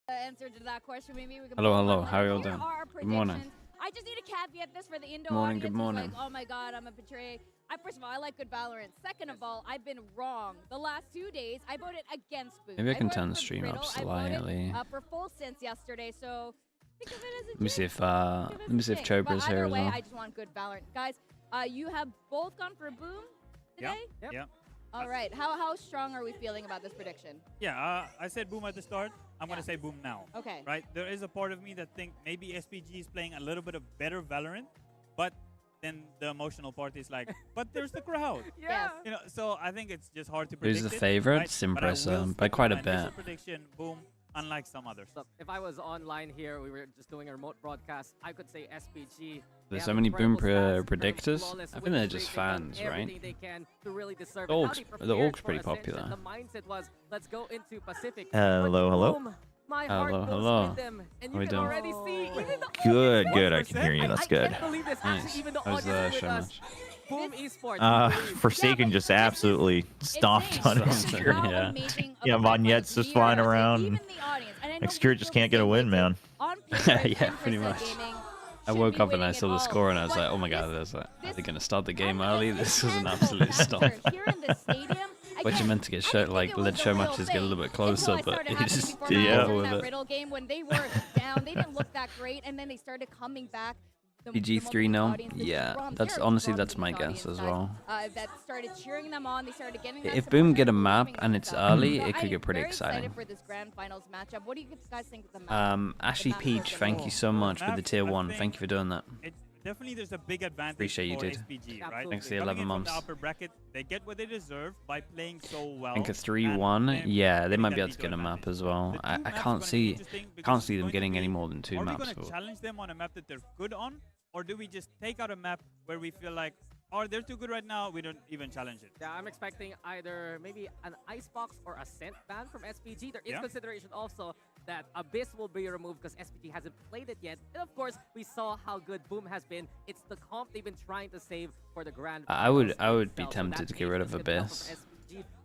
answer to that question. Maybe we can Hello. How are you all doing? Good morning. I just need to caveat this for the Indo Morning, audience. good morning. Like, oh my God, I'm a betray. First of all, I like good Valorant. Second of all, I've been wrong. The last 2 days, I voted against Boom. Maybe I can turn the stream up slightly. For full stints yesterday, so think of it as a Let me see if Chobra's here as well. I just want good Valorant. Guys, you have both gone for Boom today? Yep. All right. How strong are we feeling about this prediction? Yeah, I said Boom at the start. I'm going to say Boom now. Okay. Right? There is a part of me that think maybe SPG is playing a little bit of better Valorant, but then the emotional part is like, but there's the crowd. Yes. You know, so I think it's just hard to predict. Who's the favorite? Right? Simpressa by quite a bit. Prediction, Boom, unlike some others. So if I was online here, we were just doing a remote broadcast, I could say SPG. There's so many Boom predictors. I think they're just fans, right? The Orc's pretty popular. The mindset was, let's go into Pacific. Hello. Hello. And you can already see, Good. I can hear you. That's good. I can't believe this. Nice. Actually, even the How's the audience with show us. match? Boom Esports. Forsaken just absolutely stomped on Obscure. Yeah. Yeah, Vignette's just flying around. Obscure just can't get a win, man. Yeah, pretty much. I woke up and I saw the score and I was like, oh my God, are they going to start the game early? This was an absolute stomp. But you meant to get show, let show matches get a little bit closer, but you just didn't bother with it. Riddle game when they were down, they didn't look that great, and then they started coming back. PG 3 now? Yeah, that's my guess as well. That started cheering them on. They started getting that If Boom get a support map from and it's the early, community. it could get pretty I'm very exciting. for this grand finals matchup. What do you guys think of the map? Ashy Peach, thank you so much for the tier 1. Thank you for doing that. Definitely there's a big advantage Appreciate you, for dude. SPG, right? Thanks for the Coming 11 in from months. the upper bracket, they get what they deserve by playing so well. I think a 3-1, yeah, they might be able to get a map as well. I can't see them getting any more than 2 maps. Are we going to challenge them on a map that they're good on? Or do we just take out a map where we feel like, oh, they're too good right now, we don't even challenge it? Yeah, I'm expecting either maybe an Icebox or Ascent ban from SPG. There is consideration also that Abyss will be removed because SPG hasn't played it yet. And of course, we saw how good Boom has been. It's the comp they've been trying to save for the grand. I would be tempted to get rid of Abyss.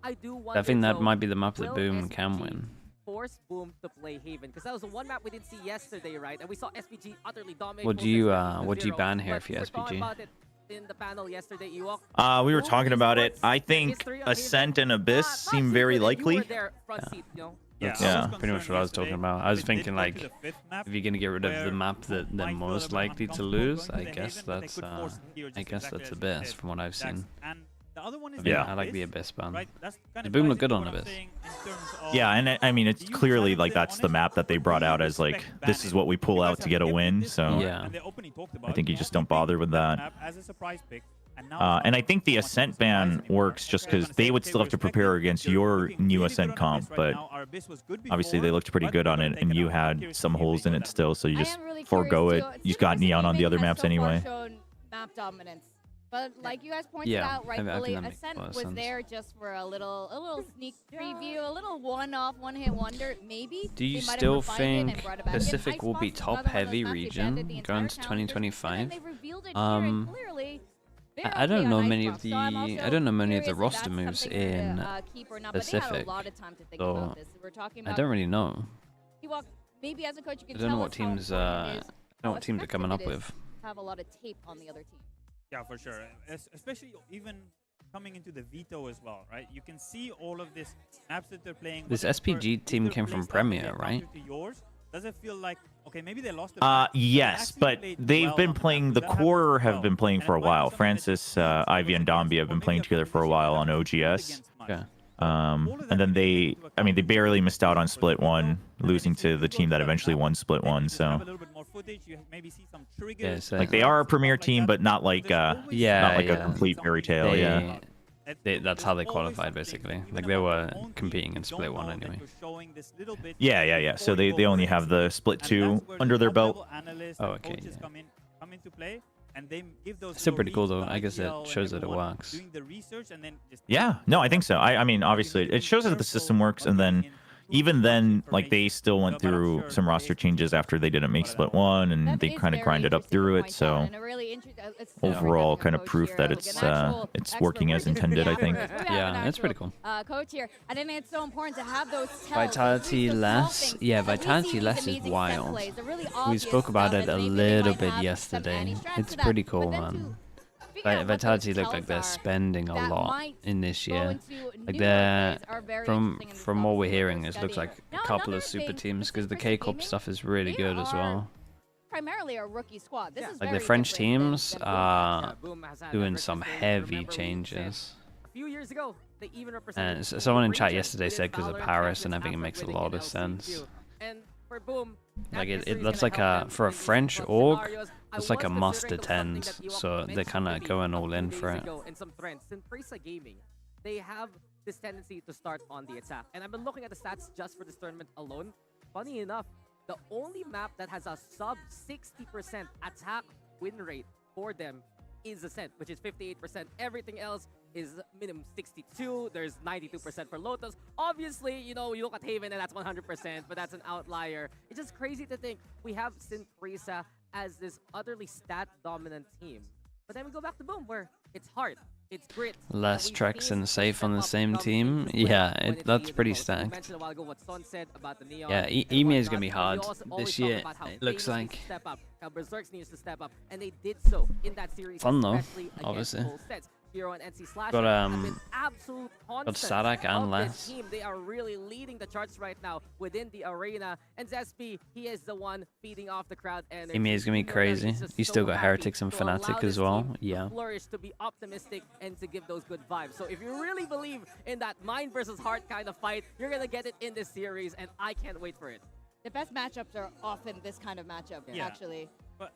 I think that might be the map that Boom can win. Force Boom to play Haven, because that was the one map we didn't see yesterday, right? And we saw SPG utterly dominate. What do you ban here for your SPG? In the panel yesterday, Ewok. We were talking about it. I think Ascent and Abyss seem very likely. Yeah, pretty much what I was talking about. I was thinking like, if you're gonna get rid of the map that they're most likely to lose, I guess that's Abyss from what I've seen. Yeah, I like the Abyss ban. The Boom look good on Abyss. Yeah, and I mean it's clearly like that's the map that they brought out as like this is what we pull out to get a win. So yeah, I think you just don't bother with that. And I think the Ascent ban works just because they would still have to prepare against your new Ascent comp, but obviously they looked pretty good on it, and you had some holes in it still, so you just forego it. You got Neon on the other maps anyway. Map dominance. But like you guys pointed out rightfully, Ascent was there just for a little sneak preview, a little one-hit wonder, maybe. Do you still think Pacific will be top-heavy region going to 2025? I don't know many of the roster moves in Pacific, so I don't really know. I don't know what teams are coming up with. Have a lot of tape on the other team. Yeah, for sure. Especially even coming into the veto as well, right? You can see all of this maps that they're playing. This SPG team came from Premier, right? Does it feel like, okay, maybe they lost yes, but they've been playing, the core have been playing for a while. Francis, Ivy, and Dombia have been playing together for a while on OGS. Okay. And then they barely missed out on Split 1, losing to the team that eventually won Split 1, so... Yeah, so like they are a premier team, but not like not like a complete fairy tale. That's how they qualified basically. Like they were competing in Split 1 anyway. Yeah. So they only have the Split 2 under their belt. Oh, okay. Still pretty cool though. I guess it shows that it works. Yeah, no, I think so. I mean, obviously, it shows that the system works, and then even then, like they still went through some roster changes after they didn't make split one, and they kind of grinded up through it. So overall, kind of proof that it's working as intended, I think. Yeah, that's pretty cool. Coach here, I think it's so important to have those Vitality less, yeah, Vitality less is wild. We spoke about it a little bit yesterday. It's pretty cool, man. Vitality look like they're spending a lot in this year. Like they're, from what we're hearing, it looks like a couple of super teams because the K-Corp stuff is really good as well. Primarily a rookie squad. This is like the French teams are doing some heavy changes. A few years ago, they even and someone in chat yesterday said because of Paris, and I think it makes a lot of sense. Like it looks like for a French org, it's like a must attend, so they're kind of going all in for it. In some trends, in Prisa Gaming, they have this tendency to start on the attack. And I've been looking at the stats just for this tournament alone. Funny enough, the only map that has a sub 60% attack win rate for them is Ascent, which is 58%. Everything else is minimum 62. There's 92% for Lotus. Obviously, you know, you look at Haven and that's 100%, but that's an outlier. It's just crazy to think we have Prisa as this utterly stat-dominant team. But then we go back to Boom, where it's hard. It's grit. Less Trex and Safe on the same team. Yeah, that's pretty stacked. Yeah, EMEA is going to be hard this year, it looks like. Fun though, obviously. Got Sadak and Les. They are really leading the charts right now within the arena, and Zespi, he is the one feeding off the crowd. And EMEA is gonna be crazy. You still got Heretics and Fnatic as well. Yeah. Flourish, to be optimistic and to give those good vibes. So if you really believe in that mind versus heart kind of fight, you're gonna get it in this series, and I can't wait for it. The best matchups are often this kind of matchup, actually. But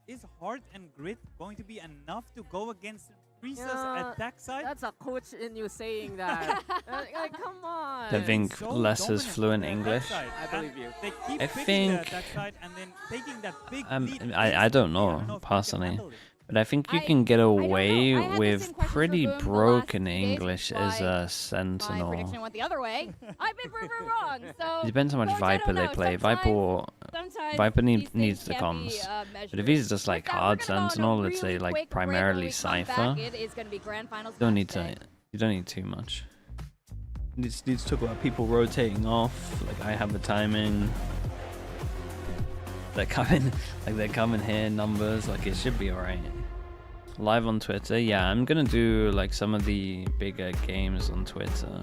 is heart and grit going to be enough to go against Prisa's attack side? That's a coach in you saying that. Like, come on. I think Les is fluent English. I believe you. They keep I picking think. the attack side and then taking that big lead. I don't know personally, but I think you can get away with pretty broken English as a Sentinel. My prediction went the other way. I've been proven wrong. So It depends how much Viper they play. Viper needs the comms. But if he's just like hard Sentinel, let's say like primarily Cypher, you don't need too much. You just need to talk about people rotating off. Like I have the timing. They're coming here, numbers, like it should be alright. Live on Twitter, yeah, I'm gonna do like some of the bigger games on Twitter.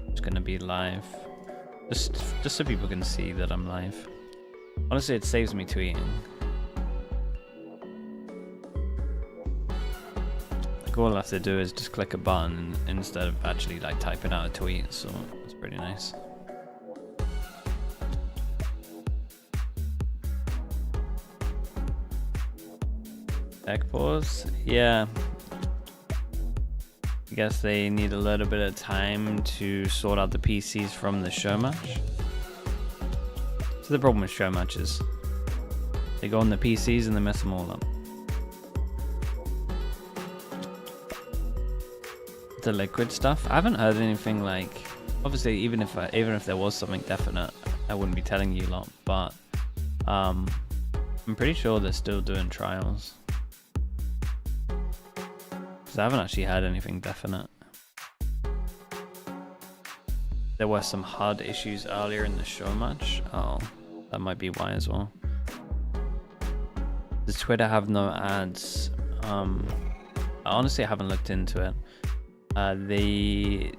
It's gonna be live. Just so people can see that I'm live. Honestly, it saves me tweeting. Like all I have to do is just click a button instead of actually like typing out a tweet, so it's pretty nice. Tech pause? Yeah. I guess they need a little bit of time to sort out the PCs from the show match. So the problem with show matches, they go on the PCs and they mess them all up. The Liquid stuff, I haven't heard anything like. Obviously, even if there was something definite, I wouldn't be telling you a lot. But I'm pretty sure they're still doing trials. I haven't actually had anything definite. There were some HUD issues earlier in the show match. Oh, that might be why as well. Does Twitter have no ads? Honestly, I haven't looked into it.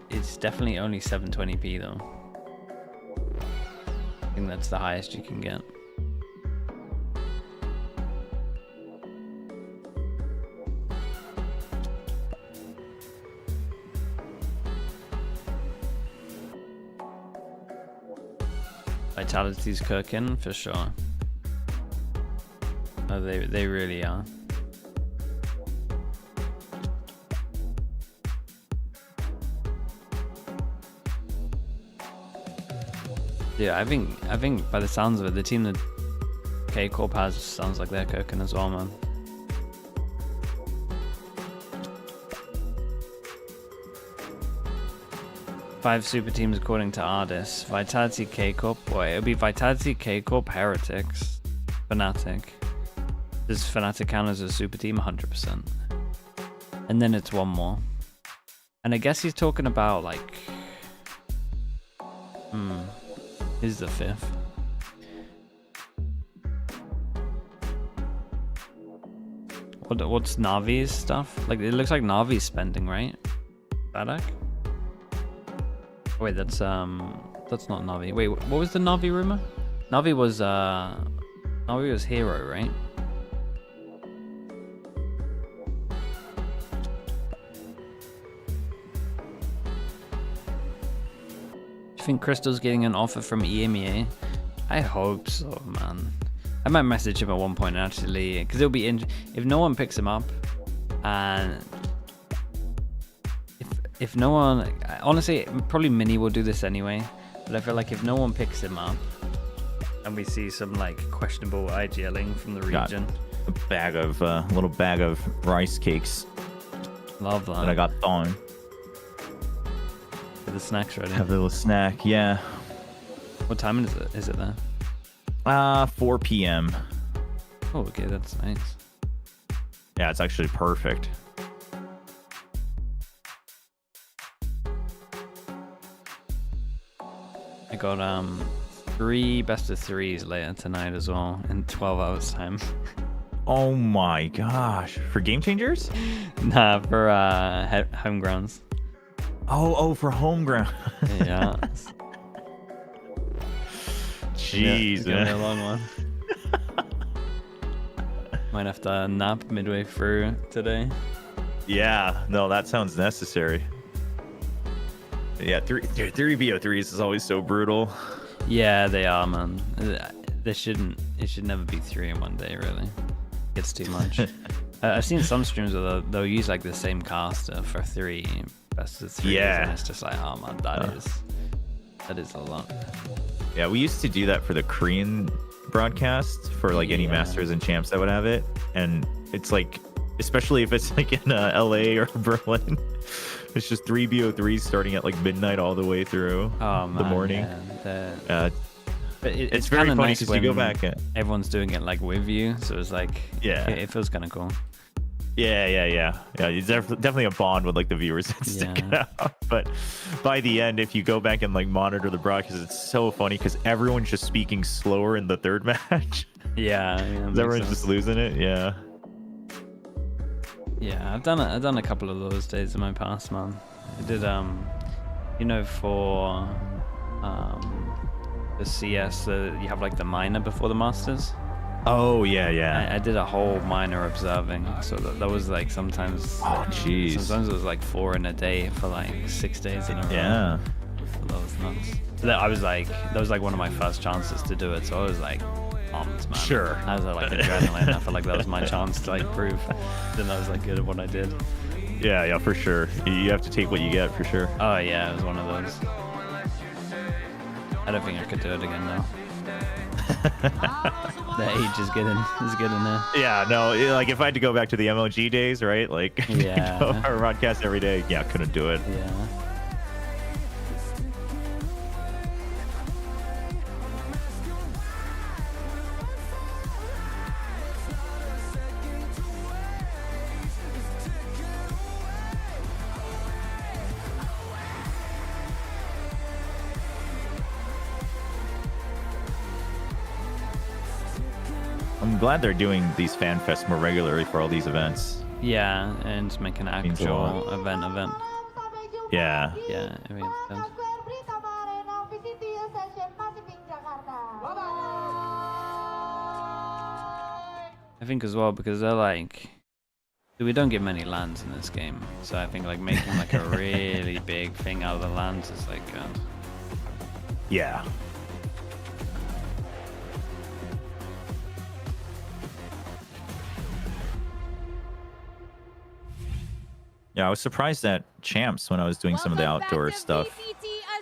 It's definitely only 720p though. I think that's the highest you can get. Vitality's cooking for sure. Oh, they really are. Yeah, I think by the sounds of it, the team that K-Corp has sounds like they're cooking as well, man. 5 super teams according to Ardis. Vitality, K-Corp. Boy, it'll be Vitality, K-Corp, Heretics, Fnatic. Does Fnatic count as a super team? 100%. And then it's one more. And I guess he's talking about like... Here's the 5th. What's Navi's stuff? Like, it looks like Navi's spending, right? Badak? Wait, that's not Navi. Wait, what was the Navi rumor? Navi was Hero, right? Do you think Crystal's getting an offer from EMEA? I hope so, man. I might message him at one point actually, because it'll be if no one picks him up, and if no one, honestly, probably Mini will do this anyway. But I feel like if no one picks him up, and we see some like questionable IGLing from the region, a bag of little bag of rice cakes. Love that. That I got thawing. Get the snacks ready. Have a little snack, yeah. What time is it? Is it there? 4 p.m. Oh, okay, that's nice. Yeah, it's actually perfect. I got 3 best of 3s later tonight as well in 12 hours time. Oh my gosh. For Game Changers? Nah, for home grounds. Oh, for home ground. Yeah. Jeez, yeah, a long one. Might have to nap midway through today. Yeah, no, that sounds necessary. Yeah, 3 BO3s is always so brutal. Yeah, they are, man. It should never be 3 in one day, really. It's too much. I've seen some streams where they'll use like the same caster for 3 best of 3s, yeah, and it's just like, oh man, that is a lot. Yeah, we used to do that for the Korean broadcast for like any Masters and Champs that would have it, and it's like, especially if it's like in LA or Berlin, it's just 3 BO3s starting at like midnight all the way through the morning. Yeah. But it's very funny because you go back and everyone's doing it like with you, so it's like, yeah, it feels kind of cool. Yeah. It's definitely a bond with like the viewers that stick it out. But by the end, if you go back and like monitor the broadcast, it's so funny because everyone's just speaking slower in the third match. Yeah, everyone's just losing it. Yeah. Yeah, I've done a couple of those days in my past, man. I did for the CS, you have like the minor before the Masters. Oh yeah. I did a whole minor observing, so that was like sometimes. Oh jeez. Sometimes it was like 4 in a day for like 6 days in a row. Yeah. So that was nuts. So that was like one of my first chances to do it, so I was like pumped, man. Sure. I was like adrenaline. I felt like that was my chance to like prove that I was like good at what I did. Yeah, for sure. You have to take what you get for sure. Oh yeah, it was one of those. I don't think I could do it again now. The age is getting there. Yeah, no, like if I had to go back to the MLG days, right? Like, yeah, our broadcast every day. Yeah, couldn't do it. Yeah. I'm glad they're doing these fan fests more regularly for all these events. Yeah, and make an actual event. Yeah. Yeah, I mean, I think as well because they're like, we don't get many lands in this game, so I think like making like a really big thing out of the lands is like good. Yeah. Yeah, I was surprised at Champs when I was doing some of the outdoor stuff.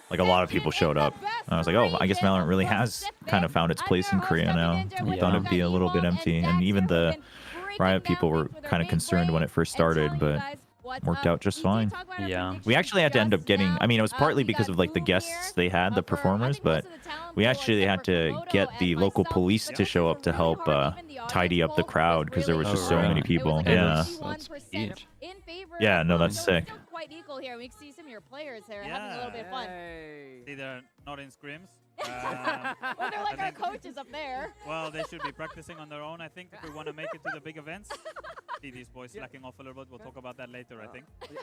Like a lot of people showed up. And I was like, oh, I guess Valorant really has kind of found its place in Korea now. I thought it'd be a little bit empty. And even the Riot people were kind of concerned when it first started, but worked out just fine. Yeah. We actually had to end up getting, I mean, it was partly because of like the guests they had, the performers, but we actually had to get the local police to show up to help tidy up the crowd because there was just so many people. Yeah. That's huge. Yeah, no, that's sick. Quite equal here. We can see some of your players there having a little bit of fun. See, they're not in scrims. Well, they're like our coaches up there. Well, they should be practicing on their own, I think, if we want to make it to the big events. See these boys slacking off a little bit. We'll talk about that later, I think. Yeah.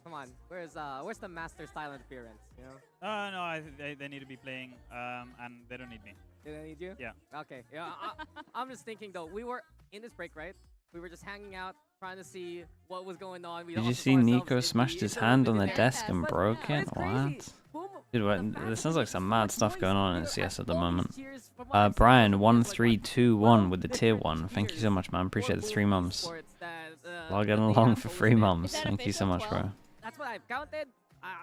Come on, where's the master silent appearance? You know? No, they need to be playing, and they don't need me. Do they need you? Yeah. Okay. Yeah. I'm just thinking though. We were in this break, right? We were just hanging out, trying to see what was going on. Did you see Nico smashed his hand on the desk and broke it? What? Dude, there sounds like some mad stuff going on in CS at the moment. Brian 1321 with the tier 1. Thank you so much, man. Appreciate the 3 months. Logging along for 3 months. Thank you so much, bro. That's what I've counted.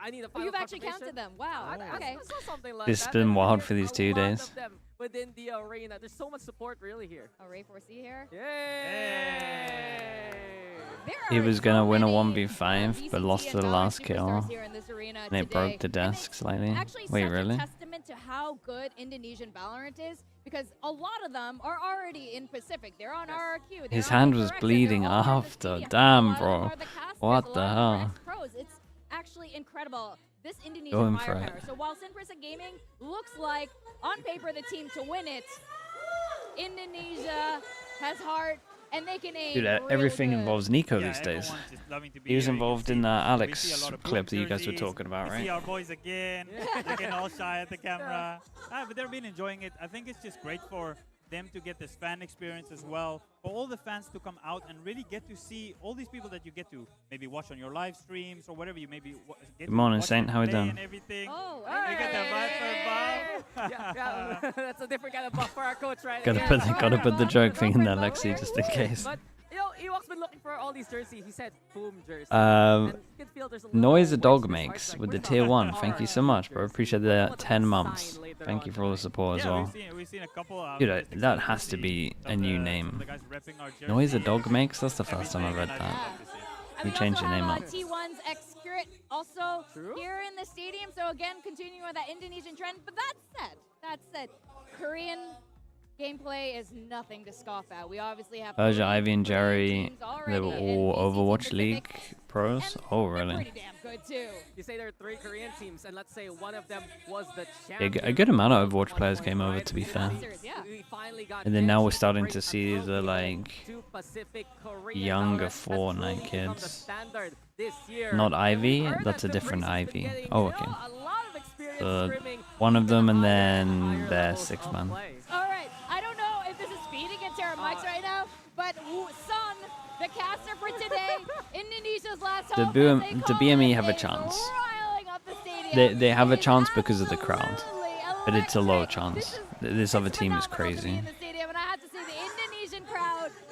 I need a final You've actually counted them. Wow. Okay. It's been wild for these 2 days. Within the arena, there's so much support really here. Oh, Ray 4C here. Yay! He was gonna win a 1v5, but lost to the last kill. And it broke the desk slightly. Wait, really? Testament to how good Indonesian Valorant is, because a lot of them are already in Pacific. They're on RRQ. His hand was bleeding after. Damn, bro. What the hell? It's actually incredible. This Indonesian firepower. So while Sin% Gaming looks like, on paper, the team to win it, Indonesia has heart, and they can aim. Dude, everything involves Nico these days. He was involved in the Alex clip that you guys were talking about, right? We see our boys again. They're getting all shy at the camera. But they've been enjoying it. I think it's just great for them to get this fan experience as well, for all the fans to come out and really get to see all these people that you get to maybe watch on your live streams or whatever you maybe get. Good morning, Saint. How are you doing? Oh, you get that vibe for yeah, that's a different kind of buff for our coach, right? Gotta put the joke thing in there, Lexi, just in case. But you know, Ewok's been looking for all these jerseys. He said boom jersey. Noise a dog makes with the tier 1. Thank you so much, bro. Appreciate the 10 months. Thank you for all the support as well. We've seen a couple, Dude, that has to be a new name. Noise a dog makes? That's the first time I've read that. You changed your name up. T1's X-Crit also here in the stadium. So again, continuing with that Indonesian trend. But that said, Korean gameplay is nothing to scoff at. We obviously have Persia, Ivy, and Jerry, they were all Overwatch League pros. Oh, really? Pretty damn good too. You say there are 3 Korean teams, and let's say one of them was the champion. Yeah, a good amount of Overwatch players came over, to be fair. And then now we're starting to see the like younger Fortnite kids. Not Ivy. That's a different Ivy. Oh, okay. One of them, and then their 6th man. Mics right now, but Sun, the caster for today, Indonesia's last the BME have a chance. They have a chance because of the crowd, but it's a low chance. This other team is crazy.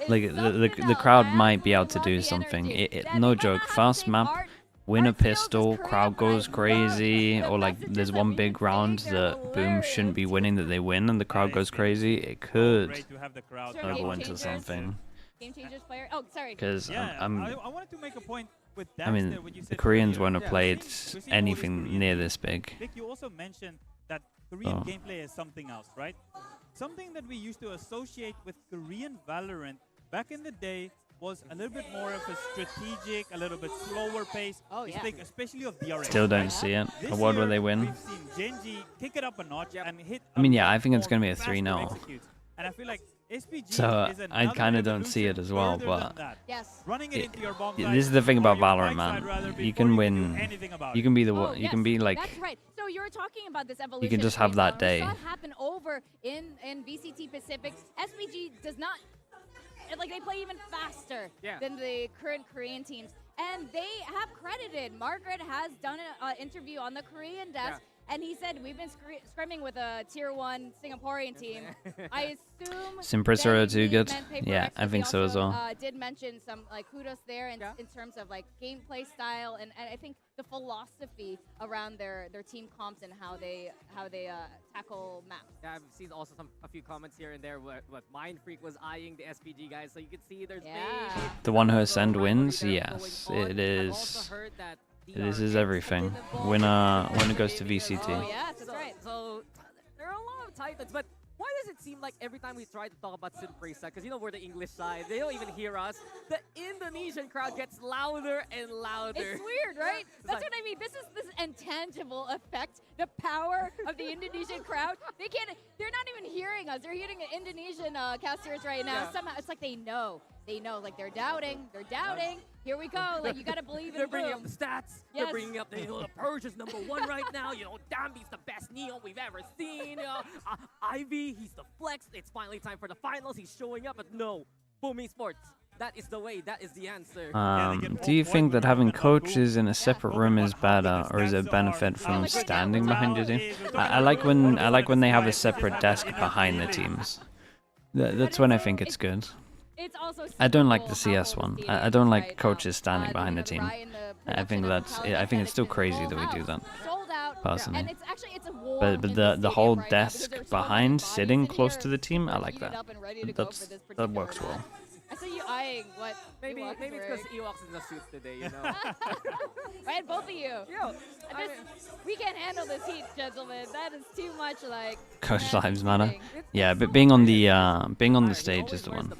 Like the crowd might be able to do something. No joke. Fast map, win a pistol, crowd goes crazy, or like there's one big round that Boom shouldn't be winning that they win and the crowd goes crazy. It could go into something. Game Changers player. Oh, sorry. Because I wanted to make a point with that. I mean, the Koreans won't have played anything near this big. Vic, you also mentioned that Korean gameplay is something else, right? Something that we used to associate with Korean Valorant back in the day was a little bit more of a strategic, a little bit slower pace. Oh, yeah. Especially of DRX. Still don't see it. A world where they win. We've seen Genji kick it up a notch and hit. I mean, yeah, I think it's going to be a 3-0. And I feel like SPG so I kind of don't see it as well, but running it into your bomb this is the thing about Valorant, man. You can win. You can be the you can be like. That's right. So you're talking about this evolution. You can just have that day. That happen over in VCT Pacific. SPG does not. Like, they play even faster than the current Korean teams. And they have credited, Margaret has done an interview on the Korean desk, And he said, we've been scrimming with a tier 1 Singaporean team. I assume Simpress are too good. Yeah, I think so as well. Did mention some like kudos there in terms of like gameplay style and I think the philosophy around their team comps and how they tackle maps. Yeah, I've seen also a few comments here and there what Mind Freak was eyeing the SPG guys, so you can see there's maybe the one who Ascend wins. Yes, it is. This is everything. Winner goes to VCT. Oh, yeah, that's right. So there are a lot of titans, but why does it seem like every time we try to talk about Sinpresa, because you know we're the English side, they don't even hear us, the Indonesian crowd gets louder and louder. It's weird, right? That's what I mean. This is this intangible effect, the power of the Indonesian crowd. They're not even hearing us. They're hearing the Indonesian casters right now. Yeah. Somehow, it's like they know, like they're doubting. Here we go. Like you gotta believe in They're bringing up Boom. the stats. Yes. They're bringing up the Purge is #1 right now. You know, Dambi's the best Neo we've ever seen. You know, Ivy, he's the flex. It's finally time for the finals. He's showing up, but no, Boom Esports. That is the way. That is the answer. Do you think that having coaches in a separate room is better, or is it benefit from standing behind your team? I like when they have a separate desk behind the teams. That's when I think it's good. It's also I don't like the CS one. I don't like coaches standing behind the team. I think it's still crazy that we do that. Personally. And it's a war But the whole desk behind, sitting close to the team, I like that. That works well. I see you eyeing what. Maybe it's because Ewok's in the suit today, you know. Right, both of you. Yo, we can't handle this heat, gentlemen. That is too much like. Coach lives matter. Yeah, but being on the stage is the one.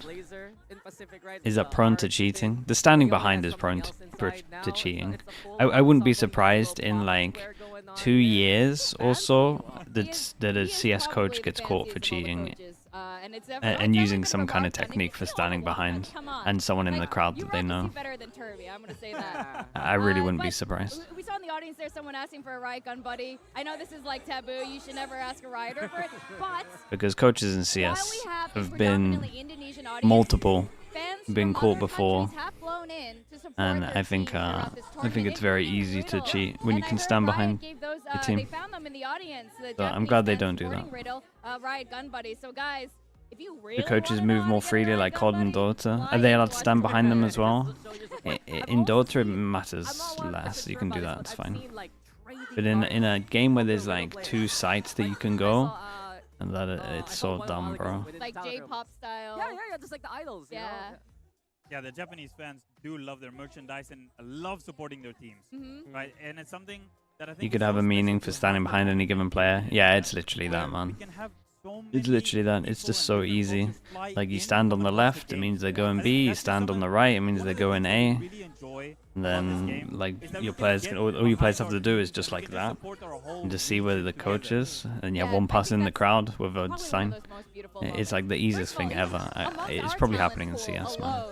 Is that prone to cheating? The standing behind is prone to cheating. I wouldn't be surprised in like 2 years or so that a CS coach gets caught for cheating and using some kind of technique for standing behind and someone in the crowd that they know. I really wouldn't be surprised. We saw in the audience there someone asking for a riot gun buddy. I know this is like taboo. You should never ask a rioter for it, but because coaches in CS have been multiple, been caught before, and I think it's very easy to cheat when you can stand behind the team. So I'm glad they don't do that. So guys, if you the coaches move more freely like COD and Dota. Are they allowed to stand behind them as well? In Dota it matters less. You can do that, it's fine. But in a game where there's like 2 sites that you can go, and it's so dumb, bro. Like J-pop style. Yeah, just like the idols. You know? Yeah, the Japanese fans do love their merchandise and love supporting their teams, right? And it's something that I think you could have a meaning for standing behind any given player. Yeah, it's literally that, man. It's literally that. It's just so easy. Like you stand on the left, it means they go in B. You stand on the right, it means they go in A. And then like your players can all your players have to do is just like that, and just see where the coach is, and you have one pass in the crowd with a sign. It's like the easiest thing ever. It's probably happening in CS, man.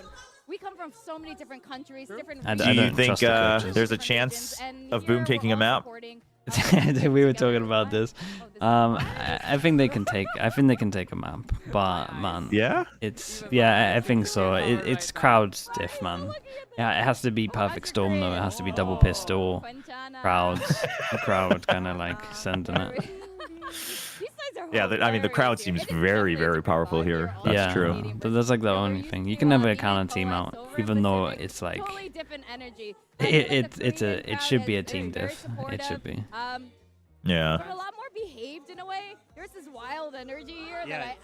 We come from so many different countries, different. Do you think there's a chance of Boom taking a map? We were talking about this. I think they can take. I think they can take a map, but man, I think so. It's crowd stiff, man. Yeah, it has to be perfect storm though. It has to be double pistol, crowd kind of like sending it. Yeah, I mean the crowd seems very, very powerful here. That's true. That's like the only thing. You can never count a team out, even though it's like it should be a team diff. It should be. Yeah. They're a lot more behaved in a way. There's this wild energy here that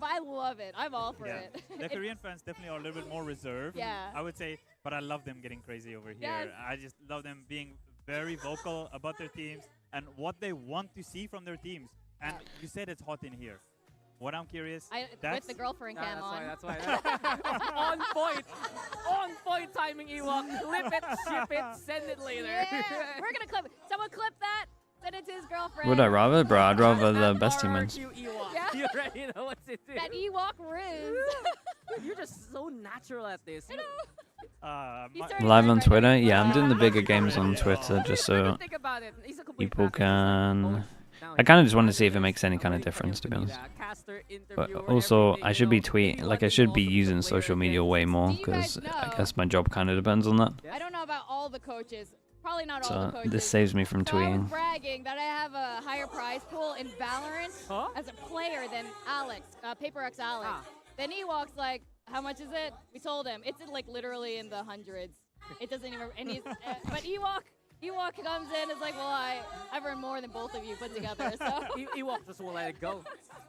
I love it. I'm all for it. The Korean fans definitely are a little bit more reserved. Yeah. I would say, but I love them getting crazy over here. Yes. I just love them being very vocal about their teams and what they want to see from their teams. And you said it's hot in here. What I'm curious, with the girlfriend cam on. That's why. On point timing, Ewok. Clip it, ship it, send it later. Yeah, we're gonna clip it. Someone clip that. Send it to his girlfriend. Would I rather, bro? I'd rather the best team wins. You already know what's it do. That Ewok ruse. You're just so natural at this. I know. Live on Twitter? Yeah, I'm doing the bigger games on Twitter just so people can. I kind of just want to see if it makes any kind of difference, to be honest. But also, I should be using social media way more because I guess my job kind of depends on that. I don't know about all the coaches. probably not all So the coaches. this saves me from So I was tweeting. bragging that I have a higher prize pool in Valorant as a player than Alex, PaperX Alex. Then Ewok's like, how much is it? We told him. It's like literally in the hundreds. It doesn't even, and he's, but Ewok comes in and is like, well, I've earned more than both of you put together. So Ewok just won't let it go.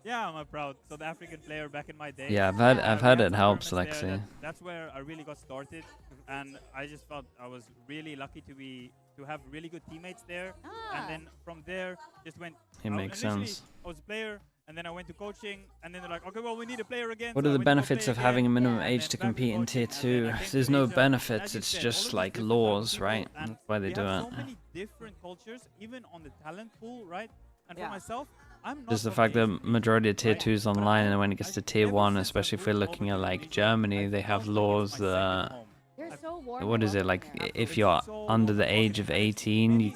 Yeah, I'm a proud South African player back in my day. Yeah, I've heard it helps, tournaments there, Lexi. That's where I really got started, and I just felt I was really lucky to have really good teammates there. And then from there, just went. It makes sense. I was a player, and then I went to coaching, and then they're like, okay, well, we need a player again. What so are I the went to go benefits play of again, having a minimum and age then to back compete in coaching, Tier and then 2? I came to There's no Asia, benefits, and it's as you said, just all of like these different laws, people, right? and That's why they we do have it. so many different cultures, even on the talent pool, right? And for myself, I'm not Just the from fact that Asian majority of Tier right? 2 is But online, and when it I gets to Tier ever 1, since especially I if we're moved looking over at to like Asia, Germany, I they have felt like laws it's my second home. they're so warm. what is it like? If you're under the age of 18, you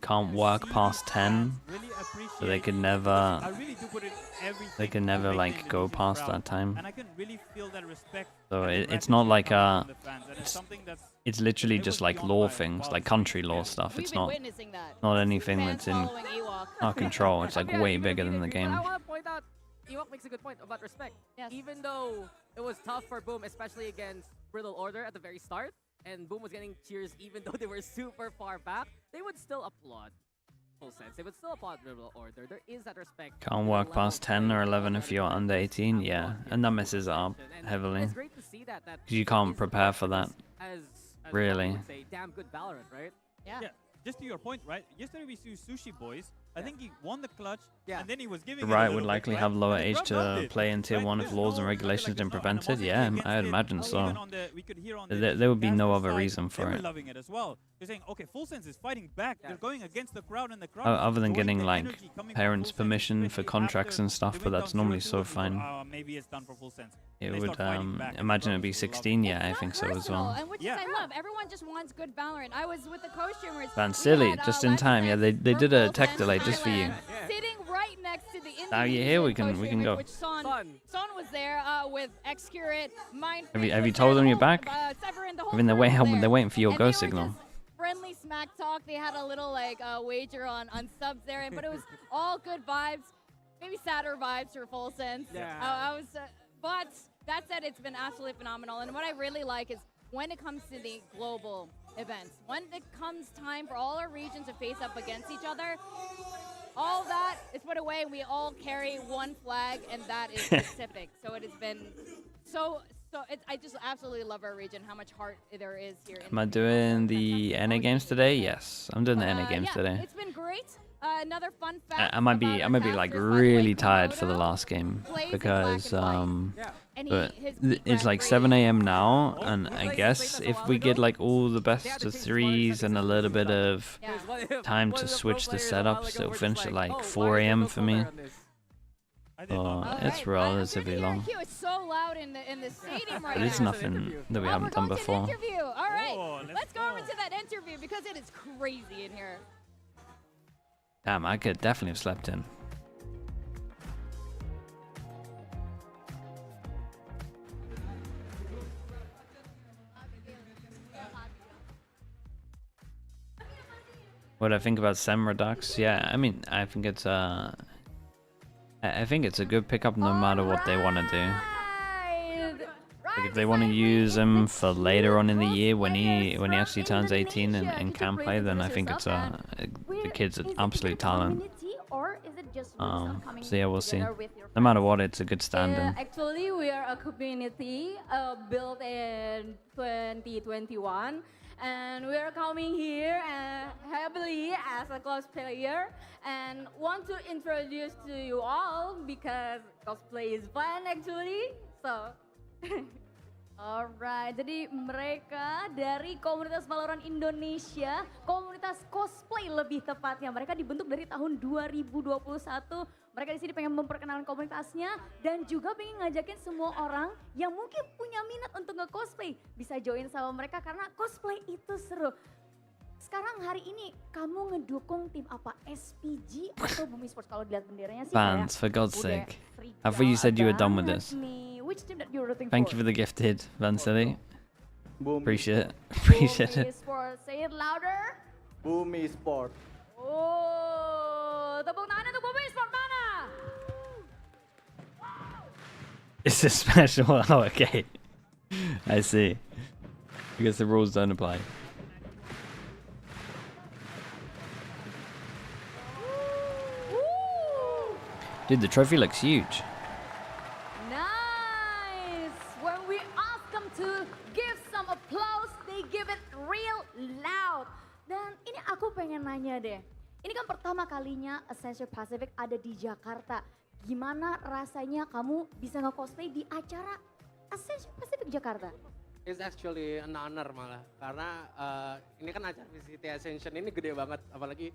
can't work past 10. So they could never, I really do put in everything they can to never make the like go Indonesian past proud. that time. And I can really feel that respect. So and the it's not gratitude like coming from the fans, and it's something that's it's literally it was just like beyond law my things, like wildest country dreams. law Yeah. stuff. We've It's been not witnessing that. not anything Fans that's in following Ewok. our control. It's like Yeah, way even bigger if than you- the but game. I want to point out, Ewok makes a good point about respect. Yes. Even though it was tough for Boom, especially against Brittle Order at the very start, and Boom was getting cheers even though they were super far back, they would still applaud. Full sense. They would still applaud Brittle Order. There is that respect. Can't work past 10 or 11 if you're under 18, yeah, and that messes it up heavily. It's great to see that. Because you can't prepare for that. As Really. would say, damn good Valorant, right? Yeah. Yeah, just to your point, right? Yesterday we saw Sushi Boys. I think he won the clutch, Yeah. and then he was giving. The it a Riot little would bit, likely right? have lower And the age crowd to loved it, play in Tier right? 1 if There's laws no- and I feel regulations like didn't there's no prevent it. animosity Yeah, against I'd it. imagine Even so. on the- we could hear on the There would be no Gaster other side, reason for they were it. loving it as well. They're saying, okay, Full Sense is fighting back. Yeah. They're going against the crowd, and the crowd. is Other than enjoying getting the like energy coming from parents' Full Sense, permission for especially contracts after and stuff, they but went that's down normally 0-2 so and we thought, fine. "Oh, maybe it's done for Full Sense." It And they would, start fighting back, and the imagine crowd it'd be just loved it. 16, yeah, I It's think not so as personal, well. and which Yeah. is I love. Everyone just wants good Valorant. I was with the co-streamers. Van We Silly, had, just in Lex time, yeah, and they did a Purple tech and delay just for you. Thailand, sitting right next to the Now you're here, we Indonesian can go. co-streamers, Which Son Son. was there with Excurate, Mind. Have you told them you're back? Severin, the whole I mean, they're crew was there. waiting for your And go they were signal. just friendly smack talk. They had a little like wager on subs there, but it was all good vibes. Maybe sadder vibes for Full Sense. Yeah. I was, but that said, it's been absolutely phenomenal. And what I really like is when it comes to the global events, when it comes time for all our regions to face up against each other, all that is put away. We all carry one flag, and that is Pacific. So it has been so. I just absolutely love our region. How much heart there is here. Am I doing the NA games today? Yes, I'm doing the But, NA games yeah, today. It's been great. Another fun fact. I might be about our like casters, by the way, really tired for the Komodo last game plays in because black and white. Yeah. And but his it's peak like rank 7 rate- a.m. now, Oh, and we I played guess this a if while we ago. get like all the They had best to of change threes and a little bit of Yeah. time to switch the setups, it'll finish at like 4 a.m. for me. I did not Oh, know All that. it's right, relatively Brian, long. It's so loud in the stadium right But now. it's nothing that we Oh, haven't we're done going to before. an interview. All right, Oh, let's go over go. to that interview because it is crazy in here. Damn, I could definitely have slept in. What I think about Sem Redux? Yeah, I mean, I think it's I think it's a good pickup no matter what they want to do. Like if they want to use him for later on in the year when he actually turns 18 and can play, then I think it's the kid's an absolute talent. So yeah, we'll see. No matter what, it's a good stand-in. Actually, we are a community built in 2021, and we are coming here heavily as a cosplayer, and want to introduce to you all because cosplay is fun actually. So, alright. Jadi mereka dari komunitas Valorant Indonesia, komunitas cosplay lebih tepatnya. Mereka dibentuk dari tahun 2021. Mereka di sini pengen memperkenalkan komunitasnya dan juga pengen ngajakin semua orang yang mungkin punya minat untuk nge-cosplay bisa join sama mereka karena cosplay itu seru. Sekarang hari ini kamu ngedukung tim apa? SPG atau BME Sports? Kalau dilihat benderanya sih Fans, for God's sake. I thought you said you were done with this. Which team that you're rooting Thank for? you for the gifted, Van Silly. Boom. Appreciate it. Appreciate BME it. Sports Esports. Say it louder. Boom Esports. Oh, tepuk tangan untuk Boom Esports mana? It's a special. Oh, okay. I see. Because the rules don't apply. Dude, the trophy looks huge. Nice. When we ask them to give some applause, they give it real loud. Dan ini aku pengen nanya deh. Ini kan pertama kalinya Ascension Pacific ada di Jakarta. Gimana rasanya kamu bisa nge-cosplay di acara Ascension Pacific Jakarta? It's actually an honor malah. Karena ini kan acara VCT Ascension ini gede banget. Apalagi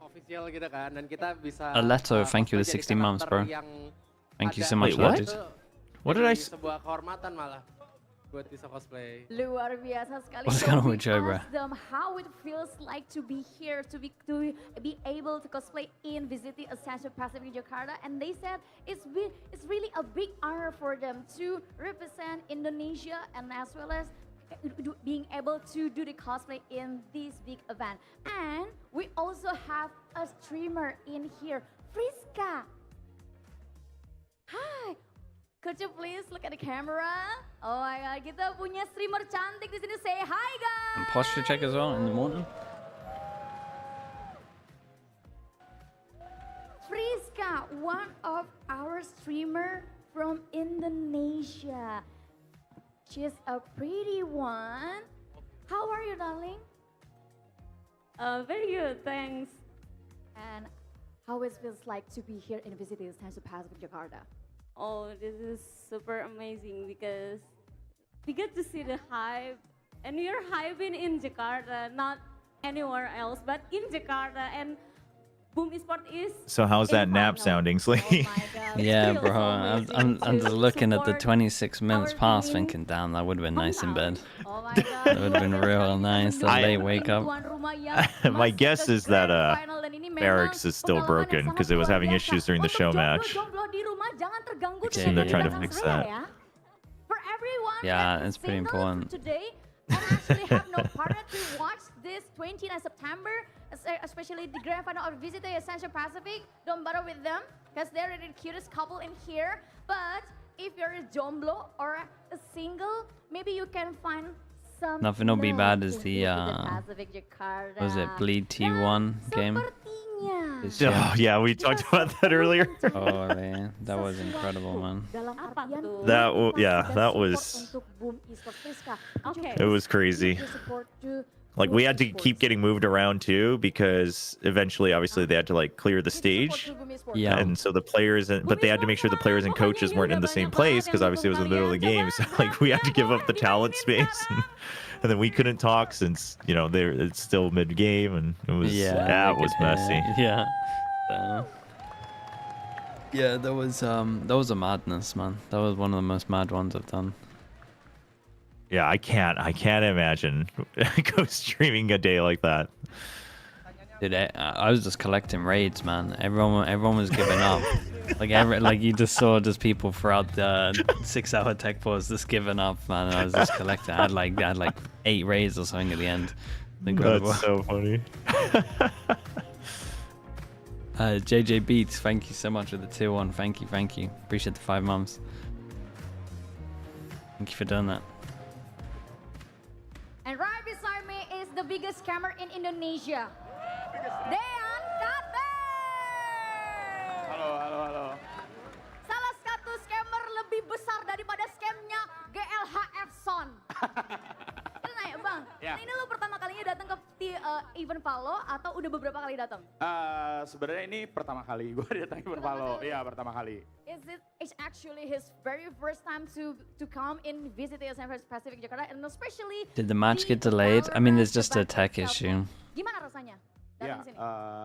official gitu kan. Dan kita bisa... Leto, thank you the 60 months, bro. Thank you so much, Lotus. What did I... Sebuah kehormatan malah. Buat bisa cosplay. Luar biasa sekali. What's going on with Joe, bro? Them how it feels like to be here, to be able to cosplay in VCT Ascension Pacific Jakarta, and they said it's really a big honor for them to represent Indonesia and as well as being able to do the cosplay in this big event. And we also have a streamer in here, Friska. Hi. Could you please look at the camera? Oh my god, kita punya streamer cantik di sini. Say hi guys. And posture check as well in the morning. Friska, one of our streamer from Indonesia. She's a pretty one. How are you, darling? Very good, thanks. And how it feels like to be here in VCT Ascension Pacific Jakarta? Oh, this is super amazing because we get to see the hype, and we are hyping in Jakarta, not anywhere else, but in Jakarta. And Boom Esports is. So how's that nap sounding, Slee? Oh my god. Yeah, feels bro. amazing I'm just looking at the support 26 minutes our past, team. thinking, damn, that would have been nice in bed. Oh my god. That would have been real nice. A late wake up. My guess is that barracks is still broken because it was having issues during the show match. Okay, they're trying to fix that. For everyone Yeah, that's it's pretty single important. today and actually have no partner to watch this 29th September, especially the grand final of VCT Ascension Pacific. Don't bother with them because they're the cutest couple in here. But if you're a jomblo or a single, maybe you can find some Nothing will be love bad as in the, VCT Pacific Jakarta. was it Bleed T1 game? Sepertinya. This Oh, year? yeah, we talked about that earlier. Oh, man. That was incredible, man. Dalam artian That was... untuk Boom Esports. Friska, could you Okay. It please was crazy. give support to Like, Boom we had to Esports? keep getting moved around, too, because eventually, obviously, they had to, like, clear the Give support stage. to Boom Esports. Yeah. And so the players, but they had to make sure the players and coaches weren't in the same place because obviously it was in the middle of the game. So like we had to give up the talent space, and then we couldn't talk since it's still mid game, and it was it was messy. Yeah. Yeah, that was a madness, man. That was one of the most mad ones I've done. Yeah, I can't imagine go streaming a day like that. Dude, I was just collecting raids, man. Everyone was giving up. Like you just saw people throughout the 6-hour tech pause just giving up, man. I was just collecting. I had like 8 raids or something at the end. Incredible. That's so funny. JJ Beats, thank you so much for the tier 1. Thank you. Appreciate the 5 months. Thank you for doing that. And right beside me is the biggest scammer in Indonesia. Dean Kate! Halo. Salah satu scammer lebih besar daripada scamnya GLHF Son. Lu nanya bang, Ya. ini lu pertama kalinya datang ke event Palo atau udah beberapa kali datang? Sebenarnya ini pertama kali gue datang ke Palo. Iya, pertama kali. It's actually his very first time to come in VCT Ascension Pacific Jakarta, and especially. Did the match get delayed? I mean, there's just a tech issue. Gimana rasanya Ya, datang sini?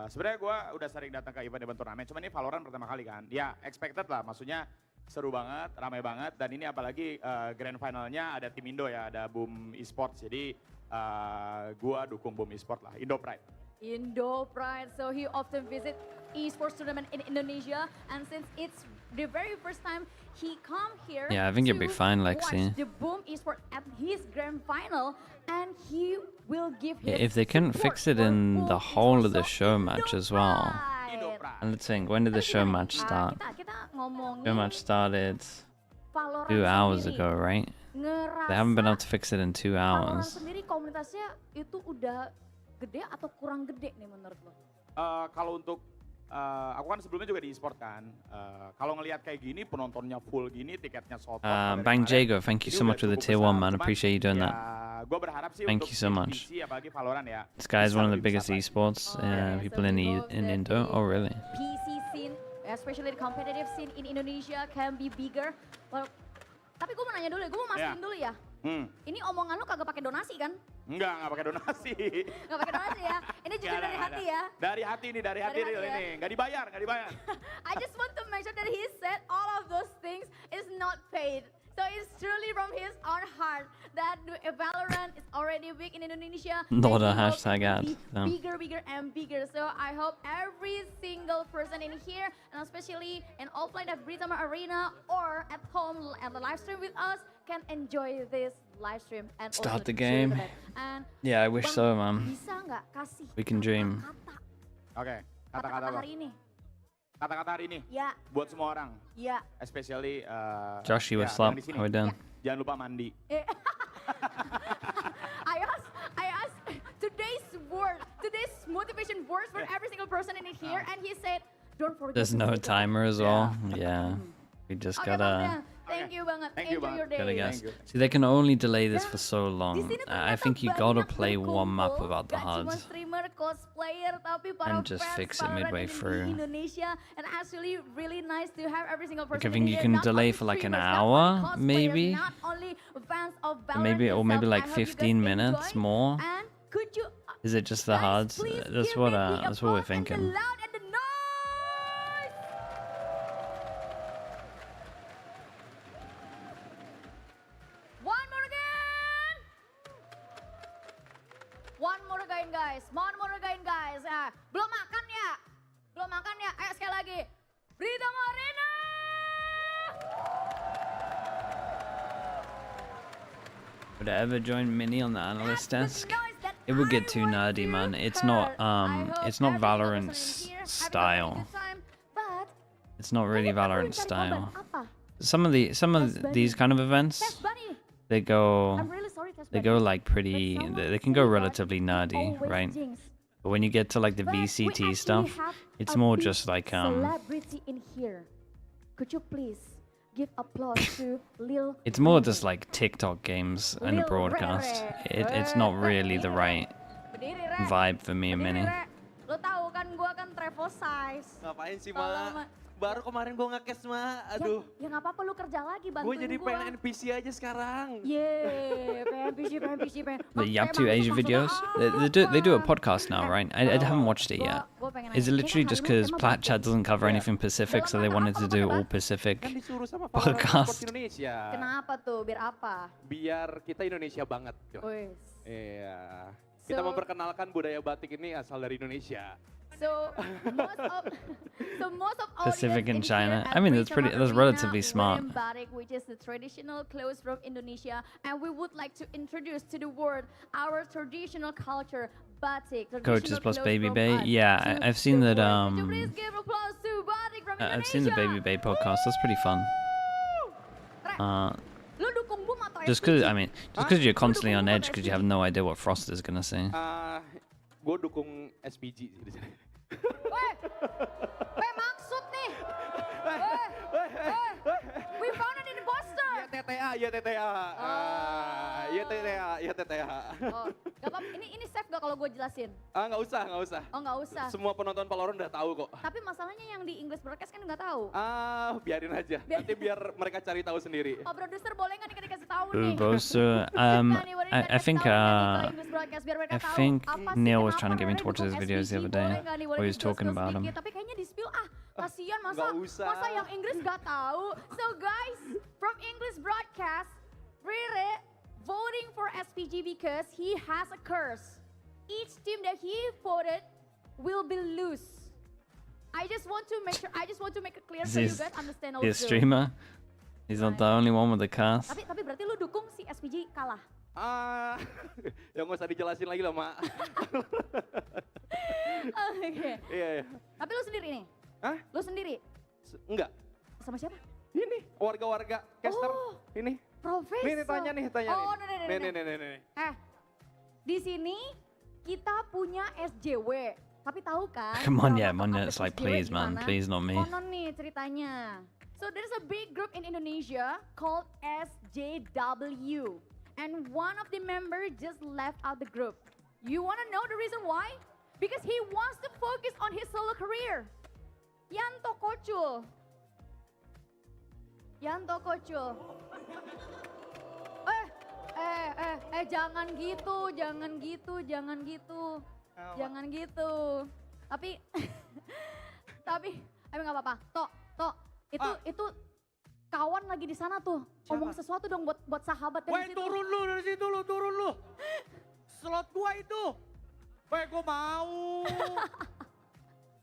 sebenarnya gue udah sering datang ke event turnamen, cuman ini Valorant pertama kali kan. Ya, expected lah, maksudnya seru banget, ramai banget, dan ini apalagi grand finalnya ada tim Indo ya, ada Boom Esports, jadi gue dukung Boom Esports lah, Indo Pride. Indo Pride. So he often visit esports tournament in Indonesia, and since it's the very first time he come here, yeah, I think you'll be fine, Lexi. Watch the Boom Esports at his grand final, and he will give his If they couldn't fix it in the whole of the show match as well. And let's think, when did the show match start? Show match started 2 hours ago, right? They haven't been able to fix it in 2 hours. Sendiri komunitasnya itu udah gede atau kurang gede nih menurut lo? Kalau untuk aku kan sebelumnya juga di e-sport kan. Kalau ngelihat kayak gini, penontonnya full gini, tiketnya sold out. Bang Jago, thank you so much for the tier 1, man. Appreciate you doing that. Gua berharap sih Thank you so much. PC, apalagi Valorant ya. This guy is one of the biggest esports people in Indo. Oh, really? PC scene, especially the competitive scene in Indonesia can be bigger. Well, tapi gue mau nanya dulu, gue mau mastiin dulu ya. Ini omongan lu kagak pakai donasi kan? Enggak pakai donasi. Enggak pakai donasi ya. Ini jujur dari hati ya. Dari hati nih, dari hati real ini. Enggak dibayar. I just want to mention that he said all of those things is not paid. So it's truly from his own heart that Valorant is already big in Indonesia. Not a hashtag ad. No. Bigger and bigger. So I hope every single person in here, and especially in offline at Britama Arena or at home and the live stream with us, can enjoy this live stream and Start also the game. And Yeah, I wish so, man. Bisa nggak kasih We can dream. Oke, kata-kata kata-kata hari ini? Kata-kata hari ini. Ya. Buat semua orang. Ya. Especially Josh, you what's up? How we doing? Jangan lupa mandi. I asked today's motivation words for every single person in here, and he said, don't forget. There's no timer as well. Yeah. We just gotta... Thank you banget. Thank you Enjoy your day. Gotta guess. See, they can only delay this for so long. I think you gotta play one map without the HUD. And just fix it midway through. And actually really nice to have every single person. I think you can delay for like an hour, maybe. Maybe like 15 minutes more. Is it just the HUD? That's what we're thinking. One more again, guys. Belum makan ya? Ayo sekali lagi. Britama Arena. Would I ever join Mini on the analyst desk? It would get too nerdy, man. It's not Valorant's style. It's not really Valorant style. Some of these kind of events, they go like pretty, they can go relatively nerdy, right? But when you get to like the VCT stuff, it's more just like celebrity in here. Could you please give applause to Lil? It's more just like TikTok games and a broadcast. It's not really the right vibe for me and Mini. Lo tahu kan gua kan travel size. Ngapain sih, Ma? Baru kemarin gue nge-cash, Ma. Aduh. Ya nggak apa-apa, lu kerja lagi bantuin gue jadi pengen NPC aja sekarang. Yeay, PNPC. The Yap2 Asia videos, they do a podcast now, right? I haven't watched it yet. Is it literally just because Plat Chat doesn't cover anything Pacific, so they wanted to do all Pacific podcast? Kenapa tuh? Biar apa? Biar kita Indonesia banget. Iya. Kita memperkenalkan budaya batik ini asal dari Indonesia. So most of Pacific and China. I mean, that's relatively smart. Batik, which is the traditional clothes from Indonesia, and we would like to introduce to the world our traditional culture, batik. Coaches plus Baby Bay. Yeah, I've seen that. Please give applause to batik from Indonesia. I've seen the Baby Bay podcast. That's pretty fun. Just because you're constantly on edge because you have no idea what Frost is gonna say. Gue dukung SPG sih di sini. Weh, maksud nih. We found an imposter. Ya TTA. Oh, gak apa-apa. Ini safe gak kalau gue jelasin? Nggak usah. Oh, nggak usah. Semua penonton Valorant udah tahu kok. Tapi masalahnya yang di English broadcast kan nggak tahu. Biarin aja. Nanti biar mereka cari tahu sendiri. Oh, produser boleh nggak dikasih tahu nih? I think Neil was trying to get me to watch his videos the other day, where he was talking about them. Tapi kayaknya di spill kasihan masa yang Inggris nggak tahu. So guys, from English broadcast, Rere voting for SPG because he has a curse. each team that he voted will be loose. I just want to make sure. I just want to make it clear so you guys understand also. The streamer. He's not the only one with the cast. Tapi berarti lu dukung si SPG kalah. Ya nggak usah dijelasin lagi lah, Mak. Oke. Iya. Tapi lu sendiri nih? Hah? Lu sendiri? Enggak. Sama siapa? Ini warga-warga caster. Ini. Profesor. Nih tanya nih. Oh, nih. Di sini kita punya SJW. Tapi tahu kan? Come on, yeah, Monya. It's like, please, man, please, not me. Konon nih ceritanya. So there's a big group in Indonesia called SJW. And one of the members just left out the group. You want to know the reason why? Because he wants to focus on his solo career. Yanto Kocul. Jangan gitu. Tapi nggak apa-apa. Tok, itu kawan lagi di sana tuh. Siapa? Ngomong sesuatu dong buat sahabat dari situ. Turun lu dari situ, turun lu. Slot gua itu. Weh, gua mau.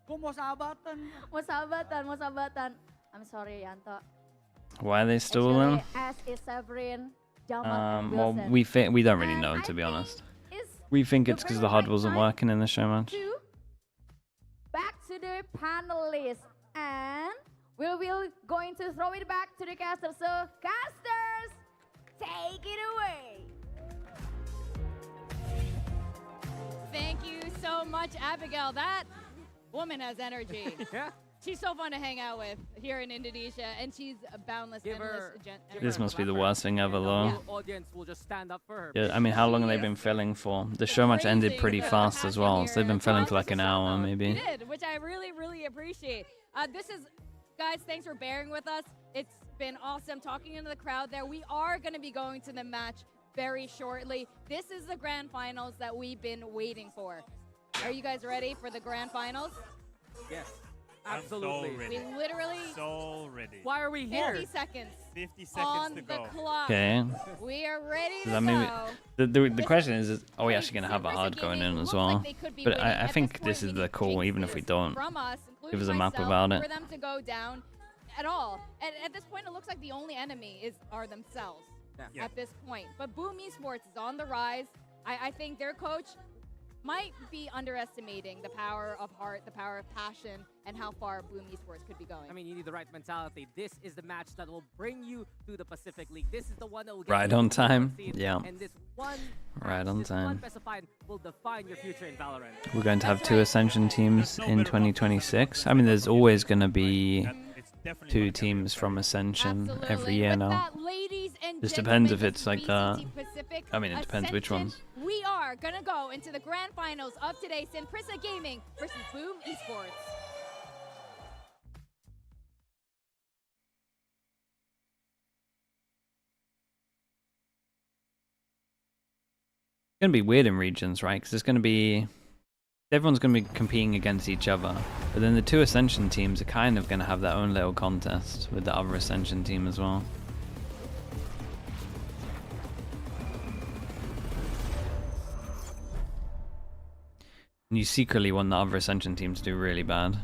Gua mau sahabatan. Mau sahabatan. I'm sorry, Yanto. Why are they stalling? As is Severin, Jamal, and Well, Wilson. we don't really know, to be honest. We think it's because the HUD wasn't working in the show match. Back to the panelists, and we will going to throw it back to the casters. So, casters, take it away. Thank you so much, Abigail. That woman has energy. Yeah. She's so fun to hang out with here in Indonesia, and she's a boundless, endless. This must be the worst thing ever, though. The audience will just stand up for her. Yeah, I mean, how long have they been filling for? The show match ended pretty fast as well, so they've been filling for like an hour, maybe. They did, which I really, really appreciate. Guys, thanks for bearing with us. It's been awesome talking into the crowd there. We are going to be going to the match very shortly. This is the grand finals that we've been waiting for. Are you guys ready for the grand finals? Yes. Absolutely. So ready. We literally. So ready. Why are we here? 50 seconds. 50 seconds on to the go. clock. Okay. We are ready Does to that mean go. the question is, are we actually going to have a HUD going in as well? But I think this is the call, even if we don't. Give us a map about it. For them to go down at all. At this point, it looks like the only enemy are themselves at this point. But Boom Esports is on the rise. I think their coach might be underestimating the power of heart, the power of passion, and how far Boom Esports could be going. I mean, you need the right mentality. This is the match that will bring you to the Pacific League. This is the one that will get Right you on to the time. scene. Yeah. And this one Right on this time. one specified will define your future in Valorant. We're going to have 2 Ascension teams in 2026. I mean, there's always going to be 2 teams from Ascension every year now. Just depends if it's like that. I mean, it depends which ones. We are gonna go into the grand finals of today, Sinprissa Gaming versus Boom Esports. It's going to be weird in regions, right? Because it's going to be... Everyone's going to be competing against each other. But then the 2 Ascension teams are kind of going to have their own little contest with the other Ascension team as well. And you secretly want the other Ascension team to do really bad.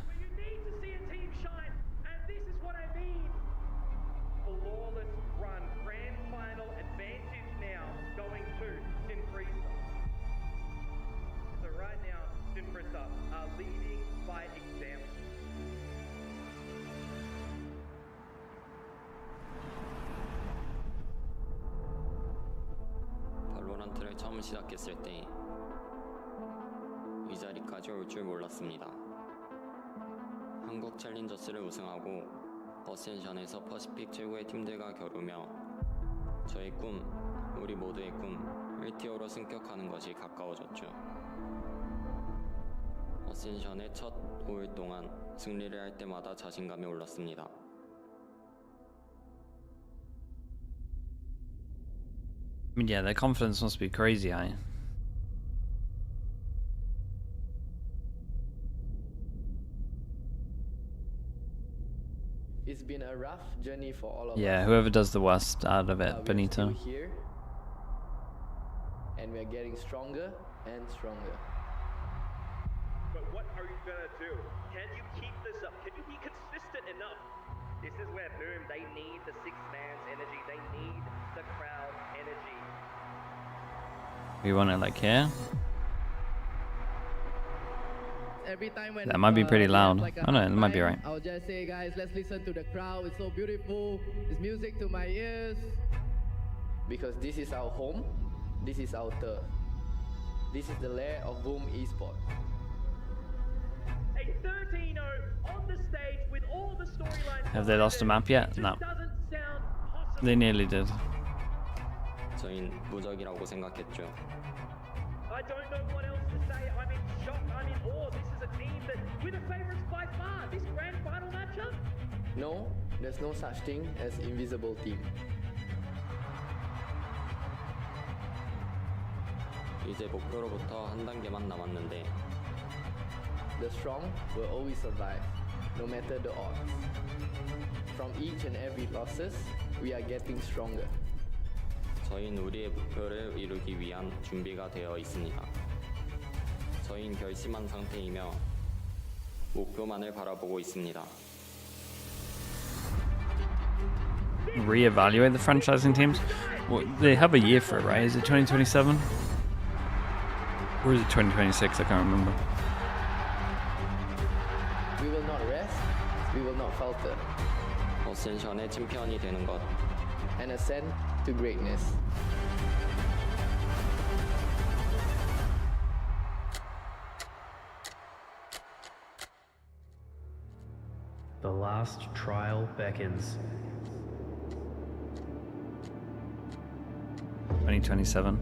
발로란트를 처음 시작했을 때 이 자리까지 올 줄 몰랐습니다. 한국 챌린저스를 우승하고 어센션에서 퍼시픽 최고의 팀들과 겨루며 저의 꿈, 우리 모두의 꿈, 1티어로 승격하는 것이 가까워졌죠. 어센션의 첫 5일 동안 승리를 할 때마다 자신감이 올랐습니다. I mean, yeah, their confidence must be crazy high. It's been a rough journey for all of us. Yeah, whoever does the worst out of it, Benito. We're still here, and we're getting stronger and stronger. are you gonna do? Can you keep this up? Can you be consistent enough? This is where Boom, they need the six man's energy. They need the crowd energy. We want it like here. Every time when That might be pretty loud. like Oh no, it might be right. I'll just say, guys, let's listen to the crowd. It's so beautiful. It's music to my ears. Because this is our home. This is our turf. This is the lair of Boom Esports. A 13-0 on the stage with all the storylines. Have they lost a map yet? No. They nearly did. 저희는 무적이라고 생각했죠. I don't know what else to say. I'm in shock. I'm in awe. This is a team that we're the favorites by far. This grand final matchup. No, there's no such thing as invisible team. 이제 목표로부터 한 단계만 남았는데 The strong will always survive, no matter the odds. From each and every losses, we are getting stronger. 저희는 우리의 목표를 이루기 위한 준비가 되어 있습니다. 저희는 결심한 상태이며 목표만을 바라보고 있습니다. Reevaluate the franchising teams? Well, they have a year for it, right? Is it 2027? Or is it 2026? I can't remember. We will not rest, we will not falter. 어센션의 챔피언이 되는 것. And ascend to greatness. The last trial beckons. 2027.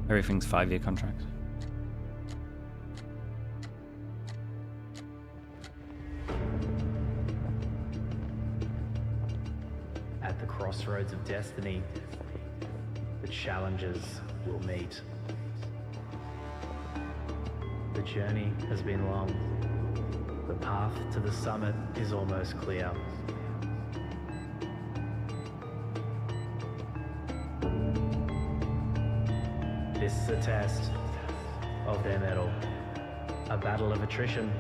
Everything's 5-year contract. At the crossroads of destiny, the challenges will meet. The journey has been long. The path to the summit is almost clear. This is a test of their mettle. A battle of attrition,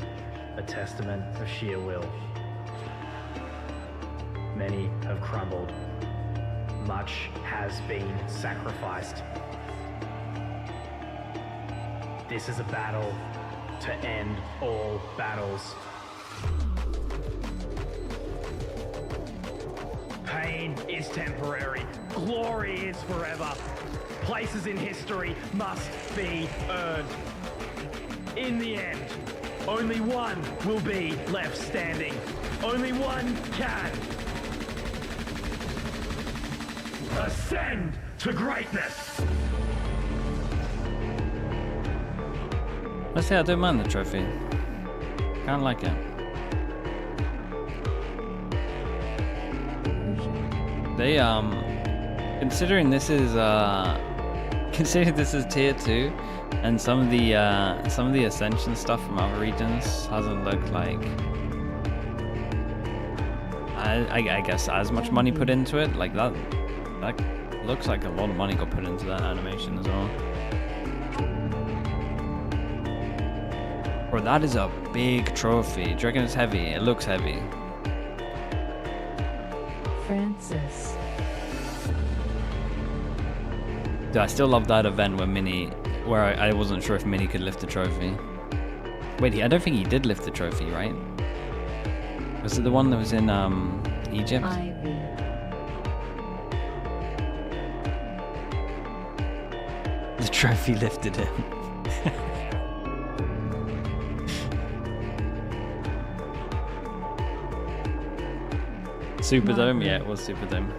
a testament of sheer will. Many have crumbled. Much has been sacrificed. This is a battle to end all battles. Pain is temporary. Glory is forever. Places in history must be earned. In the end, only one will be left standing. Only one can ascend to greatness. Let's say I don't mind the trophy. Kinda like it. They considering this is tier 2 and some of the Ascension stuff from other regions hasn't looked like I guess as much money put into it. Like that looks like a lot of money got put into that animation as well. Bro, that is a big trophy. Do you reckon it's heavy? It looks heavy. Francis. Dude, I still love that event where I wasn't sure if Mini could lift the trophy. Wait, I don't think he did lift the trophy, right? Was it the one that was in Egypt? Ivy. The trophy lifted him. Superdome? Yeah, it was Superdome.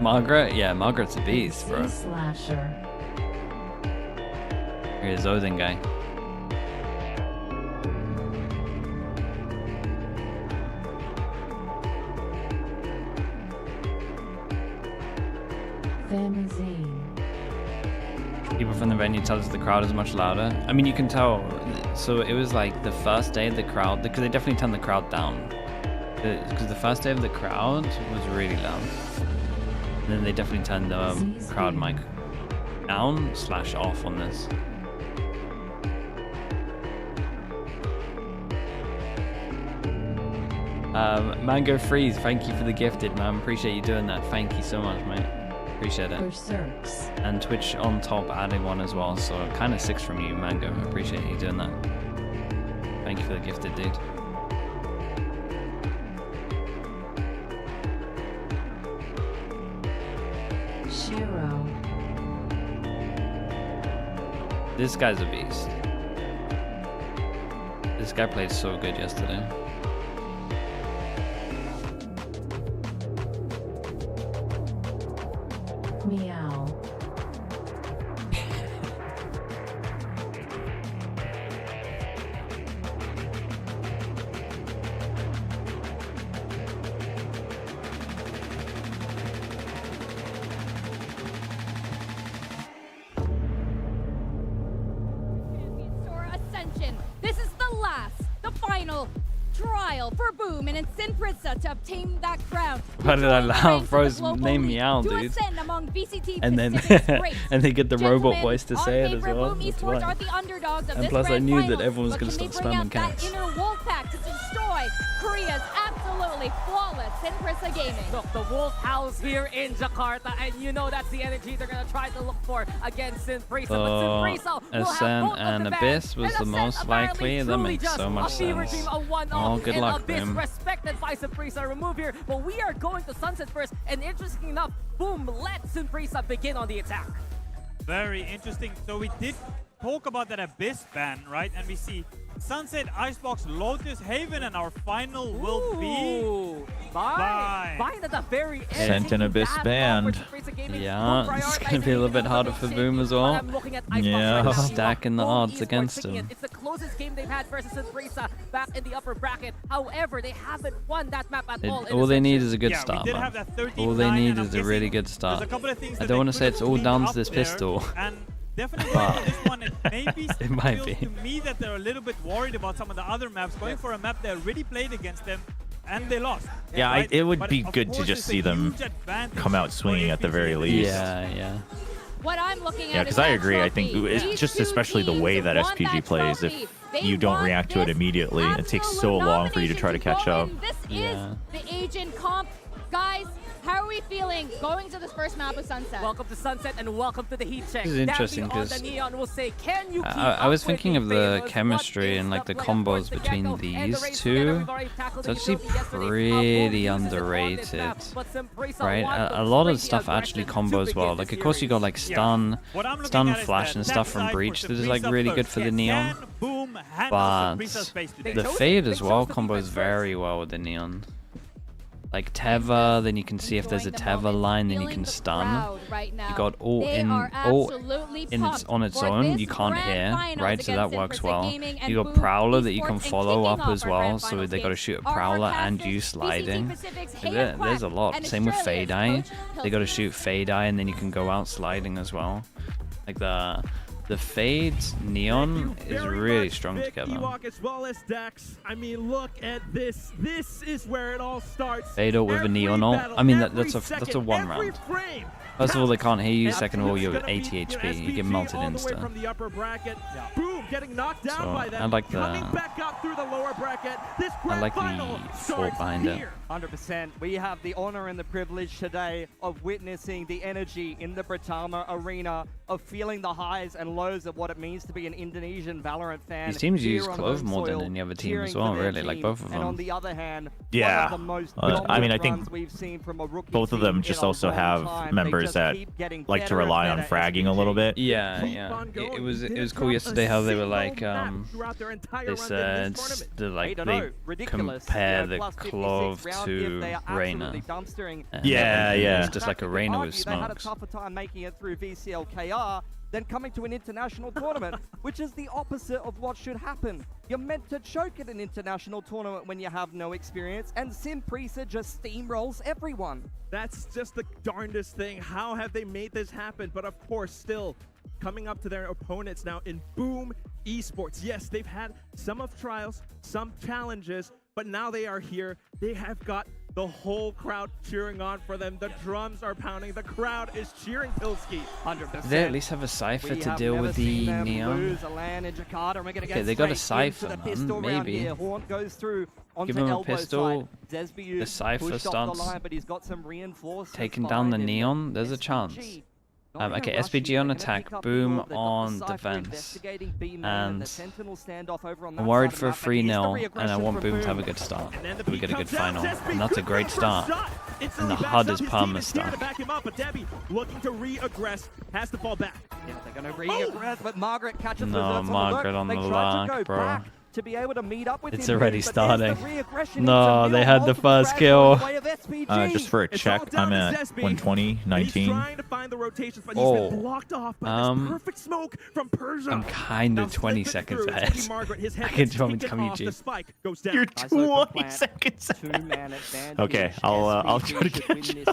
Margaret? Yeah, Margaret's a beast, bro. Slasher. Here's Odin guy. People from the venue tell us the crowd is much louder. I mean, you can tell. So it was like the first day the crowd, because they definitely turned the crowd down. Because the first day of the crowd was really loud. And then they definitely turned the crowd mic down / off on this. Mango Freeze, thank you for the gifted, man. Appreciate you doing that. Thank you so much, mate. Appreciate it. And Twitch on top adding one as well, so kind of 6 from you, Mango. Appreciate you doing that. Thank you for the gifted, dude. Shiro. This guy's a beast. This guy played so good yesterday. Meow. Ascension. This is the last, the final trial for Boom and Sinprissa to obtain that crown. Why did I laugh? Bro's name Meow, dude. And then and they get the robot voice to say it as well. That's why. And plus I knew that everyone was going to start spamming cats. Inner wolf pack to destroy Korea's absolutely flawless Sinprissa Gaming. Look, the wolf house here in Jakarta, and you know that's the energy they're going to try to look for against Sinprissa. But Sinprissa will have both and of the Abyss was the most likely. That makes so much sense. Oh, good luck, Boom. Respected by Sinprissa remove here, but we are going to Sunset first, and interesting enough, Boom let Sinprissa begin on the attack. Very interesting. So we did talk about that Abyss ban, right? And we see Sunset, Icebox, Lotus, Haven, and our final will be Bind at the very end. Sent an Abyss banned. Yeah, it's going to be a little bit harder for Boom as well. Yeah, stacking the odds against him. It's the closest game they've had versus Sinprissa back in the upper bracket. However, they haven't won that map at all. All they need is a good start, man. All they need is a really good start. I don't want to say it's all down to this pistol. Definitely but this one, it might be. To me that they're a little bit worried about some of the other maps, going for a map they already played against them, and they lost. Yeah, right? it would be good to just see them come out swinging at the very least. Yeah. What I'm looking at yeah, because I agree. I think it's just especially the way that SPG plays. If you don't react to it immediately, it takes so long for you to try to catch up. This is the Agent comp. Guys, how are we feeling going to this first map of Sunset? Welcome to Sunset and welcome to the heat check. This is interesting because I was thinking of the chemistry and like the combos between these two. It's actually pretty underrated, right? A lot of stuff actually combos well. Like of course you got like stun, flash and stuff from Breach that is like really good for the Neon. But the Fade as well combos very well with the Neon. Like Teva, then you can see if there's a Teva line, then you can stun. You got all on its own, you can't hear, right? So that works well. You got Prowler that you can follow up as well, so they got to shoot a Prowler and use sliding. There's a lot. Same with Fade Eye. They got to shoot Fade Eye and then you can go out sliding as well. Like the Fade Neon is really strong together. As well as Dex. I mean, look at this. This is where it all starts. Fade out with a Neon ult. I mean, that's a one round. First of all, they can't hear you. Second of all, you're at 80 HP. You get melted insta. So I like the thought behind it. 100%. We have the honor and the privilege today of witnessing the energy in the Britama arena, of feeling the highs and lows of what it means to be an Indonesian Valorant fan. These teams use Clove more than any other team as well, really, like both of them. And on the other hand, yeah, I mean, I think both of them just also have members that like to rely on fragging a little bit. Yeah. It was cool yesterday how they were like, they said they compare the Clove to Reyna. Yeah. It's just like a Reyna with smokes. Tougher time making it through VCLKR. than coming to an international tournament, which is the opposite of what should happen. You're meant to choke at an international tournament when you have no experience, and Simprisa just steamrolls everyone. That's just the darndest thing. How have they made this happen? But of course, still coming up to their opponents now in Boom Esports. Yes, they've had some of trials, some challenges, but now they are here. They have got the whole crowd cheering on for them. The drums are pounding. The crowd is cheering Pilski. 100%. Do they at least have a Cypher to deal with the Neon? Okay, they got a Cypher, man. Maybe. Give him a pistol. The Cypher starts taking down the Neon. There's a chance. Okay, SPG on attack, Boom on defense, and I'm worried for a 3-0, and I want Boom to have a good start. We get a good final, and that's a great start. And the HUD is perma stuck. Looking to re-aggress, has to fall back. Yeah, they're going to re-aggress, but Margaret catches No, Margaret on the lock, bro. To be able to meet up with It's already starting. No, they had the first kill. Just for a check, I'm at 120, 19. Oh, perfect smoke from Persia. I'm kind of 20 seconds ahead. I can join with UG. You're 20 seconds ahead. Okay, I'll try to catch you.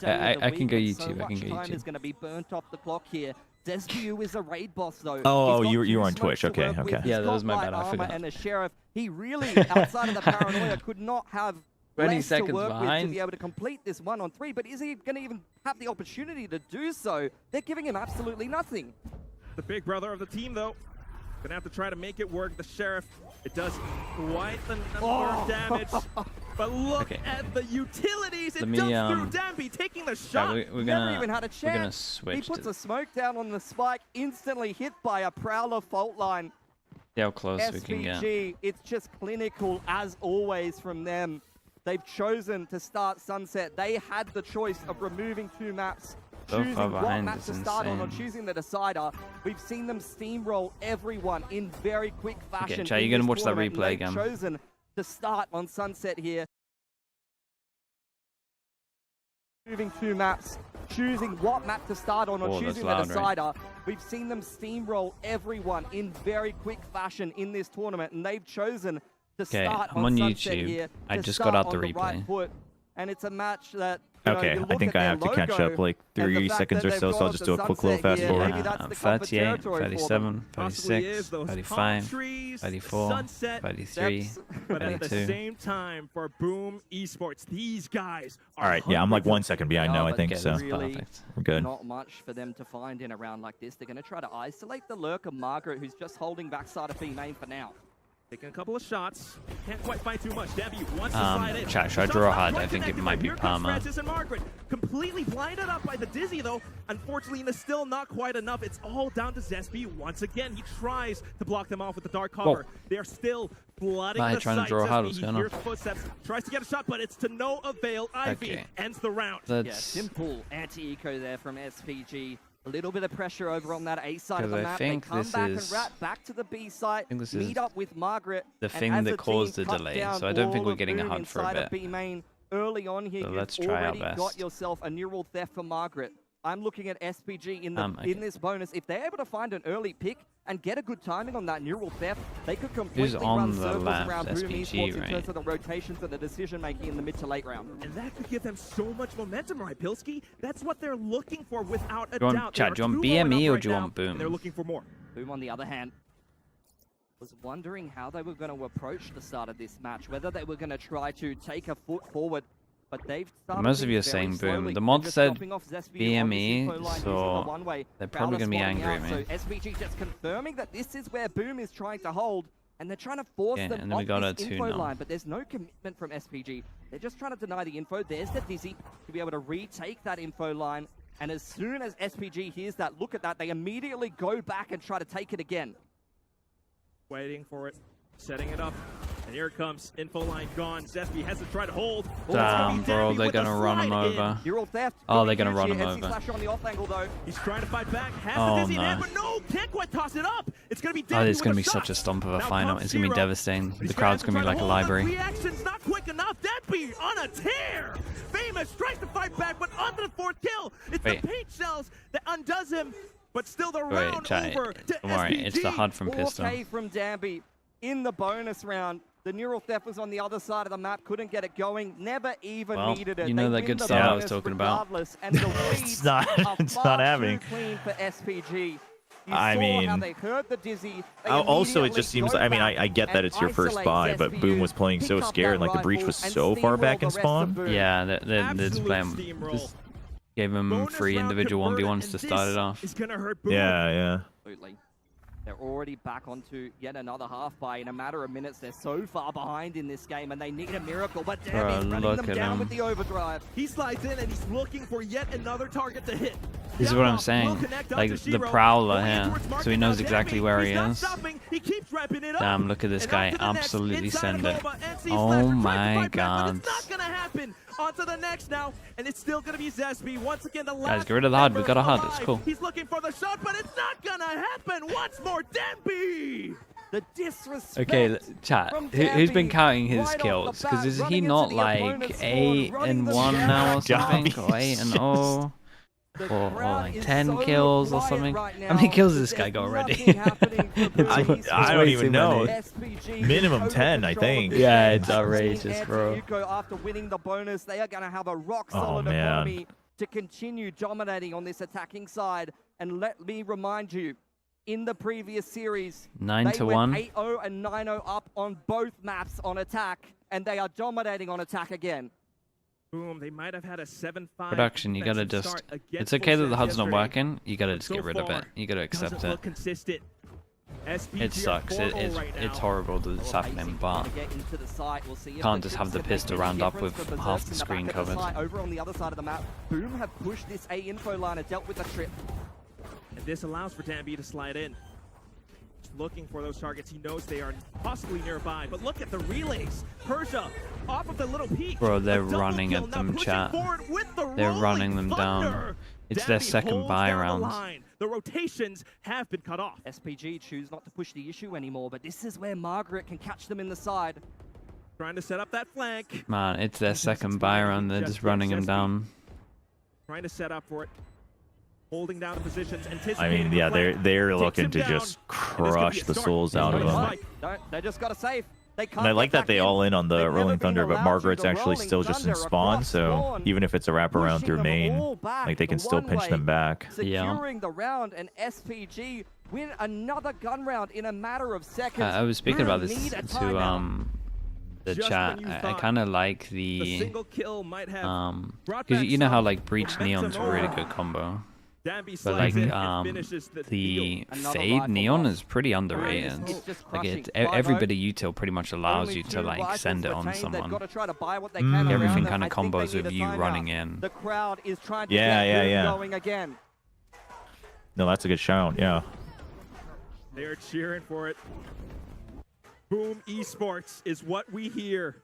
I can go YouTube. I can go Time is going to be burnt off the clock here. Desbu is a raid boss though. Oh, you were on Twitch. Okay. Yeah, that was my bad. I forgot. And the sheriff, he really, outside of the paranoia, could not have 20 less seconds to work behind. with to be able to complete this 1-on-3. But is he going to even have the opportunity to do so? They're giving him absolutely nothing. The big brother of the team, though, gonna have to try to make it work. The sheriff, it does quite the number of damage. But look at the utilities. It does through Danby taking the shot. Never even had a chance. We're gonna switch. He puts a smoke down on the spike, instantly hit by a Prowler fault line. See how close we can get. SPG, it's just clinical as always from them. They've chosen to start Sunset. They had the choice of removing 2 maps, choosing what map to start on, or choosing the decider. We've seen them steamroll everyone in very quick fashion. Okay, Chad, you're gonna watch that replay again. Chosen to start on Sunset here. Moving 2 maps, choosing what map to start on, or choosing the decider. Right? We've seen them steamroll everyone in very quick fashion in this tournament, and they've chosen to start on YouTube. Here, I just got out the replay. And it's a match that Okay, I think I have to catch up like 30 seconds or so, so I'll just do a quick little fast forward. 38, 37, 36, 35, 34, 33, but at the same time for Boom Esports, these guys are all right, yeah, I'm like 1 second behind now, I think, so really we're good. Not much for them to find in a round like this. They're going to try to isolate the lurker Margaret, who's just holding backside of B main for now. Taking a couple of shots. Can't quite find too much. Debbie wants to slide in. Chat, should I draw a HUD? I think it might be Palmer. Francis and Margaret completely blinded up by the Dizzy, though. Unfortunately, it's still not quite enough. It's all down to Zesby once again. He tries to block them off with the dark cover. They're still flooding the trying site. to draw a HUD. He hears footsteps, tries to get a shot, but it's to no avail. Ivy ends the round. Yeah, simple anti-eco there from SPG. A little bit of pressure over on that A side of the map. They come back and wrap back to the B side, meet up with Margaret. The thing that caused the delay, so I don't think we're getting a HUD for a bit. B main early on here, so let's try our best. Got yourself a neural theft for Margaret. I'm looking at SPG in the in this bonus. If they're able to find an early pick and get a good timing on that neural theft, they could completely run circles around Boom Esports in terms of the rotations and the decision making in the mid to late round. And that could give them so much momentum, right, Pilski? That's what they're looking for without a doubt. Chat, do you want BME or do you want Boom? They're looking for more. Boom, on the other hand, was wondering how they were going to approach the start of this match, whether they were going to try to take a foot forward. But they've most of you are saying Boom. The mod said BME, so they're probably going to be angry at me. So SPG just confirming that this is where Boom is trying to hold, and they're trying to force them and then we got off this info now. line, but there's no commitment from SPG. They're just trying to deny the info. There's the Dizzy to be able to retake that info line, and as soon as SPG hears that, look at that, they immediately go back and try to take it again. Waiting for it, setting it up. And here it comes, info line gone. Zesby has to try to hold. Damn, bro, they're gonna run him over. Oh, they're gonna run him over. On the off angle, though. He's trying to fight back. Has the Dizzy there, but no, can't quite toss it up. It's gonna be Danby. Oh, it's gonna be such a stomp of a final. It's gonna be devastating. The crowd's gonna be like a library. Reaction's not quick enough. Danby on a tear. Famous tries to fight back, but onto the fourth kill. It's the paint shells that undoes him. but still the Wait, round chat, over to don't worry, it's the SPG. HUD from Pistol. 4K from Danby in the bonus round. The Neural Theft was on the other side of the map, couldn't get it going, never even Well, needed it. you know They that good win the stuff I was bonus talking about. regardless, and the It's leads not. are It's far not too happening. clean for SPG. You I saw mean, how they heard the dizzy. They also, it immediately just seems. go I mean, back I get that and it's your first isolate buy, but SVU, Boom was playing so pick up scared, that like the breach rifle, was and so far steamroll back the in rest of spawn. Boom. Yeah, they just Absolute play him. steamroll. Just gave him Bonus free round individual converted, 1v1s and to start it this off. is gonna hurt Boom. Yeah. Absolutely. They're already back onto yet another half buy in a matter of minutes. They're so far behind in this game, and they need a miracle. But damn, Bro, he's running look them at down him. with the overdrive. He slides in and he's looking for yet another target to hit. This is what I'm Will saying. connect Like onto the Shiro. Prowler Going here, towards Market so he knows now. exactly Danby, where he's he not is. stopping. He keeps wrapping it up. Damn, look at this And guy on to the next. absolutely Inside send of it. Nova, NC Oh Slasher tries to my fight back, but god. it's not gonna happen. On to the next now, and it's still gonna be Zesby. Once again, the last Guys, get rid of the HUD. We member got a HUD. It's alive. cool. He's looking for the shot, but it's not gonna happen. Once more, Danby. The disrespect. Okay, chat. from Who's been Danby counting his right off the kills? Because bat, is he running into not the like opponent's 8 spawn, running and them 1 down. now or something? Danby Or 8 and is 0? The Or crowd like is 10 so kills or quiet something? right How many now. kills has this guy There's got already? nothing happening for Boom I Esports. don't even too know. many. SPG Minimum total 10, I control of think. this Yeah, game. it's outrageous, bro. Yuko, after winning the bonus, they are going to have a rock Oh, solid man. economy to continue dominating on this attacking side. And let me remind you, in the previous series, 9 they to went 1. 8-0 and 9-0 up on both maps on attack, and they are dominating on attack again. Boom, they might have had a 7-5 Production, you gotta defensive just. start against It's okay that the Full HUD's not yesterday, working. You gotta but just so get rid of far, it. You gotta accept doesn't it. look consistent. SPG It sucks. are 4-0 It's right now. horrible that it's happening, but Get into the site. We'll see if can't the just have Chiefs the can make pistol any round up difference with for half Berserks the in screen back of the covered. site. Over on the other side of the map, Boom have pushed this A info line and dealt with the trip. And this allows for Danby to slide in. Just looking for those targets. He knows they are possibly nearby. But look at the relays. Persia off of the little peak. Bro, they're A double running kill, at now them, pushing chat. forward with the They're rolling running them thunder. down. It's their Danby second holds buy down the round. line. The rotations have been cut off. SPG choose not to push the issue anymore, but this is where Margaret can catch them in the side. Trying to set up that flank. Man, it's their second buy round. They're just running him down. Trying to set up for it. Holding down the positions. I Anticipating mean, the yeah, flank. they're Takes looking him to down, just and it's gonna be crush a the start. souls out of Nice them. fight. They just got to save. They can't And I like get that back they in. all in on the They've never Rolling been Thunder, but allowed to. Margaret's The actually Rolling still just in Thunder spawn, across so spawn, even if it's a wraparound pushing through them main, all back. like they can The still pinch one-way them back. Securing the round, and SPG win another gun round in a matter of seconds. I was speaking Boom about this need a to timeout. the Just chat. when you I thought kind of like The the single kill might have brought because back you know how some like Breach momentum Neon's a really over. good combo. Danby But like slides in and finishes the deal. Another Fade rifle Neon loss. is pretty underrated. It's just Like crushing. every 5-0. bit of util pretty much allows Only you to two like rifles send it on retained. They've someone. got to try to buy what they can around Everything them. kind I of think they combos need with a you timeout. running in. The crowd is trying to Yeah, get yeah, Boom yeah. going again. No, that's a good shout. Yeah. They are cheering for it. Boom Esports is what we hear.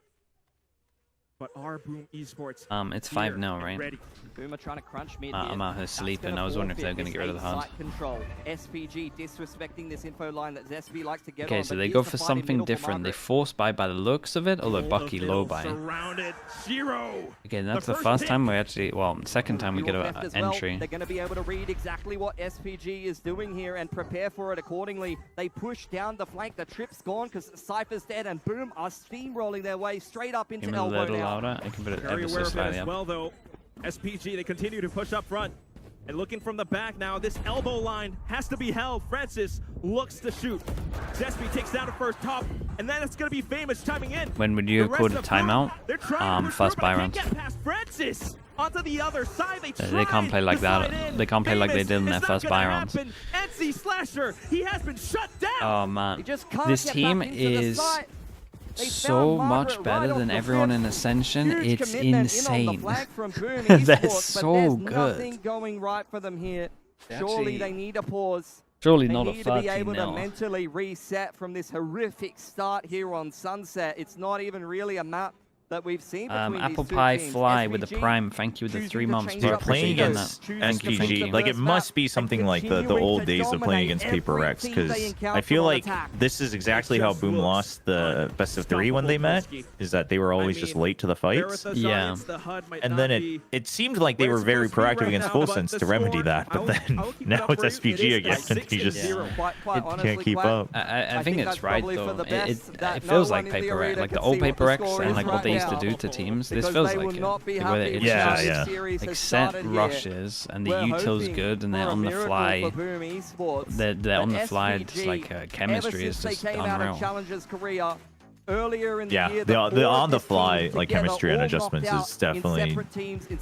But our Boom Esports It's 5 here now, and right? ready. Boom are trying to crunch mid I'm here. out here That's sleeping. gonna I was wondering if they were forfeit going to get rid of the this HUD. site control. SPG disrespecting this info line that Zesby likes to get Okay, on, so but they here's go the for fight in something middle for different. They Margaret. force buy by the looks of it, or look Bucky low buy. Surrounded. Shiro. Again, that's the first first hit. time we actually, well, second time we get Neural an theft as well. entry. They're going to be able to read exactly what SPG is doing here and prepare for it accordingly. They push down the flank. The trip's gone because Cypher's dead, and Boom are steamrolling their way straight up into Give me a elbow little now. louder. I can put it Very ever so aware of that slightly as up. well, though. SPG, they continue to push up front. And looking from the back now, this elbow line has to be held. Francis looks to shoot. Zesby takes down the first top, and then it's going to be Famous chiming in. When would you The call rest a of Boom, timeout? they're trying to push First through, buy but round. can't get past Francis. Onto the other side, They can't play like that. They can't play like they did in their first buy rounds. NC Slasher, he has been shut down. Oh man, They just can't this get team back into the is site. They so found much Margaret better right than off the everyone rip. in Ascension. Huge It's commitment in on the insane. flag from Boom They're Esports, but so there's good. nothing going right for them here. Surely Actually- they need a pause. Surely They not a need to be 13 able to now. mentally reset from this horrific start here on Sunset. It's not even really a map that we've seen between Apple these two Pie teams. Fly with the SPG Prime. Thank you with the choosing 3 to months. change They're up playing the against choosing to SPG. pick Like, the it must first be map something like the continuing old to days of playing dominate against Paper every Rex, team they because encounter I feel on like attack. this is exactly how Boom lost the best of 3 when they met, is that they were always just late to the fights. Yeah. And then it seemed like they were very proactive against Full Sense to remedy that, but then now it's SPG again, and he just can't keep up. I think it's right, though. It feels like Paper Rex, like the old Paper Rex, and like what they used to do to teams. This feels like it. Where it's just like set rushes, and the util's good, and they're on the fly. They're on the fly, just like chemistry is just unreal. Yeah, the on-the-fly like chemistry and adjustments is definitely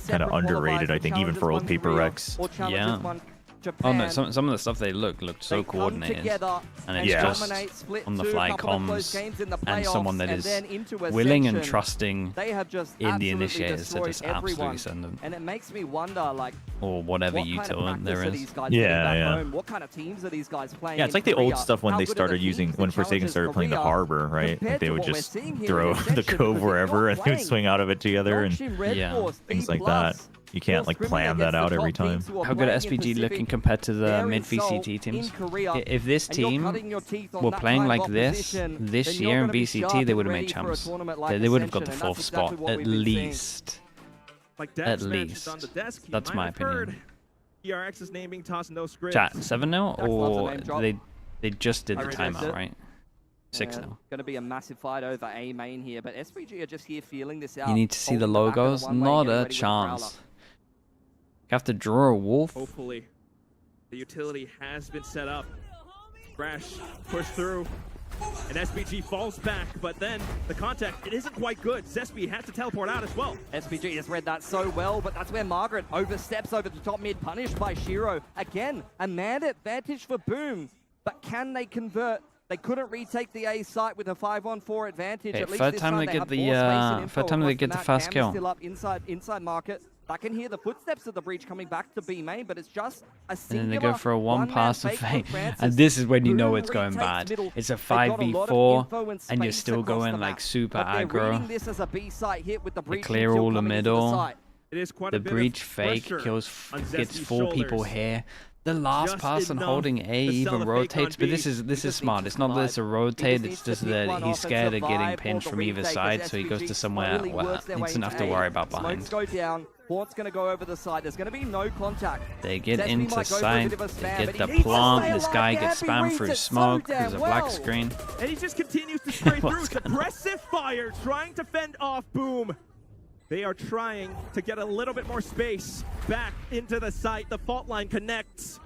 kind of underrated, I think, even for old Paper Rex. Yeah. Oh no, some of the stuff they looked so coordinated, and it's just on the fly comms and someone that is willing and trusting in the initiators to just absolutely send them. And it makes me wonder, like, or whatever util there is. Yeah. What kind of teams are these guys playing? Yeah, it's like the old stuff when they started using, when Forsaken started playing the Harbor, right? Like they would just throw the Cove wherever, and they would swing out of it together, and things like that. You can't like plan that out every time. How good are SPG looking compared to the mid VCT teams? If this team were playing like this year in VCT, they would have made champs. They would have got the 4th spot at least. At least. That's my opinion. ERX is naming toss no script. Chat 7-0 or they just did the timeout, right? 6-0. Going to be a massive fight over A main here, but SPG are just here feeling this out. You need to see the logos. Not a chance. You have to draw a wolf. Hopefully, the utility has been set up. Crash, push through, and SPG falls back, but then the contact, it isn't quite good. Zespi has to teleport out as well. SPG has read that so well, but that's where Margaret oversteps over the top mid, punished by Shiro. Again, a man advantage for Boom, but can they convert? They couldn't retake the A site with a 5-on-4 advantage. Okay, at least third this time they they get have the more space and info third time they across get the map. fast Cam kill. Still up inside market. I can hear the footsteps of the breach coming back to B main, but it's just a singular. And then they go for a one pass of fake. And this is when you know it's going bad. It's a 5v4, and you're still going like super aggro. They clear all the middle. The breach fake gets 4 people here. The last person holding A even rotates, but this is smart. It's not that it's a rotate, it's just that he's scared of getting pinned from either side, so he goes to somewhere where it's enough to worry about behind. Port's going to go over the side. There's going to be no contact. They get into sight, they get the plant, this guy gets spammed through smoke, there's a black screen. And he just continues to spray through. Suppressive fire, trying to fend off Boom. They are trying to get a little bit more space back into the site. The fault line connects.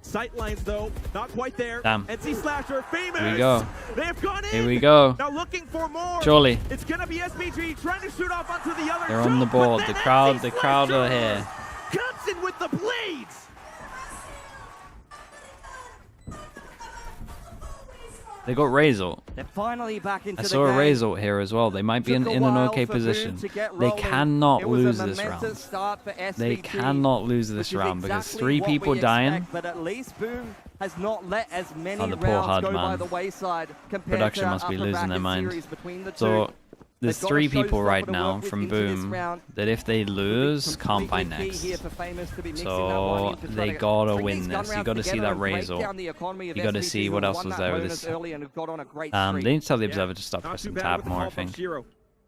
Sight lines, though, not quite there. Damn. NC Slasher, famous. Here we go. They have gone in. Here we go. Now looking for more. Surely. It's going to be SPG trying to shoot off onto the other. They're on the board. The crowd are here. Comes in with the blades. They got Razor. They're finally back into I saw a Razor here as well. They might be in an okay position. They cannot lose this round. They cannot lose this round because 3 people dying. But at least Boom has not let as many the poor rounds HUD, go by man. the wayside. Production must be losing their mind. So there's 3 people right now from Boom that if they lose, can't buy next. So they gotta win this. You gotta see that Razor. You gotta see what else was there with this. They need to tell the Observer to stop pressing tab more, I think,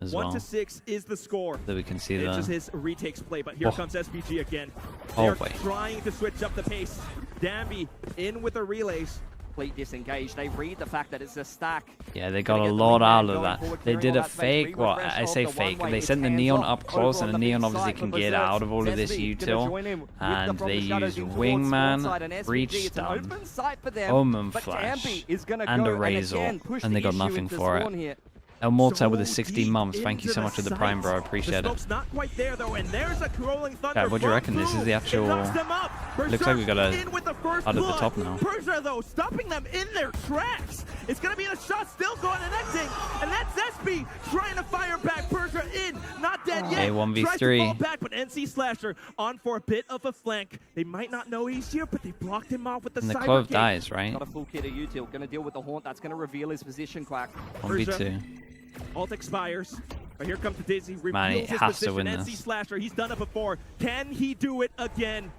as well. 1-6 is the score. So we can see It's that. just his retakes play, but here comes SPG again. Oh, They're boy. trying to switch up the pace. Danby in with the relays. Complete disengage. They read the fact that it's a stack. Yeah, they got a lot out of that. They did a fake, well, I say fake. They sent the Neon up close, and the Neon obviously can get out of all of this util. And they use Wingman, Breach Stun, Omen Flash, and a Razor, and they got nothing for it. El Mortel with the 16 months. Thank you so much for the Prime, bro. I appreciate it. Not quite there though, and there's a rolling thunder. What do you reckon? This is the actual. Looks like we got a out at the top now. Persia though, stopping them in their tracks. It's gonna be a shot still going connecting, and that's SP trying to fire back. Persia in, not dead yet. Okay, 1v3. Tries to fall back, but NC Slasher on for a bit of a flank. They might not know he's here, but they blocked him off with the And the cyber Clove kick. dies, right? Got a full kit of util. Going to deal with the Haunt. That's going to reveal his position, Quack. 1v2. Ult expires. Here comes the Dizzy. Man, he Reveals his has to position. win NC this. Slasher, he's done it before. Can he do it again?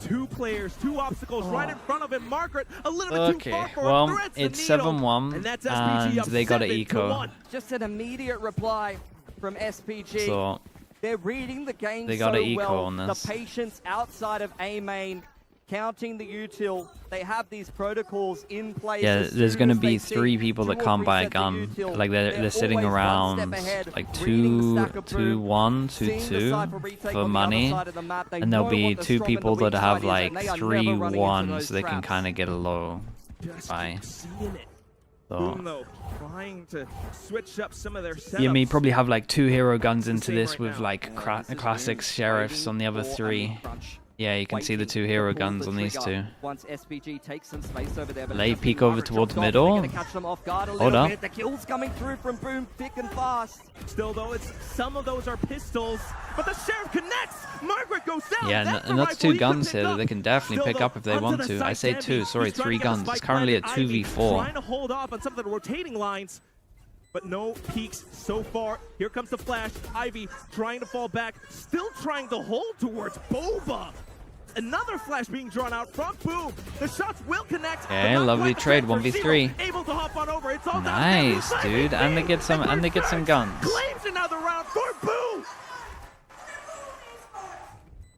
2 players, 2 obstacles right in front of him. Margaret, a little bit too far for him. Well, Threads the it's needle. 7-1, And that's SPG up they got an 7-1. eco. Just an immediate reply from SPG. So they're reading the game they got so an eco well. on this. The patience outside of A main, counting the util. They have these protocols in place. yeah, as there's soon going to as they be see 3 people that 2 or can't 3 buy a sets of gun. util, Like they're sitting always one around step ahead, like reading the stack of 2-1, seeing the 2-2 Cypher retake for on the other money, side of the map. They and there'll know be what the 2 strong and people the weak that have side is, like and they are never running into 3-1, those so they can traps. kind of get a low buy. Seeing it. So Boom, though, trying to switch up some of their setups. BME probably have like 2 hero guns into Same this right with now. like classic sheriffs on the other 3. Yeah, you can see the 2 hero guns on these 2. Once SPG takes some space over there, but Late just peek Margaret over towards drops off, middle. they're gonna catch them off guard a Hold little up. bit. The kills coming through from Boom thick and fast. Still, though, it's some of those are pistols, but the sheriff connects. Margaret goes down. Yeah, That's and the that's rifle 2 he guns could here pick that they can definitely Still, pick up if they though, want onto the to. I side, say Zambi. 2, sorry, He's trying 3 to get a guns. It's spike currently a planted. Ivy 2v4. Trying to hold off on some of the rotating lines, but no peaks so far. Here comes the flash. Ivy trying to fall back, still trying to hold towards Boba. Another flash being drawn out from Boom. The shots will connect. Okay, but not lovely quite trade, for Zero. 1v3. Able to hop on over. It's all down to Nice, Ivy. dude, and they get some guns. Claims another round for Boom.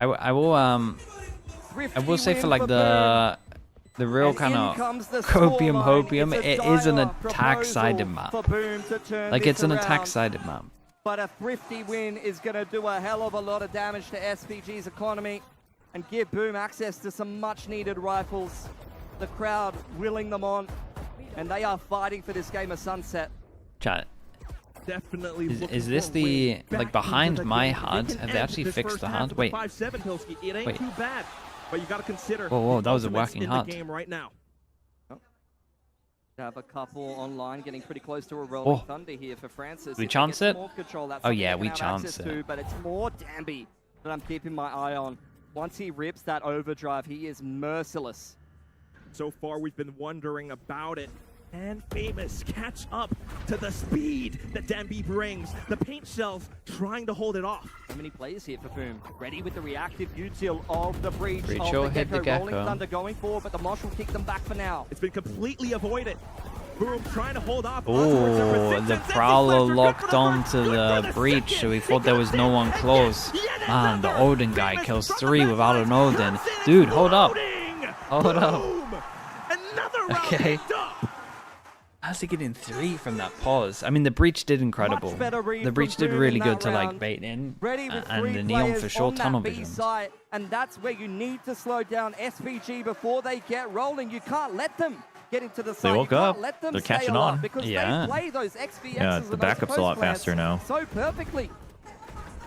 I will say for like the real kind of hopium, it is an attack sided map. Like it's an attack sided map. But a thrifty win is going to do a hell of a lot of damage to SPG's economy and give Boom access to some much needed rifles. The crowd willing them on, and they are fighting for this game of Sunset. Chat. Definitely. Is this the like behind my HUD? Have they actually fixed the HUD? Wait. 5-7 Pilsky. It ain't Wait. too bad, but you got to consider. Whoa, that was a ultimates working in HUD. the game right now. Have a couple online getting pretty close to a rolling Oh. thunder here for Francis. We If he chance gets it? more control, that's Oh, something yeah, they we can have access chance it. to, but it's more Danby that I'm keeping my eye on. Once he rips that overdrive, he is merciless. So far, we've been wondering about it. And Famous catch up to the speed that Danby brings. The paint shells trying to hold it off. So many players here for Boom. Ready with the reactive util of the breach. Breach of will the hit the Gecko. Rolling Gecko. Thunder going forward, but the Mosh will kick them back for now. It's been completely avoided. Boom trying to hold off. Oh, the Prowler locked onto the breach, so we thought there was no one close. Man, the Odin guy kills 3 without an Odin. Dude, hold up. Hold up. Okay. How's he getting 3 from that pause? I mean, the breach did incredible. The breach did really good to like bait in, and the Neon for sure tunnel vision. Side, and that's where you need to slow down SPG before they get rolling. You can't let them get into the side. They woke you can't up. Let them They're stay catching alive on. because Yeah. they play those XVXs Yeah, and the those backup's a lot post plants faster now. so perfectly.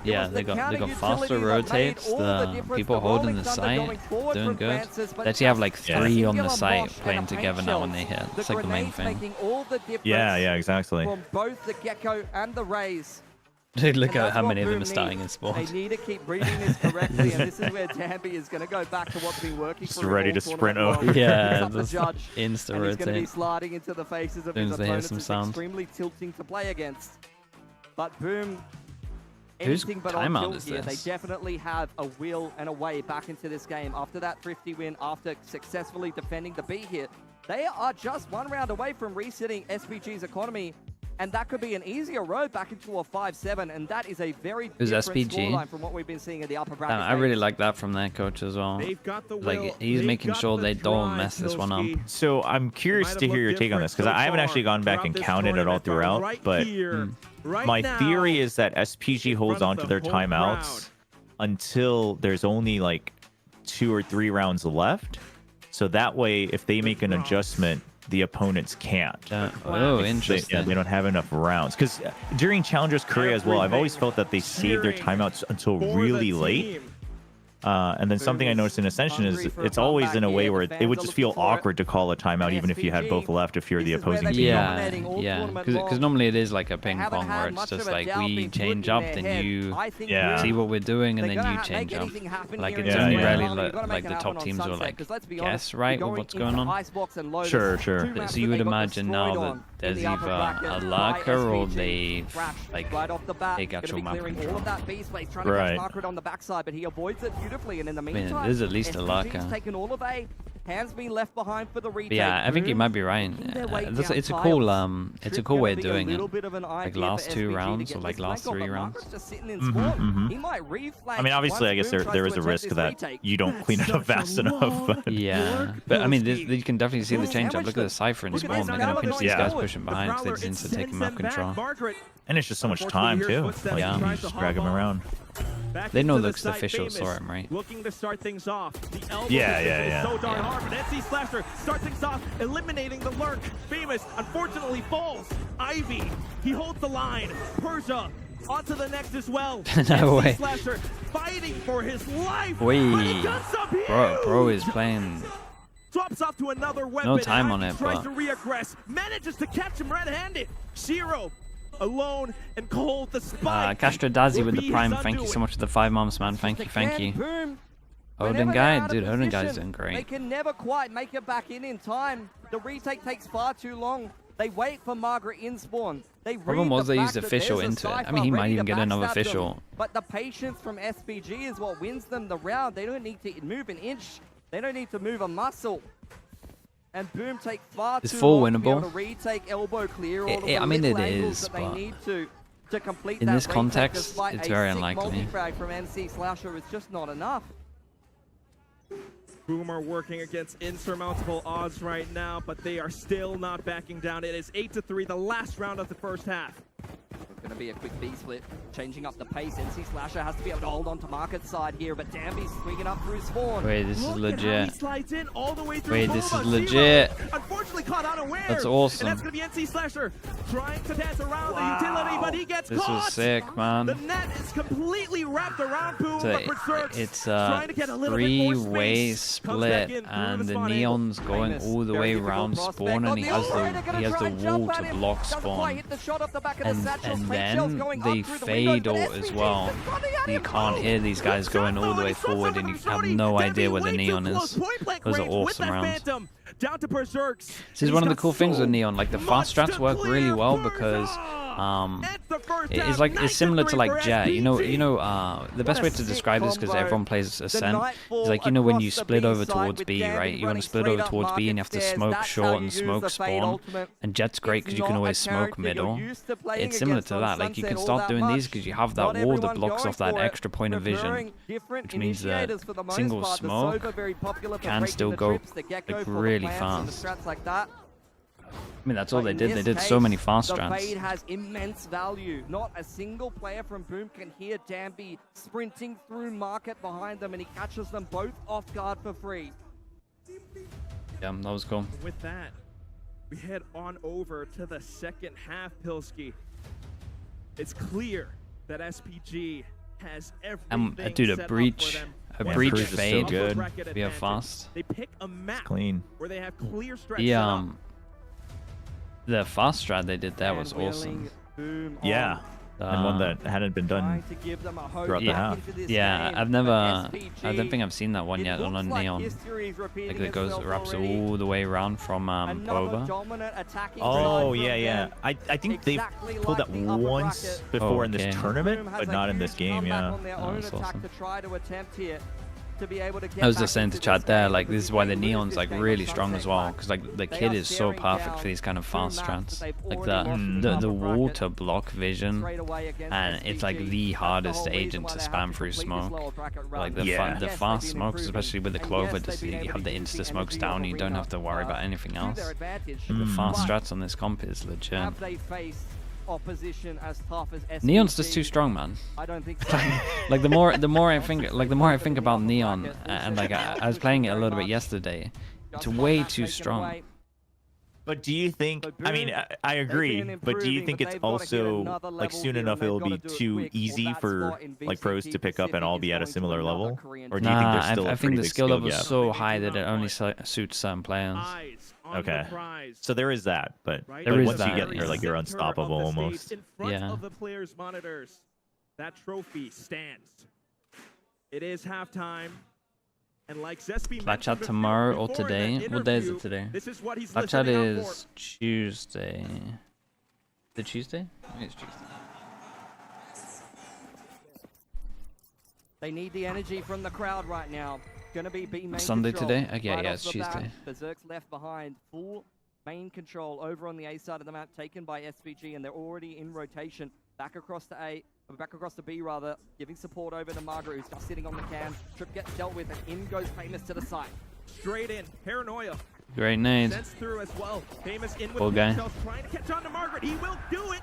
Yeah, they got faster rotates. The people holding the site doing good. They actually have like 3 on the site playing together now when they hit. It's like the main thing. Yeah, exactly. From both the Gecko and the Rays. Dude, look And at that's how what many of them Boom are starting need. in sport. They need to keep reading this correctly, and this is where Danby is going to go back to what's been working Just for ready him to all sprint tournament over. long. Yeah, Picks up the just judge, insta and he's going to be rotate. sliding into the faces of Soon his as they hear opponents. some It's sound. extremely tilting to play against. But Boom, Whose anything but on timeout tilt is here. They this? definitely have a will and a way back into this game. After that thrifty win, after successfully defending the B here, they are just 1 round away from resetting SPG's economy. And that could be an easier road back into a 5-7, and that is a very Who's different SPG? scoreline from what we've been seeing in the upper bracket. I really like that from their coach as well. Like he's making sure they don't mess this one up. So I'm curious to hear your take on this because I haven't actually gone back and counted it all throughout. But my theory is that SPG holds on to their timeouts until there's only like 2 or 3 rounds left. So that way, if they make an adjustment, the opponents can't. Oh, interesting. They don't have enough rounds. Because during Challengers Korea as well, I've always felt that they save their timeouts until really late. And then something I noticed in Ascension is it's always in a way where it would just feel awkward to call a timeout even if you had both left if you're the opposing team. Yeah, because normally it is like a ping pong where it's just like we change up, then you see what we're doing, and then you change up. Like it's only rarely like the top teams will like guess right what's going on. Sure. So you would imagine now that there's either a lurker or they like take actual map control. Right. On the backside, but he avoids it beautifully, and in the meantime, there's at least a lurker. Taken all of A. Hands being left behind for the retake. But yeah, I think you might be right. It's a cool way of doing it. Like last 2 rounds or like last 3 rounds. I mean, obviously, I guess there is a risk that you don't clean it up fast enough. But yeah, but I mean, you can definitely see the change up. Look at the Cypher and Spawn. They're gonna pinch these guys pushing behind because they just need to take map control. And it's just so much time too. Like, you just drag them around. They know Luke's the official saw him, right? Looking to start things off. The elbow yeah. So darn hard, but NC Slasher starts things off, eliminating the lurk. Famous, unfortunately, falls. Ivy, he holds the line. Persia, onto the next as well. No way. Slasher fighting for his life. Wait, bro is playing. Drops off to another weapon. No time on it, tries but to reaggress, manages to catch him red-handed. Shiro alone and cold. The spike. Castro Dazi with the prime. Thank you so much for the 5 months, man. Thank you. Odin guy, dude, Odin guy's doing great. They can never quite make it back in time. The retake takes far too long. They wait for Margaret in spawn. Problem was they used official into it. I mean, he might even get another official. But the patience from SPG is what wins them the round. They don't need to move an inch. They don't need to move a muscle. And Boom take far too long to be able to retake elbow clear. I mean, it is, but in this context, it's very unlikely. From NC Slasher is just not enough. Boom are working against insurmountable odds right now, but they are still not backing down. It is 8-3, the last round of the first half. It's going to be a quick B split, changing up the pace. NC Slasher has to be able to hold on to Market side here, but Danby's swinging up through spawn. Wait, this is legit. Wait, this is legit. Unfortunately caught unawares. That's awesome. And that's going to be NC Slasher trying to dance around the utility, but he gets caught. This was sick, man. The net is completely wrapped around Boom, but Berserk's it's a 3-way split, and the Neon's going all the way around spawn, and he has the wall to block spawn. And then they fade ult as well. You can't hear these guys going all the way forward, and you have no idea where the Neon is. Those are awesome rounds. Down to Berserk's. This is one of the cool things with Neon. Like the fast strats work really well because it's similar to like Jet. You know the best way to describe this, because everyone plays Ascent, is like, when you split over towards B, right? You want to split over towards B and you have to smoke short and smoke spawn. And Jet's great because you can always smoke middle. It's similar to that. Like you can start doing these because you have that wall that blocks off that extra point of vision, which means that single smoke can still go like really fast. I mean, that's all they did. They did so many fast strats. The fade has immense value. Not a single player from Boom can hear Danby sprinting through Market behind them, and he catches them both off guard for free. Yeah, that was cool. With that, we head on over to the second half, Pilski. It's clear that SPG has everything dude, set a breach fade, so good. We have fast. They pick a map clean. where they have clear stretch The fast strat they did there was awesome. Yeah, and one that hadn't been done throughout the half. Yeah, I don't think I've seen that one yet on a Neon. Like it wraps all the way around from Pova. Oh yeah. I think they pulled that once before in this tournament, but not in this game. Yeah, that's awesome. I was just saying to chat there, like this is why the Neon's like really strong as well, because like the kid is so perfect for these kind of fast strats. Like the wall to block vision, and it's like the hardest agent to spam through smoke. Like the fast smokes, especially with the Clover, just you have the insta smokes down, you don't have to worry about anything else. The fast strats on this comp is legit. Opposition as tough as SPG. Neon's just too strong, man. I don't think like the more I think about Neon, and like I was playing it a little bit yesterday, it's way too strong. But do you think, I mean, I agree, but do you think it's also, like, soon enough it'll be too easy for, like, pros to pick up and all be at a similar level? Or do you think there's still I a think pretty the big skill level is gap? so high that it only suits some players. Okay. So there is that, but There is once that, you get there, like, you're unstoppable almost. In front Yeah. of the players' monitors, that trophy stands. It is halftime. And like Zespi Clash mentioned out tomorrow or before in today? that What day is interview, it today? This is what he's Clash out listening out is Tuesday. Is it Tuesday? I think it's Tuesday. They need the energy from the crowd right now. Gonna be B main Sunday control. today? Okay, Right yeah, off it's the bat, Tuesday. Berserk's left behind. Full main control over on the A side of the map, taken by SPG, and they're already in rotation. Back across to A, back across to B rather, giving support over to Margaret, who's just sitting on the can. Trip gets dealt with, and in goes Famous to the side. Straight in, Paranoia. Great nade. Sends through as well. Famous in with Full guy. shells, trying to catch on to Margaret. He will do it.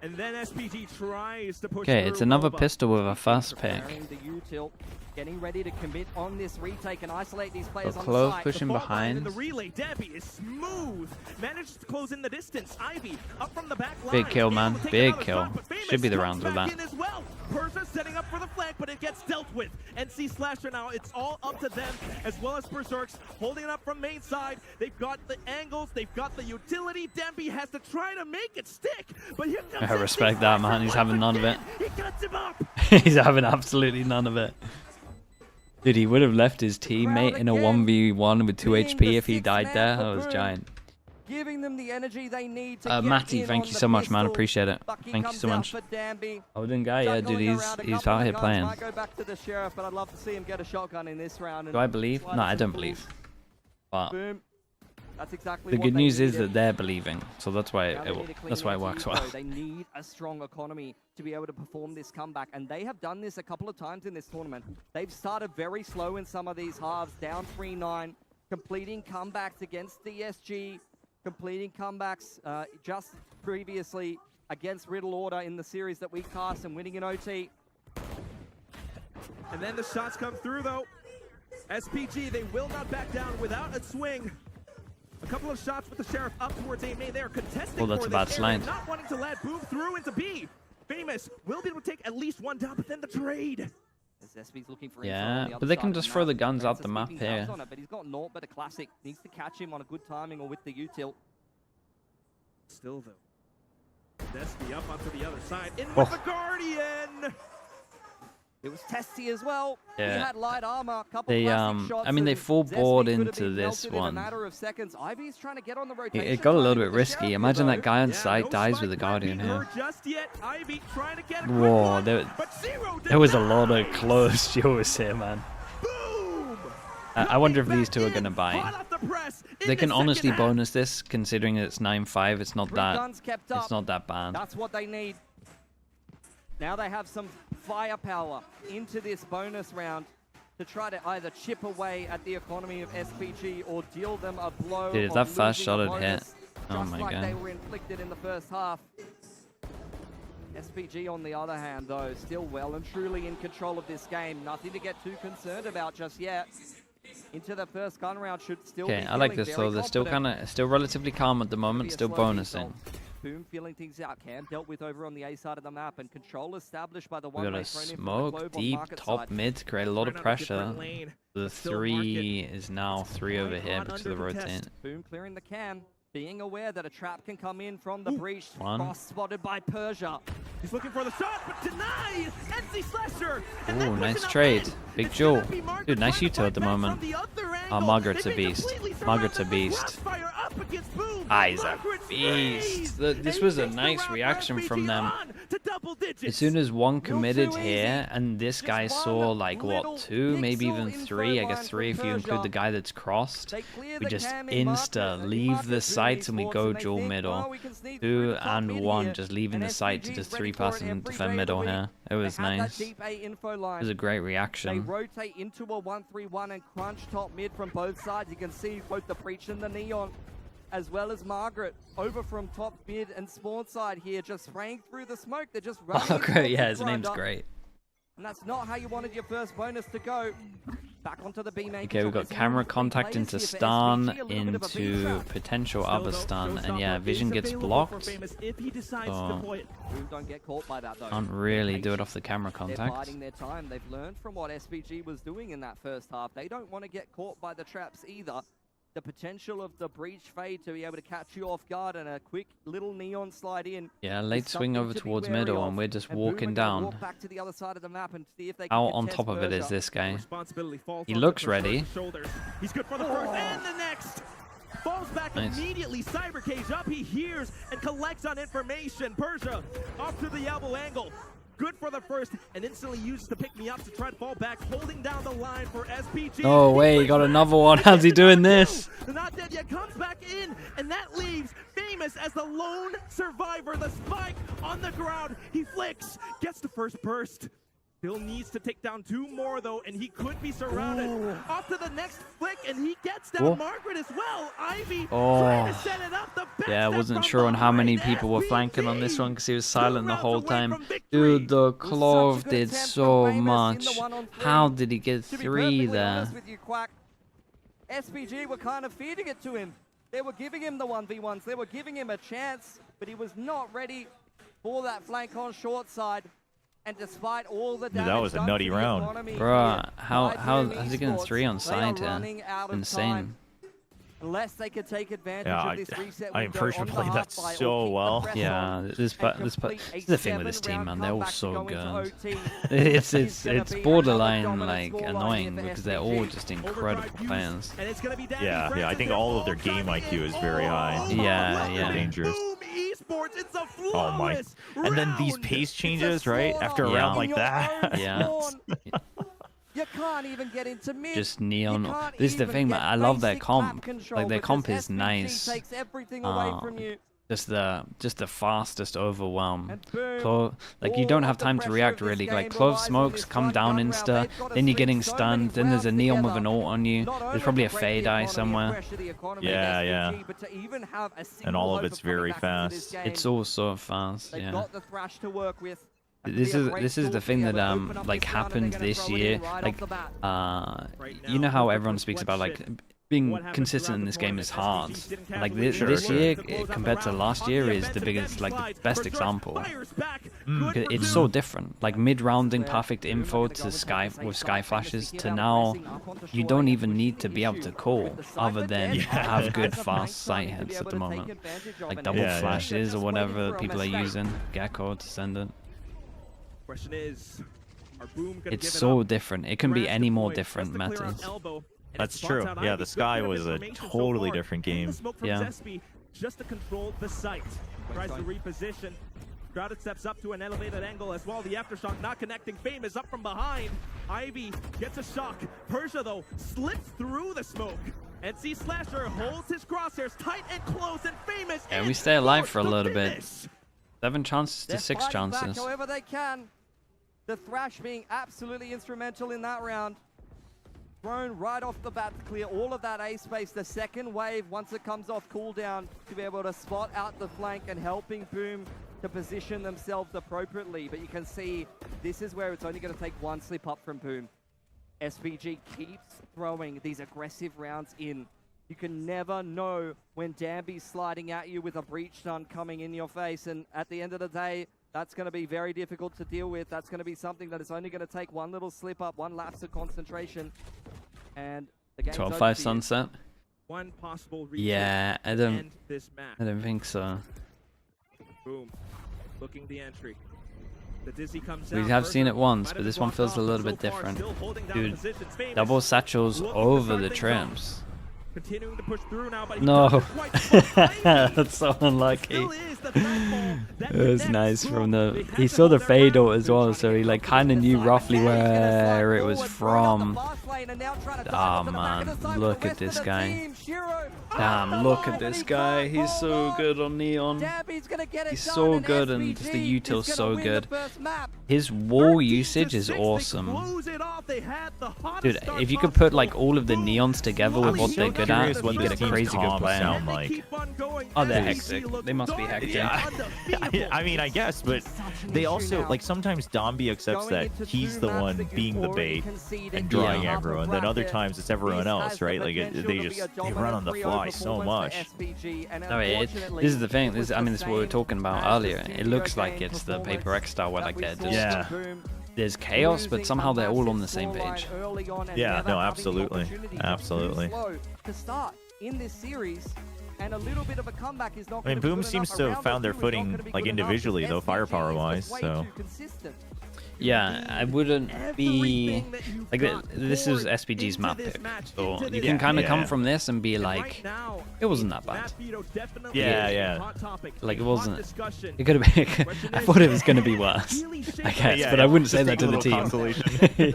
And then SPG tries to push Okay, through it's another Boba. pistol with a fast pick. Preparing the U-tilt, getting ready to commit on this retake and isolate these players on Clove the side. pushing The fault line in behind. the relay, Debbie is smooth. Manages to close in the distance. Ivy up from the back line. Big kill, man. Able to take Big another kill. shot, but Famous Should be the comes rounds with back that. in as well. Persa setting up for the flank, but it gets dealt with. NC Slasher now, it's all up to them, as well as Berserks holding it up from main side. They've got the angles, they've got the utility. Demby has to try to make it stick, but here comes I respect that, man. He's having none of it. He cuts him up. He's having absolutely none of it. Dude, he would have left his teammate in a 1v1 with 2 HP if he died there. That was giant. Giving them the energy they need to Matty, thank you so much, man. Appreciate it. Thank you so much. Odin guy, yeah, dude, he's out here playing. Might go back to the sheriff, but I'd love to see him get a shotgun in this round. Do I believe? No, I don't believe. But Boom. That's exactly the what good they news is needed. that they're believing, so that's why Now they need to clean that's why it up works the well. info. They need a strong economy to be able to perform this comeback, and they have done this a couple of times in this tournament. They've started very slow in some of these halves, down 3-9, completing comebacks against DSG, completing comebacks just previously against Riddle Order in the series that we cast and winning in OT. And then the shots come through, though. SPG, they will not back down without a swing. A couple of shots with the Sheriff up towards A main. They are contesting Well, that's for a bad this area, slide. not wanting to let Boom through into B. Famous will be able to take at least one down, but then the trade. As SP's looking for Yeah, info on the but other they side can of just the throw map. the guns out the Francis map keeping here. tabs on it, but he's got naught but a classic. Needs to catch him on a good timing or with the U-tilt. Still, though. Destiny up onto the other side. In Oh. with the Guardian. It was testy as well. Yeah. He had light armor, couple They, classic shots, I mean, they and full Zespi board could have into been this melted in a one. matter of seconds. Ivy's trying to get on the rotation. It got a little timing bit with the risky. Sheriff, Imagine though. that guy on Yeah, site no dies spike with the might Guardian be here. heard just yet. Ivy trying to get a quick Whoa, one, there but Zero was a denies. lot of close duels here, man. Boom. I wonder if these two are gonna Hot buy. off the press in They the can honestly second half. bonus this, considering it's 9-5. It's not Three that. guns kept up. It's not that bad. That's what they need. Now they have some firepower into this bonus round to try to either chip away at the economy of SPG or deal them a blow. Dude, if of that fast losing shot a had hit. bonus, Oh just my like god. they were inflicted in the first half. SPG, on the other hand, though, still well and truly in control of this game. Nothing to get too concerned about just yet. Into the first gun round should still Okay, be I like feeling this very though. They're still confident. still relatively calm at the Could moment. be a Still slow bonusing. result. Boom feeling things out. Cam dealt with over on the A side of the map, and control established by the We one got way a thrown in from the smoke Globe on deep market top side. mid to create a lot of Right on a pressure. different lane. The Still 3 is now 3 over Right here on because of the under the rotate. test. Boom clearing the can, being aware that a trap can come in from the breach. One. Cross spotted by Persia. He's looking for the shot, but denied. NC Slasher. And then Ooh, nice pushing up trade. in. Big It's jewel. gonna be Margaret Dude, nice trying to util at the fight back moment. from the other Oh, angle. Margaret's a They've been beast. completely Margaret's a surrounded with beast. Crossfire up against Boom. Ah, he's a Margaret's beast. raised. This And was he a takes the nice round reaction SPG from them. on to double digits. As soon as one committed too here, and this guy Just saw one like little what, 2, maybe pixel even info 3. I line guess 3 if from you include Persia. the guy that's crossed. They clear We the just cam in market, insta and leave market the through sites and we esports, go and they dual think, middle. well, we can sneak through 2 the top and mid 1 here. just leaving And the site to SPG's just ready 3 for it pass and every defend day middle of the here. week. It was They have nice. that deep A info It line. was a great They reaction. rotate into a 1-3-1 and crunch top mid from both sides. You can see both the Breach and the Neon, as well as Margaret, over from top mid and spawn side here, just spraying through the smoke. They're just running. Oh, into great. the Yeah, his name's grinder. great. And that's not how you wanted your first bonus to go. Back onto the B main. Okay, we've got camera contact into stun, into potential other stun, and yeah, vision gets blocked. So don't get caught by that though. Can't really do it off the camera They're contact. biding their time. They've learned from what SPG was doing in that first half. They don't want to get caught by the traps either. The potential of the breach fade to be able to catch you off guard and a quick little neon slide in. Yeah, late swing over towards middle, and we're just walking down. Walk back to the other side of the map and see if they How can on contest top of it is Berger. this guy? He on looks the ready. shoulders. He's good for the first and the next. Falls back Nice. immediately. Cyber cage up. He hears and collects on information. Persia off to the elbow angle. Good for the first and instantly uses the pick me up to try to fall back, holding down the line for SPG. No way, he got another one. How's he doing this? The not dead yet comes back in, and that leaves Famous as the lone survivor. The spike on the ground. He flicks, gets the first burst. Still needs to take down 2 more though, and he could be surrounded. Off to the next flick, and he gets down Margaret as well. Ivy trying to set it up. The Yeah, I wasn't sure on how many people were flanking on this one because he was silent the whole time. Dude, the Clove did so much. How did he get 3 there? SPG were kind of feeding it to him. They were giving him the 1v1s. They were giving him a chance, but he was not ready for that flank on short side. And despite all the damage that was a nutty round. Bruh, how's he getting 3 on side here? Insane. Unless they could take advantage Yeah, of this reset I Persia played that so well. Yeah, this is the thing with this team, man. They're all so good. It's borderline like annoying because they're all just incredible players. Yeah, I think all of their game IQ is very high. Yeah. They're dangerous. Esports, it's a Oh my! And then these pace changes, right? After a round like that. Yeah. You can't even get into mid. Just neon. This is the thing, man. I love their comp. Like their comp is nice. Just the fastest overwhelm. Like you don't have time to react really. Like Clove smokes, come down insta, then you're getting stunned. Then there's a neon with an ult on you. There's probably a fade eye somewhere. Yeah. And all of it's very fast. It's all so fast. They've Yeah. got the thrash to work with. This is the thing that like happened this year. Like you know how everyone speaks about like being consistent in this game is hard. Like this year compared to last year is the biggest, like the best example. It's so different. Like mid-rounding perfect info to sky flashes to now you don't even need to be able to call other than have good fast sight hits at the moment. Like double flashes or whatever people are using. Gecko to send it. Question is, are Boom gonna It's so different. It can be any more different methods. That's true. Yeah, the Sky was a totally different game. Yeah. Just to control the site. Tries to reposition. Crowded steps up to an elevated angle as well. The aftershock not connecting. Fame is up from behind. Ivy gets a shock. Persia, though, slips through the smoke. And C Slasher holds his crosshairs tight and close, and Famous. And we stay alive for a little bit. 7 chances to 6 chances. Back however they can. The Thrash being absolutely instrumental in that round. Thrown right off the bat to clear all of that A space. The second wave, once it comes off cooldown, to be able to spot out the flank and helping Boom to position themselves appropriately. But you can see this is where it's only going to take 1 slip up from Boom. SPG keeps throwing these aggressive rounds in. You can never know when Danby's sliding at you with a breach stun coming in your face. And at the end of the day, that's going to be very difficult to deal with. That's going to be something that is only going to take 1 little slip up, 1 lapse of concentration. And the game's 12-5 sunset. One possible Yeah, I don't think so. Boom. Looking the entry. The Dizzy comes We down. have seen it once, but this one feels a little bit different. Dude, double satchels over the tramps. Continuing to push through now, but No, that's so unlucky. It was nice from the. He saw the fade ult as well, so he like kind of knew roughly where it was from. Oh man, look at this guy. Damn, look at this guy. He's so good on Neon. He's so good, and just the util's so good. His wall usage is awesome. Dude, if you could put like all of the Neons together with what they're good at, you get a crazy good player. Like. Oh, they're hectic. They must be hectic. Yeah. I mean, I guess, but they also, like, sometimes Domby accepts that he's the one being the bait and drawing everyone. Then other times it's everyone else, right? Like they run on the fly so much. No, this is the thing. This is what we were talking about earlier. It looks like it's the Paper X style where like there's chaos, but somehow they're all on the same page. Yeah, no, absolutely, absolutely. To start in this series, and a little bit of a comeback is not. I mean, Boom seems to have found their footing, like individually, though, firepower-wise. So. Yeah, I wouldn't be like this is SPG's map pick, so you can kind of come from this and be like, it wasn't that bad. Yeah. Like it wasn't. It could have been. I thought it was going to be worse, I guess, but I wouldn't say that to the team.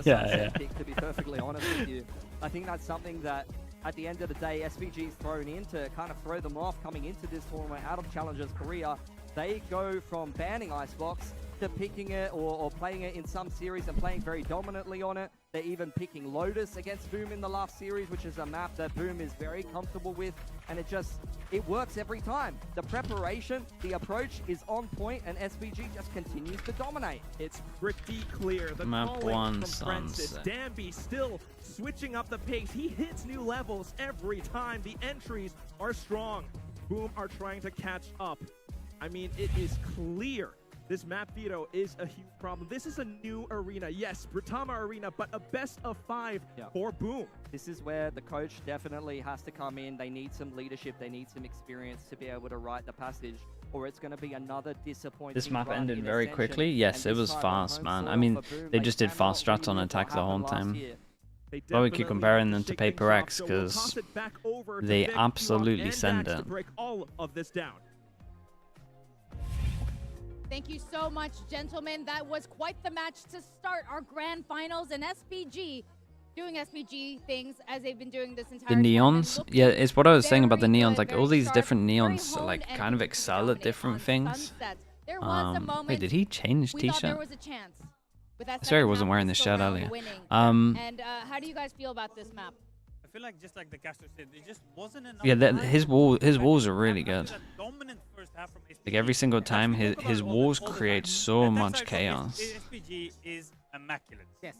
Yeah. To be perfectly honest with you, I think that's something that at the end of the day, SPG's thrown in to kind of throw them off coming into this tournament out of Challengers Korea. They go from banning Icebox to picking it or playing it in some series and playing very dominantly on it. They're even picking Lotus against Boom in the last series, which is a map that Boom is very comfortable with, and it works every time. The preparation, the approach is on point, and SPG just continues to dominate. It's pretty clear. The map one from Francis. Danby still switching up the pace. He hits new levels every time. The entries are strong. Boom are trying to catch up. I mean, it is clear. This map veto is a huge problem. This is a new arena. Yes, Britama Arena, but a best of 5 for Boom. This is where the coach definitely has to come in. They need some leadership. They need some experience to be able to write the passage, or it's going to be another disappointing. This map ended very quickly. Yes, it was fast, man. I mean, they just did fast strats on attack the whole time. But we keep comparing them to Paper X because they absolutely send it. Thank you so much, gentlemen. That was quite the match to start our grand finals, and SPG doing SPG things as they've been doing this entire The neons, yeah, it's what I was saying about the neons. Like all these different neons, like kind of excel at different things. Wait, did he change T-shirt? I swear he wasn't wearing this shirt earlier. And how do you guys feel about this map? I feel like just like the caster said, it just wasn't enough. Yeah, his walls are really good. Like every single time, his walls create so much chaos. SPG is immaculate. Yes.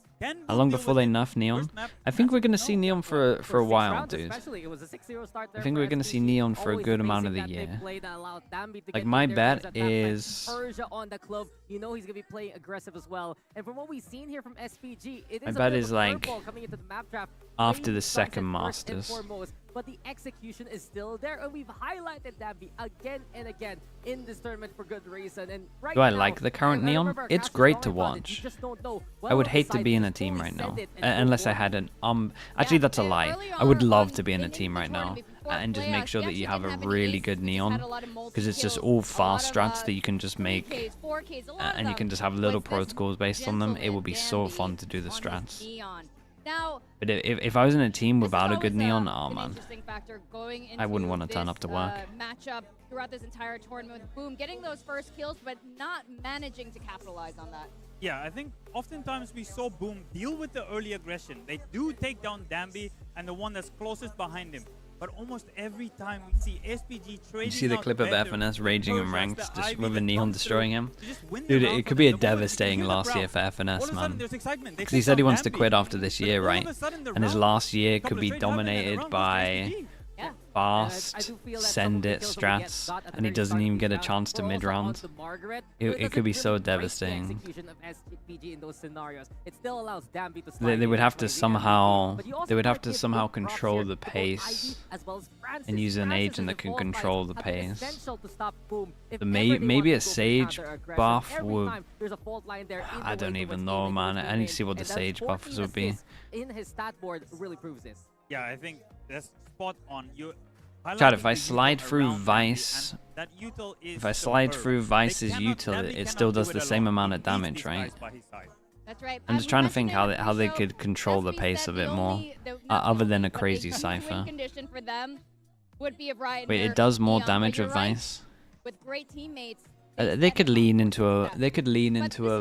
How long before they nerf Neon? I think we're gonna see Neon for a while, dude. I think we're gonna see Neon for a good amount of the year. Like my bet is. On the club, you know he's gonna be playing aggressive as well. And from what we've seen here from SPG, it is my bet is like coming into the map draft after the second Masters. But the execution is still there, and we've highlighted Danby again and again in this tournament for good reason. And right Do I now, like the current Neon? It's great to watch. I would hate to be in a team right now, unless I had an Actually, that's a lie. I would love to be in a team right now and just make sure that you have a really good Neon, because it's just all fast strats that you can just make, and you can just have little protocols based on them. It would be so fun to do the strats. But if I was in a team without a good Neon, oh man, I wouldn't want to turn up to work. Matchup throughout this entire tournament with Boom getting those first kills, but not managing to capitalize on that. Yeah, I think oftentimes we saw Boom deal with the early aggression. They do take down Danby and the one that's closest behind him. But almost every time we see SPG trading. You see the clip of FNS raging in ranks just with a Neon destroying him? Dude, it could be a devastating last year for FNS, man. Because he said he wants to quit after this year, right? And his last year could be dominated by fast, send it strats, and he doesn't even get a chance to mid-round. It could be so devastating. They would have to somehow control the pace and use an agent that can control the pace. Maybe a Sage buff would. I don't even know, man. I need to see what the Sage buffs would be. Yeah, I think that's spot on. Chad, if I slide through Vice's util, it still does the same amount of damage, right? That's right. I'm just trying to think how they could control the pace a bit more, other than a crazy Cypher. Wait, it does more damage with Vice? With great teammates. They could lean into a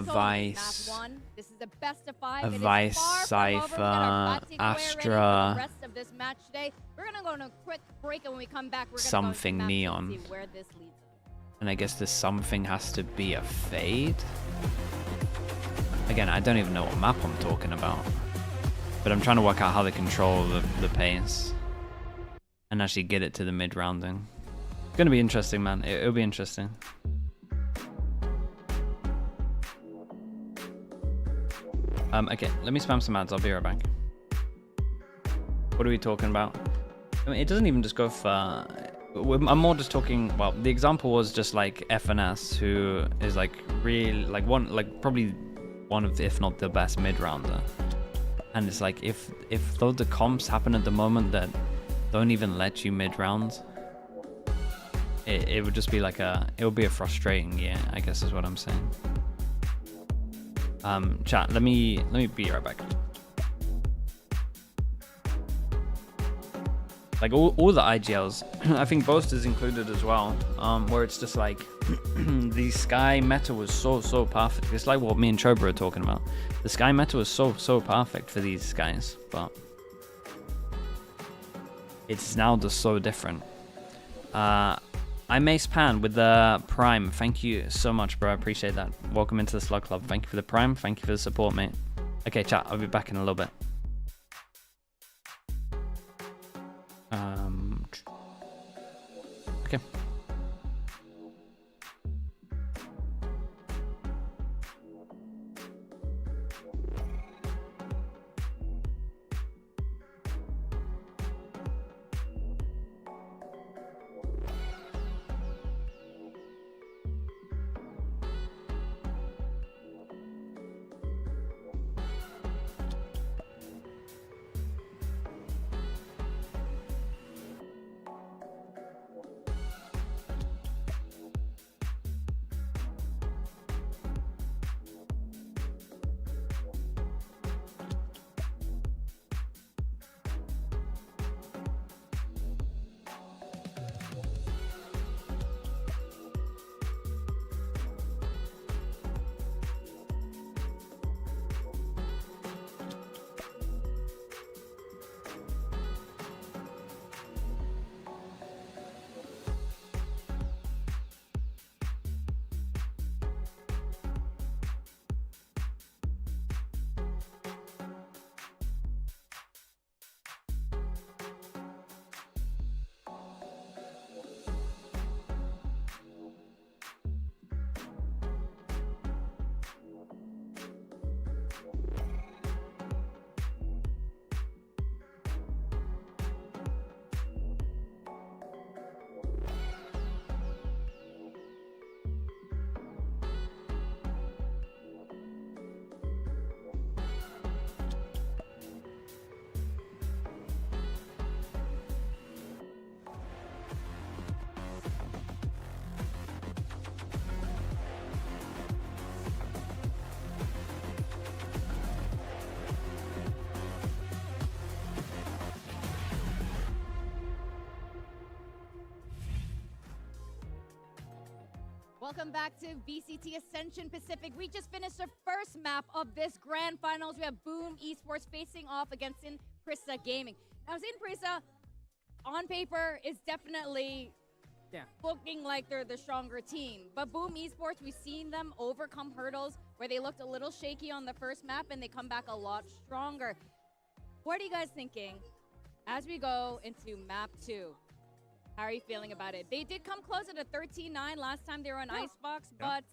Vice. This is a best of 5. A Vice, Cypher, Astra. Rest of this match today. We're gonna go on a quick break, and when we come back, we're gonna something go Neon. see where this leads. And I guess the something has to be a Fade. Again, I don't even know what map I'm talking about. But I'm trying to work out how they control the pace and actually get it to the mid-rounding. It's going to be interesting, man. It'll be interesting. Okay, let me spam some ads. I'll be right back. What are we talking about? I mean, it doesn't even just go for... I'm more just talking... Well, the example was just like FNS, who is like really... probably one of, if not the best mid-rounder. And it's like, if though the comps happen at the moment that don't even let you mid-round, it would just be like it would be a frustrating year, I guess is what I'm saying. Chat, let me be right back. Like all the IGLs, I think Boast is included as well, where it's just like the Sky meta was so perfect. It's like what me and Chobra are talking about. The Sky meta was so perfect for these guys, but it's now just so different. I'm Ace Pan with the Prime. Thank you so much, bro. I appreciate that. Welcome into the Slug Club. Thank you for the Prime. Thank you for the support, mate. Okay, chat. I'll be back in a little bit. Okay. Welcome back to VCT Ascension Pacific. We just finished the first map of this grand finals. We have Boom Esports facing off against Prisa Gaming. Now, Prisa, on paper, is definitely looking like they're the stronger team. But Boom Esports, we've seen them overcome hurdles where they looked a little shaky on the first map and they come back a lot stronger. What are you guys thinking as we go into map 2? How are you feeling about it? They did come close at a 13-9 last time they were on Icebox, but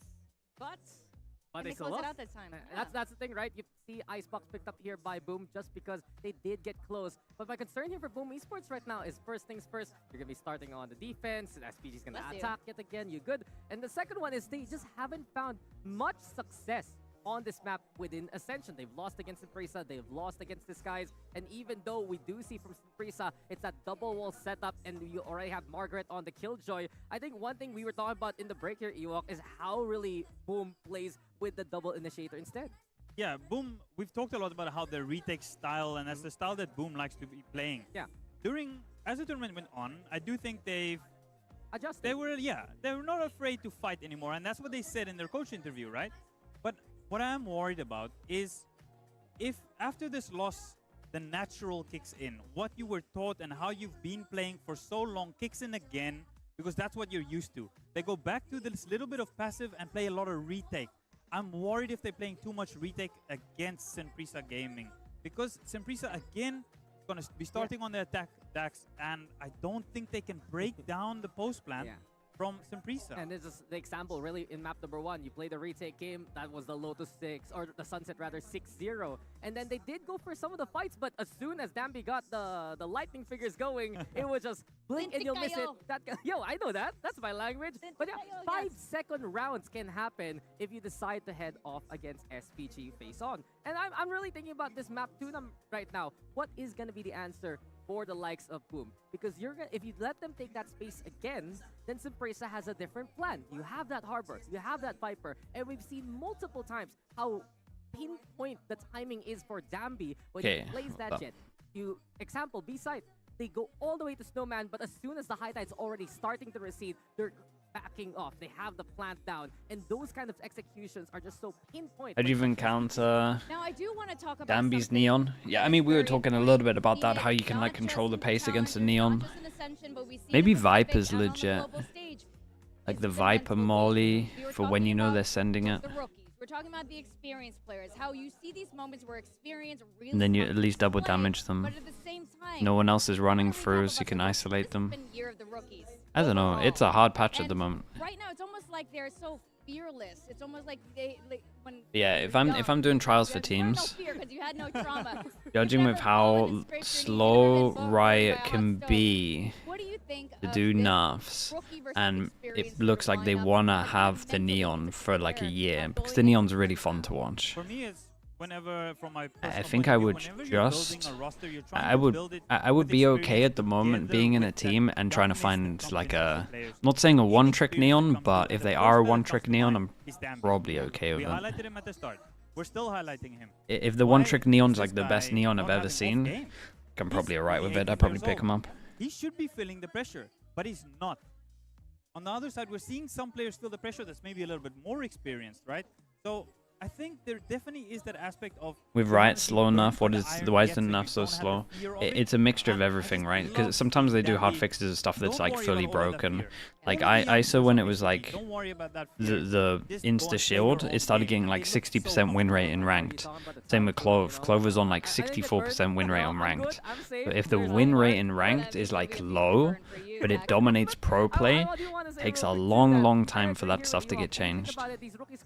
they closed it out this time. That's the thing, right? You see Icebox picked up here by Boom just because they did get close. But my concern here for Boom Esports right now is first things first, you're going to be starting on the defense, and SPG is going to attack yet again, you good. And the second one is they just haven't found much success on this map within Ascension. They've lost against Prisa, they've lost against the Skies, and even though we do see from Prisa, it's that double wall setup, and you already have Margaret on the Killjoy. I think one thing we were talking about in the break here, Ewok, is how really Boom plays with the double initiator instead. Yeah, Boom, we've talked a lot about how the retake style, and that's the style that Boom likes to be playing. Yeah. As the tournament went on, I do think they've adjusted. They were not afraid to fight anymore, and that's what they said in their coach interview, right? But what I'm worried about is if after this loss, the natural kicks in. What you were taught and how you've been playing for so long kicks in again, because that's what you're used to. They go back to this little bit of passive and play a lot of retake. I'm worried if they're playing too much retake against Prisa Gaming. because Simprisa again going to be starting on the attack decks, and I don't think they can break down the post plan from Simprisa. And this is the example really in map number 1. You play the retake game, that was the Lotus 6, or the Sunset rather 6-0. And then they did go for some of the fights, but as soon as Dambi got the lightning figures going, it was just blink and you'll miss it. Yo, I know that. That's my language. But yeah, 5-second rounds can happen if you decide to head off against SPG face on. And I'm really thinking about this map 2 right now. What is going to be the answer for the likes of Boom? Because if you let them take that space again, then Simpresa has a different plan. You have that Harbor, you have that Viper, and we've seen multiple times how pinpoint the timing is for Dambi when he plays that jet. Example, B-side, they go all the way to Snowman, but as soon as the high tide's already starting to recede, they're backing off. They have the plant down, and those kind of executions are just so pinpoint. How do you even counter now, I do want to talk about Dambi's Neon? Yeah, I mean, we were talking a little bit about that, how you can like control the pace against the Neon. Maybe Viper's legit. Like the Viper Molly for when you know they're sending it. We're talking about the experienced players, how you see these moments where experience really, And then you at least double damage them. but at the same time, No one else is running through, so you can isolate them. I don't know, it's a hard patch at the moment. Right now, it's almost like they're so fearless. It's almost like when Yeah, if I'm doing trials for teams, you had no trauma. judging with how slow Riot can be to do nerfs, and it looks like they wanna have the Neon for like a year because the Neon's really fun to watch. For me, it's whenever from my I think I would just I would be okay at the moment being in a team and trying to find like a, not saying a one-trick Neon, but if they are a one-trick Neon, I'm probably okay with We it. highlighted him at the start. We're still highlighting him. If the one-trick Neon's like the best Neon I've ever seen, I'm probably alright with it. I'd probably pick him up. He should be feeling the pressure, but he's not. On the other side, we're seeing some players feel the pressure that's maybe a little bit more experienced, right? So I think there definitely is that aspect of... With Riot slow enough, why is the enough so slow? It's a mixture of everything, right? Because sometimes they do hard fixes of stuff that's like fully broken. Like I saw when it was like the insta shield, it started getting like 60% win rate in ranked. Same with Clove. Clove was on like 64% win rate on ranked. But if the win rate in ranked is like low, but it dominates pro play, it takes a long time for that stuff to get changed.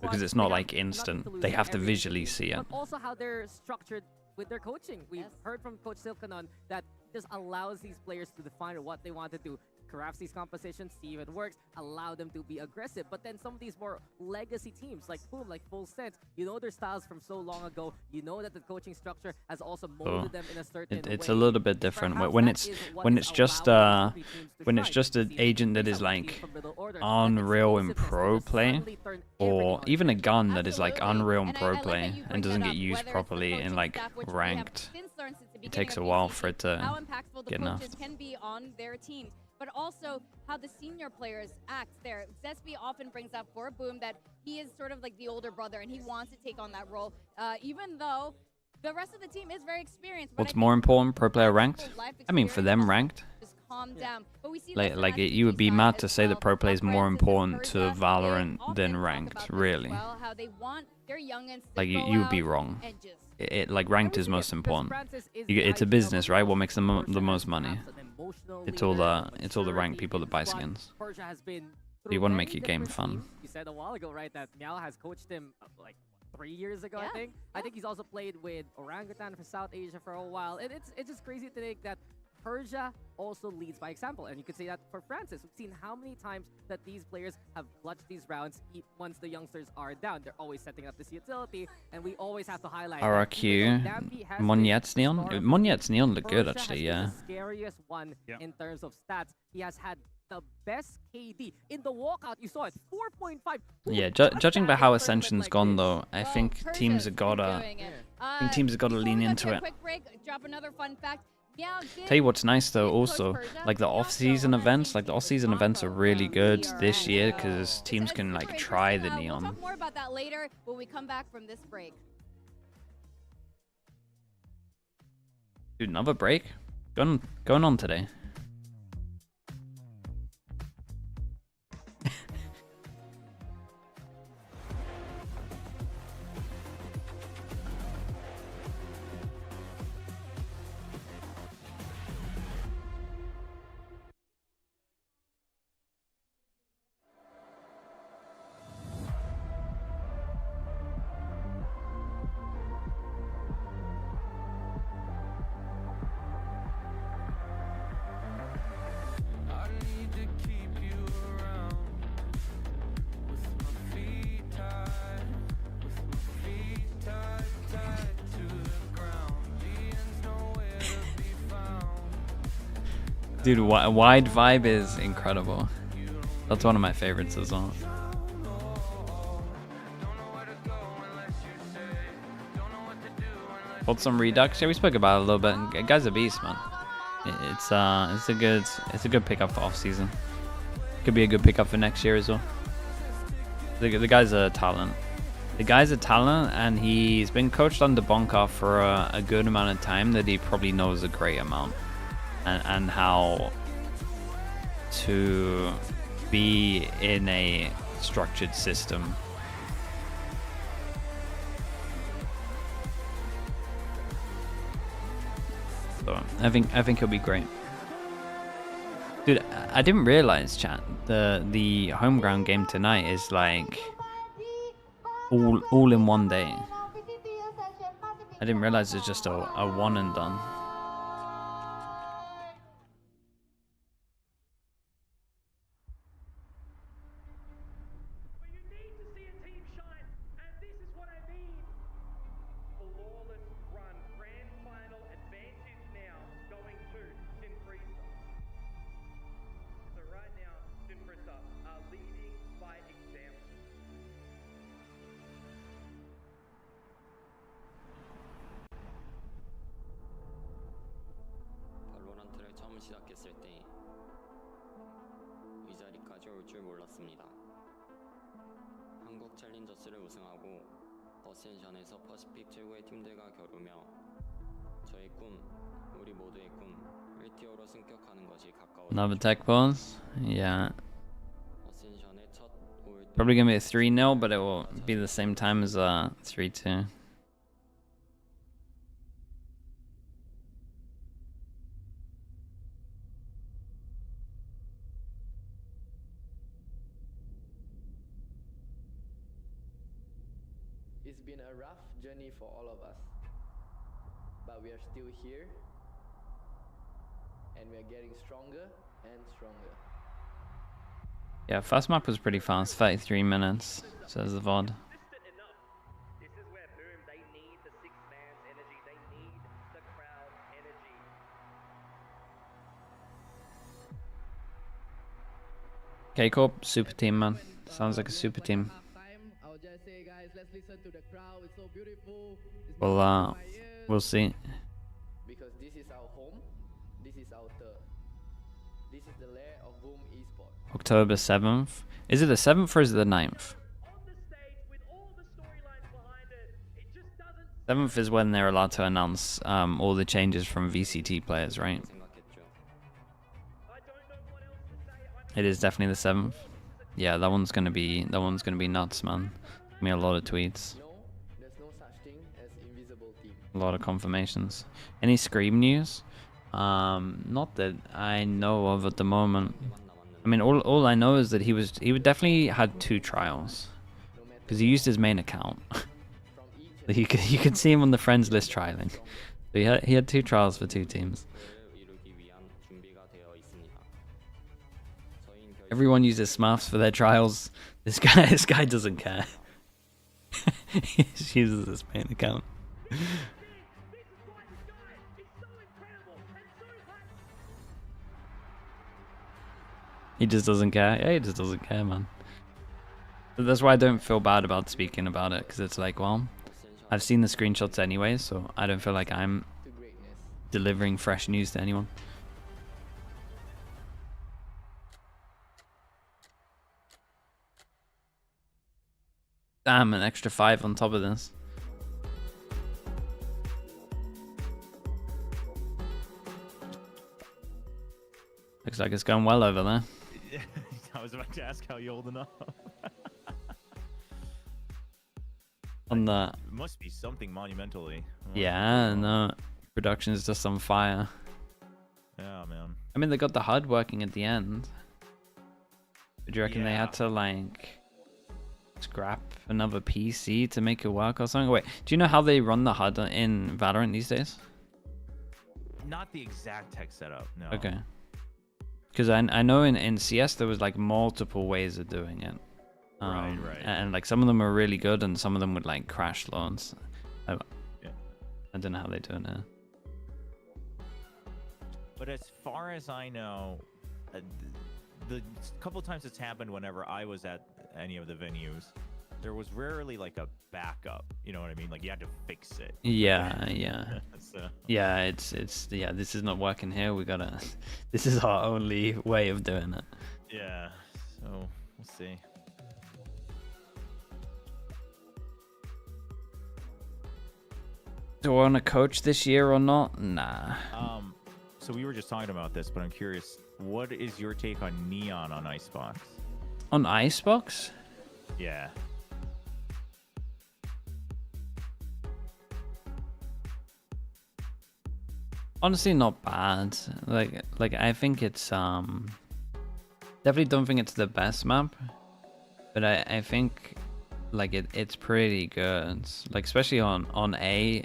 Because it's not like instant. They have to visually see it. But also how they're structured with their coaching. We've heard from Coach Silkanon that just allows these players to define what they want to do. Craft these compositions, see if it works, allow them to be aggressive. But then some of these more legacy teams like Boom, like Full Sense, you know their styles from so long ago. You know that the coaching structure has also molded them in a certain way. It's a little bit different when it's just an agent that is like unreal in pro play, or even a gun that is like unreal in pro play and doesn't get used properly in like ranked. It takes a while for it to get nerfed. Can be on their team, but also how the senior players act there. Zespi often brings up for Boom that he is sort of like the older brother and he wants to take on that role, even though the rest of the team is very experienced. What's more important, pro player ranked? I mean, for them ranked. Just calm down. But we see Like you would be mad to say that pro play is more important to Valorant than ranked, really. How they want their youngins to Like you would be wrong. Like ranked is most important. It's a business, right? What makes them the most money? It's all the ranked people that buy skins. You want to make your game fun. You said a while ago, right, that Meow has coached him like 3 years ago, I think. I think he's also played with Orangutan for South Asia for a while. And it's just crazy to think that Persia also leads by example, and you could say that for Francis. We've seen how many times that these players have clutched these rounds once the youngsters are down. They're always setting up this utility, and we always have to highlight RRQ, Monyet's Neon? Monyet's Neon look good, actually, yeah. The scariest one in terms of stats. He has had the best KD. In the walkout, you saw it, 4.5. Yeah, judging by how Ascension's gone, though, I think teams have gotta lean into it. Quick break, drop another fun fact. Tell you what's nice though, also, like the off-season events, are really good this year because teams can like try the Neon. We'll talk more about that later when we come back from this break. Dude, another break? Going on today. Dude, Wide Vibe is incredible. That's one of my favorites as well. Hold some Redux. Yeah, we spoke about it a little bit. Guy's a beast, man. It's a good pickup for off season. Could be a good pickup for next year as well. The guy's a talent. The guy's a talent, and he's been coached under Bonka for a good amount of time that he probably knows a great amount, and how to be in a structured system. So I think he'll be great. Dude, I didn't realize, chat, the home ground game tonight is like all in one day. I didn't realize it's just a one and done. 발로란트를 처음 시작했을 때 이 자리까지 올 줄 몰랐습니다. 한국 챌린저스를 우승하고 어센션에서 퍼시픽 최고의 팀들과 겨루며 저의 꿈, 우리 모두의 꿈, 1티어로 승격하는 것이 가까워. Another tech pause? Yeah. Probably gonna be a 3-0, but it will be the same time as 3-2. It's been a rough journey for all of us, but we are still here, and we are getting stronger and stronger. Yeah, first map was pretty fast, 33 minutes, says the VOD. K-Corp, super team, man. Sounds like a super team. We'll see. Because this is our home, this is our turf. This is the lair of Boom Esports. October 7th. Is it the 7th or is it the 9th? 7th is when they're allowed to announce all the changes from VCT players, right? It is definitely the 7th. Yeah, that one's gonna be nuts, man. Give me a lot of tweets. There's no such thing as invisible team. A lot of confirmations. Any Scream news? Not that I know of at the moment. I mean, all I know is that he would definitely had 2 trials, because he used his main account. you could see him on the friends list trialing. So he had 2 trials for 2 teams. Everyone uses Smurfs for their trials. This guy doesn't care. He just uses his main account. He just doesn't care. Yeah, he just doesn't care, man. But that's why I don't feel bad about speaking about it, because it's like, well, I've seen the screenshots anyway, so I don't feel like I'm delivering fresh news to anyone. Damn, an extra 5 on top of this. Looks like it's going well over there. I was about to ask how you holding up. On the... It must be something monumentally. Yeah, no. Production is just on fire. Yeah, man. I mean, they got the HUD working at the end. But do you reckon they had to, like, scrap another PC to make it work or something? Wait, do you know how they run the HUD in Valorant these days? Not the exact tech setup, no. Okay. Because I know in CS there was like multiple ways of doing it. Right. And like some of them are really good and some of them would like crash loads. I don't know how they do it now. But as far as I know, the couple times it's happened whenever I was at any of the venues, there was rarely like a backup. You know what I mean? Like you had to fix it. Yeah, yeah. So. Yeah, it's this is not working here. We gotta. This is our only way of doing it. Yeah. So we'll see. Do I want to coach this year or not? Nah. So we were just talking about this, but I'm curious, what is your take on Neon on Icebox? On Icebox? Yeah. Honestly, not bad. Like I think it's definitely don't think it's the best map, but I think like it's pretty good. Like especially on A.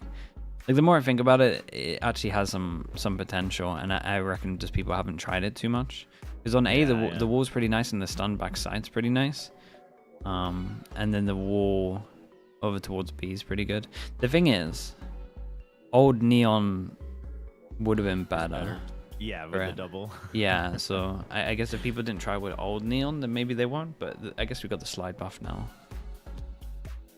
Like the more I think about it, it actually has some potential, and I reckon just people haven't tried it too much. Because on A, the wall's pretty nice, and the stun backside's pretty nice. And then the wall over towards B is pretty good. The thing is, old Neon would have been better. Yeah, with the double. Yeah, so I guess if people didn't try with old Neon, then maybe they won't. But I guess we got the slide buff now.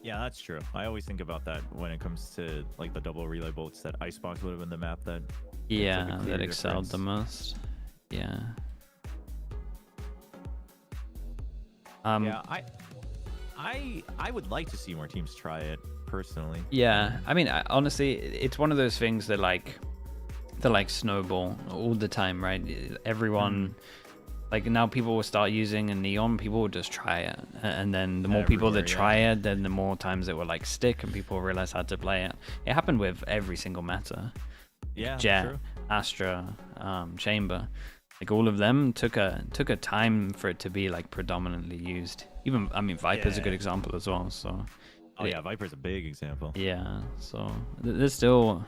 Yeah, that's true. I always think about that when it comes to like the double relay bolts. That Icebox would have been the map that that excelled the most. Yeah. Yeah, I would like to see more teams try it personally. Yeah, I mean, honestly, it's one of those things that like snowball all the time, right? Everyone. Like now people will start using a Neon, people will just try it. And then the more people that try it, then the more times it will like stick and people realize how to play it. It happened with every single meta. Yeah, Jet, true. Astra, Chamber. Like all of them took a time for it to be like predominantly used. Even, I mean, Viper's a good example as well, so. Oh yeah, Viper's a big example. Yeah, so there's still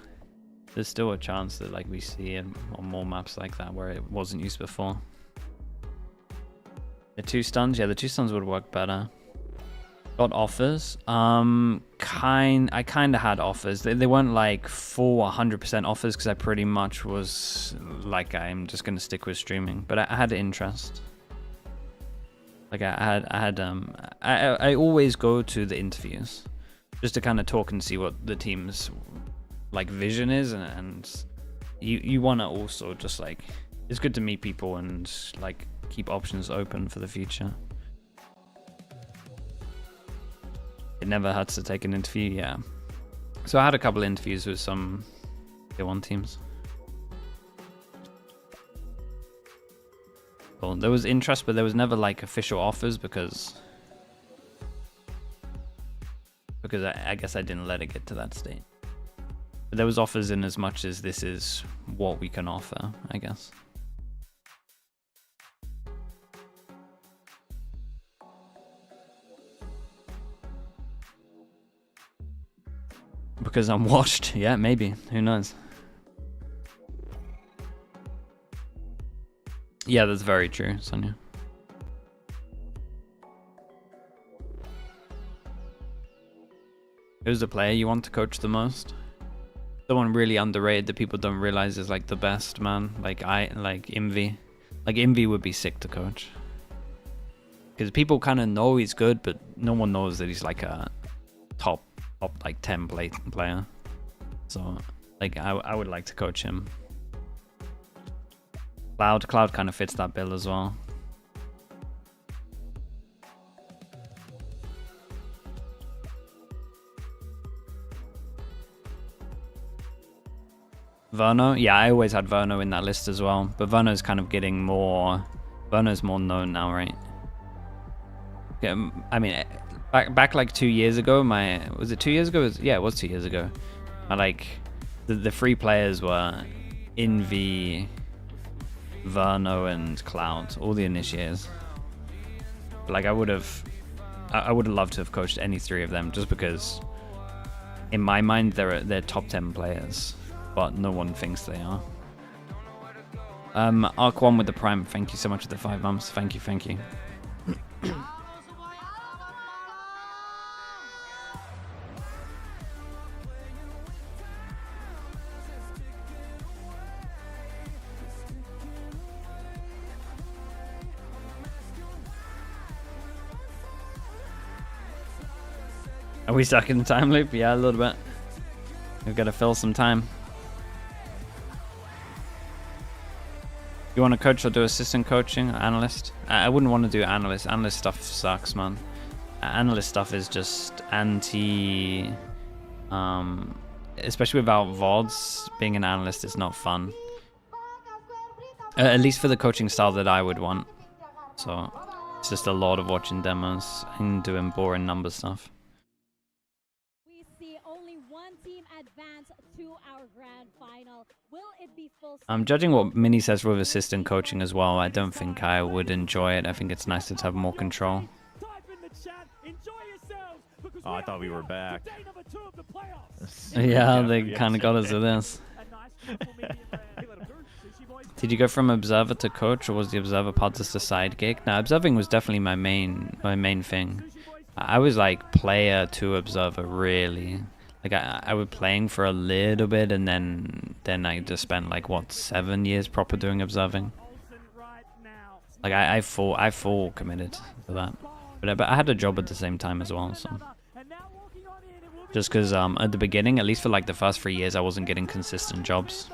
a chance that like we see it on more maps like that where it wasn't used before. The 2 stuns, yeah, the 2 stuns would work better. Got offers. I kind of had offers. They weren't like full 100% offers because I pretty much was like I'm just gonna stick with streaming. But I had interest. Like I always go to the interviews just to kind of talk and see what the team's like vision is, and you want to also just like it's good to meet people and like keep options open for the future. It never hurts to take an interview, yeah. So I had a couple interviews with some tier 1 teams. Well, there was interest, but there was never like official offers because I guess I didn't let it get to that state. But there was offers in as much as this is what we can offer, I guess. Because I'm watched, yeah, maybe. Who knows? Yeah, that's very true, Sonia. Who's the player you want to coach the most? Someone really underrated that people don't realize is like the best, man. Like Envy. Like Envy would be sick to coach. Because people kind of know he's good, but no one knows that he's like a top like 10 player. So like I would like to coach him. Cloud kind of fits that bill as well. Verno, yeah, I always had Verno in that list as well, but Verno's kind of getting more. Verno's more known now, right? Yeah, I mean, back like 2 years ago, was it 2 years ago? Yeah, it was 2 years ago. The free players were Envy, Verno, and Cloud, all the initiators. Like I would have loved to have coached any 3 of them, just because in my mind they're top 10 players, but no one thinks they are. Arc 1 with the Prime, thank you so much for the 5 months. Thank you. Are we stuck in the time loop? Yeah, a little bit. We've got to fill some time. You want to coach or do assistant coaching? Analyst? I wouldn't want to do analyst. Analyst stuff sucks, man. Analyst stuff is just anti... especially without VODs, being an analyst is not fun. At least for the coaching style that I would want. So, it's just a lot of watching demos and doing boring number stuff. We see only one team advance to our grand final. Will it be full? Judging what Mini says with assistant coaching as well, I don't think I would enjoy it. I think it's nicer to have more control. Oh, I thought we were back. Yeah, they kind of got us with this. Did you go from observer to coach, or was the observer part just a side gig? Now, observing was definitely my main thing. I was like player to observer, really. Like I was playing for a little bit, and then I just spent like what 7 years proper doing observing. Like I full committed to that, but I had a job at the same time as well. So just because at the beginning, at least for like the first 3 years, I wasn't getting consistent jobs.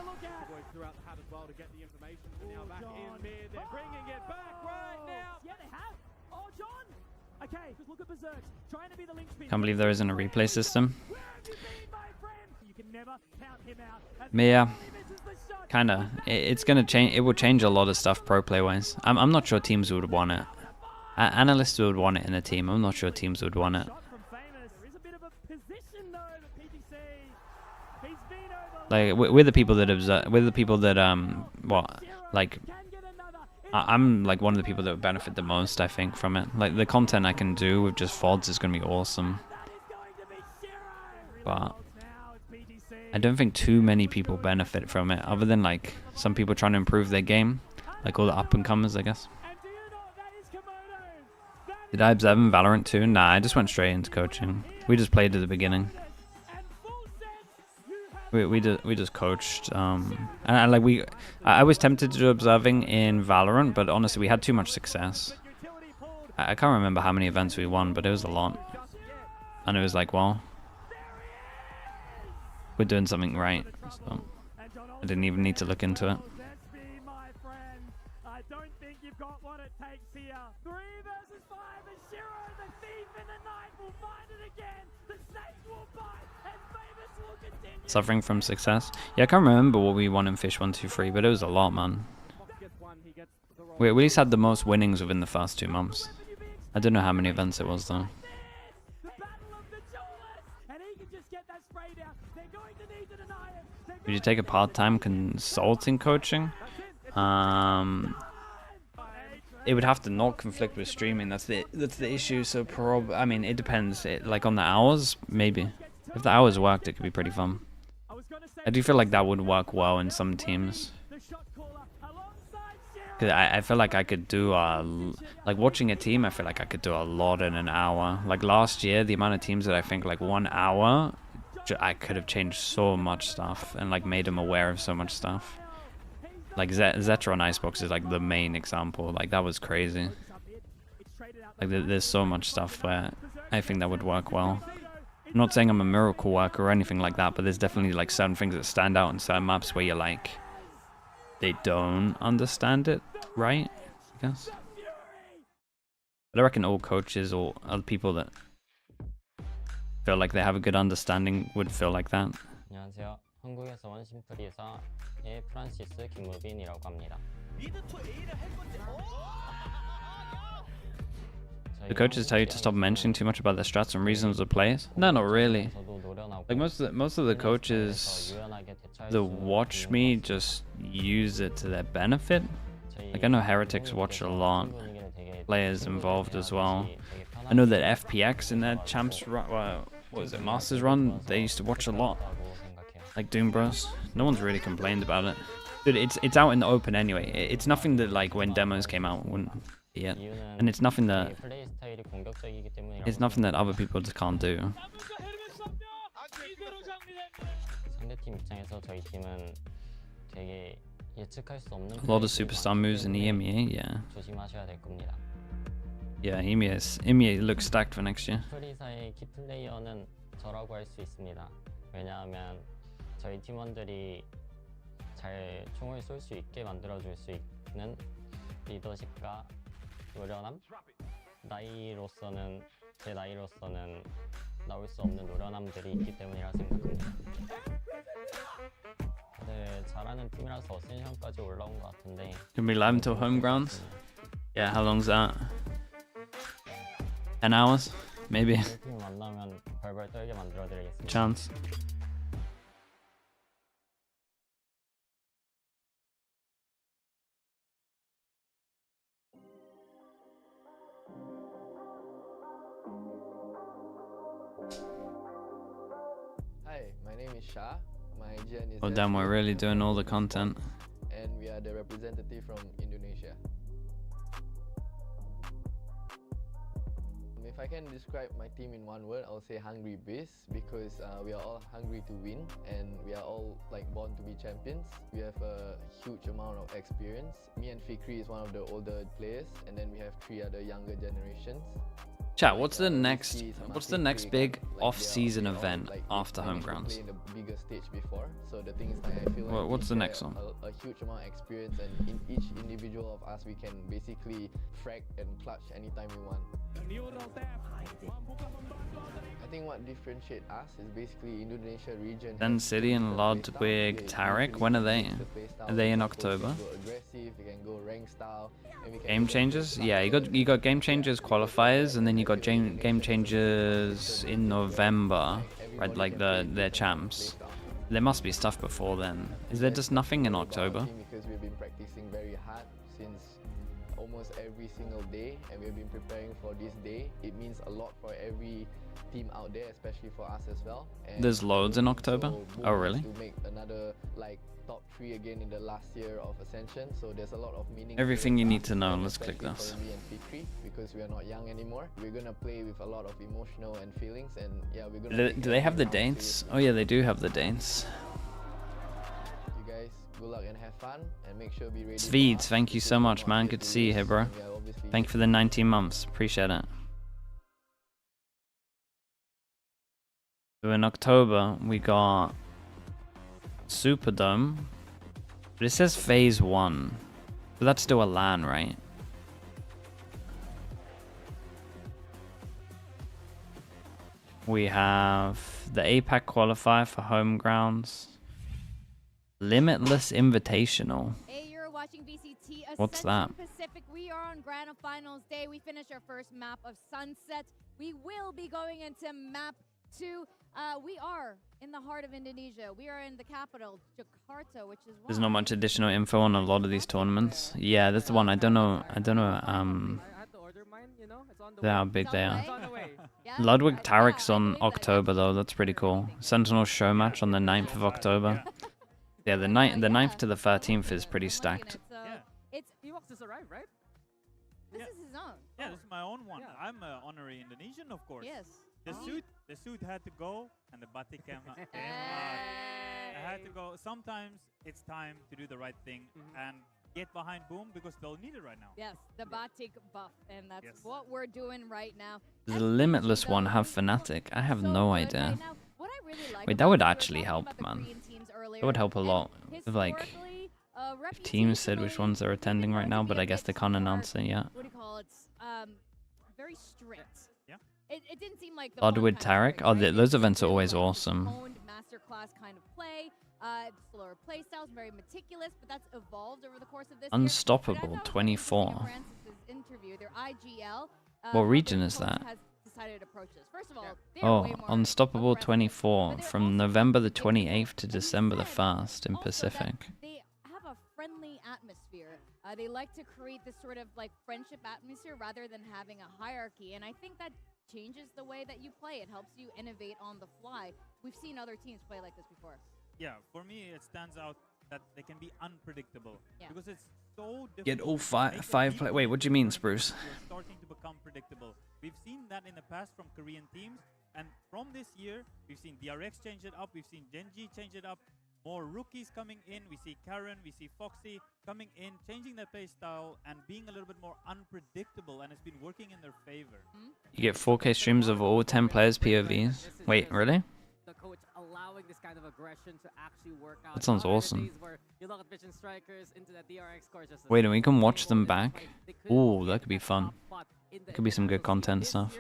Can't believe there isn't a replay system. Yeah, kinda. It's gonna change. It will change a lot of stuff pro play wise. I'm not sure teams would want it. Analysts would want it in a team. I'm not sure teams would want it. Like we're the people that observe. We're the people that what like. I'm like one of the people that would benefit the most, I think, from it. Like the content I can do with just VODs is gonna be awesome. But I don't think too many people benefit from it, other than like some people trying to improve their game, like all the up and comers, I guess. Did I observe in Valorant too? Nah, I just went straight into coaching. We just played at the beginning. We just coached, and like I was tempted to do observing in Valorant, but honestly we had too much success. I can't remember how many events we won, but it was a lot, and it was like, well, we're doing something right, so I didn't even need to look into it. Suffering from success. Yeah, I can't remember what we won in Fish 123, but it was a lot, man. We at least had the most winnings within the first 2 months. I don't know how many events it was though. Would you take a part-time consulting coaching? It would have to not conflict with streaming. That's the issue. So I mean, it depends. Like on the hours, maybe. If the hours worked, it could be pretty fun. I do feel like that would work well in some teams. Cause I feel like I could do like watching a team. I feel like I could do a lot in an hour. Like last year, the amount of teams that I think like 1 hour, I could have changed so much stuff and like made them aware of so much stuff. Like Zetra on Icebox is like the main example. Like that was crazy. Like there's so much stuff where I think that would work well. I'm not saying I'm a miracle worker or anything like that, but there's definitely like certain things that stand out in certain maps where you're like, they don't understand it, right? I guess. But I reckon all coaches or other people that feel like they have a good understanding would feel like that. 안녕하세요. 한국에서 원심프리사의 프란시스 김무빈이라고 합니다. The coaches tell you to stop mentioning too much about their strats and reasons of plays? No, not really. Like most of the coaches that watch me just use it to their benefit. Like I know Heretics watch a lot. Players involved as well. I know that FPX in their champs run, what was it, Masters run, they used to watch a lot. Like Doom Bros. No one's really complained about it. Dude, it's out in the open anyway. It's nothing that like when demos came out wouldn't be it. And it's nothing that other people just can't do. A lot of superstar moves in the EMEA, yeah. Yeah, EMEA looks stacked for next year. 프리사의 키 플레이어는 저라고 할 수 있습니다. 왜냐하면 저희 팀원들이 잘 총을 쏠 수 있게 만들어줄 수 있는 리더십과 노련함? 제 나이로서는 나올 수 없는 노련함들이 있기 때문이라 생각합니다. 다들 잘하는 팀이라서 어센션까지 올라온 것 같은데. Can we live until home grounds? Yeah, how long's that? 10 hours? Maybe. 팀 만나면 벌벌 떨게 만들어드리겠습니다. Chance. Hi, my name is Shah. My gen is Oh damn, we're really doing all the content. and we are the representative from Indonesia. If I can describe my team in one word, I'll say hungry beasts because we are all hungry to win and we are all like born to be champions. We have a huge amount of experience. Me and Fikri is one of the older players, and then we have 3 other younger generations. Chat, what's the next big off-season event after home grounds? Played in the bigger stage before, so the thing is that I feel like What's the next one? a huge amount of experience, and in each individual of us, we can basically frag and clutch anytime we want. I think what differentiates us is basically Indonesia region. Then City and Ludwig Tarek, when are they? Are they in October? Game Changers? Yeah, you got Game Changers qualifiers, and then you got Game Changers in November, right? Like their champs. There must be stuff before then. Is there just nothing in October? Because we've been practicing very hard since almost every single day, and we've been preparing for this day. It means a lot for every team out there, especially for us as well. And There's loads in October? Oh really? To make another like top 3 again in the last year of Ascension, so there's a lot of meaning. Everything you need to know. Let's click this. Me and Fikri, because we are not young anymore. We're gonna play with a lot of emotional and feelings, and yeah, we're gonna. Do they have the dates? Oh yeah, they do have the dates. You guys, good luck and have fun, and make sure be ready. Swedes, thank you so much, man. Good to see you here, bro. Thank you for the 19 months. Appreciate it. So in October, we got Superdome. But it says Phase 1. But that's still a LAN, right? We have the APAC qualifier for home grounds. Limitless Invitational. Hey, you're watching VCT What's that? Ascension Pacific. We are on Grand Finals Day. We finished our first map of Sunset. We will be going into map 2. We are in the heart of Indonesia. We are in the capital, Jakarta, which is There's not much additional info on a lot of these tournaments. Yeah, that's the one. I don't know how big they are. Ludwig Tarek's on October though. That's pretty cool. Sentinel show match on the 9th of October. Yeah, the 9th to the 13th is pretty stacked. It's Evox just arrived, right? This is his own. Yeah, this is my own one. I'm an honorary Indonesian, of course. Yes. The suit had to go, and the batik came out. I had to go. Sometimes it's time to do the right thing and get behind Boom because they'll need it right now. Yes, the batik buff, and that's what we're doing right now. Does the Limitless one have Fnatic? I have no idea. Wait, that would actually help, man. That would help a lot. If like, if teams said which ones they're attending right now, but I guess they can't announce it yet. What do you call it? Very strict. Yeah. It didn't seem like the Ludwig Tarek? Oh, those events are always awesome. Masterclass kind of play, slower play styles, very meticulous, but that's evolved over the course of this Unstoppable 24. Interview, their IGL, What region is that? has decided to approach this. First of all, Oh, Unstoppable 24 from November the 28th to December the 1st in Pacific. They have a friendly atmosphere. They like to create this sort of like friendship atmosphere rather than having a hierarchy, and I think that changes the way that you play. It helps you innovate on the fly. We've seen other teams play like this before. Yeah, for me it stands out that they can be unpredictable because it's so difficult. Get all five play. Wait, what do you mean, Spruce? You're starting to become predictable. We've seen that in the past from Korean teams, and from this year we've seen DRX change it up. We've seen Genji change it up. more rookies coming in. We see Karen, we see Foxy coming in, changing their play style and being a little bit more unpredictable, and it's been working in their favor. You get 4K streams of all 10 players POVs. Wait, really? The coach allowing this kind of aggression to actually work out. That sounds awesome. You look at Vision Strikers into the DRX course just Wait, and we can watch them back. Ooh, that could be fun. Could be some good content stuff.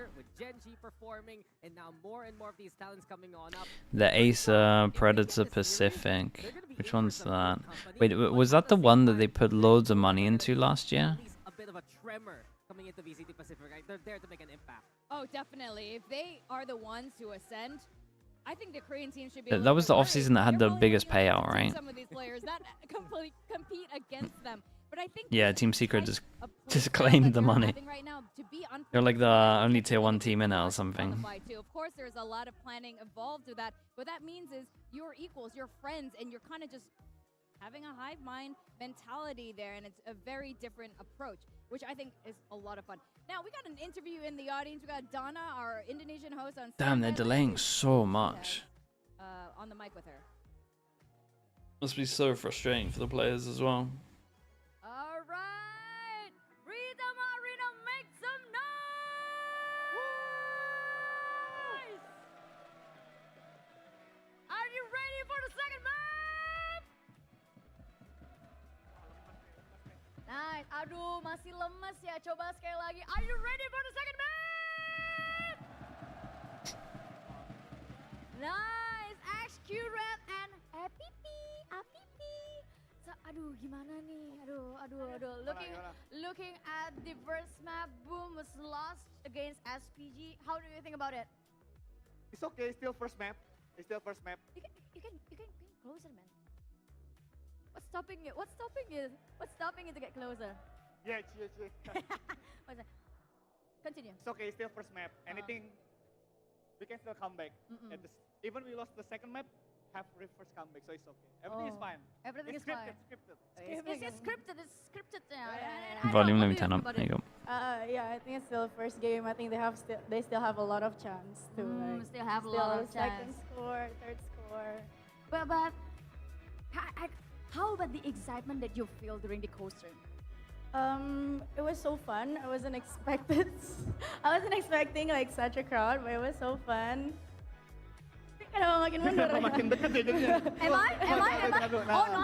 The Acer, Predator Pacific. Which one's that? Wait, was that the one that they put loads of money into last year? A bit of a tremor coming into VCT Pacific, right? They're there to make an impact. Oh, definitely. If they are the ones who ascend, I think the Korean team should be. That was the offseason that had the biggest payout, right? Some of these players that compete against them. But I think yeah, Team Secret just claimed the money. They're like the only tier 1 team in it or something. Of course, there's a lot of planning involved with that. What that means is you're equals, you're friends, and you're kind of just having a hive mind mentality there, and it's a very different approach, which I think is a lot of fun. Now, we got an interview in the audience. We got Donna, our Indonesian host on Damn, they're delaying so much. On the mic with her. Must be so frustrating for the players as well. All right, Rita Marina, make some noise! Are you ready for the second map? Nice. Aduh, masih lemes ya. Coba sekali lagi. Are you ready for the second map? Nice. XQ Red and Apipi. So, aduh, gimana nih? Aduh. Looking at the first map, Boom was lost against SPG. How do you think about it? It's okay. Still first map. You can closer, man. What's stopping you? What's stopping you to get closer? Yeah. What's that? Continue. It's okay. Still first map. Anything, we can still come back. Even we lost the second map, have reverse comeback, so it's okay. Everything is fine. Everything is scripted, fine. Scripted. It's scripted now. Volume, let me turn up. There you go. Yeah, I think it's still first game. I think they still have a lot of chance to still have a lot of chance. Second score, third score. But how about the excitement that you feel during the coaster? It was so fun. I wasn't expecting like such a crowd, but it was so fun. Kenapa makin mundur? Makin dekat ya jadinya. Am I? Oh no.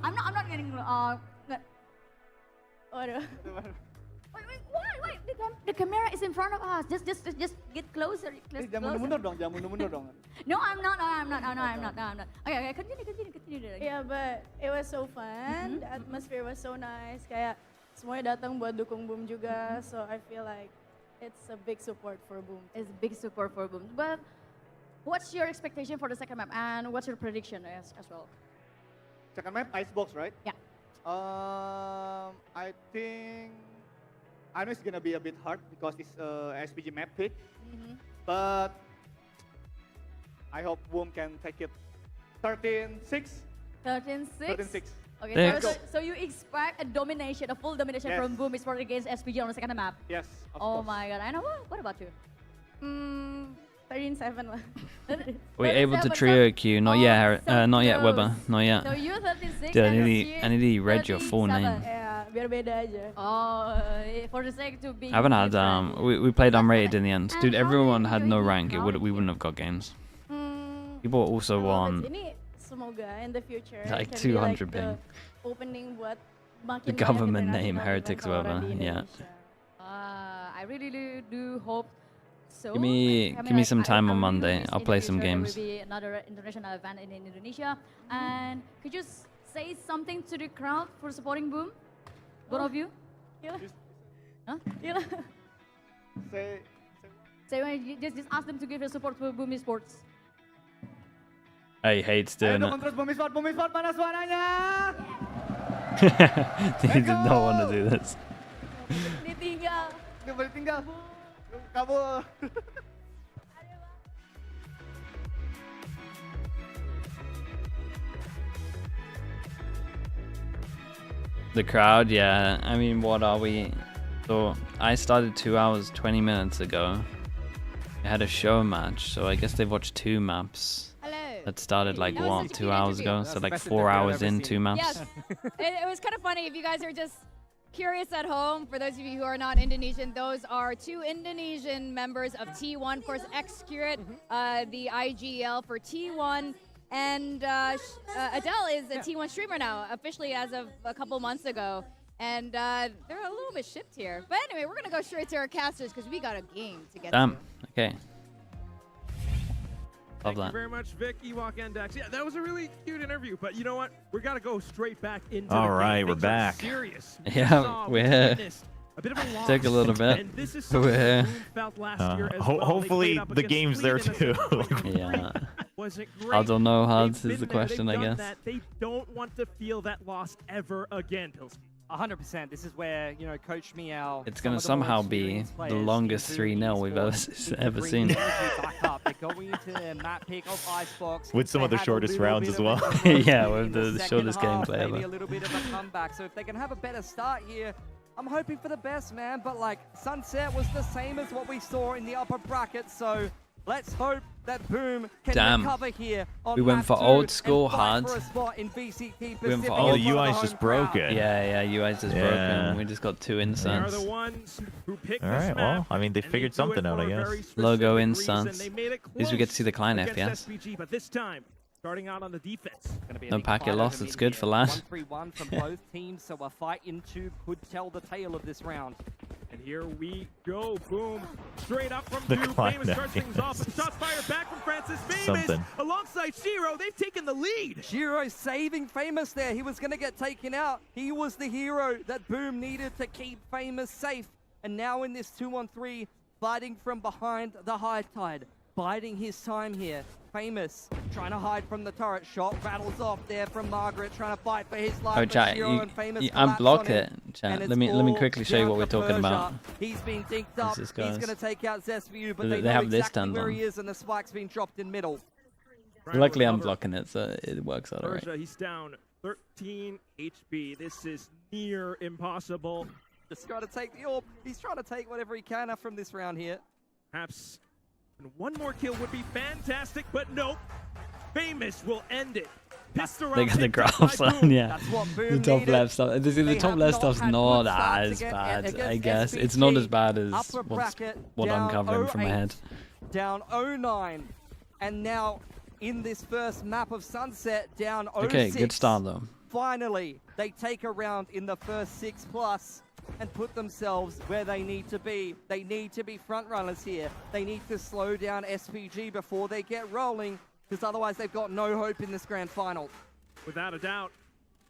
I'm not getting. Waduh. Wait. The camera is in front of us. Just get closer. Jangan mundur dong. No, I'm not. Okay, continue. Yeah, but it was so fun. The atmosphere was so nice. Kayak semuanya datang buat dukung Boom juga. So I feel like it's a big support for Boom. It's a big support for Boom. But what's your expectation for the second map, and what's your prediction as well? Second map, Icebox, right? Yeah. I know it's gonna be a bit hard because it's SPG map pick, but I hope Boom can take it 13-6. 13-6? Okay, so you expect a full domination from Boom Esports against SPG on the second map? Yes, of course. course. My god, I know. What about you? 13-7 lah. We're able to trio queue. Not yet, not yet, Weber. Not yet. So you 36. Dude, I need to read your full name. Yeah, biar beda aja. Oh, for the sake to be. I haven't had we played unrated in the end. Dude, everyone had no rank. We wouldn't have got games. People also won. Ini semoga in the future Like can 200 be ping. like the opening buat makin The banyak government international name, event Heretics Valorant Weber. di Yeah. Indonesia. I really do hope so. Give me some time on Monday. I'll play some games. There will be another international event in Indonesia. And could you say something to the crowd for supporting Boom? Both of you? Huh? Just ask them to give their support to Boom Esports. He hates doing it. Terus Boom Esports, mana suaranya? He did not want to do this. Ditinggal. Dia boleh tinggal. Kabur. The crowd, yeah. I mean, what are we? So I started 2 hours 20 minutes ago. I had a show match, so I guess they've watched 2 maps. Hello. That started like, That was what, such a 2 cute hours interview. ago? So like 4 hours in, 2 maps. Yes. It was kind of funny. If you guys are just curious at home, for those of you who are not Indonesian, those are 2 Indonesian members of T1. Of course, X-Curate, the IGL for T1. And Adele is a T1 streamer now, officially as of a couple months ago. And they're a little bit shipped here. But anyway, we're going to go straight to our casters because we got a game to get to. Okay. Love Thank you that. very much, Vic, Ewok, and Dax. Yeah, that was a really cute interview. But you know what? We got to go straight back into All the right, game. we're Things are back. Serious. Yeah, we're here. A bit of a loss. Took a little bit. And this is We're here. Boom felt last year as well. They Hopefully played up the against game's there Fleet in a too. Yeah. Wasn't I great. don't know how They've this is been the there, question, they've I done guess. that. They don't want to feel that loss ever again, Pilsky. 100%. This is where, you know, Coach Meow. It's going to somehow be the longest 3-0 we've ever seen. They're going into their map pick of Icebox. With some of the shortest rounds as well. Yeah, with the shortest gameplay Maybe ever. a little bit of a comeback. So if they can have a better start here, I'm hoping for the best, man. But like Sunset was the same as what we saw in the upper bracket. So let's hope that Boom can recover here. On We went map for 2 old school and fight hard. for a spot in VCT We went for Pacific old. in The front of UI's the just home crowd. broken. Yeah, UI's just broken. We just got 2 They are instants. the ones who picked All this right, map, well, I mean, they and figured do it something out, for I a guess. very specific Logo reason. instance. They made it At least we get to see the close client against FPS. SPG, but this time, starting out on the defense. No packet loss, it's good for last. 1-3-1 from both teams, so a fight in 2 could tell the tale of this round. And here we go, Boom. Straight up from The 2. client Famous starts things off. FPS. And shots fired back from Francis. Famous Something. alongside Shiro. They've taken the lead. Shiro saving Famous there. He was going to get taken out. He was the hero that Boom needed to keep Famous safe. And now in this 2-on-3, fighting from behind the high tide. Biding his time here. Famous trying to hide from the turret shot. Rattles off there from Margaret, trying to fight for his life. Oh, but chat, Shiro and Famous you collapse unblock on it, him. chat. And Let me it's quickly all show you what down we're to talking Persia. about. He's been dinked This up. is He's guys. going to take out Zesview, but They they know have this exactly stand where on. he is, and the spike's been dropped in middle. Luckily, I'm blocking it, so it works out alright. Persia, he's down 13 HP. This is near impossible. Just got to take the orb. He's trying to take whatever he can from this round here. Perhaps one more kill would be fantastic, but nope. Famous will end it. Pissed around, They got the picked up graphs by on, Boom. yeah. That's what The Boom top needed. left stuff. The They top have left not stuff's had not good starts as bad, against I guess. SPG. It's not as bad as Upper what bracket, I'm down covering from my 0-8, head. Down 0-9. And now in this first map of Sunset, down 0-6. Okay, good start though. Finally, they take a round in the first 6+ and put themselves where they need to be. They need to be front runners here. They need to slow down SPG before they get rolling, because otherwise they've got no hope in this grand final. Without a doubt.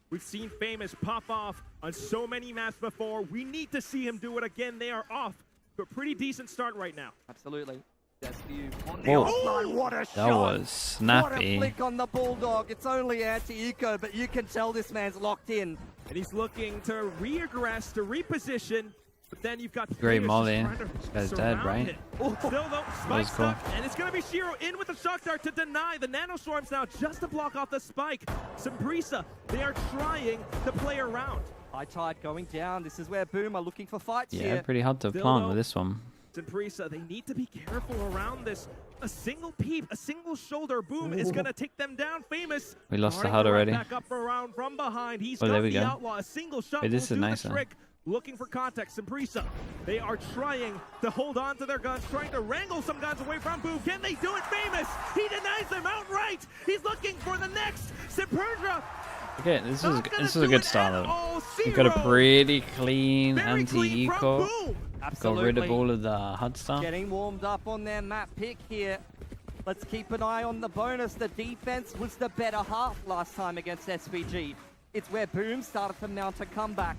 We've seen Famous pop off on so many maps before. We need to see him do it again. They are off to a pretty decent start right now. Absolutely. Zesview on the Whoa. offline. What a That shot! was What a snappy. flick on the Bulldog. It's only anti-eco, but you can tell this man's locked in. And he's looking to reaggress, to reposition. But then you've got Great Famous molly. just trying to This guy's dead, surround right? it. Still though, spike's cool. up, and it's going to be Shiro in with the shock dart to deny the nanoswarms now just to block off the spike. Sabrisa, they are trying to play around. High tide going down. This is where Boom are looking for fights Yeah, here. pretty hard to Still plant though, with this one. Sabrisa, they need to be careful around this. A single peep, a single shoulder, Boom is going to take them down. Famous. We lost the starting HUD to run already. Back up around from behind. He's Oh, got there we the go. outlaw. A single shot Wait, this will is do nicer. the trick. Looking for context, Sabrisa. They are trying to hold on to their guns, trying to wrangle some guns away from Boom. Can they do it? Famous. He denies them outright. He's looking for the next. Sabrisa. Okay, this is a good start though. We got a pretty clean anti-eco. Got rid of all of the HUD stuff. Getting warmed up on their map pick here. Let's keep an eye on the bonus. The defense was the better half last time against SPG. It's where Boom started to mount a comeback.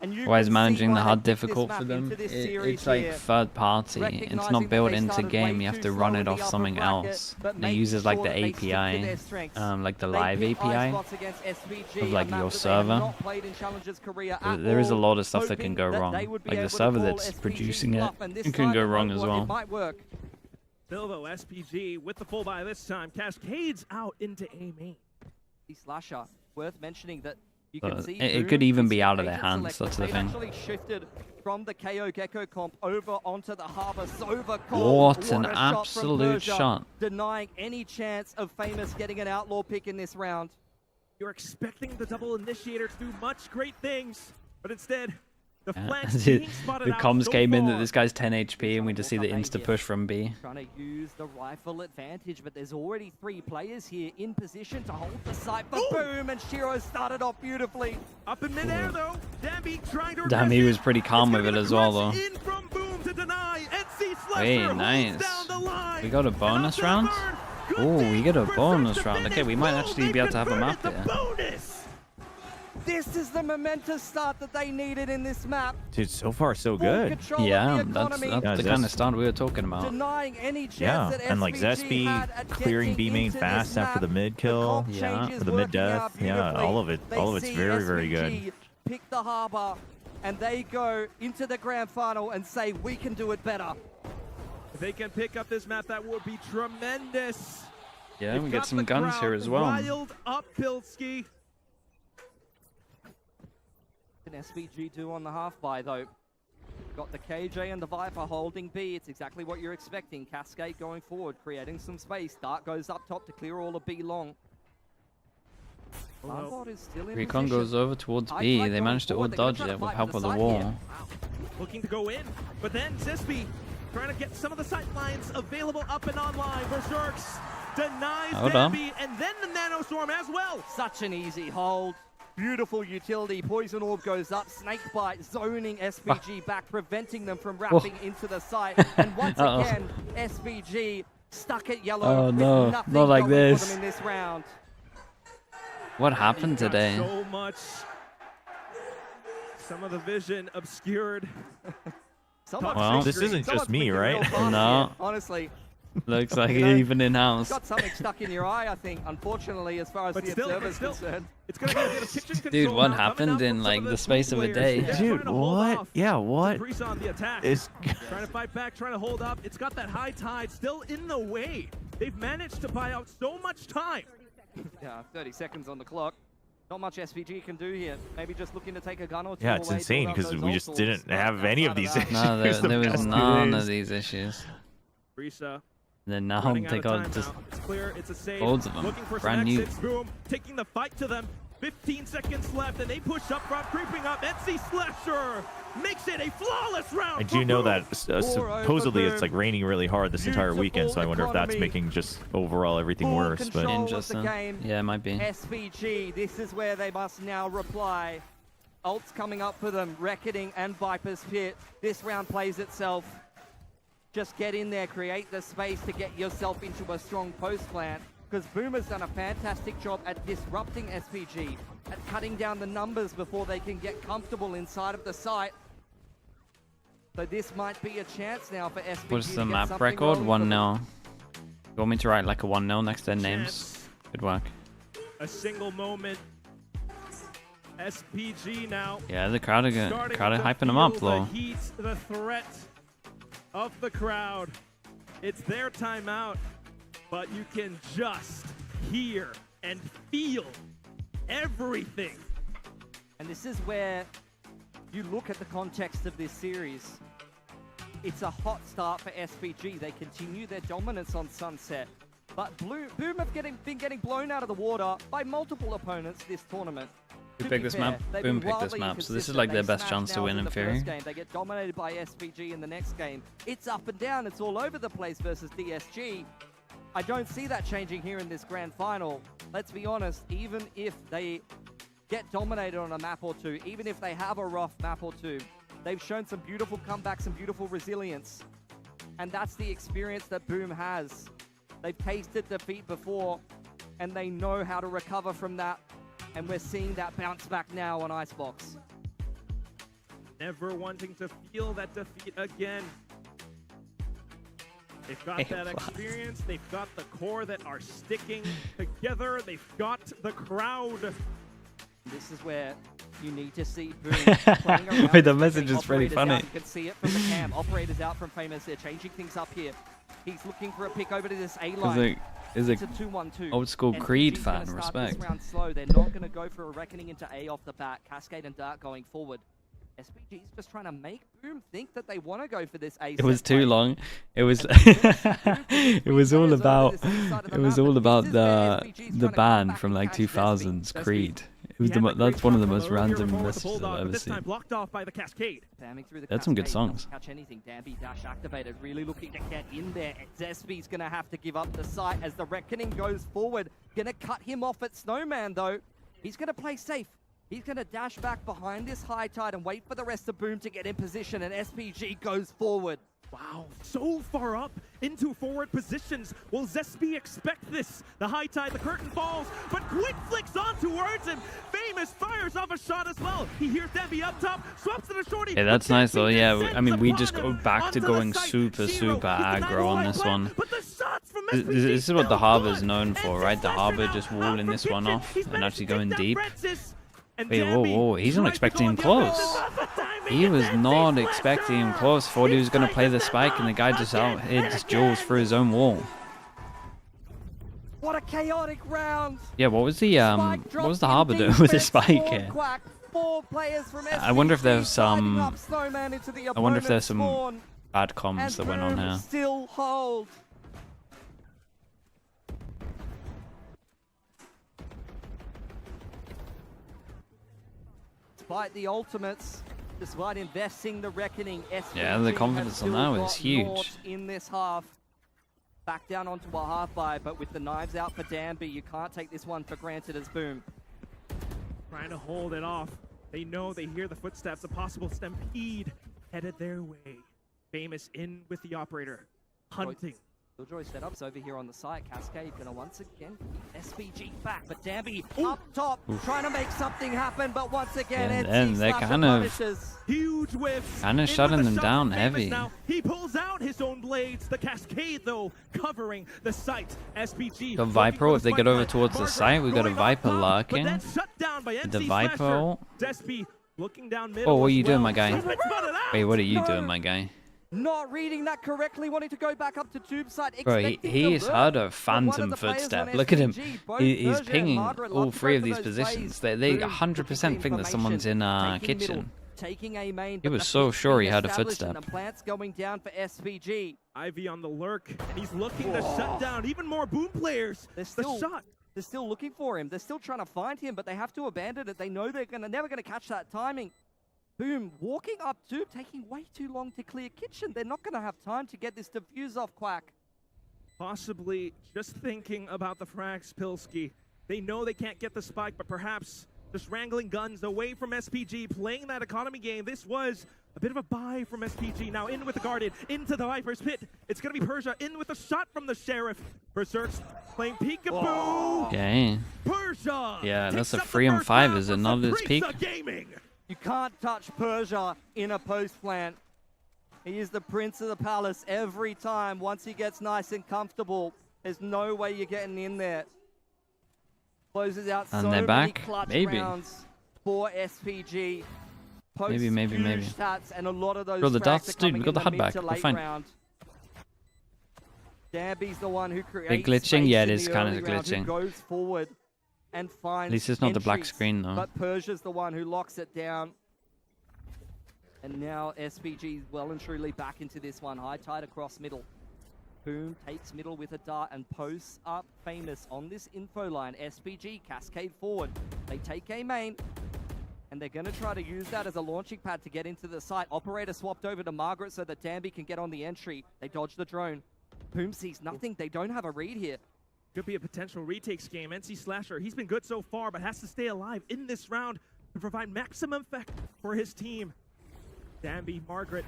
And you Why is can see managing the why HUD they picked this difficult map for them? into this series It's like here. third party. It's Recognizing not that built they into started game. way You have too to run slow it in the off upper something bracket, else. but And it making uses like sure the that they stick to API, their strengths. like the They live picked API Icebox against SPG, of like a map your that they have server. not played in Challengers Korea at There is a all, lot of stuff that can hoping go that wrong. they would be Like able the to server call that's SPG's producing it, bluff, and this it can time go it wrong might as work. well. It might work. Still though, SPG with the full buy this time. Cascades out into A main. Slasher, worth mentioning that You can see it could even be out of their agent hands. selected. That's the They've thing. actually shifted from the KO Gecko comp over onto the Harbor Sova comp. What an a shot from absolute Persia, shot. denying any chance of Famous getting an outlaw pick in this round. You're expecting the double initiator to do much great things, but instead, the flanks the being spotted out comms so came in that far. this guy's 10 HP, and we just see the insta push from B. Trying to use the rifle advantage, but there's already 3 players here in position to hold the site for Boom, and Shiro started off beautifully. Up in midair though, Dambi trying to Damn, he was pretty calm with it as well, though. in from Boom to deny. NC Slasher Hey, holds nice. down the line. We got a bonus round? Oh, we get a bonus round. Okay, we might actually be able to have a map here. This is the momentous start that they needed in this map. Dude, so far so good. Yeah, that's the kind of start we were talking about. Denying any chance Yeah, that and like SPG had Zespi at clearing getting B main into fast this after the map. mid kill, Yeah. for the mid death. Yeah, all of it, They all of it's see very, very SPG good. Pick the Harbor, and they go into the grand final and say, we can do it better. If they can pick up this map, that would be tremendous. Yeah, They've we get got some the guns crowd here as well. Riled up, Pilski. What can SPG do on the half-buy, though? Got the KJ and the Viper holding B. It's exactly what you're expecting. Cascade going forward, creating some space. Dark goes up top to clear all of B long. Barbot is still in Recon position. goes over towards I B. like They going managed to all forward. They're gonna dodge try to it with fight help for of the side wall. here. Looking to go in, but then Zespi trying to get some of the sight lines available up and online. Berserks denies Hold on. Dambi, and then the Nanostorm as well. Such an easy hold. Beautiful utility. Poison Orb goes up. Snakebite zoning SPG back, preventing them from wrapping into the site. And once again, SPG stuck at yellow. Oh, with no, nothing not like going for this. them in this round. What happened Got today? So much. Some of the vision obscured. Well, this isn't just me, right? No. Honestly. Looks like You know, even in-house. Got something stuck in your eye, I think, unfortunately, as far as But the still, observer's still, concerned. It's gonna get a bit of kitchen control. Dude, what now, coming happened out in from some like of the space of a players. day? Yeah, Dude, trying to hold what? off. Yeah, what? Breeze on the attack. Is Trying to fight back, trying to hold up. It's got that high tide still in the way. They've managed to buy out so much time. Yeah, 30 seconds on the clock. Not much SPG can do here. Maybe just looking to take a gun or two Yeah, it's away, insane build up because those we ult just tools. didn't have any of these issues. No, there the was past 2 none days. of these issues. Brisa Then now running they out of got time just now. It's clear, it's a save. loads of them. Looking for Brand some new. exits. Boom, taking the fight to them. 15 seconds left, and they push up front, creeping up. NC Slasher makes it a flawless round. I do for know Boom. that supposedly it's like raining really hard this entire weekend, so I wonder if that's making just overall everything Full worse. But control of the Interesting. game. Yeah, it might be. SPG, this is where they must now reply. Ults coming up for them, Reckoning and Viper's Pit. This round plays itself. Just get in there, create the space to get yourself into a strong post plant. Because Boom has done a fantastic job at disrupting SPG, at cutting down the numbers before they can get comfortable inside of the site. So this might be a chance now for SPG. What's to the get map something record? rolling for 1-0. You want me to write like a 1-0 next to their names? Good work. A single moment. SPG now. Yeah, the crowd are starting to hyping them feel up, the though. heat, the threat of the crowd. It's their timeout, but you can just hear and feel everything. And this is where you look at the context of this series. It's a hot start for SPG. They continue their dominance on Sunset. But Boom have been getting blown out of the water by multiple opponents this tournament. Who To picked be this fair, map? they've Boom been picked this wildly map, so this is inconsistent. like their They best smashed chance to Nels win in the theory. first game. They get dominated by SPG in the next game. It's up and down. It's all over the place versus DSG. I don't see that changing here in this grand final. Let's be honest, even if they get dominated on a map or two, even if they have a rough map or two, they've shown some beautiful comebacks, some beautiful resilience. And that's the experience that Boom has. They've tasted defeat before, and they know how to recover from that. And we're seeing that bounce back now on Icebox. Never wanting to feel that defeat again. They've got that experience. They've got the core that are sticking together. They've got the crowd. This is where you need to see Boom playing around. Wait, the message is pretty Operators funny. out. You can see it from the cam. Operators out from Famous. They're changing things up here. He's looking for a pick over to this A line. Is It's a a 2-1-2. old school SPG's Creed gonna fan, start respect. This round slow. They're not going to go for a reckoning into A off the bat. Cascade and Dart going forward. SPG's just trying to make Boom think that they want to go for this A. It was set too play. long. It was it was all about the band from like 2000s Creed. It was that's one of the most random messages I've ever seen. Blocked off by the Cascade. That's some good songs. Catch anything. Danby dash activated, really looking to get in there. Zespy's gonna have to give up the site as the reckoning goes forward. Gonna cut him off at Snowman though. He's gonna play safe. He's gonna dash back behind this high tide and wait for the rest of Boom to get in position, and SPG goes forward. Wow, so far up into forward positions. Will Zespy expect this? The high tide, the curtain falls, but Quick flicks on towards him. Famous fires off a shot as well. He hears Danby up top, swaps to the shorty. Yeah, that's nice though. Yeah, I mean, we just go back to going super aggro on this one. This is what the Harbor's known for, right? The Harbor just walling this one off and actually going deep. Wait, whoa, he's not expecting him close. He was not expecting him close. Thought he was going to play the spike, and the guy just just jewels through his own wall. What a chaotic round! Yeah, what was the Harbor doing with the spike here? I wonder if there's some. I wonder if there's some bad comms that went on here. Still hold. Despite the ultimates, despite investing the reckoning, SPG Yeah, the confidence on that was huge. Naught in this half. Back down onto a half buy, but with the knives out for Danby, you can't take this one for granted as Boom. Trying to hold it off. They know, they hear the footsteps, a possible stampede headed their way. Famous in with the operator, hunting. Killjoy setups over here on the site. Cascade gonna once again keep SPG back, but Danby up top, trying to make something happen, but once again, and they're kind of shutting them down heavy. Now. He pulls out his own blades. The Cascade, though, covering the site. SPG. Got Viper. If they get over towards the site, we got a Viper lurking. The Viper. Looking down middle. Oh, what are you doing, my guy? Wait, what are you doing, my guy? Not reading that correctly, wanting to go back up to tube side. Bro, he's heard a phantom footstep. Look at him. He's pinging all three of these positions. They 100% think that someone's in kitchen. Taking a main, he was so sure he had a footstep. Plants going down for SPG. Ivy on the lurk, and he's looking to shut down even more Boom players. They're still looking for him. They're still trying to find him, but they have to abandon it. They know they're never gonna catch that timing. Boom, walking up tube, taking way too long to clear kitchen. They're not going to have time to get this defuse off Quack. Possibly just thinking about the frags, Pilski. They know they can't get the spike, but perhaps just wrangling guns away from SPG, playing that economy game. This was a bit of a buy from SPG. Now in with the Guardian, into the Viper's pit. It's going to be Persia in with a shot from the Sheriff. Berserk's playing peekaboo. Okay. Persia. Yeah, that's a 3-on-5, is it not at its peak? You can't touch Persia in a post plant. He is the prince of the palace every time. Once he gets nice and comfortable, there's no way you're getting in there. Closes out and so they're many back. clutch Maybe. rounds for SPG. Post Maybe. stats, and a lot of those Bro, the darts, dude, we got the HUD HUD back. We're fine. Danby's the one who creates. They're glitching. Yeah, it is kind of glitching. Goes forward and finds At least it's not the black entries, screen though. But Persia's the one who locks it down. And now SPG well and truly back into this one. High tide across middle. Boom takes middle with a dart and posts up Famous on this info line. SPG cascade forward. They take A main. And they're going to try to use that as a launching pad to get into the site. Operator swapped over to Margaret so that Danby can get on the entry. They dodge the drone. Boom sees nothing. They don't have a read here. Could be a potential retakes game. NC Slasher, he's been good so far, but has to stay alive in this round to provide maximum effect for his team. Danby, Margaret,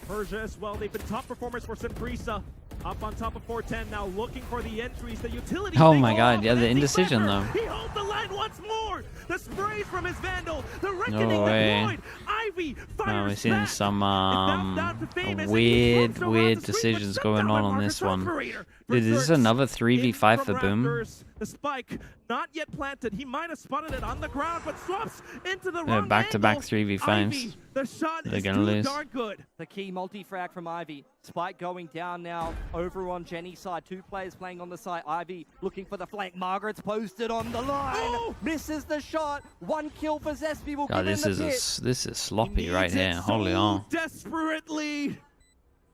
Persia as well. They've been top performers for Simprisa. Up on top of 410 now, looking for the entries, the utility. Oh my god, yeah, the indecision though. He holds the line once more. The sprays from his Vandal. The reckoning No way. deployed. Ivy fires No, we're seeing back. some weird decisions going on this one. Dude, is this another 3v5 for Boom? The spike not yet planted. He might have spotted it on the ground, but swaps into the wrong Back-to-back angle. 3v5s. Ivy The shot They're is gonna too lose. darn good. The key multi-frag from Ivy. Spike going down now over on Jenny's side. 2 players playing on the side. Ivy looking for the flank. Margaret's posted on the line. Oh! Misses the shot. 1 kill for Zespi will God, give this him is the pit. this is sloppy right Needs it here. Holy so hell. desperately.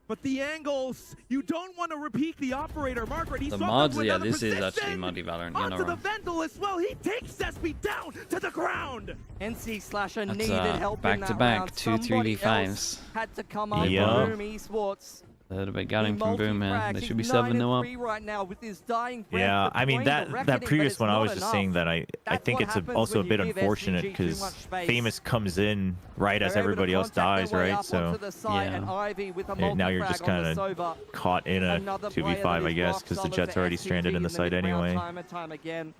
But the angles, you don't want to repeat the operator. Margaret, he's The swapped mods, up to yeah, another this is actually position. muddy Valorant. You're not Onto the wrong. Vandal as well. He takes Zespi down to the ground. NC Slasher That's, needed help in that back-to-back, round. 2 Somebody 3v5s. else had to come up Yeah. for Boom Esports. A little bit gutting from Boom, man. Multi-frag. They He's should be 7-0 up. 9-3 right now with his dying breath Yeah, I mean deploying that the that reckoning, previous but one it's I was not just enough. saying that I That's think what it's happens also a when bit you give unfortunate SPG too because much space. Famous comes in right as They're able to everybody else contact dies, their way right? up So onto the side, and Yeah. Ivy with a now you're just multi-frag on kind the of Sova. caught in a Another player 2v5, that I is guess, rock because the solid Jet's for already SPG stranded in the site mid-round anyway. Time and time again.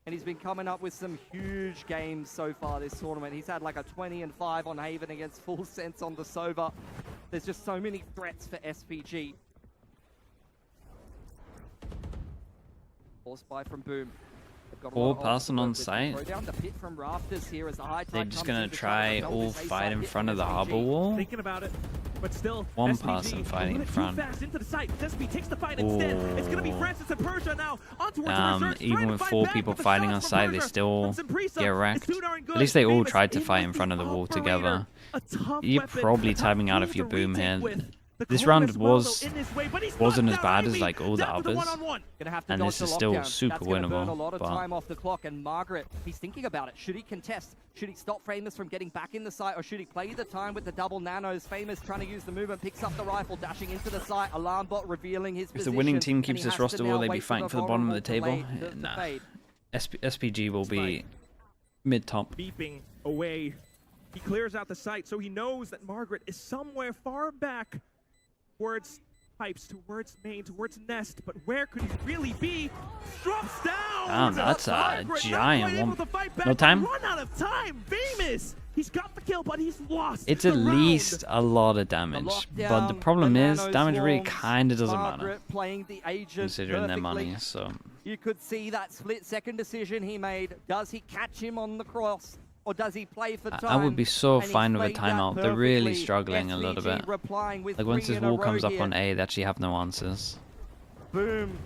And he's been coming up with some huge games so far this tournament. He's had like a 20-5 on Haven against Full Sense on the Sova. There's just so many threats for SPG. Force by from Boom. They've got a lot All of passing on options to work site. with. Throw down the pit from Rafters here as the high They're tide just comes gonna in to try to all double this fight A-side in hit front from of the SPG. harbor wall. Thinking about it, but still, One SPG person fighting a in little front. too fast into the site. Zespi takes the fight instead. It's gonna be Francis and Persia now on towards Research, Even trying to with fight 4 back, people but the fighting shots on from site, they Persia still from Simprisa get is wrecked. too darn At good. least they all Famous tried to in fight with in the front of the wall operator. together. A tough You're weapon, probably a tough timing out tool if you're to Boom retake here. with. The This Chrome round as well, was though, in his way, but he's wasn't knocked as down bad as Ivy like all the down to others. one-on-one. Gonna have to And dodge this the is still lockdown. super That's gonna burn a winnable, lot of but- time off the clock. And Margaret, he's thinking about it. Should he contest? Should he stop Famous from getting back in the site, or should he play the time with the double nanos? Famous trying to use the movement, picks up the rifle, dashing into the site. Alarm bot revealing his If position. the winning team and keeps he this has to roster, now will they be wait fighting for the bottom of the table? vulnerable to Nah. fade. SPG will be mid-top. Beeping away. He clears out the site, so he knows that Margaret is somewhere far back towards pipes, towards main, towards nest. But where could he really be? Drops down! Damn, that's a Margaret not giant quite able one. to fight back, No but time? Run out of time! Famous! He's got the kill, but he's lost It's the at round. least a lot of damage, but the problem is damage really kind of doesn't matter, Margaret playing the agent considering their perfectly. money. So You could see that split-second decision he made. Does he catch him on the cross, or does he play for time? I would be so And he fine with a played that timeout. They're really perfectly. struggling a little SPG bit. replying with Like once 3 this in a wall row comes up here. on A, they actually have no answers, Boom.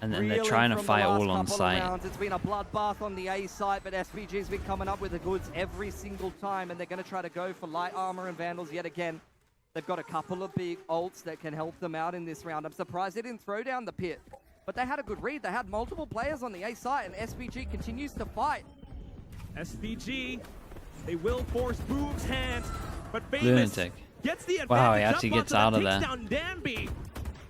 and then they're Reeling trying to from the fight last all on couple of site. rounds. It's been a bloodbath on the A side, but SPG's been coming up with the goods every single time, and they're going to try to go for light armor and vandals yet again. They've got a couple of big ults that can help them out in this round. I'm surprised they didn't throw down the pit, but they had a good read. They had multiple players on the A side, and SPG continues to fight. SPG, they will force Boom's hand, but Famous Lunatic. gets the advantage. Wow, he up actually onto gets them, out of takes there. down Danby.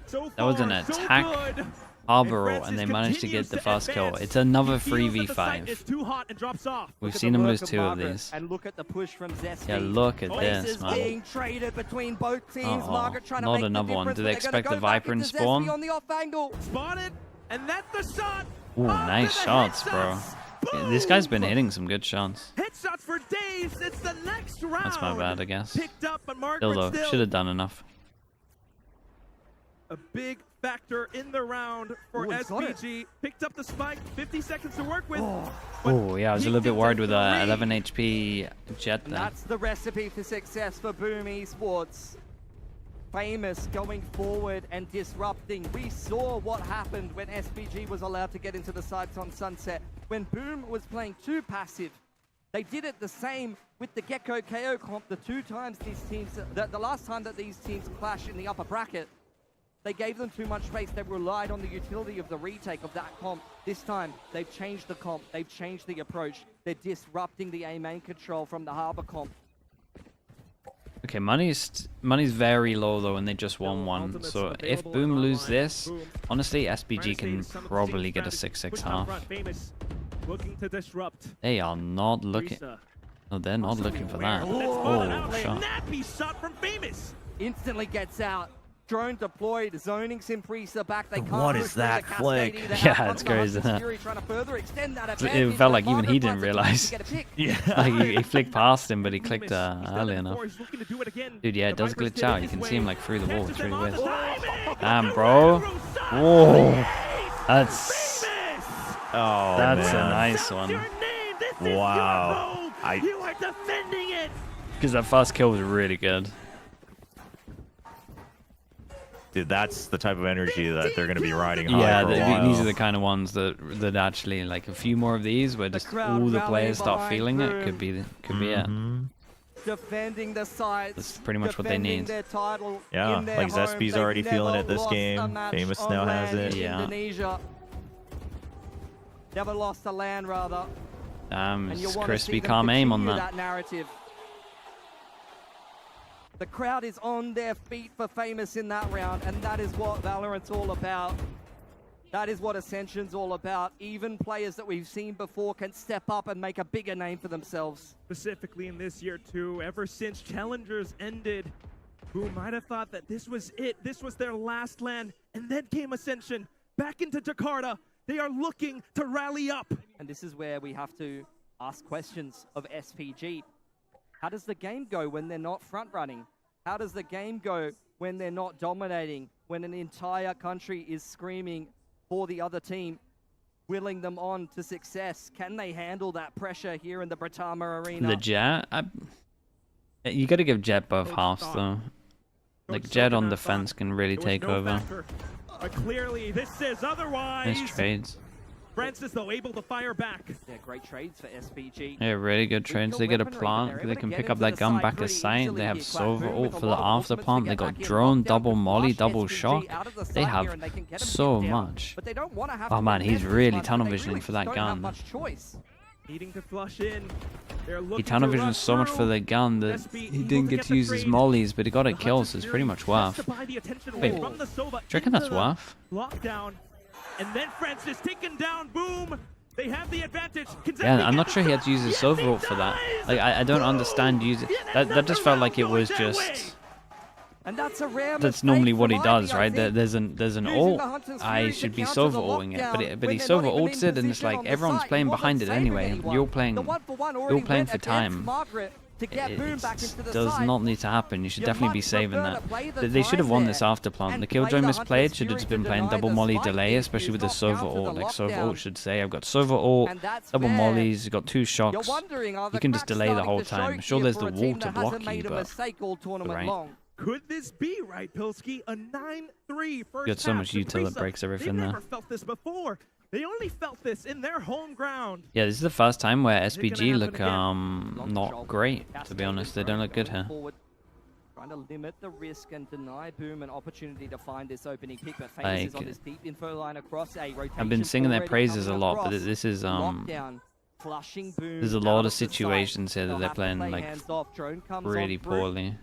So That was an far, so attack good. harbor roll, Francis and they managed to continues get the to first kill. advance. It's another He feels that the site 3v5. is too hot and drops off. We've Look at seen the them work lose of 2 of Margaret, these. And look at the push from Zesty. Yeah, look at Places this, man. being traded between both teams. Uh-oh, Margaret trying to not make another the one. difference, Do but they they're gonna expect go the back Viper in into Zesty spawn? on the off angle. Spotted, and that's the shot. Ooh, Onto nice the shots, bro. headshots. This guy's been hitting some good shots. Headshots for days. It's the next round. That's my bad, I guess. Picked up, but Margaret Still though, should have done enough. A big factor in the round for Ooh, he's got it. SPG. Picked up the spike. 50 seconds to work with. Oh yeah, I was a little bit worried with 11 HP Jet And there. that's the recipe for success for Boom Esports. Famous going forward and disrupting. We saw what happened when SPG was allowed to get into the sites on Sunset. When Boom was playing too passive, they did it the same with the Gecko KO comp. The 2 times these teams, the last time that these teams clashed in the upper bracket, they gave them too much space. They relied on the utility of the retake of that comp. This time, they've changed the comp. They've changed the approach. They're disrupting the A main control from the Harbor comp. Okay, money's very low though, and they just won one. So if Boom lose this, honestly, SPG can probably get a 6-6 half. Famous looking to disrupt. They are not looking. No, they're not looking for that. Oh, shot. Nappy shot from Famous. Instantly gets out. Drone deployed, zoning Simprisa back. They can't What push is through the that Cascade flick? either. Yeah, Out it's comes the crazy, Hunters huh? Fury trying to further extend that It advantage, felt but like even Margaret he didn't finds a chance realize. to get a pick. Yeah. Like he flicked past him, but he clicked Famous. early enough. He's looking to do it again. Dude, yeah, it The does Vipers glitch did out. it You his can see him way. like through the wall. Catches It's him really on the weird. timing. Damn, bro. Whoa. That's Oh, that's man. a nice one. Your name. This is Wow. your home. You are defending it. Because that first kill was really good. Dude, that's the type of energy that they're going to be riding high Yeah, for a while. these are the kind of ones that actually, like, a few more of these where just all the players start feeling it could be it. Defending the sides. That's pretty much what they need. Yeah, like Zespi's already feeling it this game. Famous now has it. Yeah. Indonesia. Never lost a land, rather. It's crispy calm aim on that. Narrative. The crowd is on their feet for Famous in that round, and that is what Valorant's all about. That is what Ascension's all about. Even players that we've seen before can step up and make a bigger name for themselves. Specifically in this year too, ever since Challengers ended, who might have thought that this was it, this was their last land, and then came Ascension back into Jakarta. They are looking to rally up. And this is where we have to ask questions of SPG. How does the game go when they're not front running? How does the game go when they're not dominating? When an entire country is screaming for the other team, willing them on to success? Can they handle that pressure here in the Britama Arena? The Jet, you got to give Jet both halves though. Like Jet on defense can really take over. But clearly this says otherwise. Nice trades. Francis though able to fire back. Yeah, great trades for SPG. Yeah, really good trades. They get a plant. They can pick up that gun back at sight. They have Sova ult for the after plant. They got drone, double molly, double shock. They have so much. Oh man, he's really tunnel visioning for that gun. Needing to flush in. He tunnel visioned so much for the gun that he didn't get to use his mollies, but he got a kill, so it's pretty much worth. Wait, do you reckon that's worth? Lockdown. And then Francis taken down, boom! They have the advantage. Yeah, I'm not sure he had to use his Sova ult for that. Like, I don't understand using that just felt like it was just. And that's normally what he does, right? There's an ult. I should be Sova ulting it, but he Sova ults it, and it's like everyone's playing behind it anyway. You're playing for time. It does not need to happen. You should definitely be saving that. They should have won this after plant. The Killjoy misplayed. Should have just been playing double molly delay, especially with the Sova ult. Like Sova ult should say, I've got Sova ult, double mollies, you've got 2 shocks. You can just delay the whole time. Sure, there's the wall to block you, but right. Could this be right, Pilski? A 9-3 first half. You got so much util that breaks everything there. They've never felt this before. They only felt this in their home ground. Yeah, this is the first time where SPG look not great, to be honest. They don't look good here. Trying to limit the risk and deny Boom an opportunity to find this opening pick, but Famous is on this deep info line across a rotation. I've been singing their praises a lot, but this is there's a lot of situations here that they're playing like really poorly.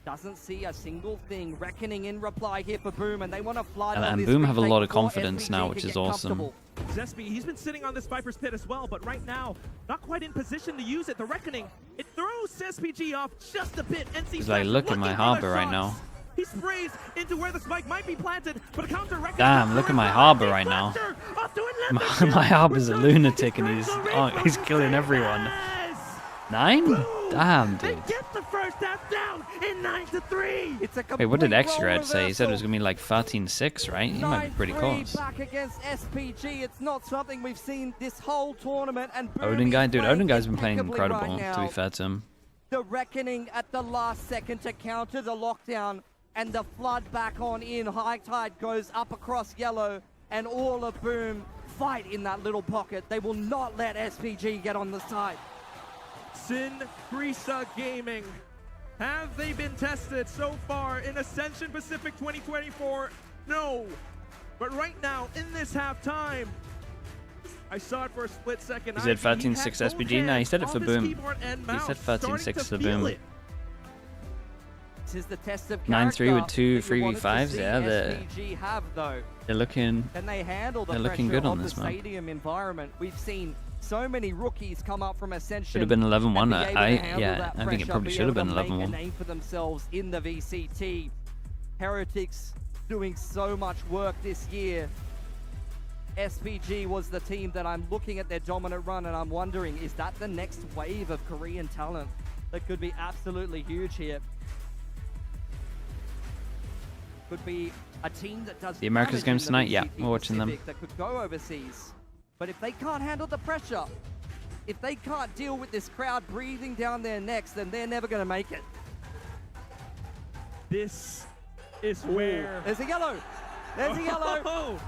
Doesn't see a single thing. Reckoning in reply here for Boom, and they want to fly. And Boom have a lot of confidence now, which is awesome. Zespi, he's been sitting on this Viper's Pit as well, but right now, not quite in position to use it. The Reckoning, it throws SPG off just a bit. He's like, look at my harbor right now. He sprays into where the spike might be planted, but a counter Reckoning. Damn, look at my harbor right now. My harbor's a lunatic, and he's killing everyone. 9? Damn, dude. Get the first half down in 9-3. Wait, what did Xrad say? He said it was gonna be like 13-6, right? He might be pretty close. Back against SPG. It's not something we've seen this whole tournament. And Odin guy, dude, Odin guy's been playing incredible. To be fair to him. The Reckoning at the last second to counter the lockdown, and the flood back on in. High Tide goes up across yellow, and all of Boom fight in that little pocket. They will not let SPG get on the side. Sin Grisa Gaming. Have they been tested so far in Ascension Pacific 2024? No. But right now, in this halftime, I saw it for a split second. He said 13-6 SPG? No, he said it for Boom. He said 13-6 for Boom. This is the test of 9-3 with 2 3v5s. Yeah, they're looking. They're looking good on this map. Stadium environment. We've seen so many rookies come up from Ascension. Should have been 11-1. I think it probably should have been 11-1. Name for themselves in the VCT. Heretics doing so much work this year. SPG was the team that I'm looking at their dominant run, and I'm wondering, is that the next wave of Korean talent that could be absolutely huge here? Could be a team that does the Americas games tonight. Yeah, we're watching them. That could go overseas. But if they can't handle the pressure, if they can't deal with this crowd breathing down their necks, then they're never going to make it. This is where... There's a yellow. There's a yellow.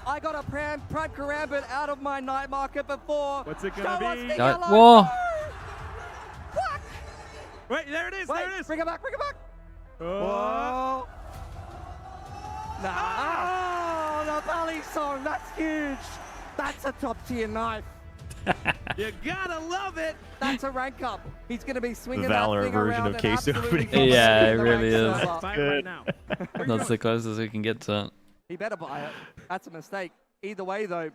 I got a prime karambit out of my night market before. What's it going to be? Whoa. Wait, there it is. Wait, there it is. Bring it back. Bring it back. Oh. Nah. Oh, the Valley song. That's huge. That's a top-tier knife. You gotta love it. That's a rank up. He's going to be swinging The Valor that thing version around of case opening. Yeah, it really is. Right now. That's the closest we can get to it. He better buy it. That's a mistake. Either way, though,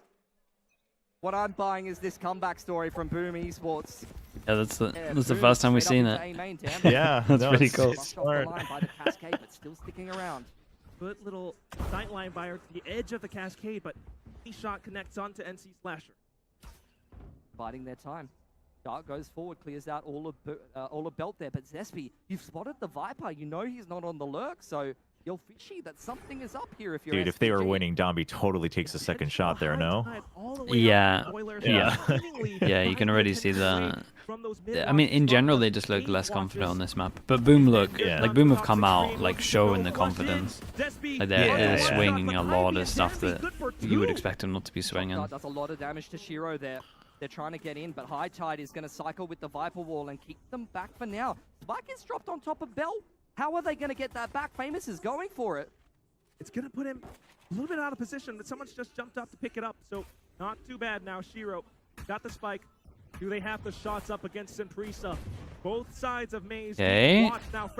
what I'm buying is this comeback story from Boom Esports. Yeah, that's the first time we've seen it. Yeah, that's no, pretty cool. Off the line by the Cascade, but still sticking around. Good little sightline buyer to the edge of the Cascade, but the shot connects onto NC Slasher. Biding their time. Dark goes forward, clears out all of Belt there, but Zespi, you've spotted the Viper. You know he's not on the lurk, so you're fishy that something is up here if you're Dude, if they were winning, Domby totally takes a second shot there, no? Yeah. Yeah, you can already see that. I mean, in general, they just look less confident on this map. But Boom like Boom have come out, like, showing the confidence. Like, they're swinging a lot of stuff that you would expect them not to be swinging. Does a lot of damage to Shiro there. They're trying to get in, but High Tide is going to cycle with the Viper Wall and keep them back for now. Spike is dropped on top of Bell. How are they going to get that back? Famous is going for it. It's going to put him a little bit out of position, but someone's just jumped up to pick it up. So not too bad now. Shiro got the spike. Do they have the shots up against Simprisa? Both sides of Maze. Okay.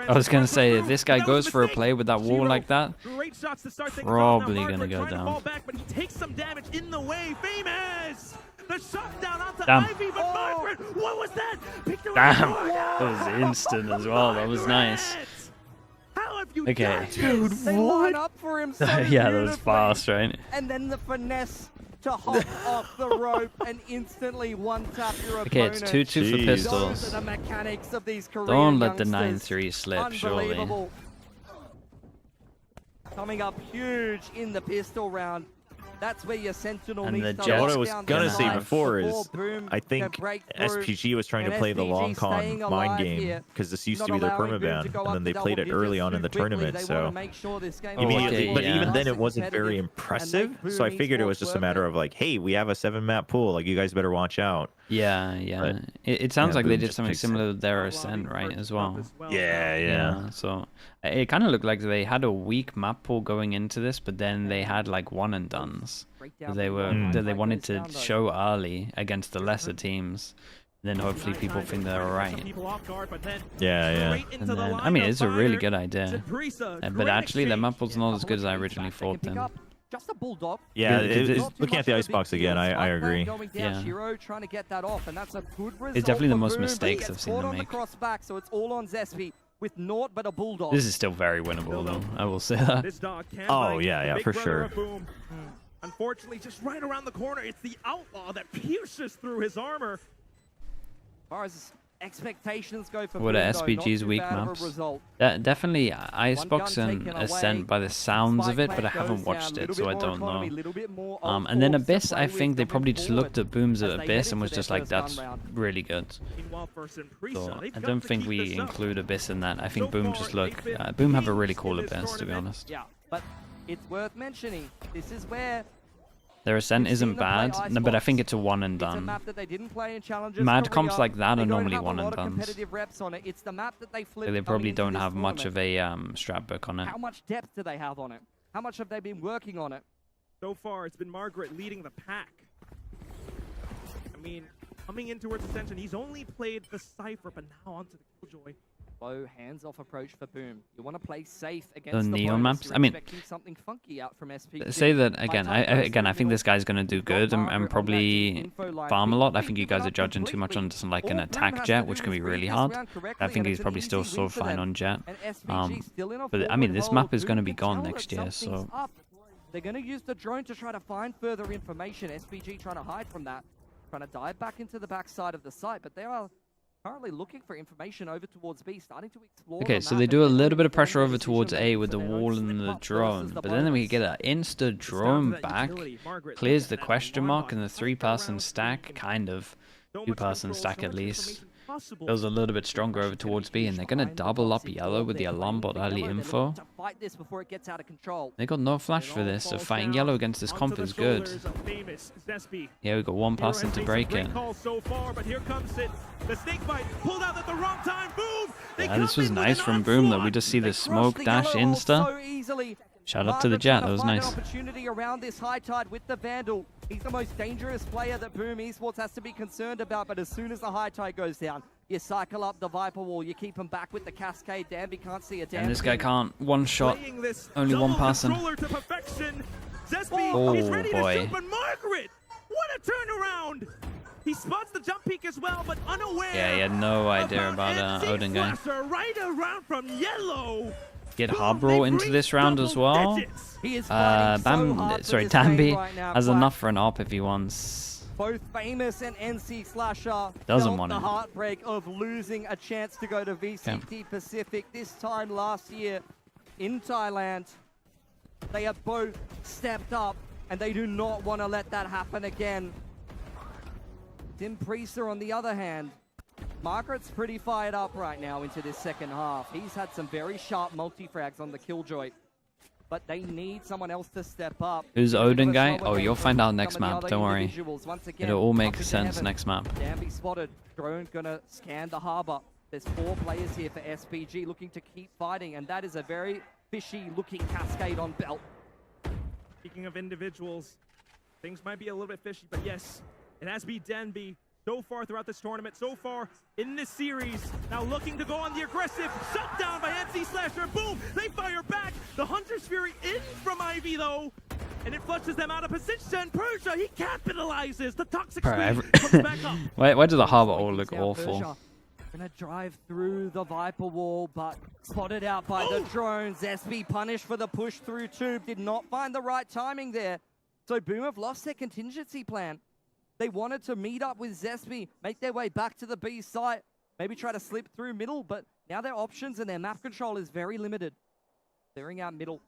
I was going to say, if this guy goes for a play with that wall like that, probably going to go down. But he takes some damage in the way. Famous! The shot down onto Damn. Ivy, but Margaret, what was that? Damn! That was instant as well. That was nice. Okay. Dude, they line up for him so yeah, that was fast, right? And then the finesse to hop off the rope and instantly one-tap your Okay, opponent. it's 2-2 for pistols. Those are the mechanics of these Korean Don't let the youngsters. 9-3 slip, surely. Unbelievable. Coming up huge in the pistol round. That's where your Sentinel And needs the to Jets What I lock was down going to the say line before is, Boom I think can break through. SPG was trying to And play the SPG long con staying mind alive game, here, because this used not to be their allowing Boom to permaban, go and up then they to played double it early digits on in the too quickly. tournament, They so wanna make sure this game immediately, Okay, but yeah. even then it wasn't very competitive impressive, and make so I Boom figured it was Esports just a worth matter it. of like, hey, we have a 7-map pool, like you guys better watch out. Yeah, yeah. But, It sounds like Boom they did just something picks similar with their Ascent, right, as well. Yeah. So it kind of looked like they had a weak map pool going into this, but then they had like one and dones that they wanted to show early against the lesser teams. Then hopefully people think they're alright. Yeah. And then, I mean, it's a really good idea. But actually, the map pool's not as good as I originally thought then. Just a bulldog. Yeah, Not looking at the Icebox again, I agree. Yeah. Shiro trying to get that off, and that's a good result. It's definitely the for most Boom. mistakes He I've gets seen caught them on make. the cross back, so it's all on Zespi with naught but a bulldog. This is still very winnable, though. I will say that. This dog can Oh, bite. yeah, The big for brother sure. of Boom. Unfortunately, just right around the corner, it's the Outlaw that pierces through his armor. As far as expectations go for What Boom, are though, SPG's not too weak bad of a maps? result. Definitely Icebox One gun and taken Ascent away. by the sounds of it, Spike but I plant haven't goes watched down, it, little so bit I more don't economy, know. little bit more And then off-course to Abyss, I play think with they going probably just forward looked at Boom's as they head Abyss and into was their just like, first gun that's round. really good. Meanwhile, for Simprisa, So they've I got don't to think keep we this up. include Abyss in that. I think So Boom far, just they've look... been Boom have a kings really cool in this Abyss, to be tournament. honest. Yeah, but it's worth mentioning. This is where Their Ascent we've seen isn't them play bad, no, but I Icebox. think it's a one and It's a done. map that they didn't play in Challengers Mad comps Korea. like that They are don't normally have a one lot and of dones. competitive reps on it. It's the map that they flipped They going probably into don't this have much of tournament. a strat book on it. How much depth do they have on it? How much have they been working on it? So far, it's been Margaret leading the pack. I mean, coming in towards Ascension, he's only played the Cypher, but now onto the Killjoy. Low hands-off approach for Boom. You want to play safe against the Neon bonus. maps? You're I mean, expecting something funky out from SPG. say that again. High Tide goes I through think this middle. guy's gonna do good and probably farm a lot. I think you guys are judging too much on some like an attack jet, which can be really hard. I think he's probably still so fine on jet. But I mean, this map is gonna be gone next year, so They're going to use the drone to try to find further information. SPG trying to hide from that, trying to dive back into the backside of the site, but they are currently looking for information over towards B, starting to explore. okay, so they do a little bit of pressure over towards A with the wall and the drone, but then we get an insta drone back, clears the question mark and the 3-person stack, kind of. 2-person stack at least. Goes a little bit stronger over towards B, and they're going to double up yellow with the alarm bot early info. They got no flash for this, so fighting yellow against this comp is good. Yeah, we got 1 pass into break it. Yeah, this was nice from Boom though. We just see the smoke dash insta. Shout out to the Jet, that was nice. Opportunity around this high tide with the Vandal. He's the most dangerous player that Boom Esports has to be concerned about, but as soon as the high tide goes down, you cycle up the Viper Wall, you keep him back with the Cascade. Danby can't see a damn And this guy can't one shot, only 1 passing. Oh boy. Margaret! What a turnaround! He spots the jump peak as well, but unaware. Yeah, he had no idea about Odin guy. Right around from yellow. Get Harbro into this round as well. Danby has enough for an AWP if he wants. Both Famous and NC Slasher Doesn't felt want the it. heartbreak of losing a chance to go to VCT Pacific this time last year in Thailand. They have both stepped up, and they do not want to let that happen again. Tim Priester, on the other hand, Margaret's pretty fired up right now into this second half. He's had some very sharp multi-frags on the Killjoy, but they need someone else to step up. Who's Odin guy? Oh, you'll find out next map, don't worry. It'll all make sense next map. Danby spotted. Drone gonna scan the harbor. There's 4 players here for SPG looking to keep fighting, and that is a very fishy looking Cascade on belt. Speaking of individuals, things might be a little bit fishy, but yes, it has to be Danby. So far throughout this tournament, so far in this series, now looking to go on the aggressive, shut down by NC Slasher. Boom, they fire back. The Hunter's Fury in from Ivy though, and it flushes them out of position. Persia, he capitalizes. The toxic comes back up. Why do the harbor all look awful? Gonna drive through the Viper Wall, but spotted out by the drones. SB punished for the push through tube. Did not find the right timing there. So Boom have lost their contingency plan. They wanted to meet up with Zesby, make their way back to the B site, maybe try to slip through middle, but now their options and their map control is very limited. Clearing out middle.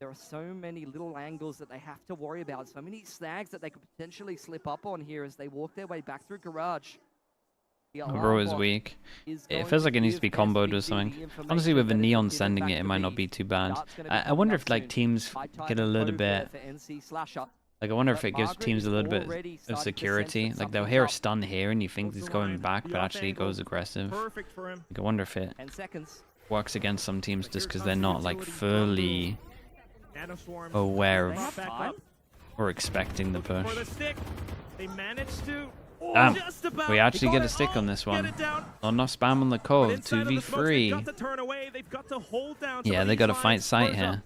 There are so many little angles that they have to worry about, so many snags that they could potentially slip up on here as they walk their way back through Garage. Bro is weak. It feels like it needs to be comboed with something. Honestly, with a Neon sending it, it might not be too bad. I wonder if like teams get a little bit... Like, I wonder if it gives teams a little bit of security. Like, they'll hear a stun here and you think he's going back, but actually he goes aggressive. Like, I wonder if it works against some teams just because they're not, like, fully aware of or expecting the push. Damn, we actually get a stick on this one. Not enough spam on the cove, 2v3. Yeah, they got to fight sight here.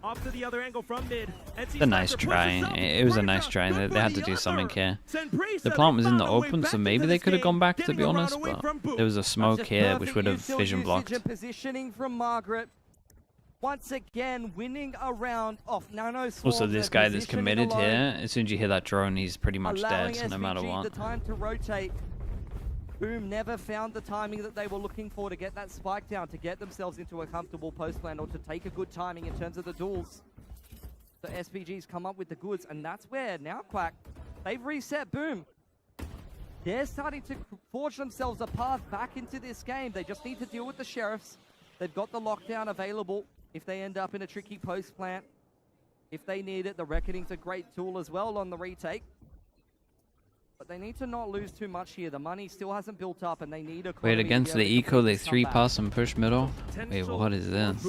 It's a nice try. It was a nice try. They had to do something here. The plant was in the open, so maybe they could have gone back, to be honest, but there was a smoke here which would have vision blocked. Positioning from Margaret. Once again, winning a round off Nano. Also, this guy that's committed here, as soon as you hear that drone, he's pretty much dead, no matter what. The time to rotate. Boom never found the timing that they were looking for to get that spike down, to get themselves into a comfortable post plan, or to take a good timing in terms of the duels. So SPG's come up with the goods, and that's where now Quack, they've reset Boom. They're starting to forge themselves a path back into this game. They just need to deal with the Sheriffs. They've got the lockdown available if they end up in a tricky post plant. If they need it, the Reckoning's a great tool as well on the retake. But they need to not lose too much here. The money still hasn't built up, and they need a... Wait, against the eco, they 3-pass and push middle? Wait, what is this?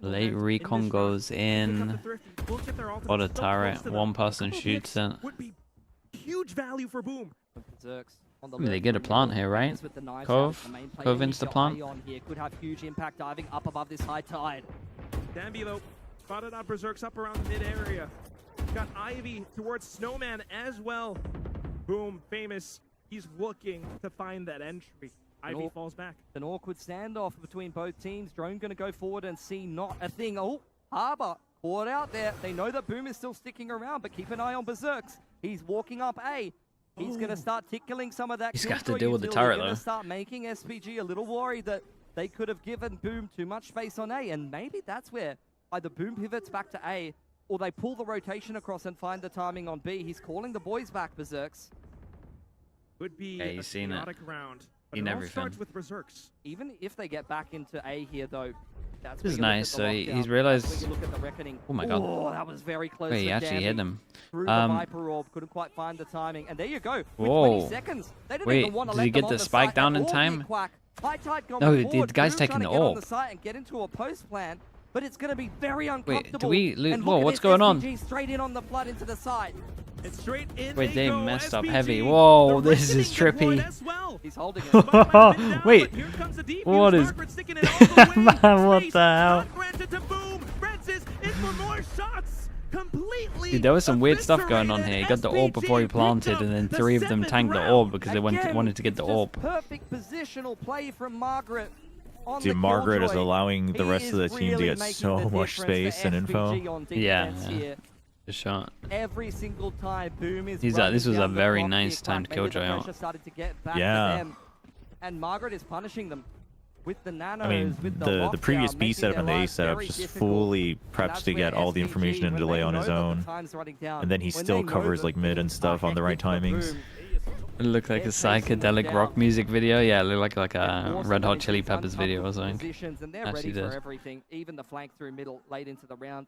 Late recon goes in. What a turret. 1 pass and shoots it. Huge value for Boom. They get a plant here, right? Cove? Cove insta plant? Could have huge impact diving up above this high tide. Danby, though, spotted out Berserks up around the mid area. Got Ivy towards Snowman as well. Boom, Famous. He's looking to find that entry. Ivy falls back. An awkward standoff between both teams. Drone going to go forward and see not a thing. Oh, Harbor caught out there. They know that Boom is still sticking around, but keep an eye on Berserks. He's walking up A. He's going to start tickling some of that. He's got to deal with the turret, though. Start making SPG a little worried that they could have given Boom too much space on A, and maybe that's where either Boom pivots back to A, or they pull the rotation across and find the timing on B. He's calling the boys back, Berserks. Could be Yeah, a chaotic round. But it all starts with Berserks. Even if they get back into A here, though, that's This is where you look nice. at the So lockdown. he's realized. That's where you look at the reckoning. Oh my god. Oh, that was very close. Wait, he for actually hit Danby. him. Through the Viper Orb, couldn't quite find the timing. And there you go. With Whoa. 20 seconds. They didn't Wait, even want to did let he get them the on spike site down at in all, time? Nick Quack. High tide going No, the forward. guy's Boom taking trying the to get on orb. the site and get into a post plan, but it's going to be very uncomfortable. Wait, do we lose? And Whoa, look at what's this, going on? SPG straight in on the flood into the side. And straight in Wait, they go, messed up SPG. heavy. Whoa, The this is reckoning deployed trippy. as well. He's holding it. Wait, Here comes the defuse. what is? Margaret sticking it all the way. Man, what Trace the hell? not granted to Boom. Francis in for more shots. Completely. Dude, there was some weird stuff going on here. He got the orb before he planted, and then 3 of them tanked the orb because they wanted to get the orb. Perfect positional play from Margaret. On Dude, the Margaret is Killjoy. allowing the He rest of the is team to really get making so the much difference space for and info. SPG on Yeah, defense yeah. here. Good shot. Every single time Boom is This running was a down the very block nice here, time to Quack, maybe the Killjoy out. pressure started to get back Yeah. to them. And Margaret is punishing them with the nanos, I mean, with the previous lockdown, B making setup and the their A lives setup very just difficult. fully And preps that's to get where all the SPG, information and when delay they on know his that the own. time's running down, And then he when still they know covers that like mid and stuff on the right hectic for timings. Boom, It looked like a psychedelic rock music video. Yeah, it looked like a Red Hot Chili Peppers video or something. positions, and they're Actually ready for did. everything, even the flank through middle late into the round.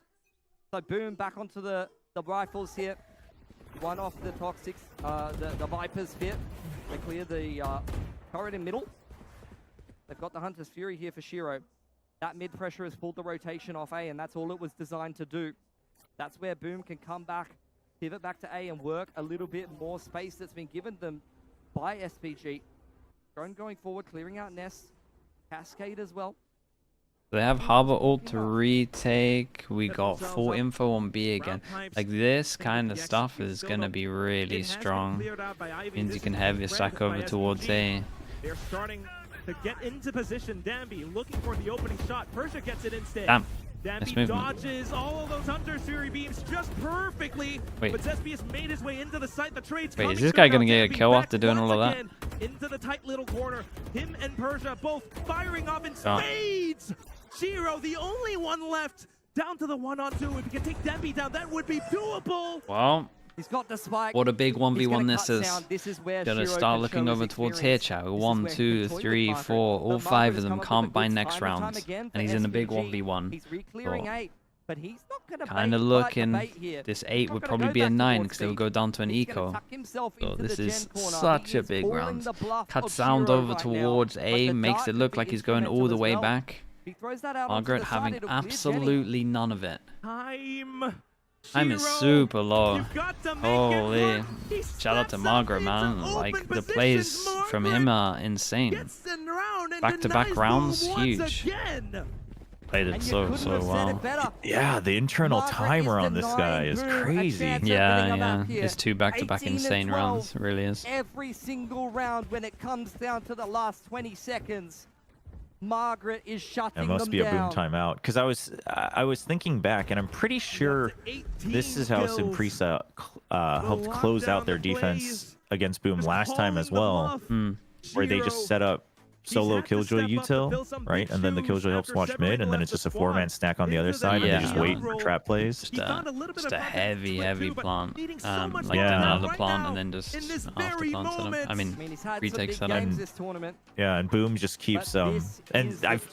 So Boom back onto the rifles here. One off the Toxics, the Vipers here. They clear the turret in middle. They've got the Hunter's Fury here for Shiro. That mid pressure has pulled the rotation off A, and that's all it was designed to do. That's where Boom can come back, pivot back to A and work a little bit more space that's been given them by SPG. Drone going forward, clearing out nests. Cascade as well. They have Harbor ult to retake. We got full info on B again. Like this kind of stuff is gonna be really strong. Means you can have your stack over towards A. They're starting to get into position. Danby looking for the opening shot. Persia gets it instead. Damn. Danby Nice movement. dodges all of those Hunter Fury beams just perfectly. Wait. But Zespi has made his way into the site. The trade's Wait, coming is this through guy now. gonna get a Danby kill back after doing all of once that? again into the tight little corner. Him and Persia both firing off in Oh. spades. Shiro, the only one left. Down to the 1-on-2. If he can take Danby down, that would be doable. Well, He's got the spike. what a big He's 1v1 gonna this cut is. down. This is where Gotta Shiro start can looking show over his towards here, experience. chat. This is 1, where he 2, can toy with 3, Margaret. 4. All But 5 Margaret of has them come up can't with buy a good next time and time round. again for And he's in a big SPG. 1v1. He's re-clearing So, 8, but he's not gonna kind of bait looking. the bait here. This He's 8 not would gonna probably go be a back 9 towards because they would B. go down to an He's gonna eco. tuck himself So into this the is gen corner. such He a is big calling round. the bluff Cuts of sound Shiro over right now, towards but A, the makes dart it could look be like he's going all instrumental the as way well. back. He throws that out onto Margaret the side, having it'll clear Jenny. absolutely none of it. Time. Time is Shiro, super low. you've got to make it Holy. work. He Shout out to steps up Margaret, into man. open Like, the positions. plays from him are insane. Gets in round and Back-to-back denies rounds, Boom once huge. again. Played it so well. Yeah, the internal timer on this guy is crazy. Yeah. It's 2 back-to-back 18 and insane 12 rounds. It really is. Every single round when it comes down to the last 20 seconds, Margaret is shutting It them must be a Boom down. timeout because I was thinking back and I'm pretty sure this is how Simprisa helped close out their defense against Boom last time as well, where they just set up solo Killjoy util, right? And then the Killjoy helps watch mid, and then it's just a 4-man stack on the other side, and they just wait for trap plays. Just a heavy plant. Like Yeah. another plant and then just after plant to them. I mean, retake setup. Yeah, and Boom just keeps and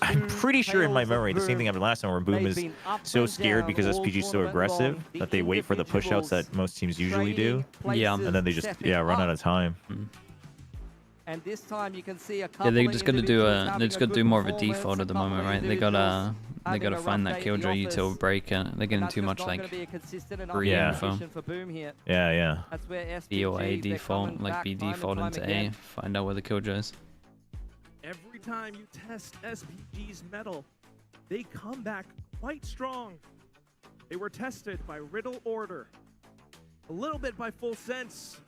I'm pretty sure in my memory the same thing happened last time where Boom is so scared because SPG is so aggressive that they wait for the pushouts that most teams usually do. Yeah. And then they just run out of time. And this time you can see a couple Yeah, they're of just gonna do individuals a having they're just gonna do good more of a performance, default at the couple moment, of right? They individuals gotta having a find rough that day in the Killjoy util office. breaker. They're getting That's too just much not like gonna be a consistent enough free info. competition for Boom here. Yeah. That's where SPG, B or A they're default, coming like back B time and default time into again. A. Find out where the Killjoy is. Every time you test SPG's metal, they come back quite strong. They were tested by Riddle Order, a little bit by Full Sense,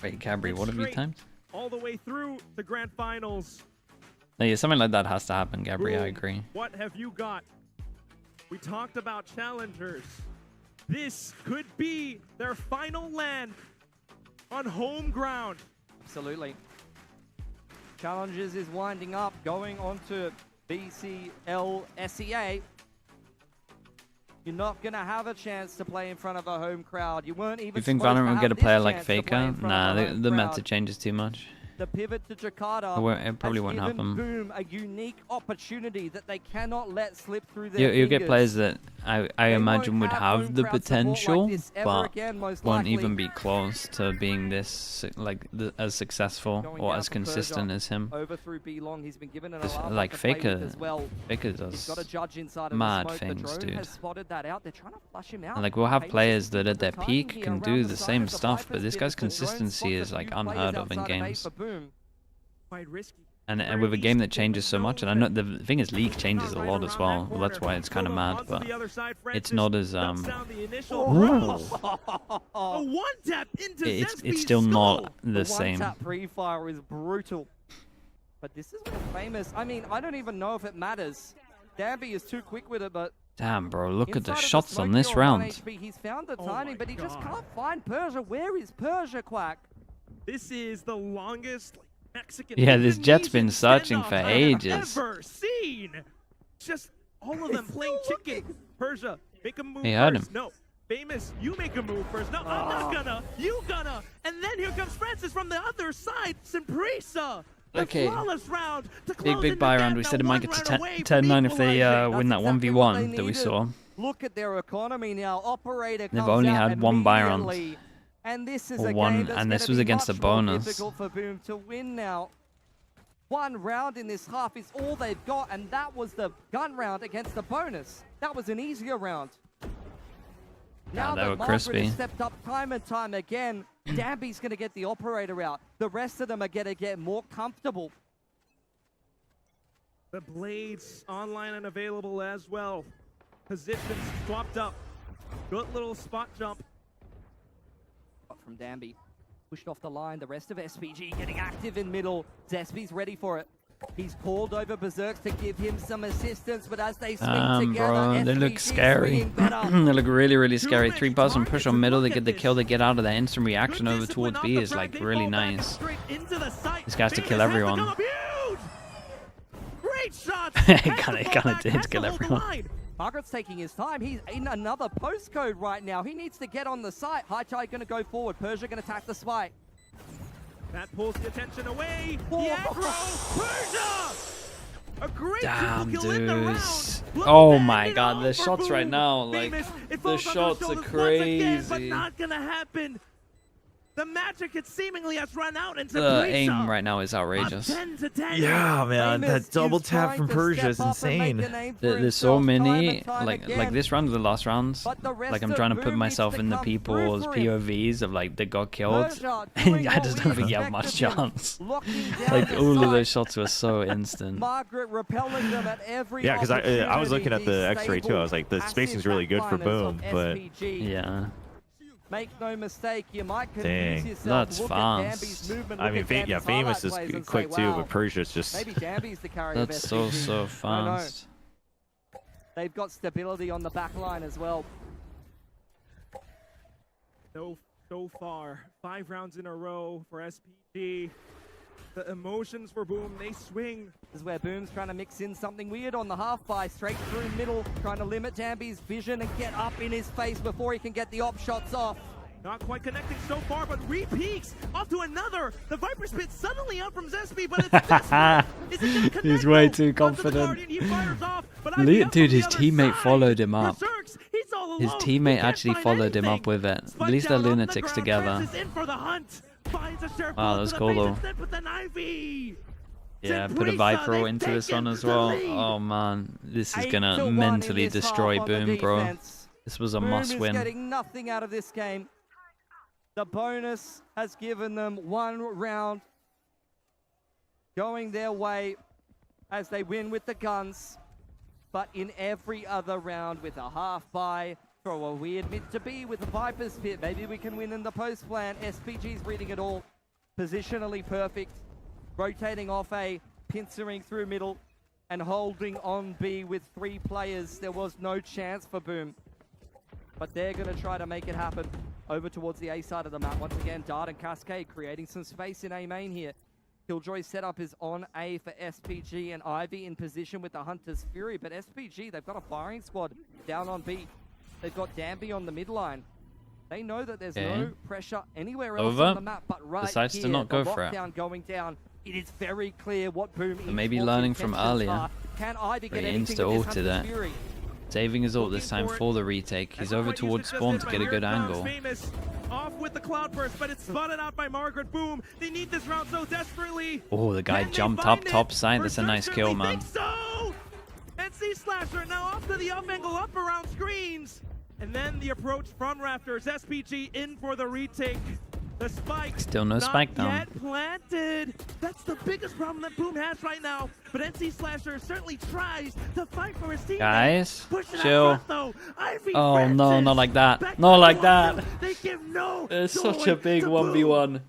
Wait, Cabri, and what have you straight timed? all the way through the grand finals. No, yeah, something like that has to happen, Gabri. I Boom. agree. What have you got? We talked about challengers. This could be their final land on home ground. Absolutely. Challenges is winding up, going on to BCL SEA. You're not going to have a chance to play in front of a home crowd. You weren't even You think supposed to Valorant will have get a this player like chance to play Faker? in front Nah, of a home the crowd. meta changes too much. The pivot to Jakarta It probably has won't given happen. Boom a unique opportunity that they cannot let slip through their You'll get fingers. players that I imagine would have the potential, this ever but again, most won't likely. even be close to being this as successful Going or down as for consistent Persia. as him. Over through B long, he's been given an Just alarm like to play with Faker, as well. Faker He's does got a judge inside of mad the smoke. things, the drone dude. has spotted that out. They're trying to flush him out. And like we'll have Famous players is that at their the timing peak here can around do the the side same of the stuff, Viper's but this pit guy's as the drone consistency spots a is like few unheard players of in outside A games. for Boom. Quite risky. And with a game that changes so much, and I know the thing is, League changes a lot as well. Well, that's why it's kind of mad, but it's not as A one tap into it's still not the The same. one-tap pre-fire is brutal. But this is where Famous... I mean, I don't even know if it matters. Danby is too quick with it, but... Damn, bro, look at the inside of shots smoke on this here on 1 round. HP, he's found the Oh timing, my but he just God. can't find Persia. Where is Persia, Quack? This is the longest Mexican. Yeah, this Jet's been Indonesian searching standoff for I've ages. ever seen. Just all of them playing chicken. Persia, make a move He heard first. him. No, Famous, you make a move first. No, I'm not gonna. You gonna. And then here comes Francis from the other side. Simprisa. The Okay. flawless round to close Big in buy the round. gap. We Now said it might one get round to away from 10-9 if they equalizing. win that That's exactly what 1v1 they that we needed. saw. Look at their economy now. Operator They've comes only out had one buy round. immediately. And this is Or a one, game that's and this gonna was be against a much more bonus. difficult for Boom to win now. One round in this half is all they've got, and that was the gun round against the bonus. That was an easier round. Now they that were Margaret crispy. has stepped up time and time again, Danby's going to get the operator out. The rest of them are going to get more comfortable. The blades online and available as well. Positions swapped up. Good little spot jump. From Danby. Pushed off the line. The rest of SPG getting active in middle. Zespy's ready for it. He's called over Berserks to give him some assistance, but as they swing together, Bro, they look SPG scary. swinging better. They look really, really scary. 3-person push on middle, they get the kill, they get out of there. Instant reaction over towards B is like really nice. This guy's to kill everyone. Great shot. He kind of did kill everyone. Margaret's taking his time. He's in another postcode right now. He needs to get on the site. High Tide going to go forward. Persia going to attack the spike. That pulls the attention away. The aggro. Persia. A great Damn, triple kill in the round. dudes. Look Oh at that my hit god, off the for shots right Boom. now, like, Famous, it the falls on shots their are shoulders once again, but crazy. not gonna happen. The magic it seemingly has run out into The aim right now is outrageous. 10 to 10. Yeah, man, Famous that double is tap trying from to Persia is step up and make insane. a name for There's so himself time many, and time like again. this round of the last rounds, But the rest like I'm of trying to put Boom myself needs in to the come through people's for him. POVs of like they got killed, Persia and doing I what just we don't think you have much expect of him. chance. Locking down Like the all of site. those shots were so instant. Margaret repelling them at every Yeah, because I was looking at the opportunity. X-ray too. I was like, the spacing's really good for Boom, but Yeah. Make no mistake, you might Dang. confuse yourself. That's Look fast. At Danby's movement, I look mean, at yeah, Danby's Famous highlight is plays and quick say, too, wow, but Persia's just. maybe Danby's the carry of That's SPG. so I don't know. fast. They've got stability on the back line as well. So far, 5 rounds in a row for SPG. The emotions for Boom, they swing. This is where Boom's trying to mix in something weird on the half by straight through middle, trying to limit Danby's vision and get up in his face before he can get the op shots off. Not quite connecting so far, but re-peaks off to another. The Viper Spit suddenly out from Zespy, but it's this one. Is it gonna connect? He's way too Onto the confident. Guardian, he fires off, but IBF from Dude, the his other teammate side. followed him up. Berserks, he's all His alone. teammate Can't actually find followed him anything. up with it. Spud At least they're down on the lunatics ground. together. Francis in for the hunt. Finds a share Wow, to that's the cool face though. instead with an Ivy. Yeah, put a Simprisa, Viper they've into this one taken as the well. lead. Oh man, this is 8-1 gonna in mentally this half destroy on the Boom, bro. defense. This was a Boom must is win. getting nothing out of this game. The bonus has given them 1 round going their way as they win with the guns. But in every other round with a half buy, throw a weird mid to B with the Viper's Pit. Maybe we can win in the post plan. SPG's reading it all. Positionally perfect. Rotating off A, pincering through middle, and holding on B with 3 players. There was no chance for Boom. But they're going to try to make it happen. Over towards the A side of the map. Once again, Dart and Cascade creating some space in A main here. Killjoy's setup is on A for SPG and Ivy in position with the Hunter's Fury. But SPG, they've got a firing squad down on B. They've got Danby on the midline. They know that there's no pressure anywhere else Over. on the map, but right Decides here, to not go the for it. lockdown going down. It is very clear what Boom But maybe Esports learning from intentions earlier. are. Can Ivy get He anything insta with this ulted Hunter's it. Fury? Saving his ult this time for the retake. He's over towards spawn to get a good angle. Famous off with the cloudburst, but it's spotted out by Margaret. Boom. They need this round so desperately. Oh, the guy jumped up top side. That's a nice kill, man. So, NC Slasher now off to the up angle, up around screens. And then the approach from Raptors. SPG in for the retake. The spike. Still no spike down. Yet planted. That's the biggest problem that Boom has right now. But NC Slasher certainly tries to fight for his team. Guys, chill. Oh no, not like that. Not like that. It's such a big 1v1.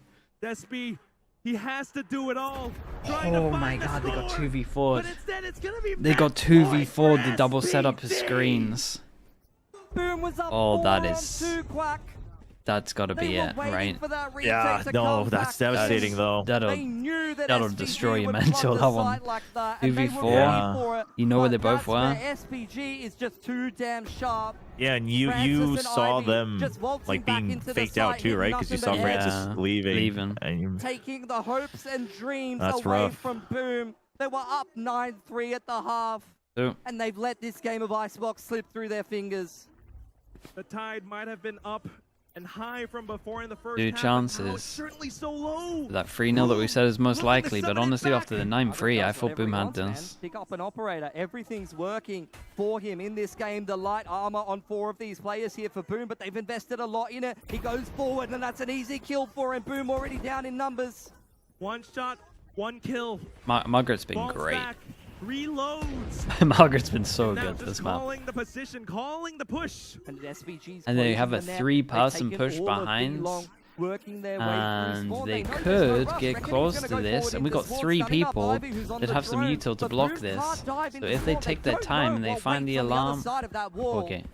Despy, he has to do it all. Oh my god, they got 2v4'd. They got 2v4'd the double setup of screens. Boom was up Oh, that 4 on is... 2, Quack. That's gotta be it, right? Yeah, no, that's devastating though. That'll destroy your mental, that one. 2v4, you know where they both were. SPG is just too damn sharp. Yeah, and you saw them like being faked out too, right? Because you saw Francis leaving. And you... Taking the hopes and dreams That's away rough. from Boom. They were up 9-3 at the half. Oh. And they've let this game of Icebox slip through their fingers. The tide might have been up and high from before in the first Two half, chances. certainly so low. That 3-0 that we said is most likely, but honestly after the 9-3, I thought Boom had this. Pick up an operator. Everything's working for him in this game. The light armor on 4 of these players here for Boom, but they've invested a lot in it. He goes forward, and that's an easy kill for him. Boom already down in numbers. One shot, one kill. Margaret's been great. Back, reloads. Margaret's been so good this map. Calling the position, calling the push. And SPG's And they have a the 3-person push behind. And they could get close to this. And we got 3 people that have some util to block this. So if they take their time and they find the alarm... Okay.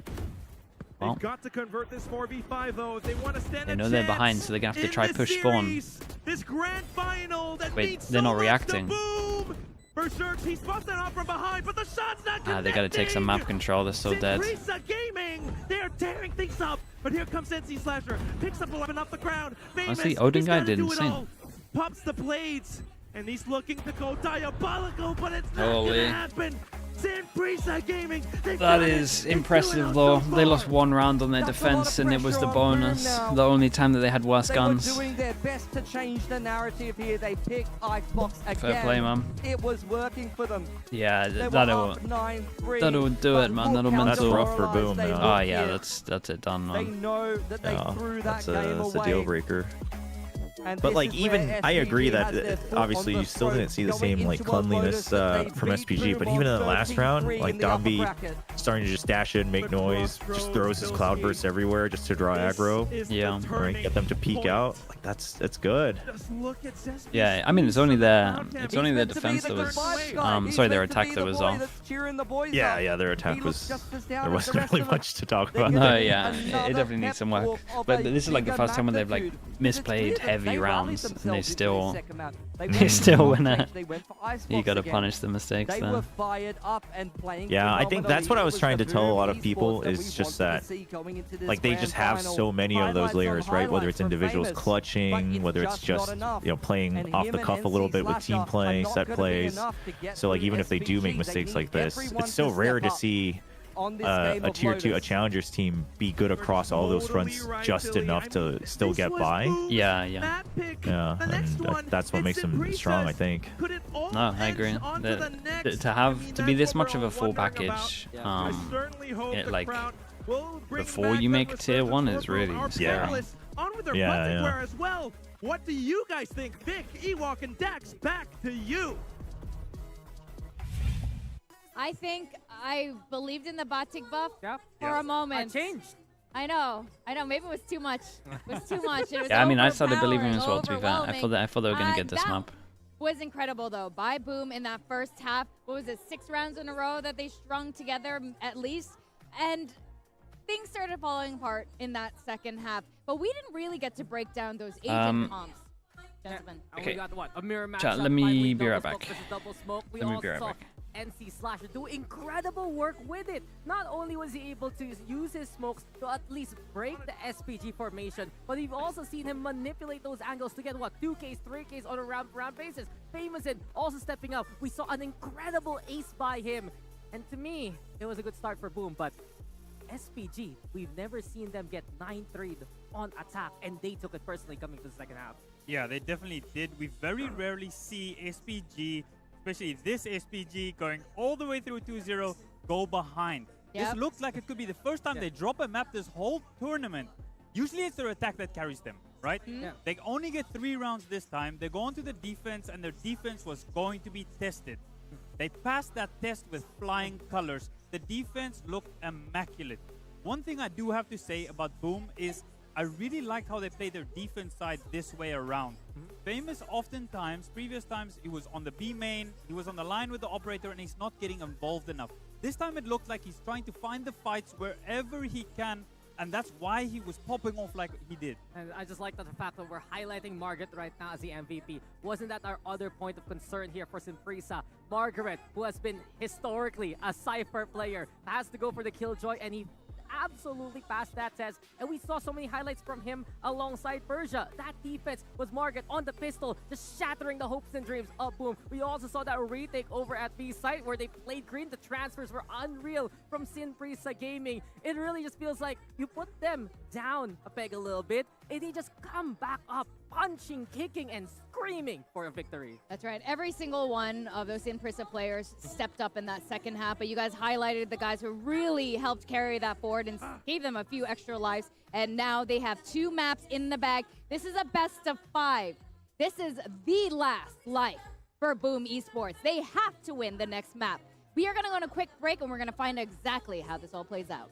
Well, They've got to convert this 4v5 though if they want to stand they know they're behind, so they're gonna have to try push spawn. This grand final that Wait, they're not reacting. Boom! Berserk, he's busted off from behind, but the shot's not connecting. They gotta take some map control, they're so dead. Gaming, they're tearing things up, but here comes NC Slasher, picks up a weapon off the ground. Honestly, Odin guy did insane. Pops the blades, and he's looking to go diabolical, but it's not Holy. gonna happen. Gaming, That is impressive though. They lost 1 round on their defense and it was the bonus. The only time that they had worse guns. They were doing their best to change the narrative here. They picked Icebox again. Fair play, man. It was working for them. Yeah, that'll do it, man. That'll mental. That's rough for Boom, man. Oh yeah, that's it done, They man. know that they threw that game that's away. a deal breaker. And But this like is where even I agree SPG has that their foot obviously on the you still didn't see the throat, same going like into a Lotus cleanliness that they from beat SPG, but Boom even in the on last round, 13-3 like in the upper Domby bracket. starting to just dash in, make noise, just throws his cloudbursts everywhere just to draw aggro. Yeah. Right, get them to peek out. Like that's good. Yeah, I mean it's only their defense that was sorry, their attack that was off. Yeah, their attack was there wasn't really much to talk about. No, yeah, it definitely needs some work. But this is like the first time when they've like misplayed heavy rounds and they still win it. You gotta punish the mistakes They there. were fired up and playing. Yeah, I think that's what I was trying to tell a lot of people is just that like they just have so many of those layers, right? Whether it's individuals clutching, whether it's just playing off the cuff a little bit with team play, set plays. So like even if they do make mistakes like this, it's so rare to see a tier 2, a challengers team be good across all those fronts just enough to still get by. Yeah, and that's what makes them strong, I think. No, I agree. To be this much of a full package, like before you make tier 1 is really scary. Yeah. As well. What do you guys think? Vic, Ewok, and Dax, back to you. I think I believed in the Batik buff for a moment. Changed. I know. Maybe it was too much. It was too much. It was Yeah, I mean I started believing as well. overpowering, To be fair, I thought they were gonna get this that map. Was incredible though. By Boom in that first half. What was it? 6 rounds in a row that they strung together at least, and things started falling apart in that second half. But we didn't really get to break down those agent comps. Gentlemen. Okay. We got what? A mirror match. Chat, let me be right back. Let me be right back. NC Slasher do incredible work with it. Not only was he able to use his smokes to at least break the SPG formation, but we've also seen him manipulate those angles to get, 2Ks, 3Ks on a round basis. Famousin also stepping up. We saw an incredible ace by him. And to me, it was a good start for Boom, but SPG, we've never seen them get 9-3'd on attack, and they took it personally coming to the second half. Yeah, they definitely did. We very rarely see SPG, especially this SPG, going all the way through 2-0, go behind. This looks like it could be the first time they drop a map this whole tournament. Usually it's their attack that carries them, right? They only get 3 rounds this time. They go onto the defense, and their defense was going to be tested. They passed that test with flying colors. The defense looked immaculate. One thing I do have to say about Boom is I really liked how they played their defense side this way around. Famous oftentimes, previous times, he was on the B main, he was on the line with the operator, and he's not getting involved enough. This time it looked like he's trying to find the fights wherever he can, and that's why he was popping off like he did. And I just like the fact that we're highlighting Margaret right now as the MVP. Wasn't that our other point of concern here for Simprisa? Margaret, who has been historically a Cypher player, has to go for the Killjoy, and he absolutely passed that test. And we saw so many highlights from him alongside Persia. That defense was Margaret on the pistol, just shattering the hopes and dreams of Boom. We also saw that retake over at B site where they played green. The transfers were unreal from Sinprisa Gaming. It really just feels like you put them down a peg a little bit, and they just come back up, punching, kicking, and screaming for a victory. That's right. Every single one of those Sinprisa players stepped up in that second half, but you guys highlighted the guys who really helped carry that forward and gave them a few extra lives, and now they have 2 maps in the bag. This is a best of 5. This is the last life for Boom Esports. They have to win the next map. We are going to go on a quick break, and we're going to find out exactly how this all plays out.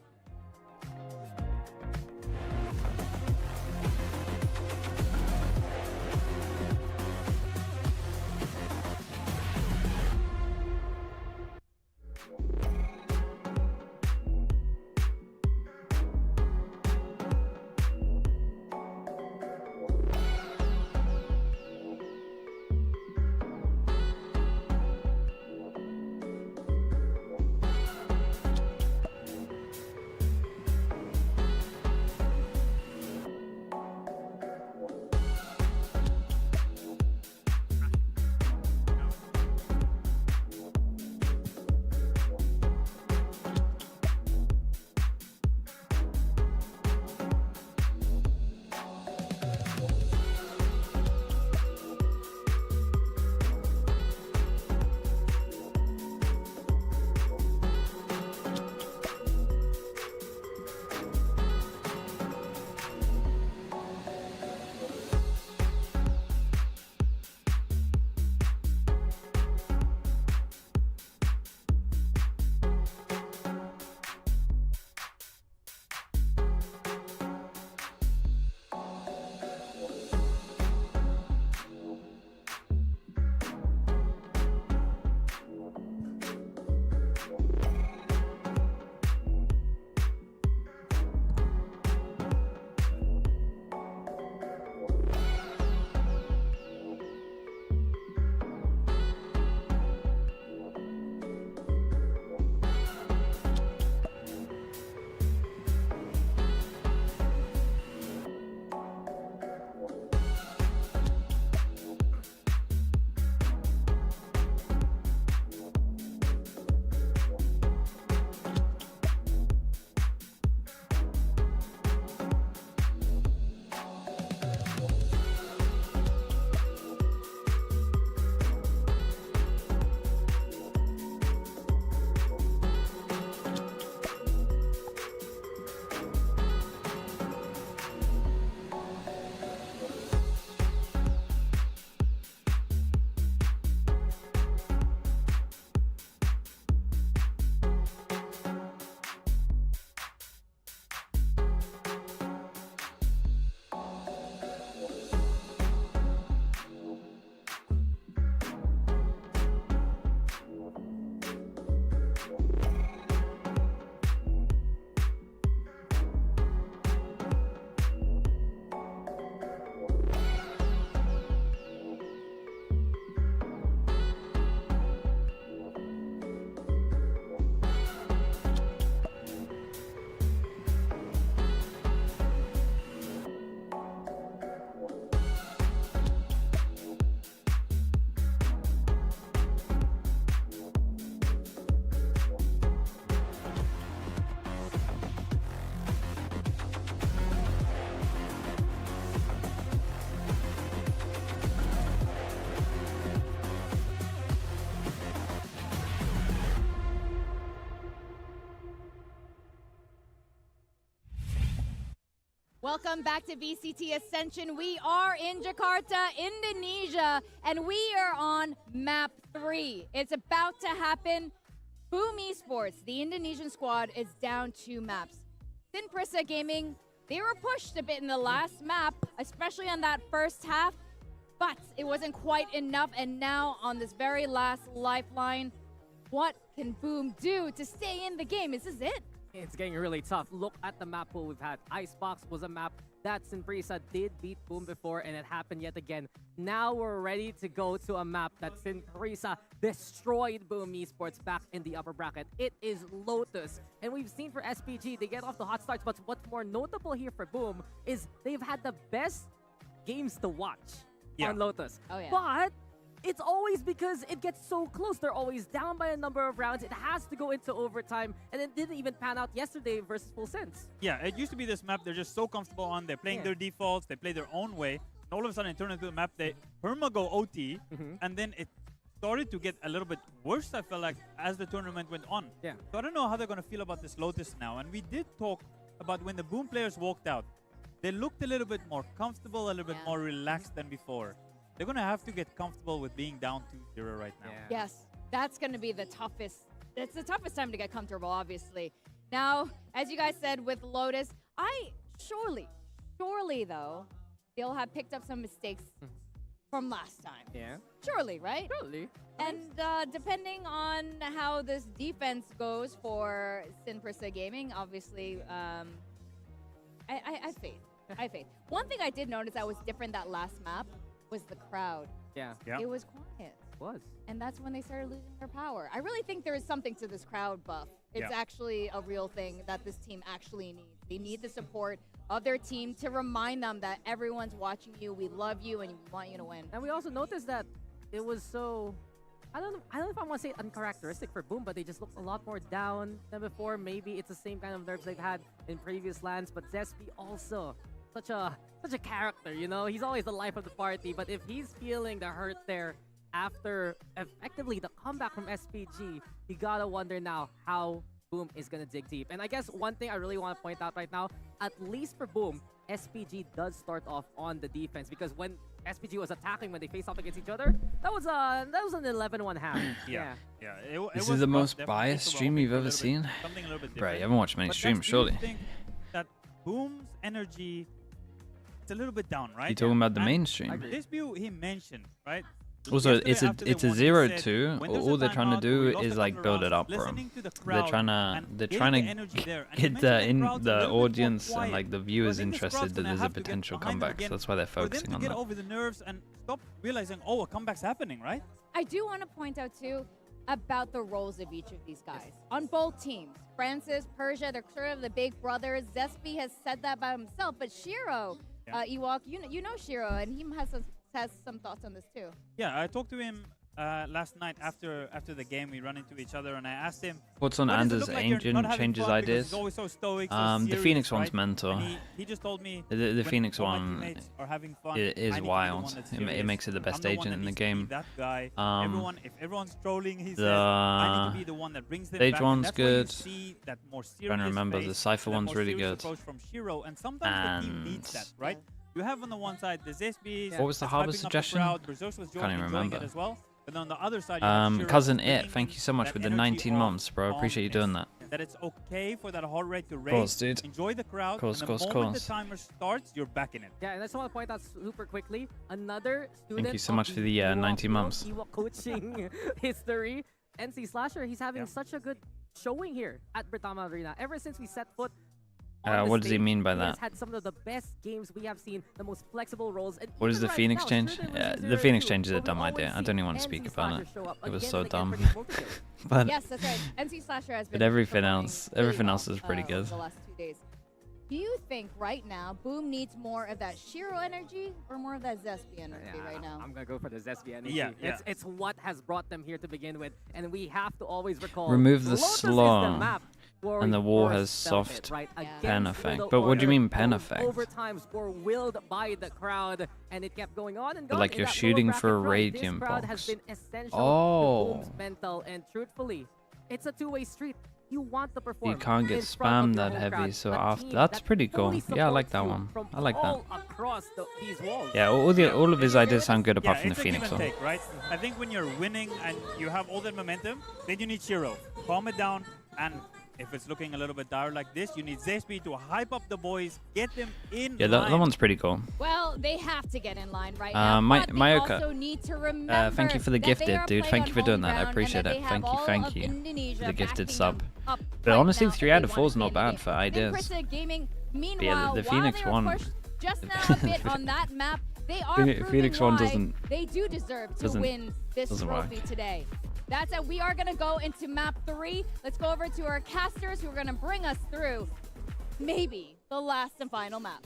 Welcome back to VCT Ascension. We are in Jakarta, Indonesia, and we are on map 3. It's about to happen. Boom Esports, the Indonesian squad, is down 2 maps. Sinprisa Gaming, they were pushed a bit in the last map, especially on that first half, but it wasn't quite enough. And now on this very last lifeline, what can Boom do to stay in the game? Is this it? It's getting really tough. Look at the map pool we've had. Icebox was a map that Sinprisa did beat Boom before, and it happened yet again. Now we're ready to go to a map that Sinprisa destroyed Boom Esports back in the upper bracket. It is Lotus. And we've seen for SPG, they get off the hot starts, but what's more notable here for Boom is they've had the best games to watch on Lotus. Oh, yeah. But it's always because it gets so close. They're always down by a number of rounds. It has to go into overtime, and it didn't even pan out yesterday versus Full Sense. Yeah, it used to be this map they're just so comfortable on. They're playing their defaults. They play their own way. And all of a sudden, it turned into a map they go OT, and then it started to get a little bit worse, I felt like, as the tournament went on. Yeah. So I don't know how they're going to feel about this Lotus now. And we did talk about when the Boom players walked out. They looked a little bit more comfortable, a little bit more relaxed than before. They're going to have to get comfortable with being down 2-0 right now. Yes, that's going to be the toughest. It's the toughest time to get comfortable, obviously. Now, as you guys said with Lotus, surely though, they'll have picked up some mistakes from last time. Yeah. Surely, right? Surely. And depending on how this defense goes for Sinprisa Gaming, obviously, I have faith. I have faith. One thing I did notice that was different that last map was the crowd. Yeah. It was quiet. It was. And that's when they started losing their power. I really think there is something to this crowd buff. It's actually a real thing that this team actually needs. They need the support of their team to remind them that everyone's watching you, we love you, and we want you to win. And we also noticed that it was so, I don't know if I want to say uncharacteristic for Boom, but they just looked a lot more down than before. Maybe it's the same kind of nerves they've had in previous lands, but Zespi also such a character, you know? He's always the life of the party, but if he's feeling the hurt there after effectively the comeback from SPG, you gotta wonder now how Boom is gonna dig deep. And I guess one thing I really want to point out right now, at least for Boom, SPG does start off on the defense, because when SPG was attacking when they faced off against each other, that was an 11-1 half. This is the most biased stream you've ever seen? Bro, you haven't watched many streams, surely. I think that Boom's energy, it's a little bit down, right? You're talking about the mainstream. This view he mentioned, right? Also, it's a 0-2. All they're trying to do is like build it up, bro. They're trying to get the audience and like the viewers interested that there's a potential comeback. So that's why they're focusing on get that. over the nerves and stop realizing, oh, a comeback's happening, right? I do want to point out too about the roles of each of these guys on both teams. Francis, Persia, they're sort of the big brothers. Zespi has said that by himself, but Shiro, Ewok, you know Shiro, and he has some thoughts on this too. Yeah, I talked to him last night after the game. We run into each other, and I asked him, "What's on Anders' engine changes ideas?" So stoic, the Phoenix one's mentor. He just told me the Phoenix one is wild. It makes it the best agent in the game. That guy. If everyone's trolling, he says, I need to be the one that brings them Stage back. one's good. Trying to remember, the Cypher one's really good. From Shiro, and sometimes the team needs that, right? You have on the one side the Zespi. What was the harbor suggestion? Can't even remember. As well. But on the other side, you have Shiro Cousin It, thank you so much for the 19 months, bro. Appreciate you doing that. That it's okay for that heart rate to raise. Course, dude. Enjoy the crowd. Course, and the moment the timer starts, you're back in it. Yeah, and I just want to point out super quickly, another student. Thank you so much for the 19 months. Ewok coaching history. NC Slasher, he's having such a good showing here at Britama Arena. Ever since we set foot. What does he mean by He that? has had some of the best games we have seen, the most flexible roles. And What is the right Phoenix now, change? sure, Yeah, they the were Phoenix 0-2, change is a but we dumb idea. I always don't even see want to speak NC about it. Slasher show up It was again so and again dumb. for these multi-kills. But Yes, that's right. NC Slasher has been. but everything performing else really well, is pretty good. The last 2 days. Do you think right now Boom needs more of that Shiro energy or more of that Zespi energy right now? I'm gonna go for the Zespi energy. Yeah. It's what has brought them here to begin with, and we have to always recall. Remove the Lotus is slow, map where and we the war first has felt soft it, right? pen Against effect. the But what do you order, mean pen both effect? Overtimes were willed by the crowd, and it kept going on and But going. like in you're that shooting lower for a bracket run. radiant This crowd box. has been essential Oh. to Boom's mental, and truthfully, it's a two-way street. you want to perform. You can't get in front spammed of your that home heavy crowd, so a often. team That's that pretty cool. fully Yeah, I like supports that you one. from I like that. all across these walls. Yeah, all of his ideas sound good apart Yeah, from the it's a Phoenix give and one. take, right? I think when you're winning and you have all that momentum, then you need Shiro. Calm it down, and if it's looking a little bit dire like this, you need Zespi to hype up the boys, get them in Yeah, that one's pretty cool. Well, they have to get in line right now. But they Mayoka, also need to remember thank you for the that gifted, they are dude. playing Thank you for on doing home that. I ground appreciate and that it. they Thank have you, all thank of you Indonesia for the gifted backing sub. them up But right honestly, now if 3 they out of wanna 4 is stay not in the bad game. for ideas. Prissa Gaming, Yeah, meanwhile, the while Phoenix they were one. pushed just now a bit on that map, they are proving Phoenix one why doesn't they do deserve to win this trophy work. today. That's it. We are going to go into map 3. Let's go over to our casters who are going to bring us through maybe the last and final map.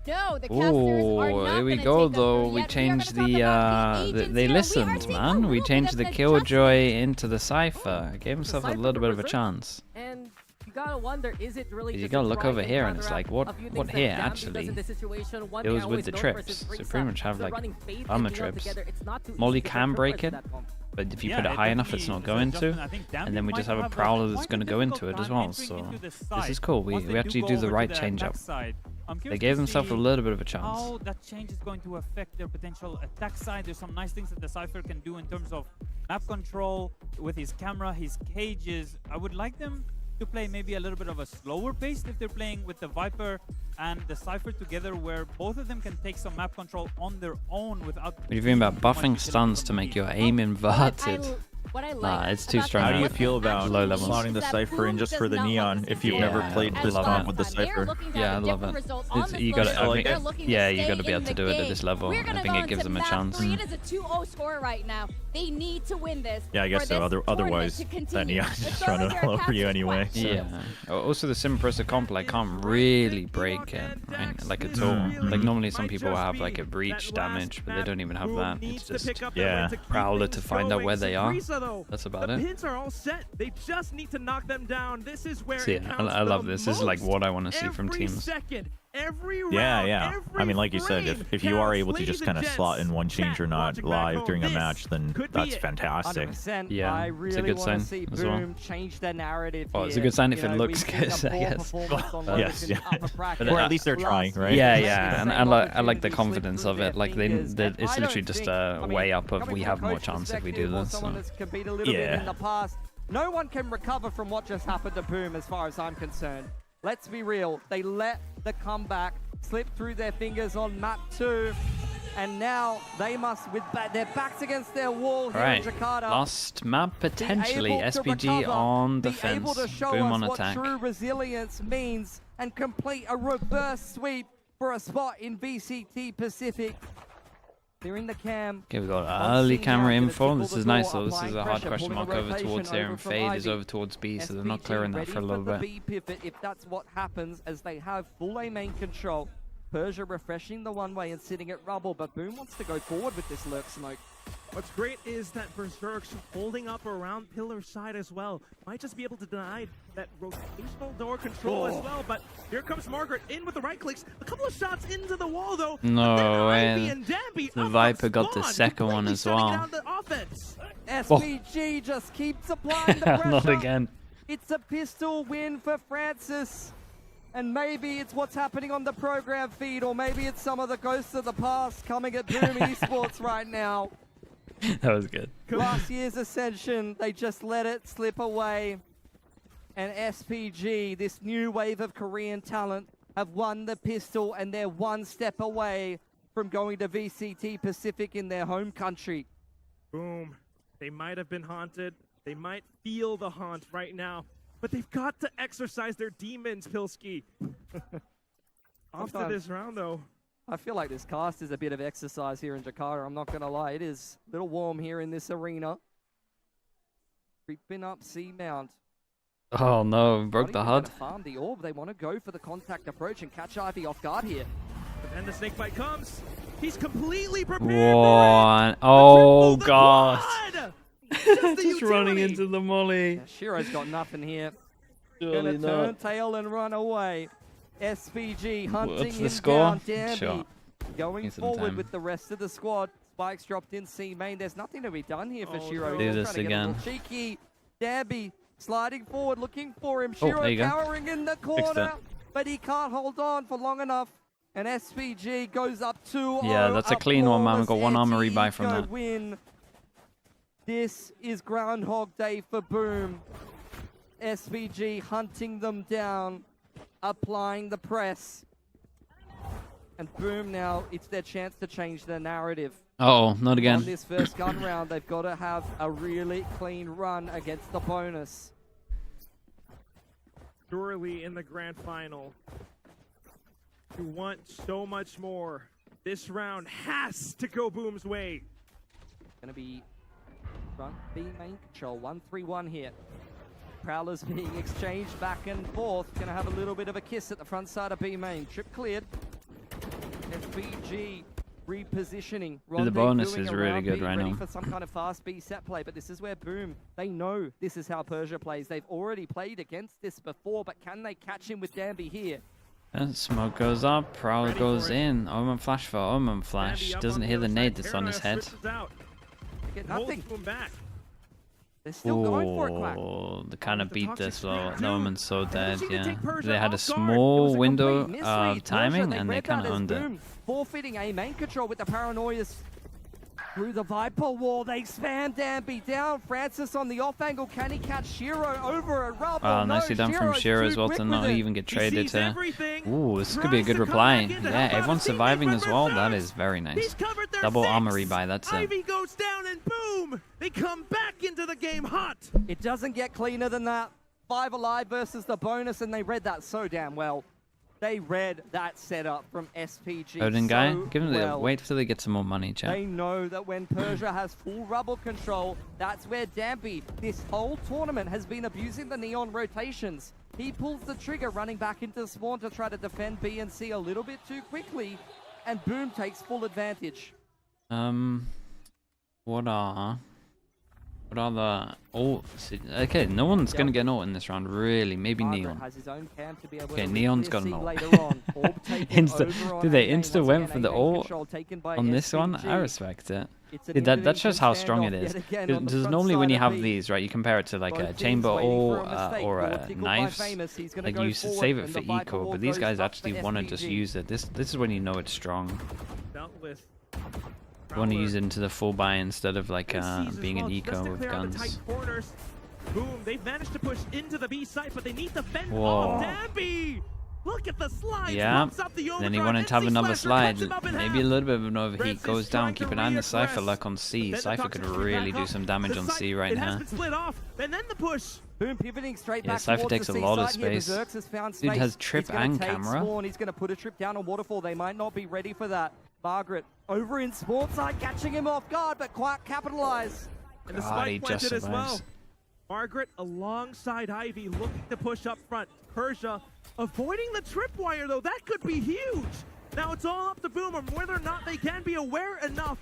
No, the casters are not here we gonna go take us though. through We yet. changed We are gonna talk about the they agents here. We are listened, seeing a man. We little changed bit the of an Killjoy into the Cypher. Gave himself a Cypher little bit of a Berserk, chance. And you gotta wonder, is it really You just gotta a look try over and here and it's counteract like, what a few what things here that Gambi actually? does in this situation? One It thing was I with always the know for trips. is So Brisa, pretty much have the like running Fade armor and Neon trips. together, it's not too Molly easy to can convert break to it, that comp. but if you Yeah, put it high enough, it's definitely not is going adjustment. to. I think And Dambi then we might just have a have Prowler that's quite going to a go into difficult it as time well. entering So into the this side is cool. We once they actually go do the over right to the change up. attack side. I'm They curious gave to themselves a see little bit of a chance. how that change is going to affect their potential attack side. There's some nice things that the Cypher can do in terms of map control with his camera, his cages. I would like them to play maybe a little bit of a slower pace if they're playing with the Viper and the Cypher together, where both of them can take some map control on their own without... What are you thinking about buffing stuns to make your aim inverted? Nah, it's too strong. How do you feel about low levels? slotting the Cypher in just for the Neon if you've never played this comp with the Cypher? Yeah, I love it. You got to, yeah, you got to be able to do it at this level. I think it gives them a chance. It is a 2-0 score right now. They need to win this. Yeah, I guess so. Otherwise, that Neon's just trying to lower you anyway. So. Yeah. Also, the Simpressa comp like can't really break it, right? Like at all. Like normally, some people have like a breach damage, but they don't even have that. It's just Prowler to find out where they are. That's about the it. pins are all set. They just need to knock them down. This is where So it yeah, counts I love the this. This is like what I want to see most. from Every teams. second, every round, Yeah. I mean, like you said, frame if you are counts. able to just Ladies kind and of slot in one gents, change or not watching back live home, during a this match, then could be that's it. fantastic. 100%. Yeah, I it's a really good want sign to see as well. Boom change their narrative. Oh, it's a here. good sign if You it know, looks we've seen good, a I poor guess. performance on Yes, Lotus in yeah. the upper bracket Or at least they're trying, right? Yeah, and I like the opportunity confidence slip of through it. Like their fingers, and it's I literally don't just think- a I mean, way up of coming we from a have more coach chance if we do perspective or this. someone So. that's competed a little bit in the past, no one can recover from what just happened to Boom as far as I'm concerned. Let's be real. They let the comeback slip through their fingers on map 2, and now they must, with their backs against their wall here in Alright, Jakarta. last map potentially. Be able to SPG recover, on be defense, able to show Boom us on what attack. true resilience means and complete a reverse sweep for a spot in VCT Pacific. They're in the cam. Okay, we got On early scene camera now, gonna info. tickle This the is nice door, though. This is applying a hard pressure, question pulling mark a over rotation towards here, over and from Fade is Ivy. over towards B, so they're not SPG clearing that ready for a little the bit. B pivot if that's what happens, as they have full A main control. Persia refreshing the one way and sitting at rubble, but Boom wants to go forward with this lurk smoke. What's great is that Berserk's holding up around pillar side as well. Might just be able to deny that rotational door control as well, but here comes Margaret in with the right clicks. A couple of shots into the wall though. No way. and Dambi The up Viper on got the spawn, second one completely as shutting well. down the offense. SPG just keeps applying the pressure. Not again. It's a pistol win for Francis. And maybe it's what's happening on the program feed, or maybe it's some of the ghosts of the past coming at Boom Esports right now. That was good. Last year's Ascension, they just let it slip away. And SPG, this new wave of Korean talent, have won the pistol, and they're one step away from going to VCT Pacific in their home country. Boom. They might have been haunted. They might feel the haunt right now. But they've got to exercise their demons, Pilski. Off to this round, though. I feel like this cast is a bit of exercise here in Jakarta. I'm not going to lie. It is a little warm here in this arena. Creeping up C Mount. Oh no, broke the HUD. Farm the orb. They want to go for the contact approach and catch Ivy off guard here. But then the snake bite comes. He's completely prepared One. Oh for it. god. Just running into the molly. Yeah, Shiro's got nothing here. Surely Gonna turn not. tail and run away. SPG hunting What's the him score? down. Dambi Sure. going Need some forward time. with the rest of the squad. spikes dropped in C main. There's nothing to be done here for Shiro. Do this again. Cheeky. Dambi sliding forward, looking for him. Oh, Shiro there you go. cowering in the corner, but he can't hold on for long enough. And SPG goes up 2-0. Yeah, that's a clean one, man. We got one armor rebuy from that. Win. This is Groundhog Day for Boom. SPG hunting them down, applying the press. And Boom now, it's their chance to change their narrative. Uh-oh, not again. On this first gun round, they've got to have a really clean run against the bonus. Surely in the grand final, you want so much more. This round has to go Boom's way. Gonna be front B main control, 1-3-1 here. Prowlers being exchanged back and forth. Gonna have a little bit of a kiss at the front side of B main. Trip cleared. SPG repositioning. The bonus is really good right ready now. For some kind of fast B set play, but this is where Boom, they know this is how Persia plays. They've already played against this before, but can they catch him with Dambi here? And smoke goes up, Prowler goes in. Omen flash for Omen flash. Doesn't hear the nade that's on his head. They get nothing. Back. They're still going for it, Quack. Oh, they kind of beat this though. The Omen's so dead, yeah. They had a small window of timing and they kind of owned it. Forfeiting a main control with the paranoias through the Viper wall. They spam Dambi down. Francis on the off angle. Can he catch Shiro over a rubble? Oh, nicely done from Shiro as well to not even get traded here. Ooh, this could be a good reply. Yeah, everyone's surviving as well. That is very nice. Double armor rebuy, that's it. Ivy goes down and boom! They come back into the game hot. It doesn't get cleaner than that. 5 alive versus the bonus, and they read that so damn well. They read that setup from SPG Odin guy, so give them well. wait till they get some more money, chat. They know that when Persia has full rubble control, that's where Dambi, this whole tournament, has been abusing the Neon rotations. He pulls the trigger running back into Spawn to try to defend B and C a little bit too quickly, and Boom takes full advantage. What are the ults? Okay, no one's gonna get an ult in this round, really. Maybe Neon. Okay, Neon's got an ult. Dude, they insta went for the ult on this one. I respect it. Dude, that shows how strong it is. Because normally when you have these, right, you compare it to like a chamber ult or a knives. Like you save it for eco, but these guys actually want to just use it. This is when you know it's strong. You want to use it into the full buy instead of like being an eco with guns. Boom, they've managed to push into the B site, but they need to fend Whoa. off Dambi. Look at the slide. Yeah, then he wanted to have another slide. Maybe a little bit of an overheat. Goes down. Keep an eye on the Cypher luck on C. Cypher could really do some damage on C right now. And then the push. Boom, pivoting straight Yeah, back Cypher towards takes the a lot of C side here. space. Berserks has found Dude has space. trip He's gonna and take camera. Spawn. He's going to put a trip down on Waterfall. They might not be ready for that. Margaret over in Spawn side, catching him off guard, but quite capitalize. And the God, he spike just planted as well. survives. Margaret alongside Ivy looking to push up front. Persia avoiding the tripwire though. That could be huge. Now it's all up to Boom on whether or not they can be aware enough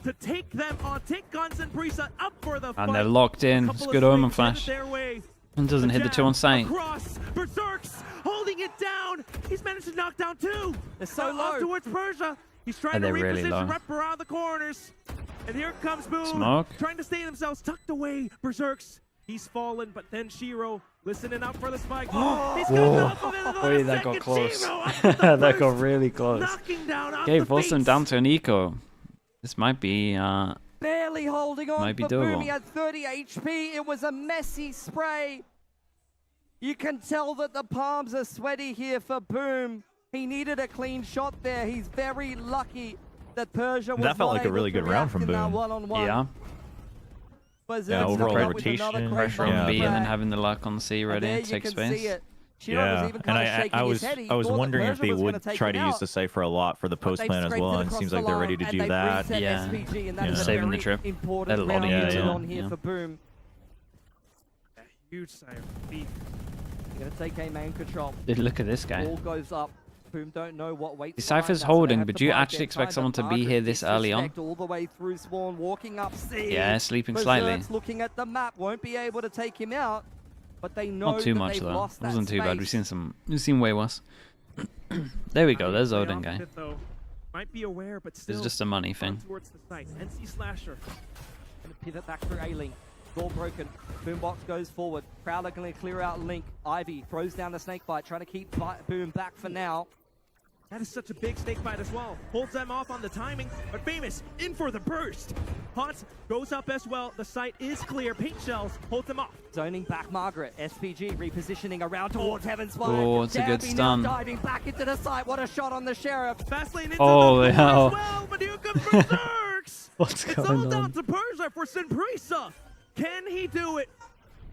to take them on, take Guns and Prisa up for the fight. And they're locked in. It's good Omen flash. And doesn't hit the 2 on sight. Across, Berserks holding it down. He's managed to knock down 2. They're so Up low. towards Persia. He's trying to They're really low. reposition rep around the corners. And here comes Boom. Smoke. Trying to stay themselves tucked away. Berserks. He's fallen, but then Shiro listening up for the spike. He's Whoa. Wait, that got close. That got really close. Okay, force them down to an eco. This might be Barely holding on might be for Boom. doable. He had 30 HP. It was a messy spray. You can tell that the palms are sweaty here for Boom. He needed a clean shot there. He's very lucky that Persia was That felt not like a able really to good round react from in that Boom. one-on-one. yeah. Yeah, overall rotation. Pressure on B and then having the luck on C ready to take space. Yeah, and I was wondering if they would try to use the Cypher a lot for the post plan as well, and it seems like they're ready to do that. Yeah, saving the trip. Had a lot of yeah, units on on. here Yeah. for Boom. Huge Cypher. Beef. Gonna take a main control. Dude, look at this guy. Ball goes up. Boom don't know what waits. The Cypher's holding, but do you actually expect someone to be here this early on? All the way through Spawn, walking up C. Yeah, sleeping slightly. Berserk's looking at the map, won't be able to take him out, but they know Not too that much they've though. lost It wasn't that too bad. space. We've seen way worse. There we go. There's Odin guy. Might be aware, but still. It's just a money thing. Towards the site. NC Slasher. Gonna pivot back through A-Link. Door broken. Boombox goes forward. Crowd are going to clear out Link. Ivy throws down the snake bite, trying to keep Boom back for now. That is such a big snake bite as well. Holds them off on the timing, but Famous in for the burst. Hot goes up as well. The site is clear. Paint shells holds them off. Zoning back Margaret. SPG repositioning around towards Heaven's Fire. Oh, it's a good stun. Diving back into the site. What a shot on the Sheriff. Fast lane into Holy the hell. as well, but here comes Berserks. What's It's going all down on? to Persia for Sinprisa. Can he do it?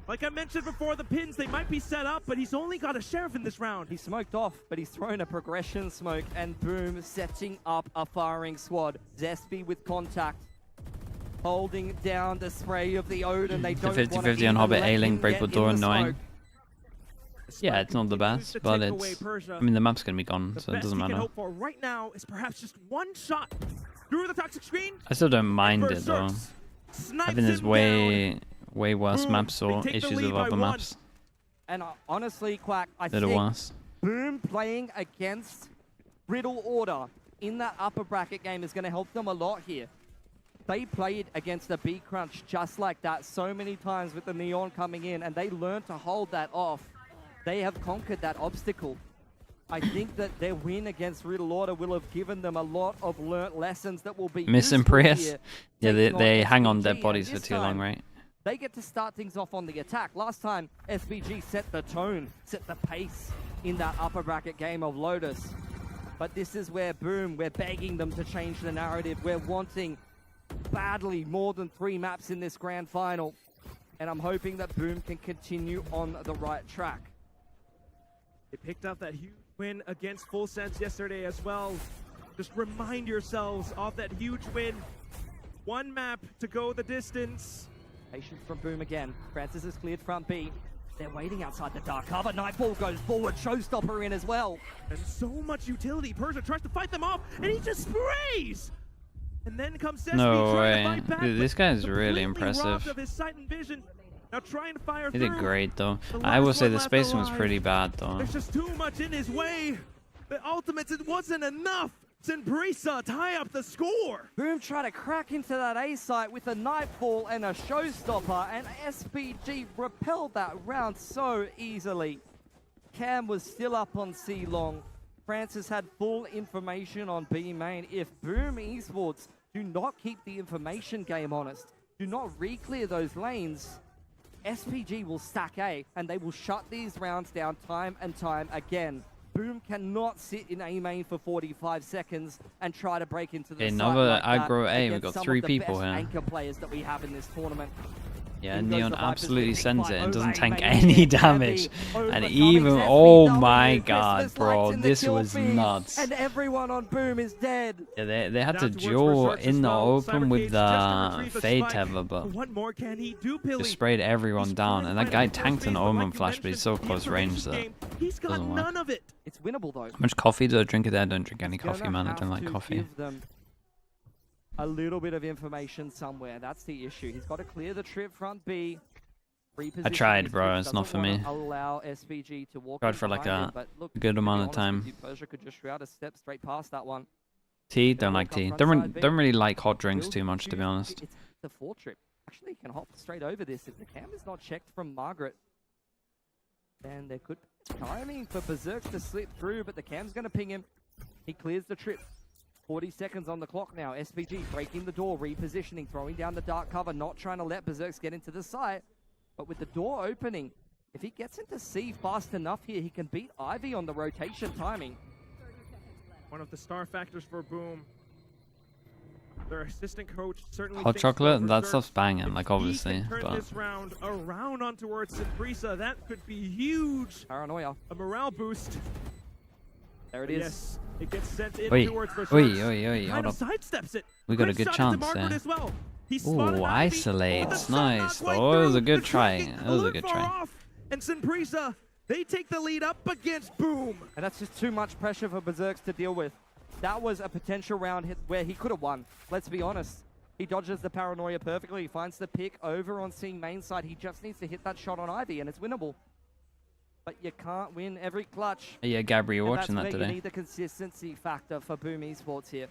Like I mentioned before, the pins, they might be set up, but he's only got a Sheriff in this round. He smoked off, but he's thrown a progression smoke, and Boom setting up a firing squad. Zespi with contact, holding down the spray of the Odin. They don't 50-50 on Hobbit, A-Link, breakable door, annoying. Yeah, it's not the best, but it's... I mean, the map's going to be gone, so it doesn't Best he can matter. hope for right now is perhaps just one shot through the toxic screen. I still don't mind it, though. I think there's way worse maps or issues with other maps. And honestly, Quack, I That are think worse. Boom playing against Riddle Order in that upper bracket game is going to help them a lot here. They played against a B Crunch just like that so many times with the Neon coming in, and they learned to hold that off. They have conquered that obstacle. I think that their win against Riddle Order will have given them a lot of learnt lessons that will be Miss useful Impress? here. Yeah, Taking they on hang on SPG, dead and bodies for this too long, time, right? They get to start things off on the attack. Last time, SPG set the tone, set the pace in that upper bracket game of Lotus. But this is where Boom, we're begging them to change the narrative. We're wanting badly more than 3 maps in this grand final. And I'm hoping that Boom can continue on the right track. They picked up that huge win against Full Sense yesterday as well. Just remind yourselves of that huge win. 1 map to go the distance. Patience from Boom again. Francis has cleared front B. They're waiting outside the dark cover. Nightfall goes forward. Showstopper in as well. And so much utility. Persia tries to fight them off, and he just sprays! And then comes Sesame No trying to way. fight back, Dude, this guy is completely really impressive. robbed of his sight and vision. Now trying to fire He did through. great, though. The I will last say one the left spacing was alive. pretty bad, though. There's just too much in his way. The ultimates, it wasn't enough. Sinprisa tie up the score. Boom tried to crack into that A site with a Nightfall and a Showstopper, and SPG repelled that round so easily. Cam was still up on C long. Francis had full information on B main. If Boom Esports do not keep the information game honest, do not re-clear those lanes, SPG will stack A, and they will shut these rounds down time and time again. Boom cannot sit in A main for 45 seconds and try to break into the site Another like that aggro A, we've against got some 3 of the people best here. anchor players that we have in this tournament. Yeah, In goes Neon the Vipers absolutely with big sends fight it and over doesn't A tank main. any Heavy damage. And overcoming even, SPW, oh my Christmas god, lights bro, in the this kill was feed, nuts. And everyone on Boom is dead. Yeah, they had Down to towards duel Berserks as in the well. open with Cybercage just to the retrieve the Fade spike. Tether, but What more can he do, just Billy? sprayed everyone down. And that guy tanked an Omen flash, but he's so The close range that information game, he's got doesn't work. none of it. It's winnable though. How much coffee do I drink a day? I don't drink any He's gonna coffee, man. I don't have like to coffee. give them a little bit of information somewhere. That's the issue. He's got to clear the trip front B. I tried, bro. It's not for me. Allow SPG to walk Tried for like behind a him, but look, good to be amount of honest time. with you, Persia could just shroud a step straight past that one. Tea? Don't like tea. Don't really like hot drinks too much, to be honest. It's the 4 trip. Actually, he can hop straight over this. If the cam is not checked from Margaret, then there could be timing for Berserk to slip through, but the cam's going to ping him. He clears the trip. 40 seconds on the clock now. SPG breaking the door, repositioning, throwing down the dark cover, not trying to let Berserks get into the site. But with the door opening, if he gets into C fast enough here, he can beat Ivy on the rotation timing. One of the star factors for Boom. Their assistant coach certainly Hot thinks chocolate? that That Berserk, stuff's banging, if like he obviously, can turn but this round around on towards Sinprisa, that could be huge. Paranoia. A morale boost. There it is. Yes, it gets sent in Oi, towards Berserk. oi, Kind hold of up. sidesteps it. We got a Good good shot into chance Margaret there. as well. He spotted Ooh, Ivy, isolates. but the shot not Nice. quite Oh, it was a through. good The try. tracking That a was a little good far try. off. And Sinprisa, they take the lead up against Boom. And that's just too much pressure for Berserks to deal with. That was a potential round hit where he could have won. Let's be honest. He dodges the paranoia perfectly. He finds the pick over on C main side. He just needs to hit that shot on Ivy, and it's winnable. but you can't win every clutch. Yeah, Gabby, you're And watching that that's where today. You need the consistency factor for Boom Esports here.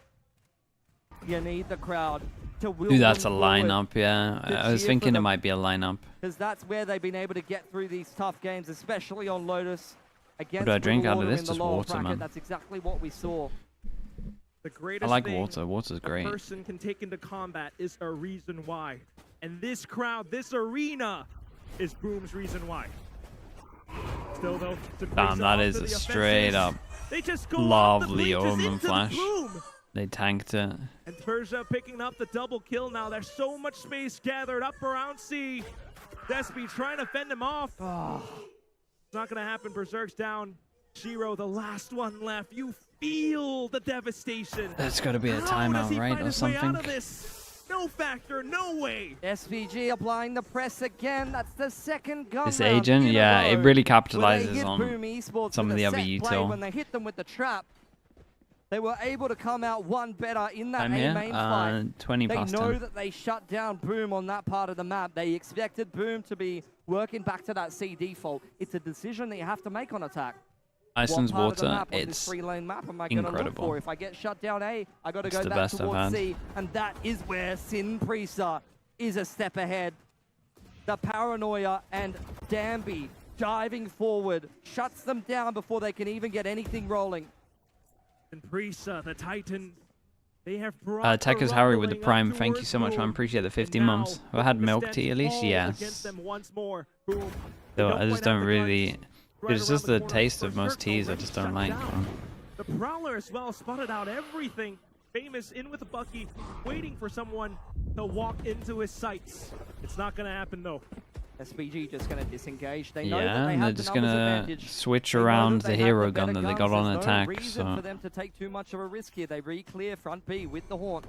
You need the crowd to will Dude, that's a them forward lineup, yeah. I was thinking it might be a lineup. because that's where they've been able to get through these tough games, especially on Lotus. Against do I drink Blue out of Water this? in the Just lower water, bracket. man. That's exactly what we saw. The I greatest like thing water. Water's great. a person can take into combat is a reason why. And this crowd, this arena, is Boom's reason why. Still though, Damn, that is a straight up they just go lovely off the Omen into flash. Boom. They tanked it. And Persia picking up the double kill now. There's so much space gathered up around C. Despy trying to fend him off. It's not going to happen. Berserk's down. Shiro, the last one left. You feel the devastation. There's got to be a How does timeout, he right, find or his way out something? of this? No factor, no way. SPG applying the press again. That's the second gun This round agent, in a yeah, it row really where they capitalizes hit on Boom Esports some with of a the other set play. util. When they hit them with the trap, they were able to come out one better in that I'm A here. main fight. 20 They past know 10. that they shut down Boom on that part of the map. They expected Boom to be working back to that C default. It's a decision that you have to make on attack. Iceland's What part of the water, map on this it's 3-lane map am I gonna look incredible. for? If I get shut down A, I got to It's go the back best I've towards had. C, and that is where Sin Prisa is a step ahead. The paranoia and Danby diving forward shuts them down before they can even get anything rolling. And Prisa, the Titan, they have brought Tekka's the Harry with the rumbling Prime. up Thank you towards so much, man. Boom. Appreciate the 50 And now, months. Have I had the milk stench tea at least? falls Yes. against them once more. Boom. So They I just quite have don't the really. guns. Right It's just around the corner. taste of most Berserk teas I already just don't shut like. down. Man. The Prowler as well spotted out everything. Famous in with the Bucky, waiting for someone to walk into his sights. It's not going to happen though. SPG just going to disengage. They know that Yeah, they and have they're the just numbers gonna advantage. switch They know around that the they have hero better gun that they guns. got on There's attack. No reason So for them to take too much of a risk here. They re-clear front B with the Haunt.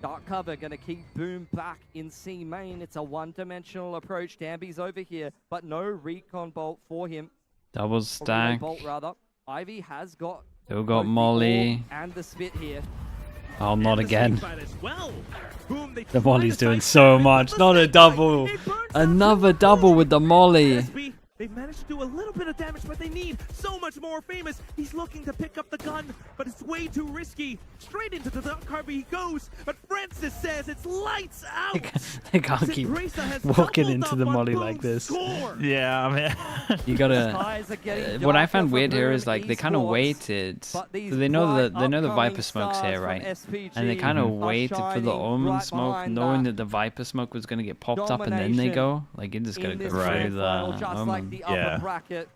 Dark cover going to keep Boom back in C main. It's a one-dimensional approach. Danby's over here, but no recon bolt for him. double Or relay stack. bolt rather. Ivy has got Still got both the Molly. orb and the spit here. Oh, not again. Boom, The Molly's doing so much. Not a double. Another double with the Molly. They've managed to do a little bit of damage, but they need so much more. Famous, he's looking to pick up the gun, but it's way too risky. Straight into the dark harbor he goes, but Francis says it's lights out. They can't keep walking into the Molly like this. Yeah, man. You gotta. Skies are getting What I darker found for weird here Boom is like they kind of Esports, waited. So but these they know bright the upcoming Viper smoke's stars here, from right? SPG And they kind of are waited for the shining Omen right smoke, behind knowing that. that the Viper smoke was gonna get popped up, and then they Domination go. Like you're just gonna in go this through grand the final, just like Omen. the upper bracket.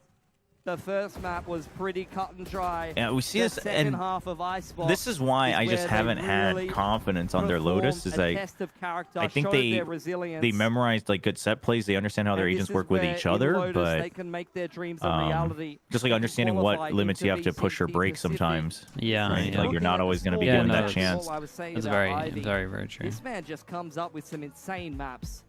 The first map was pretty cut and dry. Yeah, we see the this, second and half of Icebox this is why I is just where they haven't really had confidence on their Lotus. Is performed a like test of character, I think showed they their resilience. they memorized like good set plays. They understand how their And agents this is work with where each in other, Lotus but they can make their dreams a reality. just like understanding qualify what limits you have to into push or VCT break Pacific. sometimes. Yeah, right? yeah. Like you're not always going to be Yeah, given no, that that's- chance. I was saying That's about very, Ivy. very true. This man just comes up with some insane maps.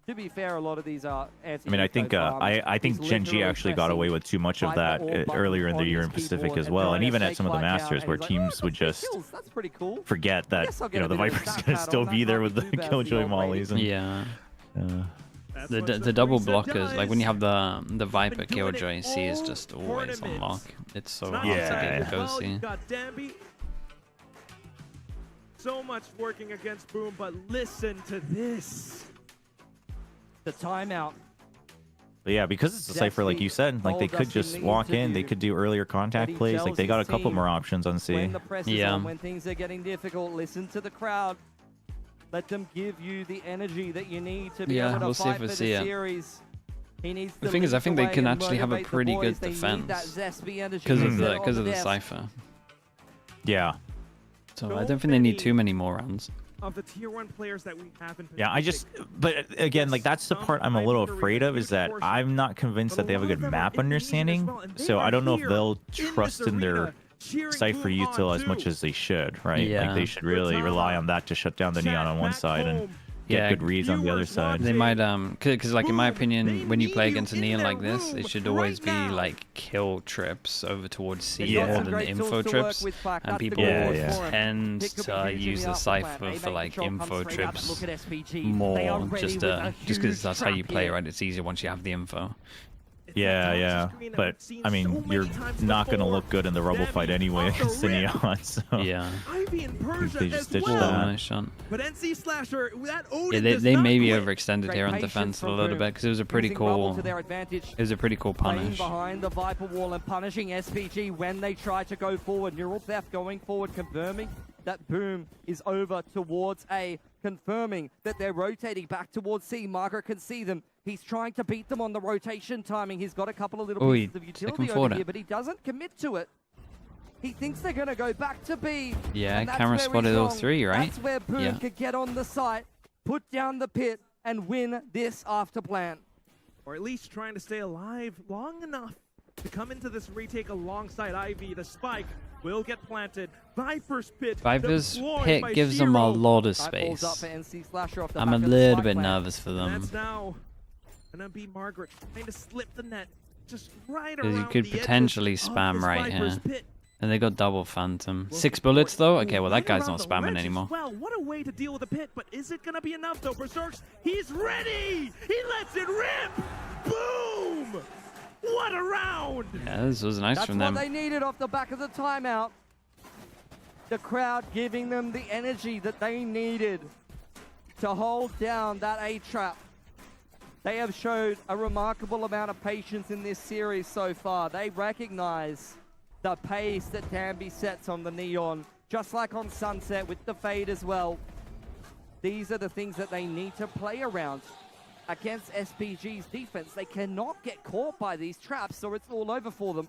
To be fair, a lot of these are. I mean, I think I think Gen G actually got away with too much of that earlier in the year in Pacific as well, and even at some of the Masters where teams would just That's pretty cool. forget that the Viper's going to still be there with the Killjoy mollies. And, Yeah. The double blockers, like when you have the Viper Killjoy, C is just always on lock. It's so hard to get the go Well, C. you got Danby. So much working against Boom, but listen to this. The timeout. But yeah, because it's a cipher, like you said, like they could just walk in, they could do earlier contact plays, like they got a couple more options on C. When the press is on, when things are getting difficult, listen to the crowd. Let them give you the energy that you need to be Yeah, able to we'll see fight if we for see the it. series. He needs The to thing is, I lead think the they way can and actually have a motivate the pretty boys. good They need that defense zespy energy because of to the get on the desk. cipher. Yeah. So I don't think they need too many more rounds. Of the tier 1 players that we have in Yeah, I just, but again, like that's the part I'm a little afraid of is that I'm not convinced that they have a good map understanding. So I don't know if they'll trust in their cipher util as much as they should, right? Yeah. Like they should really rely on that to shut down the neon on one side and get good reads on the other side. They might because like in my opinion, when you play against a neon like this, it should always be like kill trips over towards C more than the info trips, and people tend to use the cipher for like info trips more just because that's how you play, right? It's easier once you have the info. Yeah. But, I mean, you're not going to look good in the Rubble fight anyway against the Neon, so... Yeah. Ivy and Persia They just as ditched well. that. Nice shot. But NC Slasher, that Yeah, Odin they does they not maybe quit. overextended here on defense a little bit because it was a pretty Using cool. Rubble to their advantage. It was a pretty cool Playing punish. behind the Viper wall and punishing SPG when they try to go forward. Neural Theft going forward, confirming that Boom is over towards A, confirming that they're rotating back towards C. Margaret can see them. He's trying to beat them on the rotation timing. He's got a couple of little pieces of utility over here, but he doesn't commit to it. He thinks they're going to go back to B. Yeah, camera spotted all three, right? That's where Boom could get on the site, put down the pit, and win this after plan. Or at least trying to stay alive long enough to come into this retake alongside Ivy. The spike will get planted. Viper's pit. Viper's deployed pit by gives them a Zero. lot of That falls up space. for NC Slasher off the I'm a back of the little spike bit plant. nervous for And them that's now gonna be Margaret trying to slip the net just right because around you could the edges potentially of spam this right Viper's here. pit. And they got double Phantom. 6 bullets though? Okay, well that Right guy's around not the spamming ledge as anymore. Well, what a way to deal with the pit, but is it gonna be enough though? Berserks, he's ready! He lets it rip! Boom! What a round! Yeah, this was nice That's from what them. they needed off the back of the timeout. The crowd giving them the energy that they needed to hold down that A trap. They have showed a remarkable amount of patience in this series so far. They recognize the pace that Danby sets on the Neon, just like on Sunset with the Fade as well. These are the things that they need to play around. Against SPG's defense, they cannot get caught by these traps, or it's all over for them.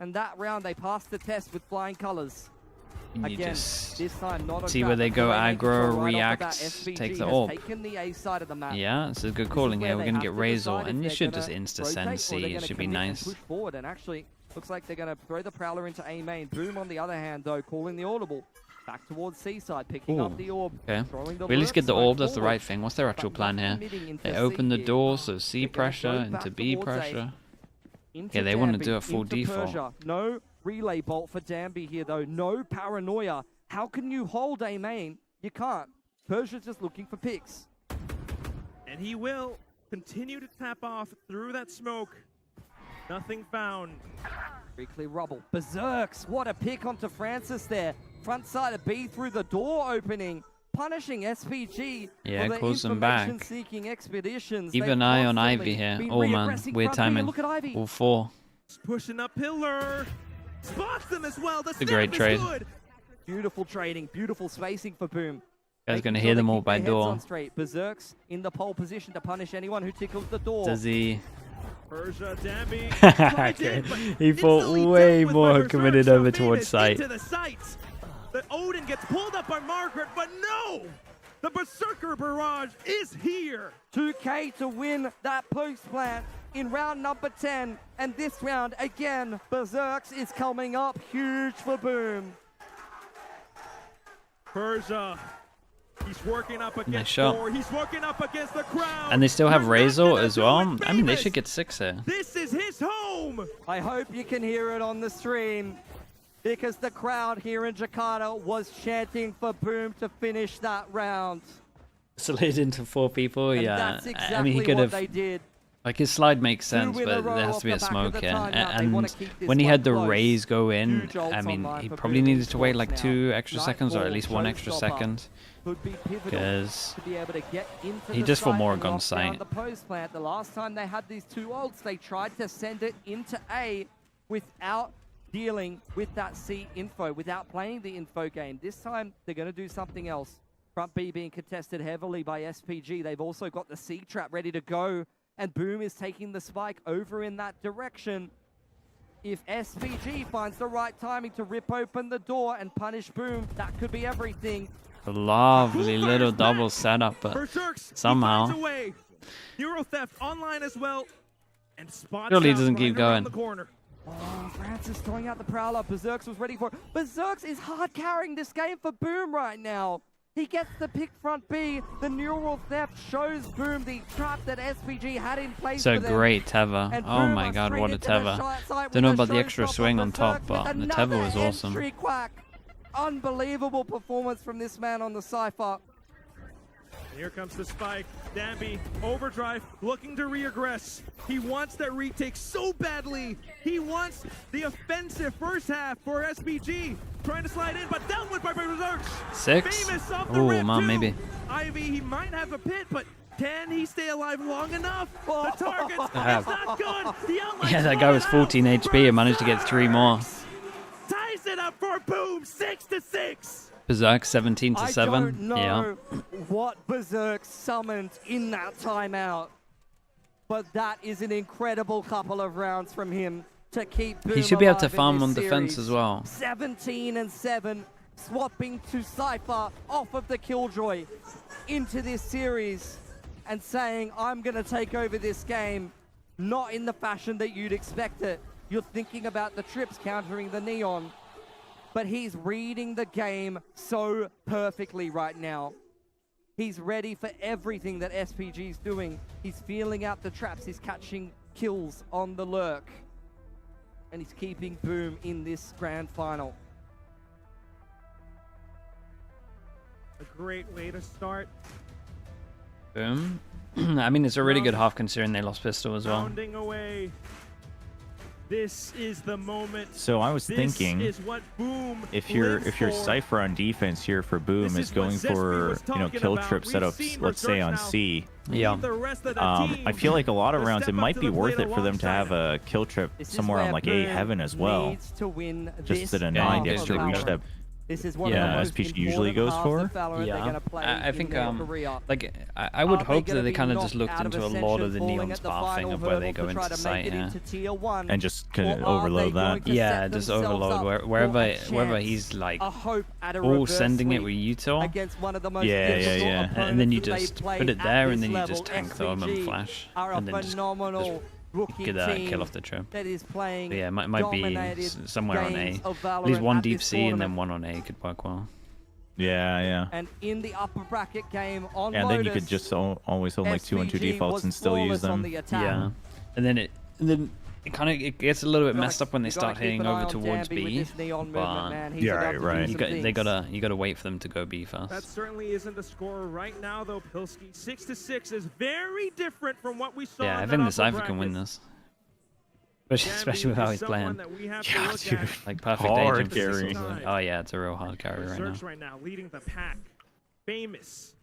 And that round, they passed the test with flying colors. You Again, just this time not a see trap, where they but go make control aggro, right off the react, bat. SPG take the has orb. taken the A side of the map. Yeah, it's a good This calling is where here. We're they going have to get to Razor, decide if and you they're should gonna just insta-send rotate or C. they're It gonna should be commit and nice. push forward, and actually looks like they're going to throw the Prowler into A main. Boom on the other hand, though, calling the audible. Back towards C side, picking up the orb. Okay. Throwing the We at least lurk get the smoke orb, that's the forward, right thing. What's their actual but plan not here? committing into They C open the here. door, so C They're gonna pressure go into back B towards A. pressure. Into Okay, they want to Danby, do a full into default. Persia. No relay bolt for Danby here, though. No paranoia. How can you hold A main? You can't. Persia's just looking for picks. And he will continue to tap off through that smoke. Nothing found. Very clear Rubble. Berserks. What a pick onto Francis there. Front side of B through the door opening. Punishing SPG. Yeah, for their calls them back. information-seeking expeditions. Keep They've an eye on constantly Ivy here. been Oh man, reaggressing weird front B. timing. Look at Ivy. All 4. Pushing up pillar. Spots them as well. The It's a great snap trade. is good. Beautiful trading. Beautiful spacing for Boom. Guy's Making going to sure hear they them all keep by their heads on door. straight. Berserks in the pole position to punish anyone who tickles the door. Does he? Persia, Danby. Okay. He fought way more committed over towards sight. Into the sights. The Odin gets pulled up by Margaret, but no! The Berserker barrage is here. 2K to win that post plant in round number 10. And this round, again, Berserks is coming up huge for Boom. Persia. He's working up against Nice shot. 4. He's working up against the crowd. And they still have We're not Razor gonna as do well. it I mean, they famous. should get 6 here. This is his home. I hope you can hear it on the stream, because the crowd here in Jakarta was chanting for Boom to finish that round. Slid into 4 people, And yeah. that's exactly I mean, he could what have. they did. Like his slide makes sense, in a but row there has off to be the a back of smoke the here. timeout. They wanna And keep this when he one had the close. raise go in, Huge I ults mean, online he for probably Boom needed to wait like now. 2 extra seconds, or at Nightfall, least 1 extra showstopper. second. Could be pivotal Because to be able to get into he the just fought site more and on lock down sight. the post plant. The last time they had these 2 ults, they tried to send it into A without dealing with that C info, without playing the info game. This time, they're going to do something else. Front B being contested heavily by SPG. They've also got the C trap ready to go, and Boom is taking the spike over in that direction. If SPG finds the right timing to rip open the door and punish Boom, that could be everything. A lovely little double setup, but Berserks, somehow. he finds a way. Euro Theft online as well. And spots Surely he out doesn't right keep around going. the corner. Oh, Francis throwing out the Prowler. Berserks was ready for it. Berserks is hard carrying this game for Boom right now. He gets the pick front B. The Neural Theft shows Boom the trap that SPG had in place So for them. great Teva. And Oh Boom my are god, straight what a into the Teva. shot site Don't know with a about the extra showstopper. swing on top, Berserk but with the Teva another was awesome. entry quack. Unbelievable performance from this man on the Cypher. Here comes the spike. Danby, overdrive, looking to reaggress. He wants that retake so badly. He wants the offensive first half for SPG. Trying to slide in, but dealt with by Berserks. 6? Famous off the Oh, rip man, too. maybe. Ivy, he might have a pit, but can he stay alive long enough? The target is not good. The outline Yeah, that guy was 14 HP and managed to get 3 more. ties it up for Boom, 6-6. Berserk 17 to I 7. don't know Yeah. what Berserk summoned in that timeout, but that is an incredible couple of rounds from him to keep Boom He should be able to alive in farm this on defense series. as well. 17 and 7, swapping to Cypher off of the Killjoy into this series and saying, I'm going to take over this game, not in the fashion that you'd expect it. You're thinking about the trips countering the Neon, but he's reading the game so perfectly right now. He's ready for everything that SPG's doing. He's feeling out the traps. He's catching kills on the lurk. And he's keeping Boom in this grand final. A great way to start. Boom. I mean, it's a really good half considering they lost pistol as well. Pounding away. This is the moment. So I was thinking, is what Boom if your lives for. Cypher on defense here for Boom is going for kill trip setups, let's say on C. Yeah. I feel like a lot of rounds it might be worth it for them to have a kill trip somewhere on like A heaven as well, just to deny the extra reach that This is one of the most SPG usually goes for. Yeah, I think like I would hope that they kind of just looked into a lot of the Neon's pathing of where they go into sight here, and just kind of overload that. Yeah, just overload wherever he's like all sending it with Util. Yeah. And then you just put it there, and then you just tank them and flash, and then just get that kill off the trip. That is playing But yeah, might be somewhere on A. At least one deep C and then one on A could work well. Yeah. And in the upper bracket game on Yeah, and then you Lotus, could just always hold like 2-on-2 defaults and still use them. Yeah, and then it kind of gets a little bit messed up when they start heading over towards B. But yeah, right. You gotta wait for them to go B first. That certainly isn't the score right now, though. Pilski 6-6 is very different from what we saw. Yeah, I in think that the Cypher upper can win brackets. this. Especially with how he's playing. Yeah, dude. Like perfect Hard agent carry. Oh yeah, it's a real hard carry right now. Berserks right now leading the pack. Famous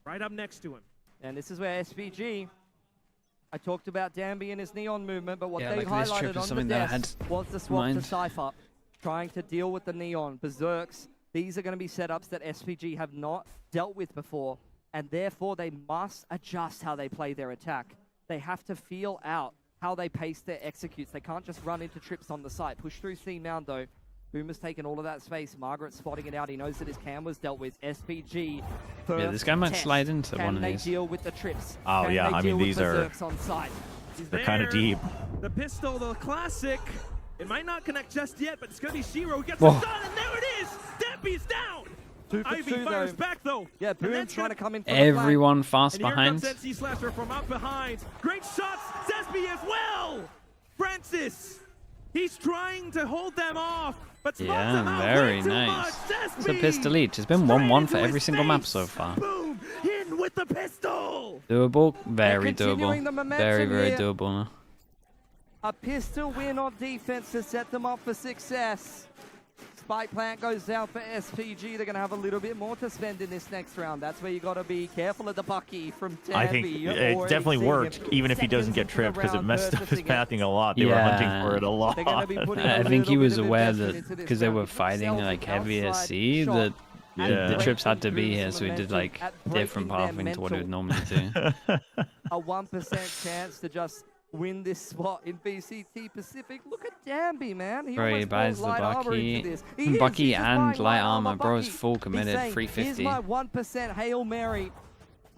right up next to him. And this is where SPG, I talked about Danby and his Neon movement, but what Yeah, they like this trip highlighted is on the something that I had desk was the swap mind. to Cypher, trying to deal with the Neon. Berserks, these are going to be setups that SPG have not dealt with before, and therefore they must adjust how they play their attack. They have to feel out how they pace their executes. They can't just run into trips on the site. Push through C Mound though. Boom has taken all of that space. Margaret spotting it out. He knows that his cam was dealt with. SPG. Yeah, this guy might test. slide into Can one of they these. deal with the trips? Oh, Can yeah, they I mean, deal with these are- Berserks on site? They're kind of deep. The pistol, the classic. It might not connect just yet, but it's going to be Shiro who gets Whoa. the stun, and there it is! Deppy's down! 2 for Ivy 2 fires though. back though. Yeah, And Boom that's trying to gonna- come in for the Everyone fast And here behind. comes NC Slasher from up behind. Great shots, Zesby as well! Francis, he's trying to hold them off, but smokes them Yeah, out very way too nice. much. It's a Zesby pistol each. It's been 1-1 for every single map so far. Boom! In with the pistol! Doable? Very continuing the doable. momentum Very, very here. doable now. A pistol win on defense to set them up for success. Spike plant goes down for SPG. They're going to have a little bit more to spend in this next round. That's where you got to be careful of the Bucky from Danby. I think it definitely worked, even if he doesn't get tripped, because it messed up his pathing a lot. They were hunting for it a lot. I think he was aware that because they were fighting like heavier C, that the trips had to be here, so he did like different pathing to what he would normally do. A 1% chance to just win this spot in VCT Pacific. Look at Danby, man. He Bro, he almost buys brought the light armor into Bucky, this. He is. Bucky He's just and buying light armor. Bro is Bucky. full He's committed, saying, 350. Here's my 1% Hail Mary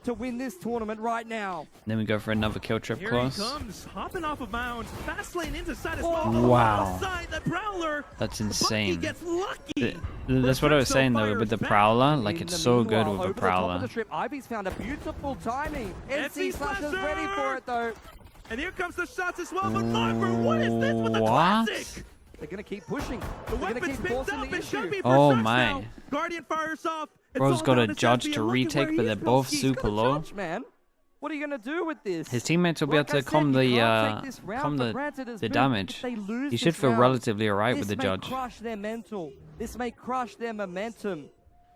to win this tournament right now. Then we go for another kill trip Here close. he comes, hopping off of mound. Fast lane into side as well. Wow. Side, the Prowler. That's insane. Gets lucky. That's what I was saying though with the Prowler. Like it's so good with the Over the top of Prowler. the trip, Ivy's found a beautiful timing. NC NC Slasher's Slasher! ready for it though. And here comes the shots as well, but Margaret, what is this with the What? classic? They're gonna keep pushing. The They're gonna weapon's keep picked forcing up, the it's gonna issue. be Oh Berserks my. now. Guardian fires off, Bro's got a judge to retake, but they're both super low. Man. What are you going to do with this? His teammates will be able to calm the damage. He should feel relatively alright with the judge. This may crush their mental. This may crush their momentum.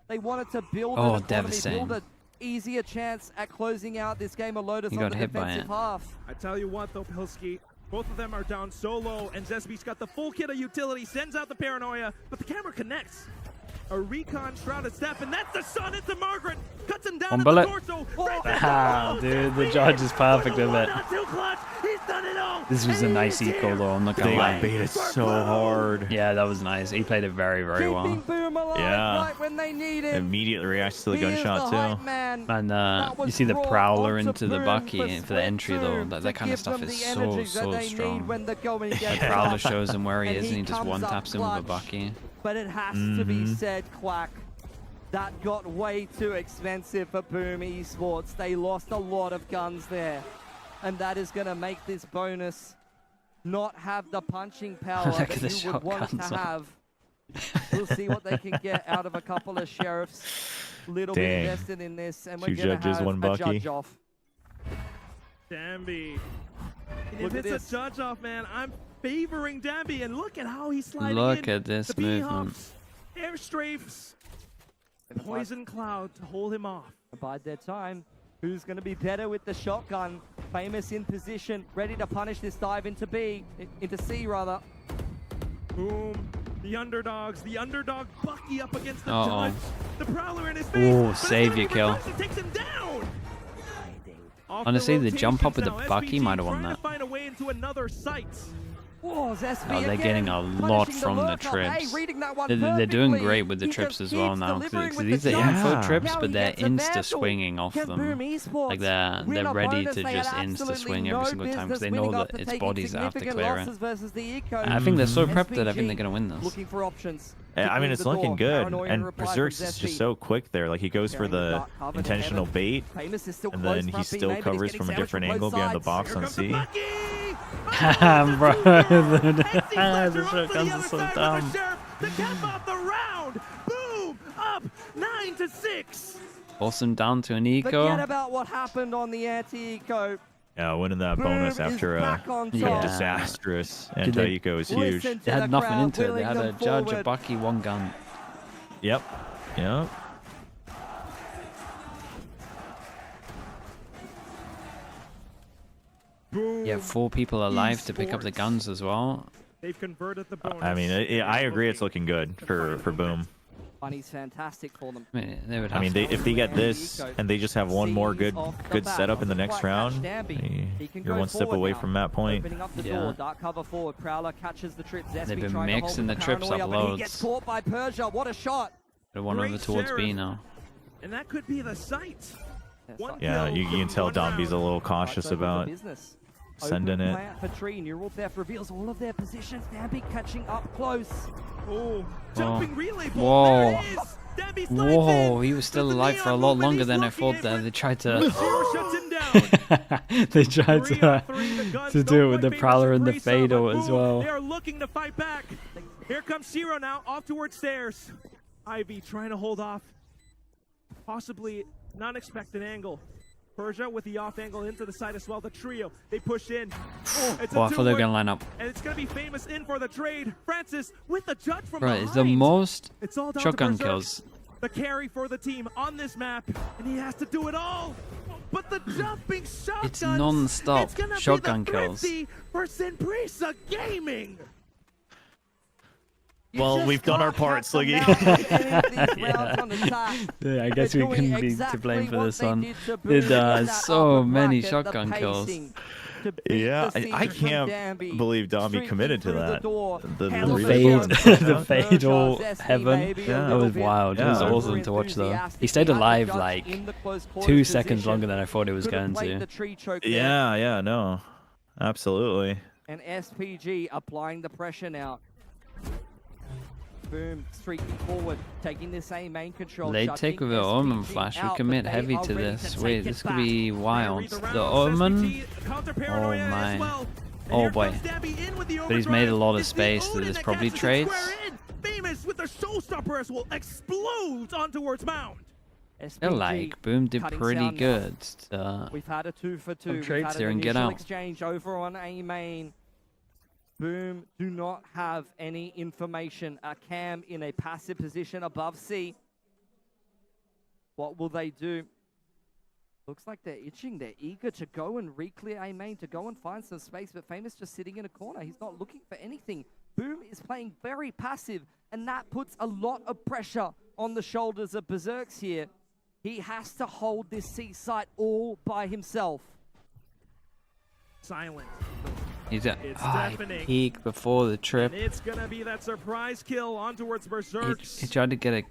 They wanted to build Oh, an economy, devastating. build an easier chance at closing out this game of Lotus He on got the hit by defensive it. half. I tell you what, though, Pilski, both of them are down so low, and Zesby's got the full kit of utility, sends out the paranoia, but the camera connects. A recon shrouded step, and that's the sun into Margaret. Cuts him down One at bullet. the torso. Ah, dude, the judge is perfect with it. Not too clutch. He's done it all. This was a nice eco though, I'm not gonna They lie. baited so hard. Yeah, that was nice. He played it very, very well. Boom alive Yeah. right when they need him. Immediately reacts to the He is gunshot the hype too. man. And you see the brought prowler onto into the Boom Bucky for for the entry though. Split That kind of to stuff give is them the so, energy that so they need strong. when the going The gets prowler tough. shows him where he is and he just comes one up taps him with a clutch. Bucky. But it has to be said, Quack, that got way too expensive for Boom Esports. They lost a lot of guns there. And that is going to make this bonus not have the punching power Look at that the you would want it to shotguns on. have. We'll see what they can get out of a couple of sheriffs. Little bit Dang. invested in this. And we're 2 going to judges, have 1 a Bucky. judge off. Damby. Look If at it's this. a judge off, man, I'm favoring Damby, and look at how he's sliding Look in. at this the movement. B-humps, air strafes, poison cloud to hold him off. Bide their time. Who's going to be better with the shotgun? Famous in position, ready to punish this dive into C rather. Boom. The underdog Bucky up against the Uh-oh. judge. The prowler in his face. Oh, but save the your kill. reversal takes him down. Off Honestly, the jump up with rotations the now, Bucky SPG might have won trying that. to find a way into another site. Oh, they're getting a lot from the trips. They're doing great with the trips as well now. Because these are info trips, but they're insta swinging off them. Like they're ready to just insta swing every single time because they know that it's bodies that have to clear it. I think they're so prepped that I think they're gonna win this. Looking for options. I mean, it's looking good. And Berserk's is just so quick there. Like, he goes for the intentional bait, and then he still covers from a different angle behind the box on C. Bro, the shotguns are so dumb. To cap off the round. Boom! Up 9-6. Force him down to an Forget eco. about what happened on the anti-eco. Yeah, winning that bonus Boom is after back on a top. disastrous Did they- anti-eco is huge. Listen to They had the nothing crowd into it. They willing had a them judge, a forward. Bucky, one gun. Yep. Yep. Boom. Yeah, 4 people alive to pick up the guns as well. They've converted the bonus. I mean, I agree it's looking good for Boom. Money's fantastic for them. I mean, they would I have mean, to. if they get this and they just have one more good setup in the next round, you're one step away from that point. Opening up the Yeah. door, dark cover forward. Prowler catches the trips. They've Zesby been trying to hold mixing the trips paranoia, up but he loads. gets caught by Persia. What a shot! They're one over towards B now. And that could be the site. One Yeah, kill, you can tell one Domby's a round. little cautious about Business. sending Open it. plant for Tree. Neural Theft reveals all of their positions. Damby catching up close. Oh, jumping relay ball. Whoa. There it is. Damby slides Whoa, in. he was still There's the alive for a neon lot movement. longer He's than I looking thought in there. for- They tried Zero to shuts him down. they tried 3 to on 3, the guns do don't it with the quite prowler and the finish the Fado pre-sub, as but well. They are looking to fight back. Here comes Zero now, off towards stairs. Ivy trying to hold off. Possibly non-expected angle. Persia with the off angle into the side as well. The trio, they push in. Oh, it's Oh, a I thought they were 2-1, gonna line up. and it's gonna be Famous in for the trade. Francis with the judge from Bro, behind. it's the most It's all down to shotgun Berserk. kills. The carry for the team on this map, and he has to do it all. But the jumping shotguns. It's non-stop it's gonna shotgun be the kills. Fritzy for Sinprisa Gaming. Well, we've done our part, Sliggy. Yeah, I guess we couldn't be to blame for this one. Did so many shotgun kills. Yeah, I can't believe Domby committed to that. The relay fade, ball. the fade all heaven. Yeah. That was wild. It was Yeah. awesome to watch though. He stayed alive like 2 seconds longer than I thought he was going to. Yeah, no. Absolutely. And SPG applying the pressure now. Boom, streaking forward, taking the same main control. They take with the Omen flash. We commit heavy to this. Wait, this could be wild. The Omen. Oh my. Oh boy. But he's made a lot of space, so this probably trades. Famous with the showstopper as well explodes on towards Mound. feel like Boom did pretty good. We've had a 2-for-2. Trades there and get initial out. Exchange over on A main. Boom do not have any information. Cam in a passive position above C. What will they do? Looks like they're itching. They're eager to go and re-clear A main, to go and find some space, but Famous just sitting in a corner. He's not looking for anything. Boom is playing very passive, and that puts a lot of pressure on the shoulders of Berserks here. He has to hold this C site all by himself. Silent. He's at peak before the trip. And it's gonna be that surprise kill on towards Berserks. He tried to get a...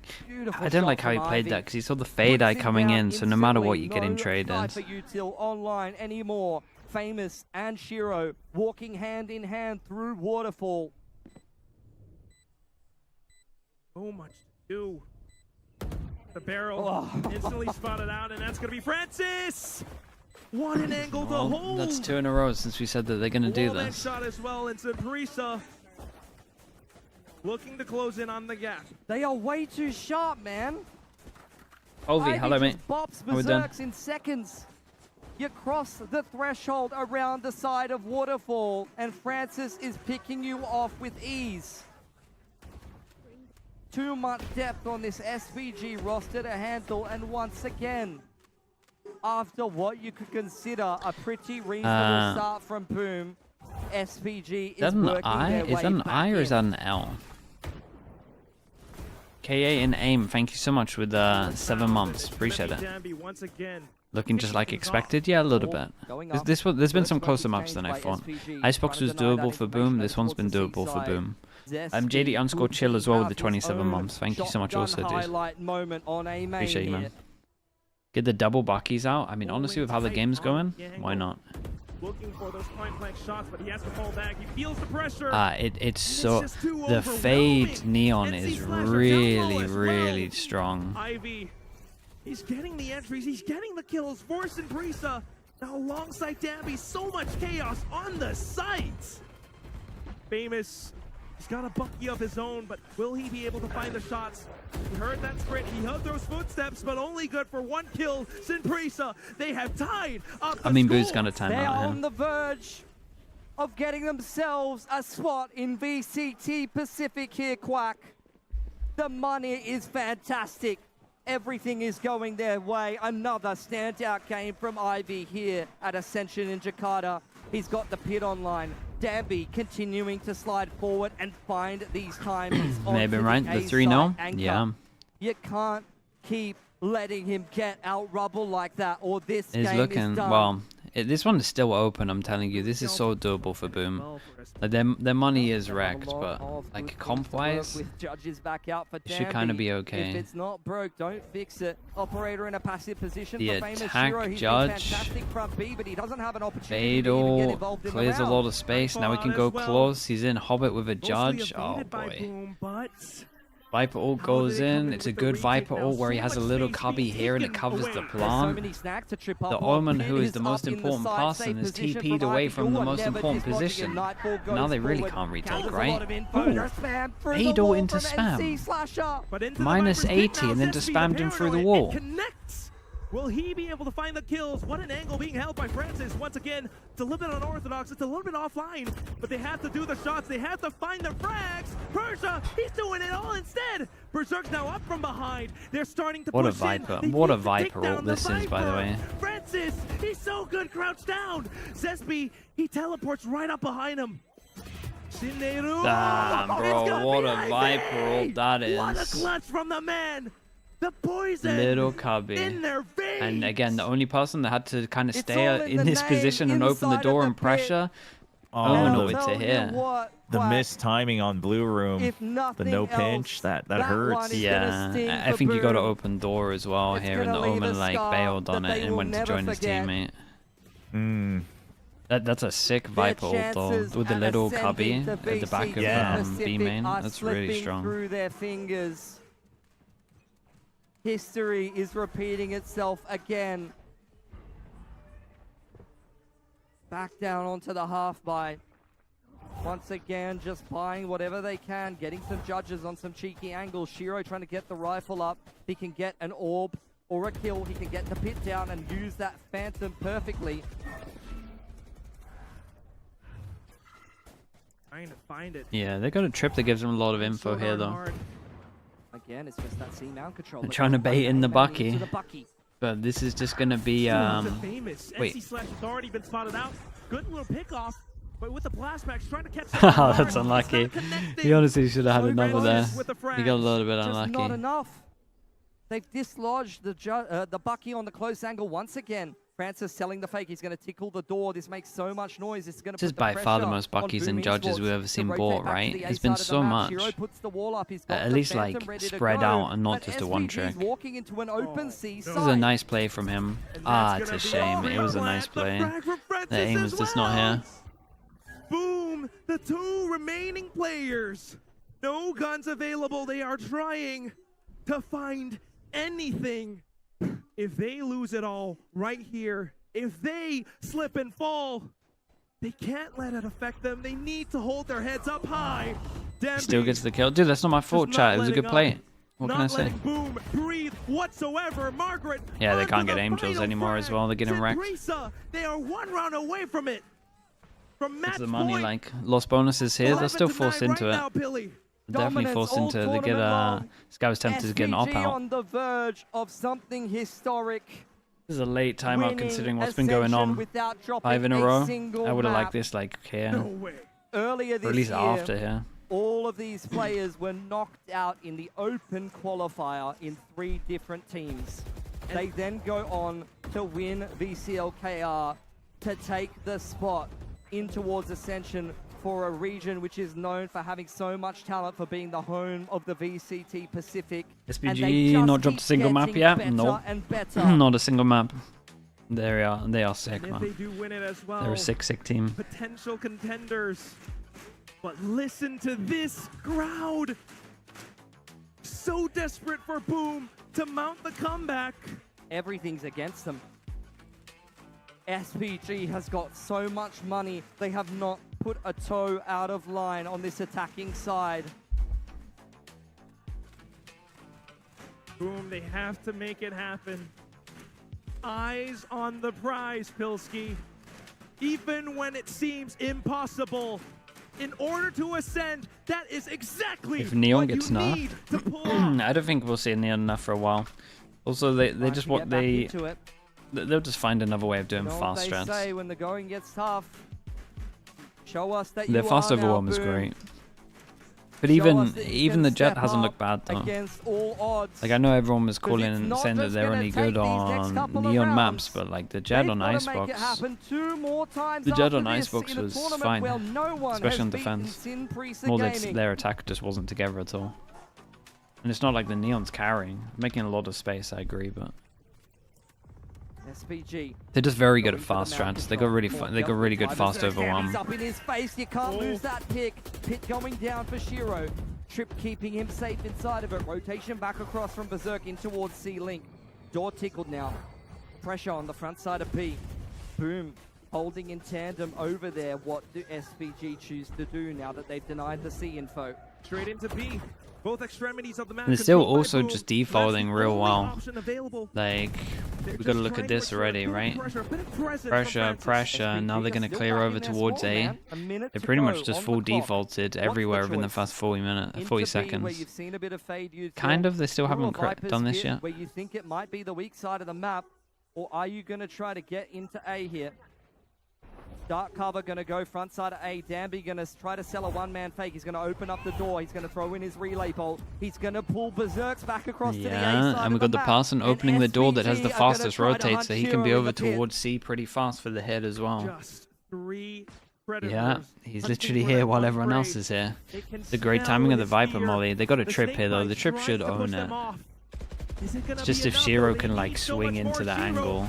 I don't like how he played that because he saw the fade eye coming in, so no matter what, you get in traded. For util online anymore. Famous and Shiro walking hand in hand through Waterfall. So much to do. The barrel instantly spotted out, and that's gonna be Francis. What an angle to hold! That's 2 in a row since we said that they're gonna do this. Shot as well, and Saprissa looking to close in on the gap. They are way too sharp, man. Ovi, hello mate. Bops How we done? Berserks in seconds. You cross the threshold around the side of Waterfall, and Francis is picking you off with ease. Too much depth on this SPG roster to handle, and once again, after what you could consider a pretty reasonable start from Boom, SPG is working their way Is that an back I or is in. that an L? KA in AIM, thank you so much with 7 months. Appreciate it. Looking just like expected? Yeah, a little bit. There's been some closer maps than I thought. Icebox was doable for Boom. This one's been doable for Boom. JD_chill as well with the 27 months. Thank you so much also, dude. Appreciate you, man. Get the double buckies out. I mean, honestly, with how the game's going, why not? Looking for those point blank shots, but he has to fall back. He feels the pressure. It's so... The fade neon is really strong. Ivy, he's getting the entries, he's getting the kills. Force and Brisa now alongside Dabby. So much chaos on the site. Famous, he's got a bucky of his own, but will he be able to find the shots? He heard that sprint, he heard those footsteps, but only good for 1 kill. Sinprisa, they have tied up the Boo's gonna time They're out on the verge of getting themselves a spot in VCT Pacific here, Quack. The money is fantastic. Everything is going their way. Another standout game from Ivy here at Ascension in Jakarta. He's got the pit online. Danby continuing to slide forward and find these times. Maybe right, the 3-0. Yeah. You can't keep letting him get out rubble like that, or this He's game looking is done. well. This one is still open. I'm telling you, this is so doable for Boom. Like their money is wrecked, but like comp-wise, with judges back out for it should kind of Danby. be okay. If it's not broke, don't fix it. Operator in a passive position The for Famous attack Shiro. He's judge. been fantastic front B, but he doesn't have an opportunity to even get Fatal involved in the clears a round. lot of space. Now we can go close. He's in Hobbit with a judge. Oh boy. Viper ult goes in. It's a good Viper ult where he has a little cubby here and it covers the plant. The Omen, who is the most important person, is TP'd away from the most important position. Now they really can't retake, right? Fade ult into spam. Minus 80 and then just spammed him through the wall. Will he be able to find the kills? What an angle being held by Francis. Once again, it's a little bit unorthodox. It's a little bit offline, but they have to do the shots. They have to find the frags. Persia, he's doing it all instead. Berserk's now up from behind. They're starting to What a push Viper. in. What a Viper ult this is, by the way. Francis, he's so good crouched down. Zespi, he teleports right up behind him. Shineru. Damn, bro, what a Viper ult that is. What a clutch from the man. The poison Little cubby. in their veins. And again, the only person that had to kind of stay in this position and open the door and pressure. Omen over to here. The missed timing on Blue Room, the no pinch, that hurts. Yeah, I think you got to open door as well here, and the Omen like bailed on it and went to join his teammate. That's a sick Viper ult though, with the little cubby at the back of B main. That's really strong. Through their fingers. History is repeating itself again. Back down onto the half buy. Once again, just buying whatever they can, getting some judges on some cheeky angles. Shiro trying to get the rifle up. He can get an orb or a kill. He can get the pit down and use that Phantom perfectly. Trying to find it. Yeah, they got a trip that gives them a lot of info here, though. Again, it's just that C-mount control. They're trying to bait in the Bucky. But this is just going to be... wait. NC Slash has already been spotted out. Good little pick off. But with the blast max, trying to catch Oh, that's unlucky. He honestly should have had another there. He got a little bit unlucky. Just not enough. They've dislodged the Bucky on the close angle once again. Francis selling the fake. He's going to tickle the door. This makes so much noise. This is going to This is by far the most Buckies and Judges we've ever seen bought, right? There's been so much. At least like spread out and not just a one trick. This is a nice play from him. Ah, it's a shame. It was a nice play. The aim was just not here. Boom! The 2 remaining players. No guns available. They are trying to find anything. If they lose it all right here, if they slip and fall, they can't let it affect them. They need to hold their heads up high. Still gets the kill. Dude, that's not my fault, chat. It was a good play. What can I say? Boom breathe whatsoever. Margaret. Yeah, they can't get angels anymore as well. They're getting wrecked. They are 1 round away from it. From match the money, like lost bonuses here. They're still forced into it. Definitely forced into. They get Sky was tempted to get an op out. on the verge of something historic. This is a late timeout considering what's been going on. 5 in a row. I would have liked this like here. No way. Earlier this or at least year, after here. All of these players were knocked out in the open qualifier in 3 different teams. They then go on to win VCLKR to take the spot in towards Ascension for a region which is known for having so much talent, for being the home of the VCT Pacific. SPG not dropped a single map yet? No. Not a single map. There we are. They are sick, man. They do win it as well. They're a sick team. Potential contenders. But listen to this crowd. So desperate for Boom to mount the comeback. Everything's against them. SPG has got so much money. They have not put a toe out of line on this attacking side. Boom, they have to make it happen. Eyes on the prize, Pilski. Even when it seems impossible, in order to ascend, that is exactly if Neon what gets you nerfed. need to pull off. I don't think we'll see Neon enough for a while. Also, they just want they'll just find another way of doing fast strats. Say when the going gets tough, show us that their fast overwhelm is great. But even the Jet hasn't looked bad though. Like I know everyone was calling and saying that they're only good on Neon maps, but like the Jet on Icebox, the Jet on Icebox was fine, especially on defense. More that their attack just wasn't together at all. And it's not like the Neon's carrying, making a lot of space. I agree, but SPG. They're just very good at fast strats. They got really good fast overwhelm. Up in his face, you can't lose that pick. Pit going down for Shiro. Trip keeping him safe inside of it. Rotation back across from Berserk in towards C-Link. Door tickled now. Pressure on the front side of B. Boom. Holding in tandem over there. What do SPG choose to do now that they've denied the C info? Straight into B. Both extremities of the map. And they're still also just defaulting real well. Like, we got to look at this already, right? Pressure. Now they're going to clear over towards A. They pretty much just full defaulted everywhere within the first 40 seconds. Kind of. They still haven't done this yet. Where you think it might be the weak side of the map, or are you going to try to get into A here? Dark cover going to go front side of A. Danby going to try to sell a one-man fake. He's going to open up the door. He's going to throw in his relay bolt. He's going to pull Berserks back across to the A side. And we've got the Parson opening the door that has the fastest rotate, so he can be over towards C pretty fast for the hit as well. Just 3 predators. Yeah, he's literally here while everyone else is here. The great timing of the Viper Molly. They got a trip here though. The trip should own it. It's just if Shiro can like swing into the angle.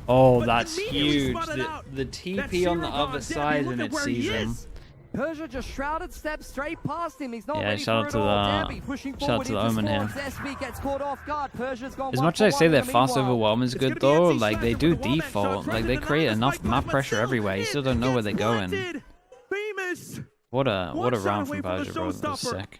Oh, that's huge. The TP on the other side and it sees him. Persia just shrouded steps straight past him. He's not ready shout out for it all. Danby pushing forward to the Omen here. SB gets caught off guard. Persia's gone as much as I say their fast overwhelm is good though, like they do default. Like they create enough map pressure everywhere. You still don't know where they're going. What a round from Persia, bro. That was sick.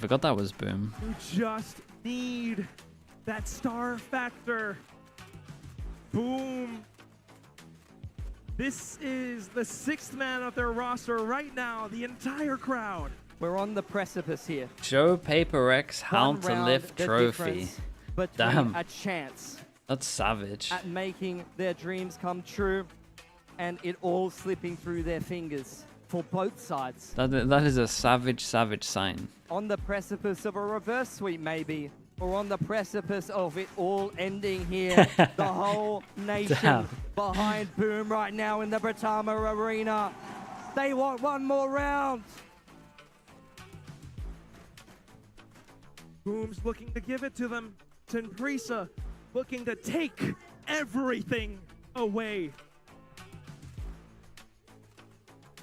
forgot that was Boom. You just need that star factor. Boom. This is the 6th man of their roster right now, the entire crowd. We're on the precipice here. Joe Paper X How One to round, Lift the trophy. difference between Damn. a chance That's savage. at making their dreams come true and it all slipping through their fingers for both sides. That is a savage sign. On the precipice of a reverse sweep, maybe, or on the precipice of it all ending here. The whole nation Damn. behind Boom right now in the Britama Arena. They want one more round. Boom's looking to give it to them. Tenprisa looking to take everything away.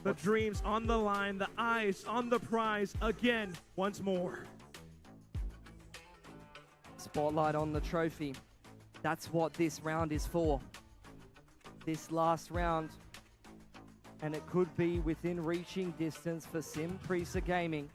The dreams on the line, the eyes on the prize again, once more. Spotlight on the trophy. That's what this round is for. This last round. And it could be within reaching distance for Simprisa Gaming.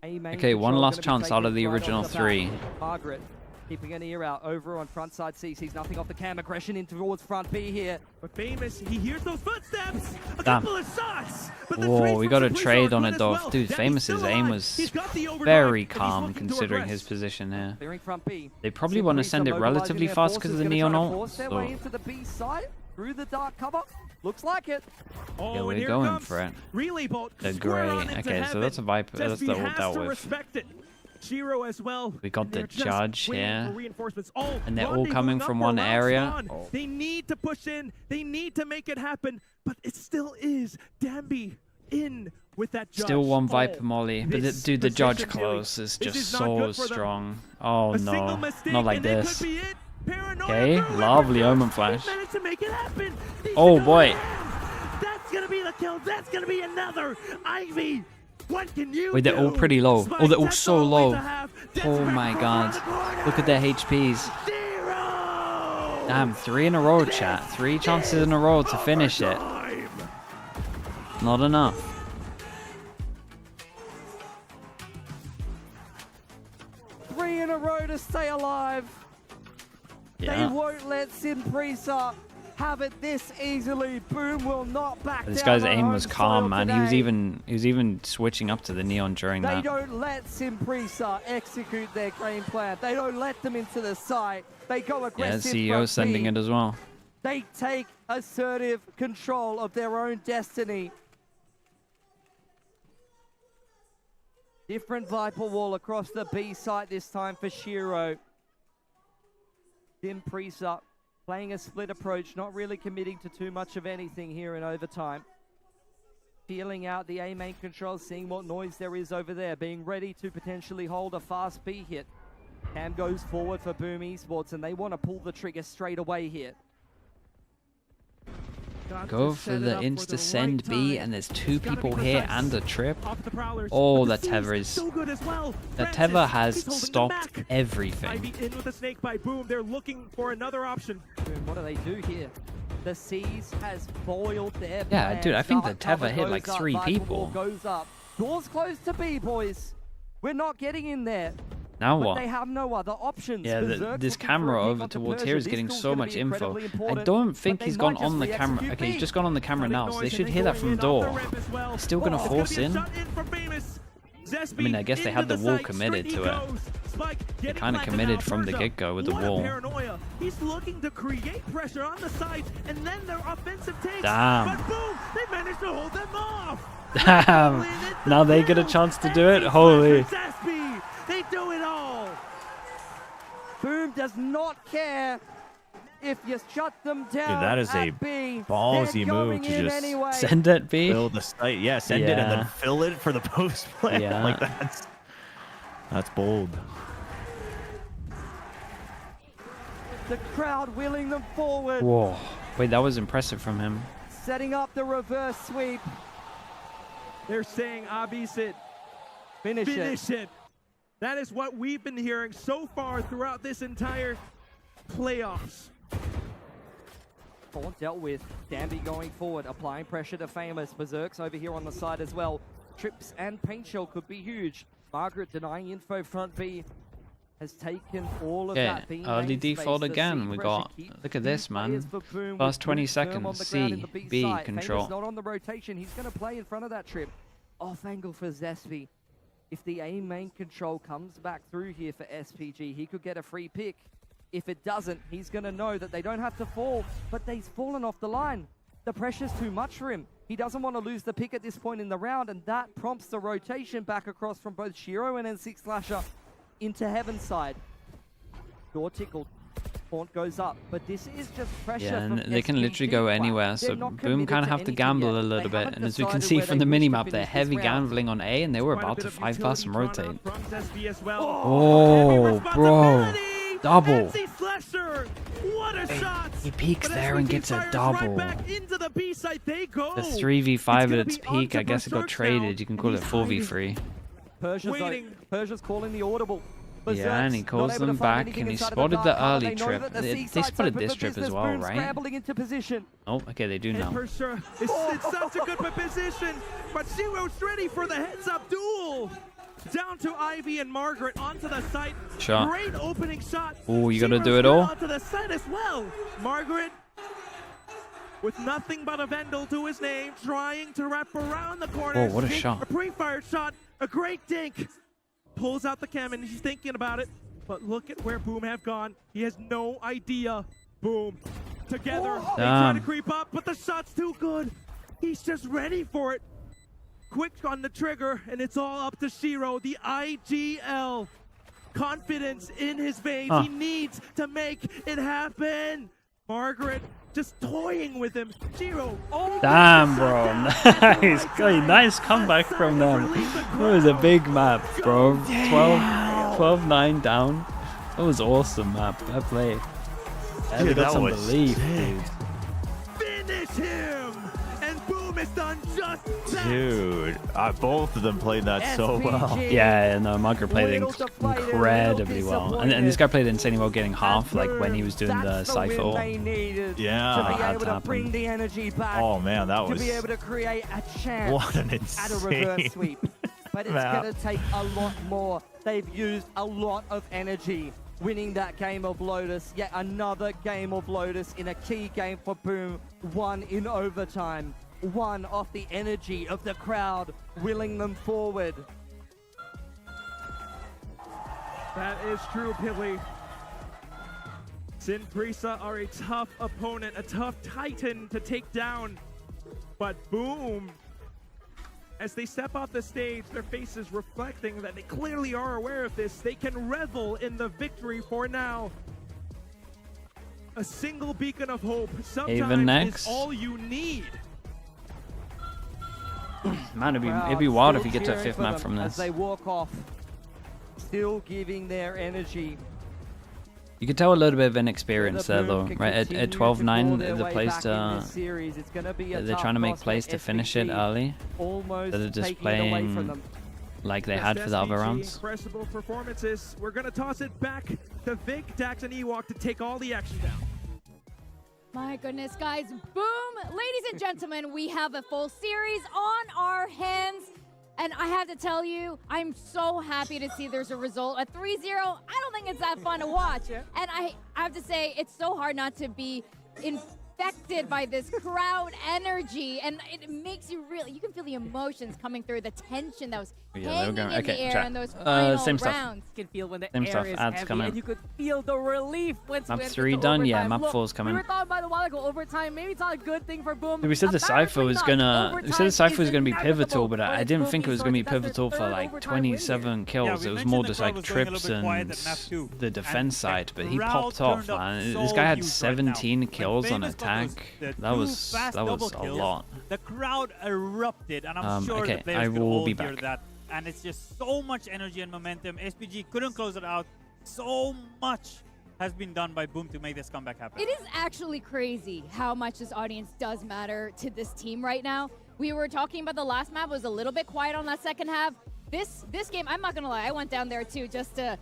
Okay, one last chance out of the original 3. Margaret keeping an ear out over on front side C. Sees nothing off the cam. Aggression in towards front B here. But Famous, he hears those footsteps. A Damn. couple of shots. But the Whoa, trade we from got a Simprisa trade are on good it as though. well. Dude, Danny's Famous's still aim alive. was He's got the overdrive, very and he's calm looking to considering regress. his position here. Clearing front B. They probably want to send it relatively fast because of the Neon ult. Force their way So into the B side through the dark cover. Looks like it. Oh, yeah, and we're here going comes for it. Relay bolt. The square grey. on into Okay, so heaven. that's a Viper. That's Zesby the ult has dealt to with. respect it. Shiro as well. We got and the they're just judge waiting here. for reinforcements. Oh, And they're all rendezvous coming up from for one round area. spawn. Oh. They need to push in. They need to make it happen. But it still is Dambi in with that judge. Still one Oh, Viper Molly. But this dude, the judge position, Tilly, close is this just not so good for them. strong. Oh A single no. mistake Not like and it this. could be it. Paranoia Okay, through it. lovely Omen Flash. They managed to make it happen. These Oh are boy. going ham. That's gonna be the kill. That's gonna be another. Ivy. What can you Wait, they're all do? pretty low. Spike, Oh, they're all that's so all low. they have. That's Oh right my around god. the corner. Look at their HPs. Damn, 3 in a row, chat. 3 chances in a row to finish it. Not enough. Three in a row to stay alive. Yeah. They won't let Simprisa have it this easily. Boom will not back This down guy's on aim was home calm, soil man. today. He was even switching up to the Neon during They that. don't let Simprisa execute their game plan. They don't let them into the site. They go Yeah, aggressive. CEO front sending B. it as well. They take assertive control of their own destiny. Different Viper wall across the B site this time for Shiro. Simprisa playing a split approach, not really committing to too much of anything here in overtime. Feeling out the A main control, seeing what noise there is over there, being ready to potentially hold a fast B hit. Cam goes forward for Boom Esports, and they want to pull the trigger straight away here. Go for the insta send B, and there's 2 people here and a trip. Oh, that Tether is. That Tether has stopped everything. Ivy in with a snake by Boom. They're looking for another option. Boom, what do they do here? The Seas has boiled their Yeah, plans. dude, I think Dark the Tether cover hit like goes up, 3 Viper wall people. goes up. Doors closed to B, boys. We're not getting in there. Now But what? they have no other options. Yeah, Berserk this looking camera for a pick over onto towards Persia. here is This getting duel's so gonna much be info. incredibly I important, don't think but he's they gone might just on the camera. re-execute Okay, he's B. just gone on the camera now, so they should hear that from door. They're still gonna Oh, force in. Zesby I mean, I guess they had into the wall site. committed Straight to he it. goes. Spike They getting kind of planted committed now. from the Persia, get-go with the what a wall. paranoia. He's looking to create pressure on the side, and then their offensive takes. Damn. But boom, they managed to hold them off. Damn! Now they get a chance to do it? Holy. Zesby, they do it all. Boom does not care if you shut them down. Dude, that is a at B. ballsy They're move going to in just anyway. Send it, B. fill the site. Yeah, send it and Yeah. then fill it for the post play. Yeah. Like that's bold. The crowd willing them forward. Whoa. Wait, that was impressive from him. Setting up the reverse sweep. They're saying, Abisit, Finish it. That is what we've been hearing so far throughout this entire playoffs. All dealt with. Danby going forward, applying pressure to Famous. Berserk's over here on the side as well. Trips and Paint Shell could be huge. Margaret denying info front B. has taken all of Yeah, that B early main default space. The again. C We pressure got, keeps look at this, man. players for Boom Last with 20 Boom firm on seconds. the ground in C, the B, side. control. Favor's not on the rotation. He's going to play in front of that trip. Off angle for Zespi. If the A main control comes back through here for SPG, he could get a free pick. If it doesn't, he's going to know that they don't have to fall, but they've fallen off the line. The pressure's too much for him. He doesn't want to lose the pick at this point in the round, and that prompts the rotation back across from both Shiro and N6 Slasher into Heaven's side. Door tickled. Faunt goes up, but this is just pressure. Yeah, and from they can literally go SPG. anywhere, so They're not Boom committed kind of to have to anything gamble yet. a They little bit. haven't And as we can decided see where from they the wish to minimap, they're finish this heavy round. gambling on A, and they were Quite a about bit to of 5 utility past and drawn out rotate. from Zespi as well. Oh, bro. Double. NC Slasher, what a shot! He peeks But there and SPG gets a fires double. Right back into the B side they go. The 3v5 at gonna its be on peak, to I guess it got Berserk now, traded. You can call it 4v3. Persia's calling the audible. Yeah, and he calls them back, and he spotted the early trip. They spotted this trip as well, right? Scrambling into position. Oh, okay, they do And now. Persher is in such a good position, but Zero's ready for the heads-up duel. Down to Ivy and Margaret onto the site. Shot. Great opening shot. Oh, you gotta Zero's do it good all. onto the site as well. Margaret with nothing but a Vendel to his name, trying to wrap around the corner. Oh, what a Dink, shot. A pre-fired shot, a great dink. Pulls out the cam and he's thinking about it. But look at where Boom have gone. He has no idea. Boom. Together. They try to creep up, but the shot's too good. He's just ready for it. Quick on the trigger, and it's all up to Shiro. The IGL. Confidence in his veins. He needs to make it happen. Margaret just toying with him. Shiro. Oh, Damn, bro. Nice. Nice comeback from them. It was a big map, bro. 12-9 down. That was awesome map. Fair play. Yeah, they got some belief, dude. Finish him! And Boom is done just that. Dude, both of them played that so well. Yeah, no, Margaret played it incredibly well. And this guy played insanely well, getting half, like when he was doing the cypher. Yeah. To be able to bring the energy back. Oh man, that was. To be able to create a chance What an at a reverse insane sweep. But it's map. going to take a lot more. They've used a lot of energy winning that game of Lotus. Yet another game of Lotus in a key game for Boom. One in overtime. One off the energy of the crowd willing them forward. That is true, Pilly. Sin Prisa are a tough opponent, a tough titan to take down. But Boom, as they step off the stage, their faces reflecting that they clearly are aware of this. They can revel in the victory for now. A single beacon of hope sometimes is all you need. Man, it'd be wild if you get to a Cheering 5th for map them from as this. they walk off, still giving their energy. You could tell a little bit of inexperience there, though, right? At 12-9, the plays to... They're trying to make plays to finish it early. Instead of just playing like they had for the other rounds. Incredible performances. We're going to toss it back to Vic, Dax, and Ewok to take all the action down. My goodness, guys. Boom! Ladies and gentlemen, we have a full series on our hands. And I have to tell you, I'm so happy to see there's a result. At 3-0, I don't think it's that fun to watch. And I have to say, it's so hard not to be infected by this crowd energy. And it makes you really, you can feel the emotions coming through, the tension that was hanging in the air in those final same stuff. rounds. You can feel when the Same air stuff. is Ads heavy, coming. and you could feel the relief when Map when 3 into done, yeah, overtime. map Look, 4 is coming. We were talking about a while ago, overtime, maybe it's not a good thing for Boom. We said the Cypher was gonna. We said the Cypher was gonna be pivotal, but I didn't think it was gonna be pivotal for like 27 kills. It was more just like trips and the defense side. But he popped off, man. This guy had 17 kills on attack. That was a lot. The crowd erupted, and I'm sure the okay, players I could will all be hear back. that. And it's just so much energy and momentum. SPG couldn't close it out. So much has been done by Boom to make this comeback happen. It is actually crazy how much this audience does matter to this team right now. We were talking about the last map was a little bit quiet on that second half. This game, I'm not gonna lie, I went down there too just to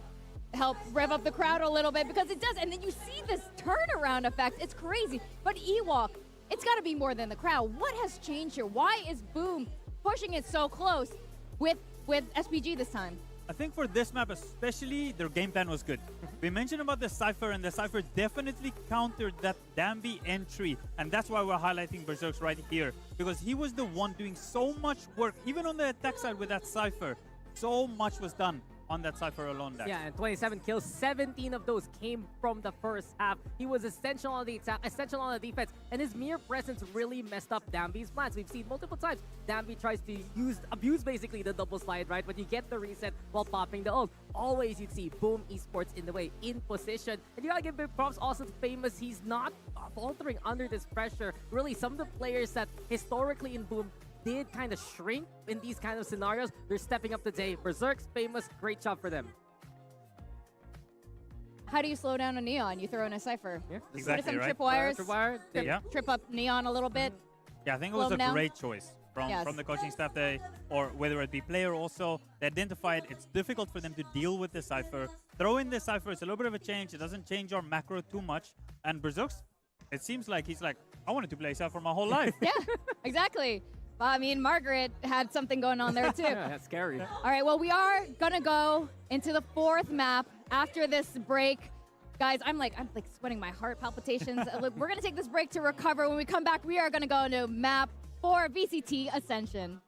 help rev up the crowd a little bit because it does. And then you see this turnaround effect. It's crazy. But Ewok, it's got to be more than the crowd. What has changed here? Why is Boom pushing it so close with SPG this time? I think for this map especially, their game plan was good. We mentioned about the Cypher, and the Cypher definitely countered that Dambi entry. And that's why we're highlighting Berserks right here. Because he was the one doing so much work, even on the attack side with that Cypher. So much was done on that Cypher alone, Dax. Yeah, and 27 kills, 17 of those came from the first half. He was essential on the attack, essential on the defense, and his mere presence really messed up Dambi's plans. We've seen multiple times Dambi tries to abuse basically the double slide, right? When you get the reset while popping the ult, always you'd see Boom Esports in the way, in position. And you gotta give big props also to Famous. He's not faltering under this pressure. Really, some of the players that historically in Boom did kind of shrink in these kind of scenarios, they're stepping up today. Berserks, Famous, great job for them. How do you slow down a Neon? You throw in a Cypher. Yeah, exactly, some right? tripwires, trip up Neon a little bit. Yeah, I think it was a great choice from the coaching staff there, or whether it be player also. They identified it's difficult for them to deal with the Cypher. Throw in the Cypher, it's a little bit of a change. It doesn't change our macro too much. And Berserks, it seems like he's like, I wanted to play Cypher my whole life. Yeah, exactly. I mean, Margaret had something going on there too. Yeah, that's scary. All right, well, we are gonna go into the fourth map after this break. Guys, I'm like sweating my heart palpitations. Look, we're gonna take this break to recover. When we come back, we are gonna go into map 4 VCT Ascension.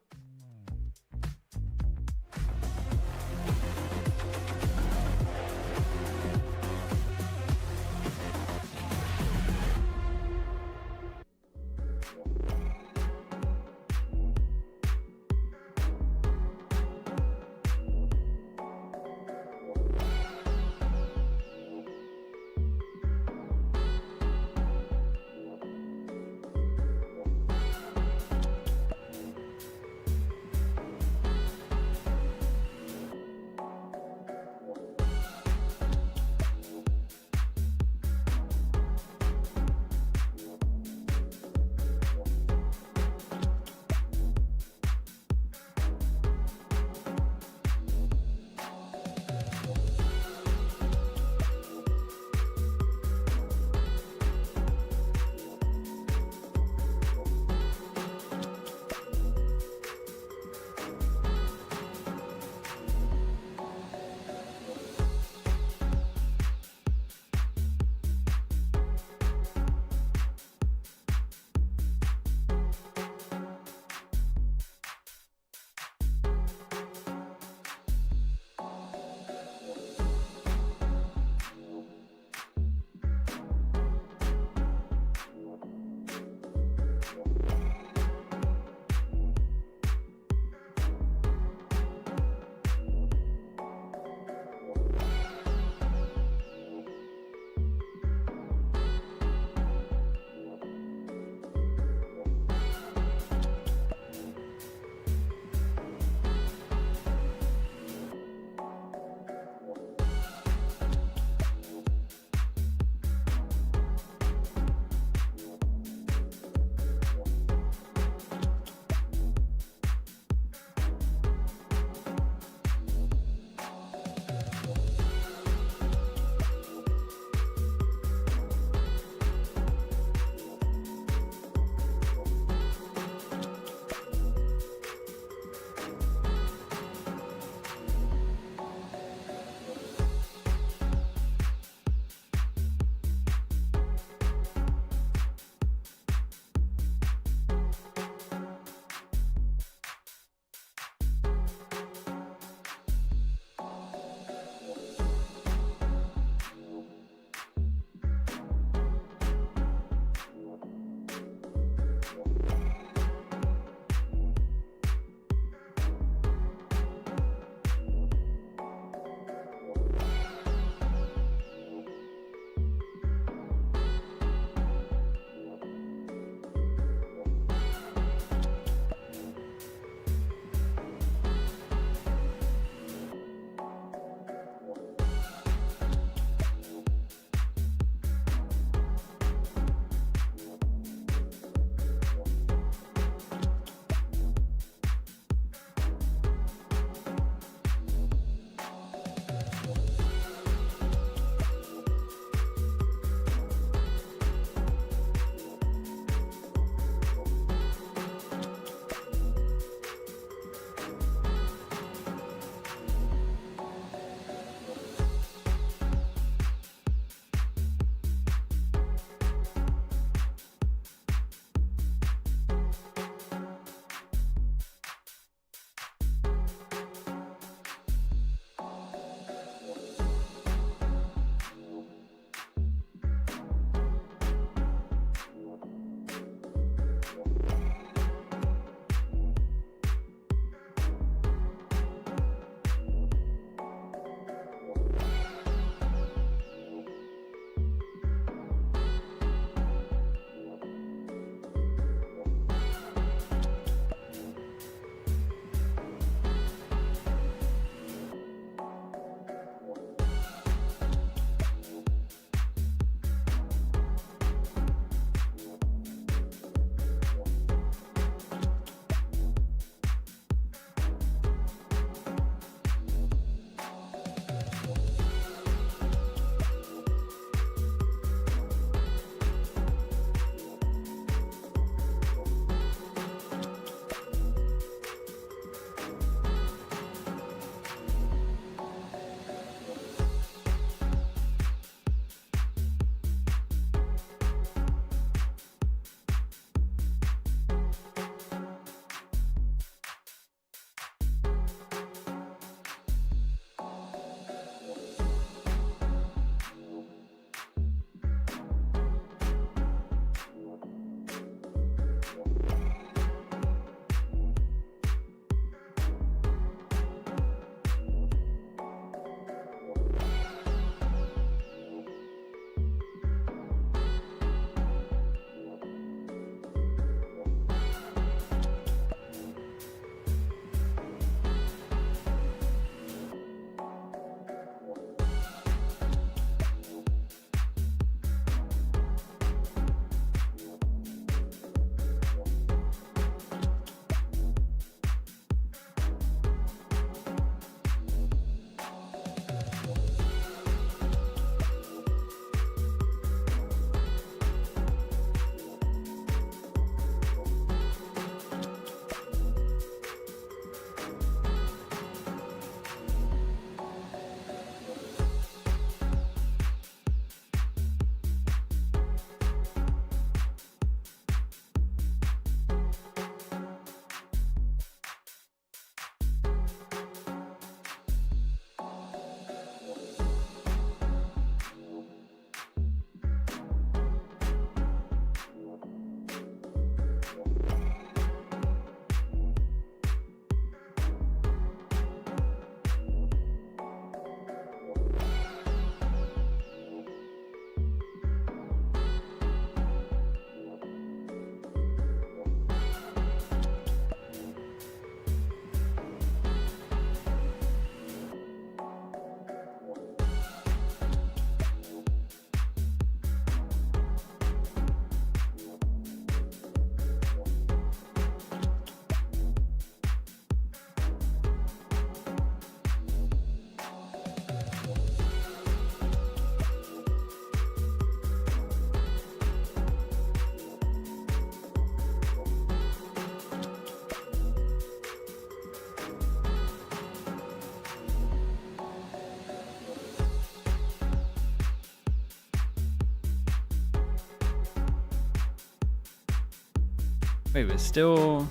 Wait, we're still...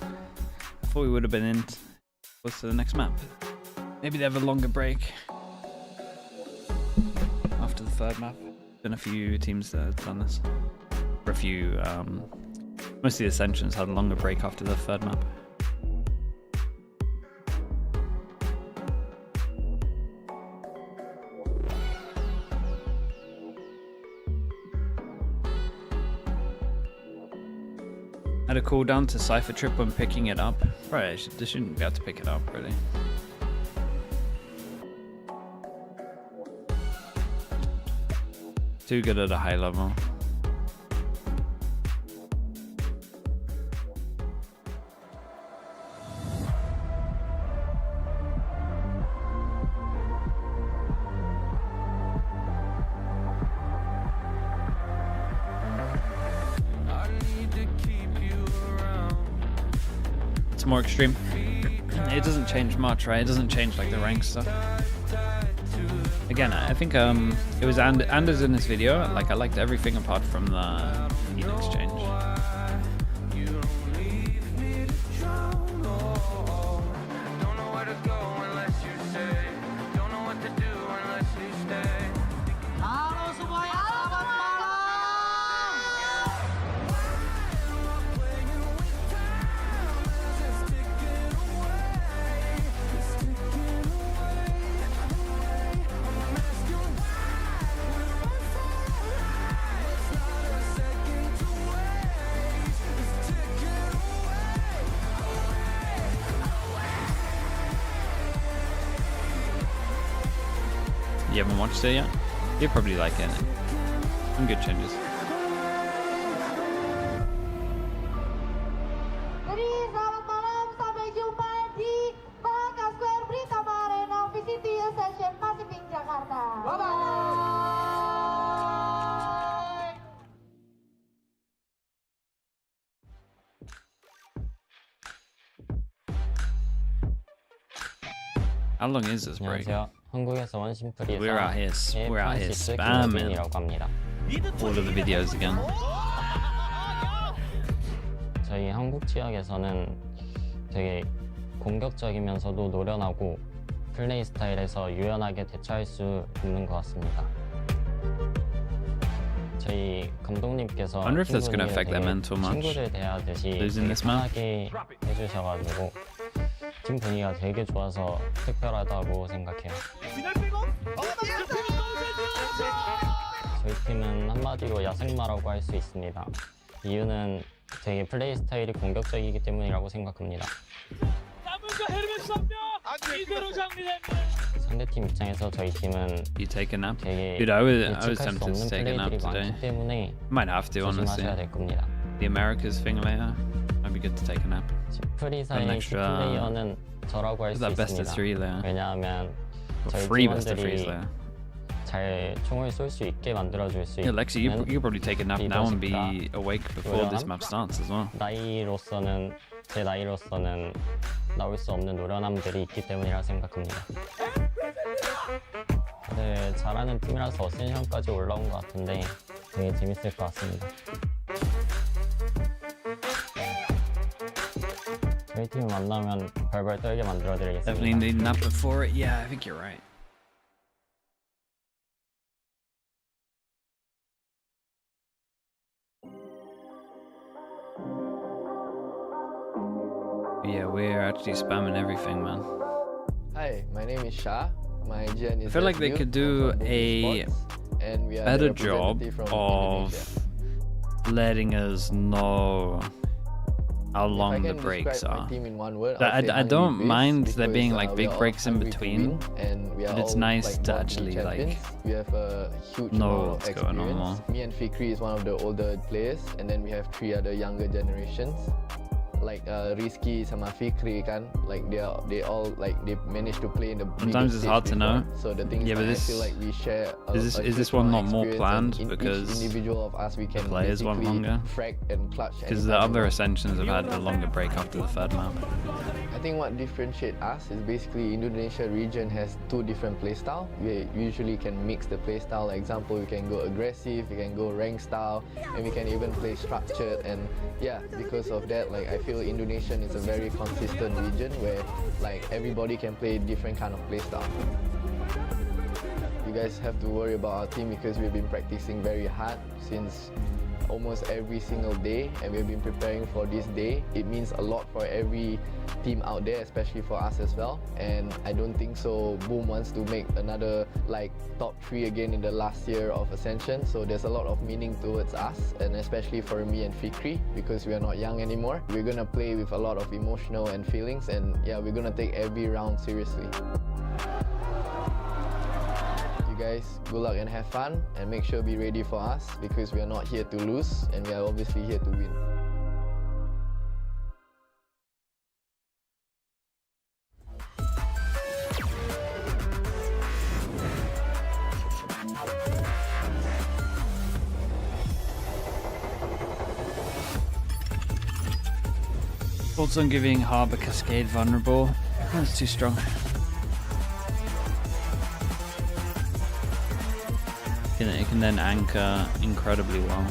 I thought we would have been in... What's the next map? Maybe they have a longer break. After the third map. Been a few teams that have done this. Or a few... most of the Ascensions had a longer break after the third map. Had a cooldown to Cypher Trip when picking it up. Right, they shouldn't be able to pick it up, really. Too good at a high level. It's more extreme. It doesn't change much, right? It doesn't change like the rank stuff. Again, I think it was Anders in this video. Like, I liked everything apart from the Phoenix change. You haven't watched it yet? You'll probably like it. Some good changes. Jadi selamat malam, sampai jumpa di Bangka Square Britama Arena VCT Ascension Pacific Jakarta. Bye bye. How long is this break? 한국에서 원심프리에서 We're out here spamming all of the videos again. 저희 한국 지역에서는 되게 공격적이면서도 노련하고 플레이 스타일에서 유연하게 대처할 수 있는 것 같습니다. 저희 감독님께서 I wonder if that's going to affect their mental much. 친구들 대하듯이 Losing 되게 this map. 편하게 해주셔가지고 팀 분위기가 되게 좋아서 특별하다고 생각해요. 저희 팀은 한마디로 야생마라고 할 수 있습니다. 이유는 되게 플레이 스타일이 공격적이기 때문이라고 생각합니다. 상대팀 입장에서 저희 팀은 되게 Dude, I was 예측할 수 tempted to 없는 take a nap 플레이들이 today. 많기 때문에 Might have to, honestly. 조심하셔야 될 겁니다. The Americas thing later. Might be good to take a nap. 프리사의 플레이어는 저라고 할 수 that best of 있습니다. three there. 왜냐하면 저희 Three best of threes 팀원들이 there. 잘 총을 쏠 수 있게 만들어줄 수 Yeah, Lexi, you could probably take a nap now and be 리더십과 awake before this map starts as well. 나이로서는 제 나이로서는 나올 수 없는 노련함들이 있기 때문이라 생각합니다. 다들 잘하는 팀이라서 어센션까지 올라온 것 같은데 되게 재밌을 것 같습니다. 저희 팀 만나면 벌벌 떨게 만들어드리겠습니다. Definitely need a nap before it. Yeah, I think you're right. Yeah, we're actually spamming everything, man. Hi, my name is Shah. My gen is I feel like they could do a better job of letting us know how long the breaks are. I don't mind there being like big breaks in between, but it's nice to actually like know what's going on more. Me and Fikri is one of the older players, and then we have 3 other younger generations. like Rizky sama Fikri kan, like they all like they managed to play in the sometimes it's hard to know. So the thing is, yeah, but I this feel like we share is this one not more planned because individual of us we can the players want longer? Frag and clutch. Because the other Ascensions have had a longer break after the third map. I think what differentiates us is basically Indonesia region has two different playstyle. We usually can mix the playstyle. Like example, we can go aggressive, we can go rank style, and we can even play structured. And yeah, because of that, like I feel Indonesian is a very consistent region where like everybody can play different kind of playstyle. You guys have to worry about our team because we've been practicing very hard since almost every single day, and we've been preparing for this day. It means a lot for every team out there, especially for us as well. And I don't think so Boom wants to make another like top 3 again in the last year of Ascension. So there's a lot of meaning towards us, and especially for me and Fikri, because we are not young anymore. We're gonna play with a lot of emotional and feelings, and yeah, we're gonna take every round seriously. You guys, good luck and have fun, and make sure be ready for us because we are not here to lose, and we are obviously here to win. Thoughts on giving Harbour Cascade vulnerable? That's too strong. It can then anchor incredibly well.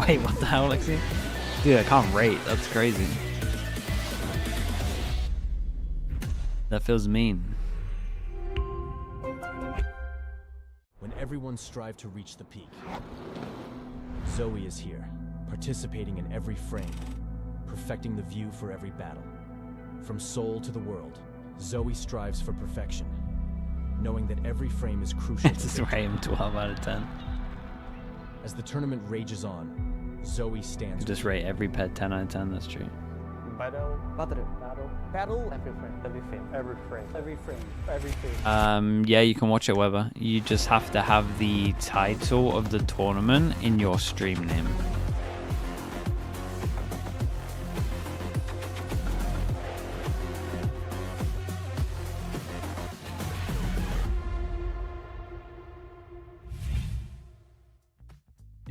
Wait, what the hell, Lexi? Dude, I can't rate. That's crazy. That feels mean. When everyone strive to reach the peak, Zoe is here, participating in every frame, perfecting the view for every battle. From soul to the world, Zoe strives for perfection, knowing that every frame is crucial. Just rate him 12 out of 10. As the tournament rages on, Zoe stands. Just rate every pet 10 out of 10, that's true. Battle. Every frame. Yeah, you can watch it, Weber. You just have to have the title of the tournament in your stream name.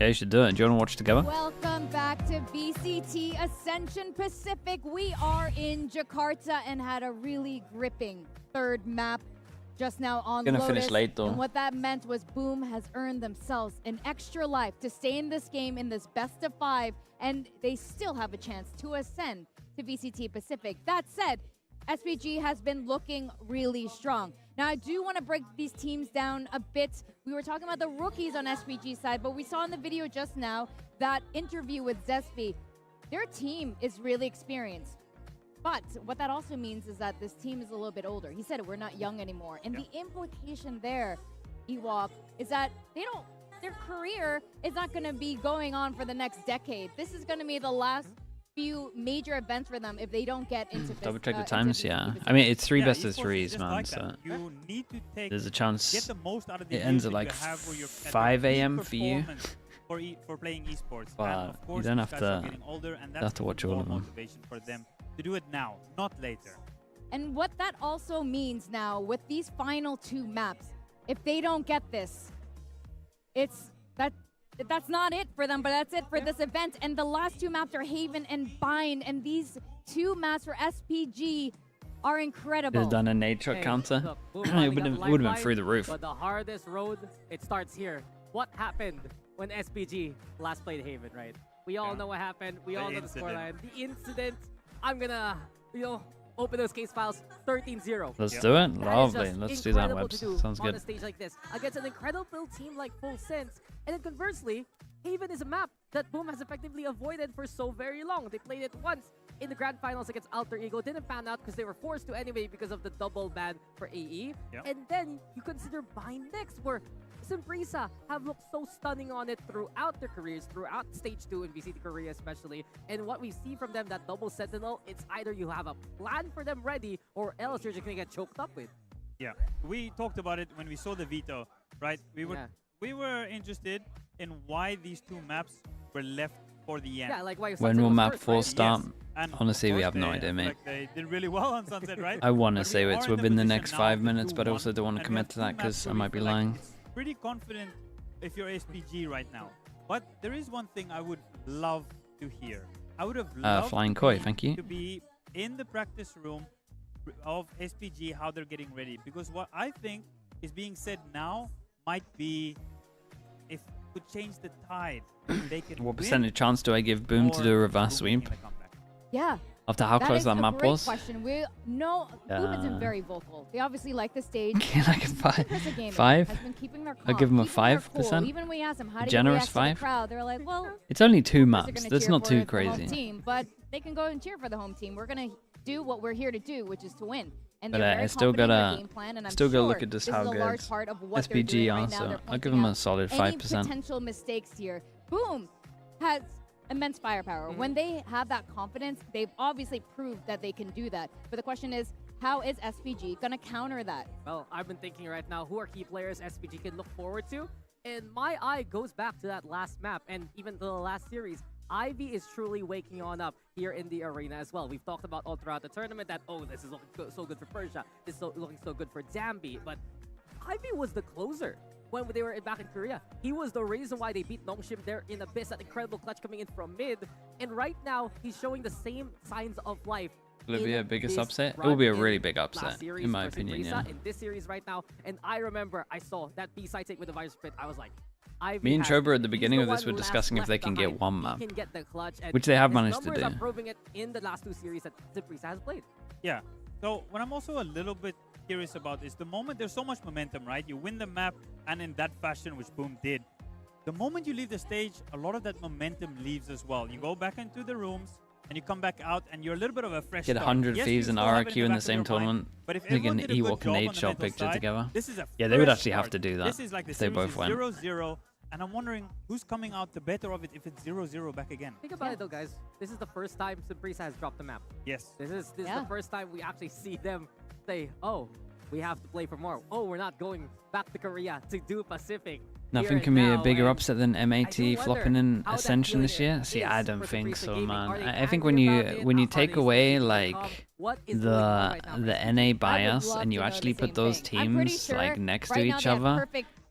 Yeah, you should do it. Do you want to watch together? Welcome back to VCT Ascension Pacific. We are in Jakarta and had a really gripping third map just now on Lotus. Gonna finish late though. And what that meant was Boom has earned themselves an extra life to stay in this game in this best of 5, and they still have a chance to ascend to VCT Pacific. That said, SPG has been looking really strong. Now, I do want to break these teams down a bit. We were talking about the rookies on SPG side, but we saw in the video just now that interview with Zespi. Their team is really experienced. But what that also means is that this team is a little bit older. He said we're not young anymore. And the implication there, Ewok, is that their career is not going to be going on for the next decade. This is going to be the last few major events for them if they don't get into double check the times. Yeah, I mean it's 3 best of 3s, man. Like so you need to there's a chance get the most out of the it ends at like 5 a.m. for you. For playing esports, but of course, you don't have to. Older, and have to watch all of them. Motivation for them to do it now, not later. And what that also means now with these final 2 maps, if they don't get this, that's not it for them, but that's it for this event. And the last 2 maps are Haven and Bind, and these 2 maps for SPG are incredible. They've done a nade truck counter. It would have been through the roof. But the hardest road, it starts here. What happened when SPG last played Haven, right? We all know what happened. We all know the scoreline. The incident. I'm gonna, open those case files. 13-0. Let's do it. Lovely. Let's do that, Webs. Sounds good. On a stage like this against an incredible team like Full Sense. And then conversely, Haven is a map that Boom has effectively avoided for so very long. They played it once in the grand finals against Alter Ego, didn't pan out because they were forced to anyway because of the double ban for AE. Yep. And then you consider Bind next, where Simprisa have looked so stunning on it throughout their careers, throughout Stage 2 in VCT Korea especially. And what we see from them, that double Sentinel, it's either you have a plan for them ready or else you're just going to get choked up with. Yeah, we talked about it when we saw the veto, right? We were interested in why these two maps were left for the end. Yeah, like why When will map 4 right? start? Yes. And Honestly, of we course have no idea, mate. Like they did really well on Sunset, right? I want to But say we it's are in within the position next now 5 to minutes, do but I one, also don't want to and we commit have to that two maps because I where we might be feel like lying. it's pretty confident if you're SPG right now. But there is one thing I would love to hear. I would have loved Flying Koi, thank you. to be in the practice room of SPG, how they're getting ready. Because what I think is being said now might be, if it could change the tide, they can What win, percentage chance do I give Boom to do a reverse Boom sweep? Yeah. After how close is that a map great was? question. We know Boom has been very vocal. They obviously like the stage. Like a five. Gaming 5? has been keeping their I'll give them a calm, keeping their 5%. cool. Even when we asked them how do you Generous react to the 5? crowd, they're like, well, It's only 2 of course they're maps. gonna That's cheer not for too the home crazy. team, but they can go and cheer for the home team. We're gonna do what we're here to do, which is to win. And But they're very I still confident in their gotta, game plan, and I'm still gotta sure look at just this how is a good large part of what they're SPG doing are. right now. So They're I'll give pointing them a out solid any 5%. potential mistakes here. Boom has immense firepower. When they have that confidence, they've obviously proved that they can do that. But the question is, how is SPG gonna counter that? Well, I've been thinking right now, who are key players SPG can look forward to? And my eye goes back to that last map and even the last series. Ivy is truly waking on up here in the arena as well. We've talked about all throughout the tournament that, oh, this is looking so good for Persia. This is looking so good for Zambi. But Ivy was the closer when they were back in Korea. He was the reason why they beat Nongshim there in Abyss. That incredible clutch coming in from mid. And right now, he's showing the same signs of life. Will it be a biggest this upset? It run will be a in really big last upset, series in my versus opinion, Brisa, yeah. in this series right now, and I remember I saw that B-side take with the Virus Pit. I was like, Ivy Me and has Chober it. at the He's beginning of one this were who discussing if left they can behind. get one He map, can get the clutch, and which they have his managed to numbers do. are proving it in the last 2 series that Brisa has played. Yeah. So what I'm also a little bit curious about is the moment there's so much momentum, right? You win the map, and in that fashion, which Boom did. The moment you leave the stage, a lot of that momentum leaves as well. You go back into the rooms, and you come back out, and you're a little bit of a fresh Get start. 100 Yes, Thieves you and still have it RRQ in the back of same your tournament. mind, but if They can everyone did a good Ewok job and on the 8 shot mental picture side, together. this is a Yeah, they would fresh actually have start. to do that This is like the if they series both is went. 0-0, and I'm wondering who's coming out the better of it if it's 0-0 back again. Think about it though, guys. This is the first time Simprisa has dropped the map. Yes. This is the first time we actually see them say, oh, we have to play for more. Oh, we're not going back to Korea to do Pacific. Nothing can be a bigger upset than MAT flopping in Ascension this year. See, I don't think so, man. I think when you take away like the NA bias and you actually put those teams like next to each other,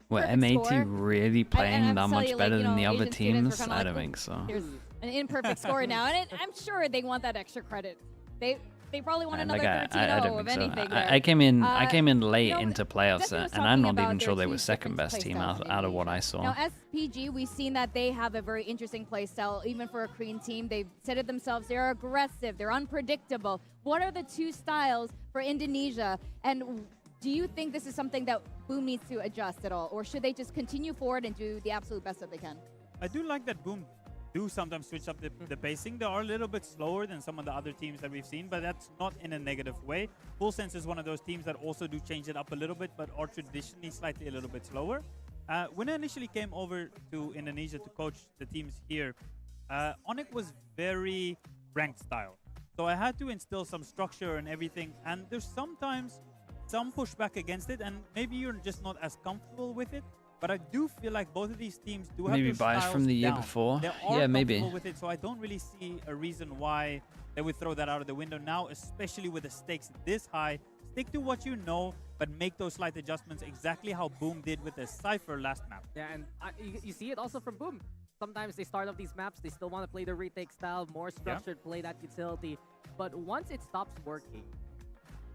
where MAT really playing that much better than the other teams, I don't think so. There's an imperfect score now, and I'm sure they want that extra credit. They probably want another 13-0 of anything. I came in late into playoffs, Stephanie was and I'm talking not even about sure their they were two second different best team playstyles out of what I saw. Now, SPG, we've seen that they have a very interesting playstyle, even for a Korean team. They've said it themselves. They're aggressive. They're unpredictable. What are the two styles for Indonesia? And do you think this is something that Boom needs to adjust at all? Or should they just continue forward and do the absolute best that they can? I do like that Boom do sometimes switch up the pacing. They are a little bit slower than some of the other teams that we've seen, but that's not in a negative way. Full Sense is one of those teams that also do change it up a little bit, but are traditionally slightly a little bit slower. When I initially came over to Indonesia to coach the teams here, Onyx was very ranked style. So I had to instill some structure and everything, and there's sometimes some pushback against it, and maybe you're just not as comfortable with it. But I do feel like both of these teams do have Maybe their bias from the year down. before. They are Yeah, maybe. comfortable with it, so I don't really see a reason why they would throw that out of the window now, especially with the stakes this high. Stick to what you know, but make those slight adjustments exactly how Boom did with the Cypher last map. Yeah, and you see it also from Boom. Sometimes they start off these maps, they still want to play the retake style, more structured, play that utility. But once it stops working,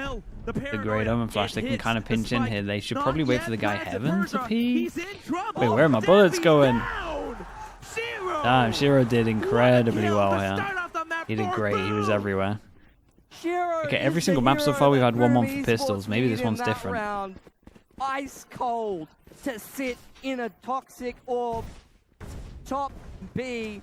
well. The great omen flash, they can kind of pinch in here. They should probably wait for the guy Heaven to pee. Wait, where are my bullets going? Damn, Shiro did incredibly well here. He did great. He was everywhere. Shiro Okay, is every the single map so hero far we've that had 1-1 Boom for pistols. Esports Maybe this needed in one's that different. round. Ice cold to sit in a toxic orb. Top B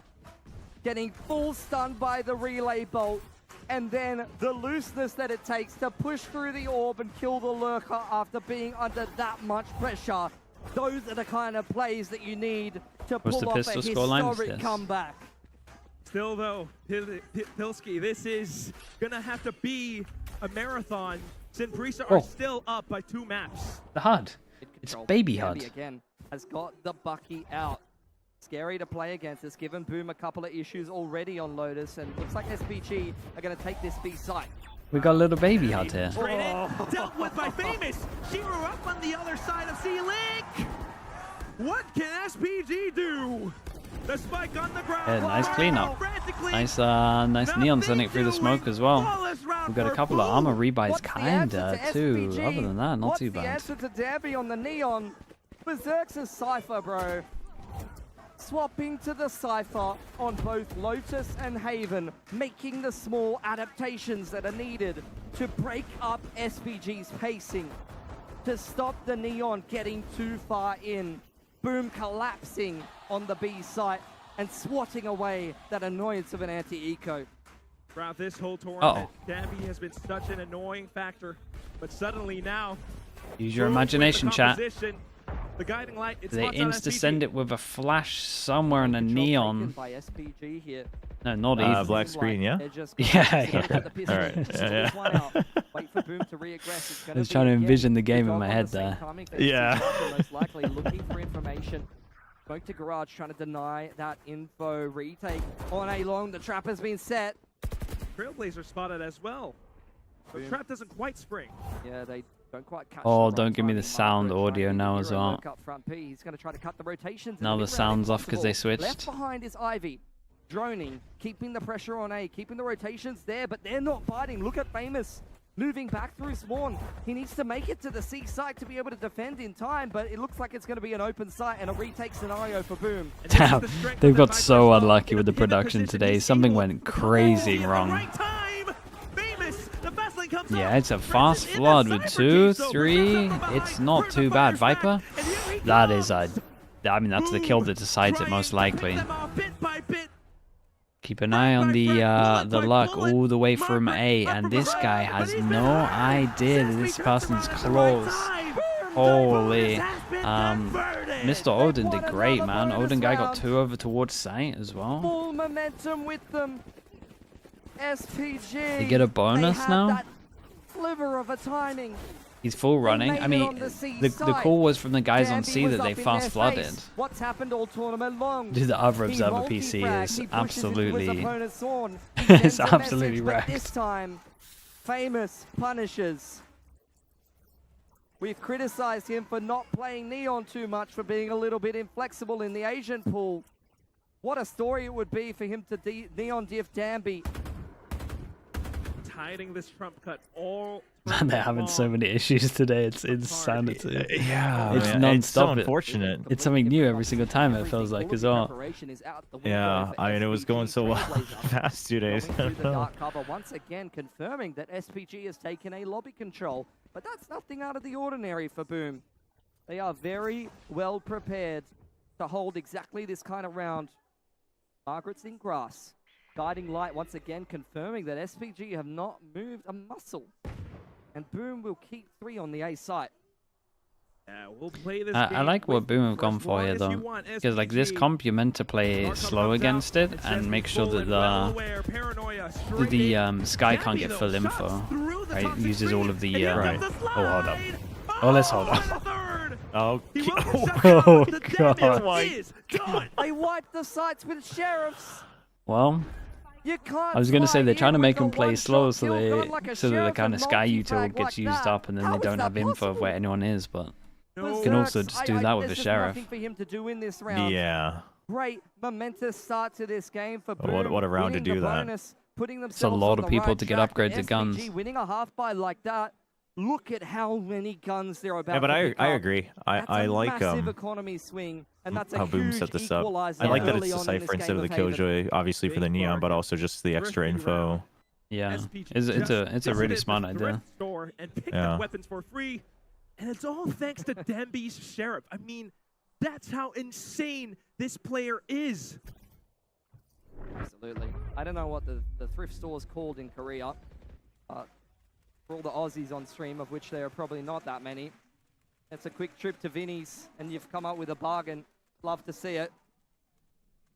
getting full stunned by the relay bolt. And then the looseness that it takes to push through the orb and kill the lurker after being under that much pressure. Those are the kind of plays that you need to What's pull the off a pistol scoreline? historic Yes. comeback. Still though, Pilski, this is gonna have to be a marathon since Brisa are still up by 2 maps. The HUD. It's baby HUD. Again has got the Bucky out. Scary to play against. It's given Boom a couple of issues already on Lotus, and looks like SPG are going to take this B site. We got a little baby HUD here. Dealt with by Famous. Shiro up on the other side of C-Link. What can SPG do? The spike on the ground. Yeah, nice cleanup. Nice neon sonic through the smoke as well. We've got a couple of armor rebuys kinda too. Other than that, not too bad. What's the answer to Danby on the neon? Berserk's Cypher, bro. Swapping to the Cypher on both Lotus and Haven, making the small adaptations that are needed to break up SPG's pacing, to stop the neon getting too far in. Boom collapsing on the B site and swatting away that annoyance of an anti-eco. Throughout this whole tournament, Danby has been such an annoying factor, but suddenly now, use your imagination, chat. The guiding light, Do they insta-send it with a flash somewhere in a neon? By SPG here. No, not even. Black screen, yeah? Yeah. All right. Yeah. Wait for Boom to reaggress. It's I was trying to envision the game in my head there. Yeah. Most likely looking for information. Spoke to Garage, trying to deny that info. Retake on A long. The trap has been set. Trailblazer spotted as well. The trap doesn't quite spring. Yeah, they don't quite catch. Oh, don't give me the sound audio now as well. Up front P. He's going to try to cut the rotations. Now the sound's off because they switched. Left behind is Ivy. Droning, keeping the pressure on A, keeping the rotations there, but they're not biting. Look at Famous moving back through Swan. He needs to make it to the C site to be able to defend in time, but it looks like it's going to be an open site and a retake scenario for Boom. Damn, they've got so unlucky with the production today. Something went crazy wrong. Yeah, it's a fast flood with 2, 3. It's not too bad. Viper, that is a... I mean, that's the kill that decides it most likely. Keep an eye on the luck all the way from A, and this guy has no idea that this person's close. Holy. Mr. Odin did great, man. Odin guy got 2 over towards site as well. Full momentum with them. SPG. They get a bonus now? That sliver of a timing. He's full running. I mean, the call was from the guys on C that they fast flooded. What's happened all tournament long? Dude, the other observer PC is absolutely... it's absolutely wrecked. This time, Famous punishes. We've criticized him for not playing Neon too much, for being a little bit inflexible in the Asian pool. What a story it would be for him to Neon diff Danby. Hiding this trump cut all. Man, they're having so many issues today. It's insanity. Yeah, it's man. non-stop. It's so unfortunate. It's something new every single time. It feels like as well. Yeah, I mean it was going so well the past 2 days. The dark cover once again confirming that SPG has taken a lobby control, but that's nothing out of the ordinary for Boom. They are very well prepared to hold exactly this kind of round. Margaret's in grass. Guiding light once again confirming that SPG have not moved a muscle. And Boom will keep 3 on the A site. Yeah, we'll play this I like what Boom have gone for here though. Because like this comp you're meant to play slow against it and make sure that the Sky can't get full info. Right? It uses all of the right. Oh, hold up. Oh, let's hold up. Oh, oh god. They wiped the sites with sheriffs. Well, I was gonna say they're trying to make them play slow so that the kind of Sky util gets used up and then they don't have info of where anyone is, but you can also just do that with the sheriff. For him to do in this round. Yeah. Great momentous start to this game for Boom. What a round to do that. It's a lot of people to get upgrades to guns. Winning a half by like that. Look at how many guns they're about. Yeah, but to I agree. I like massive economy swing, and that's how Boom set this up. I like that it's the Cypher instead of the Killjoy, obviously for the Neon, but also just the extra info. Yeah, SPG it's a really visited smart the idea. thrift store and picked up weapons for free, and it's all thanks to Demby's Sheriff. I mean, that's how insane this player is. Absolutely. I don't know what the thrift store's called in Korea. For all the Aussies on stream, of which there are probably not that many, it's a quick trip to Vinny's, and you've come up with a bargain. Love to see it.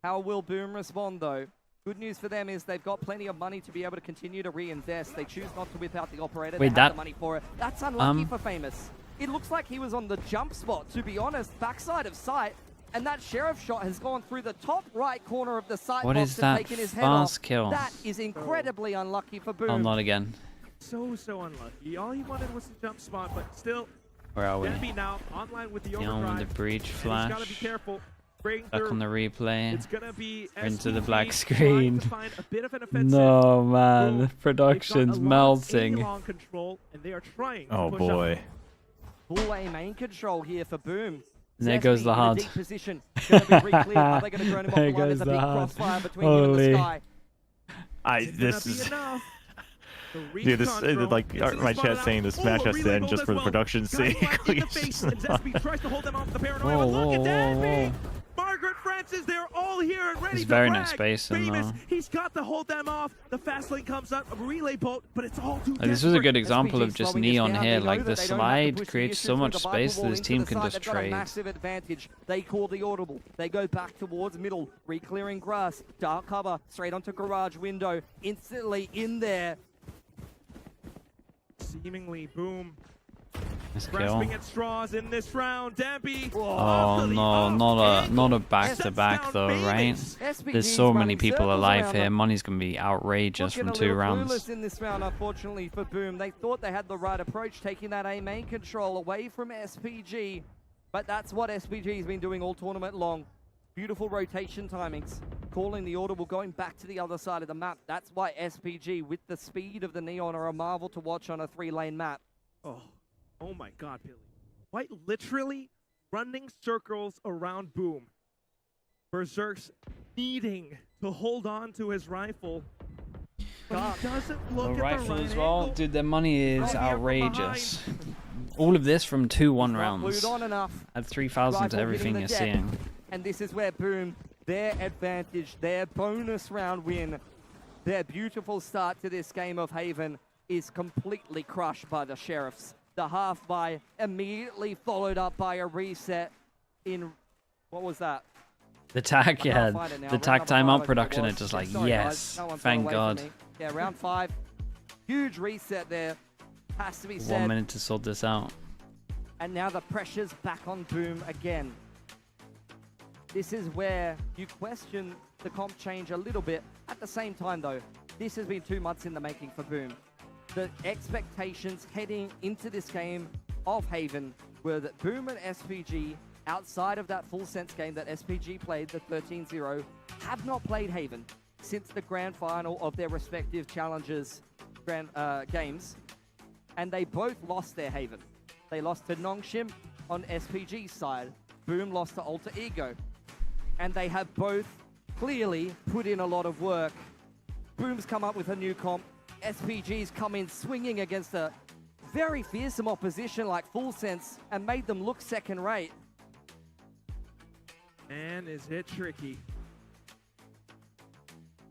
How will Boom respond, though? Good news for them is they've got plenty of money to be able to continue to reinvest. They choose not to whip out the operator. Wait, they have that- the money for it. That's unlucky for Famous. It looks like he was on the jump spot, to be honest, backside of sight. And that Sheriff shot has gone through the top right corner of the sight What box is and that taken his head off. fast kill? That is incredibly unlucky for Boom. Oh, not again. So unlucky. All he wanted was the jump spot, but still. Where are we? Demby now online with the Down overdrive. with the breach He's got to be flash. careful. Breaking Back through. on the replay. It's gonna be Into the SPG black trying screen. to find a bit of an offensive. No, man. Boom. Production's They've got a lot of melting. A-long control, and they are trying to Oh push boy. up. Full A main control here for Boom. And there goes the Zesty in a hunt. deep position. Gonna be re-cleared. Are they gonna drone him off There the line? There's goes a the big hunt. crossfire between him and the Holy. sky. This is. Enough. The Dude, this recon like throw. my chat's saying this match has to end just for the production's sake. In the face, and Zesty tries to hold them off the paranoia. Whoa, but look whoa, at whoa, Demby! whoa. Margaret Francis, they're all here and ready There's to very brag. no space in Famous, there. he's got to hold them off. The fast lane comes up, a relay bolt, but it's all too Like, this was a good desperate. example of SPG just slowing this Neon down. here. They Like know the that they don't have to slide push the creates issue so through much the space Viper that wall this into team the can side. just They've got a trade. massive advantage. They call the audible. They go back towards middle, re-clearing grass, dark cover, straight onto garage window, instantly in there. Seemingly, Boom. Nice kill. Grasping at straws in this round. Demby. Oh no, not a back-to-back though, right? There's so many people alive here. Money's gonna be outrageous Looking from a 2 little rounds. clueless in this round, unfortunately for Boom. They thought they had the right approach, taking that A main control away from SPG, but that's what SPG's been doing all tournament long. Beautiful rotation timings, calling the audible, going back to the other side of the map. That's why SPG, with the speed of the Neon, are a marvel to watch on a 3-lane map. Oh my God, Billy. Quite literally running circles around Boom. Berserk's needing to hold on to his rifle. But he doesn't look The at the rifle right as well. angle. Dude, their money is From here from outrageous. All of this from 2-1 Not rounds. glued on enough. Add 3,000 to Rifle everything hitting you're the deck. seeing. And this is where Boom, their advantage, their bonus round win, their beautiful start to this game of Haven is completely crushed by the Sheriffs. The half buy immediately followed up by a reset in, what was that? The tack, I yeah. can't find it now. The Round tack number 5, I timeout think it production are was. just like, Sorry, yes, guys. No one's thank got away God. from me. Yeah, round 5. Huge reset there. Has to be 1 said. minute to sort this out. And now the pressure's back on Boom again. This is where you question the comp change a little bit. At the same time, though, this has been 2 months in the making for Boom. The expectations heading into this game of Haven were that Boom and SPG, outside of that full sense game that SPG played, the 13-0, have not played Haven since the grand final of their respective challenges games. And they both lost their Haven. They lost to Nongshim on SPG's side. Boom lost to Alter Ego. And they have both clearly put in a lot of work. Boom's come up with a new comp. SPG's come in swinging against a very fearsome opposition like Full Sense and made them look second rate. Man, is it tricky.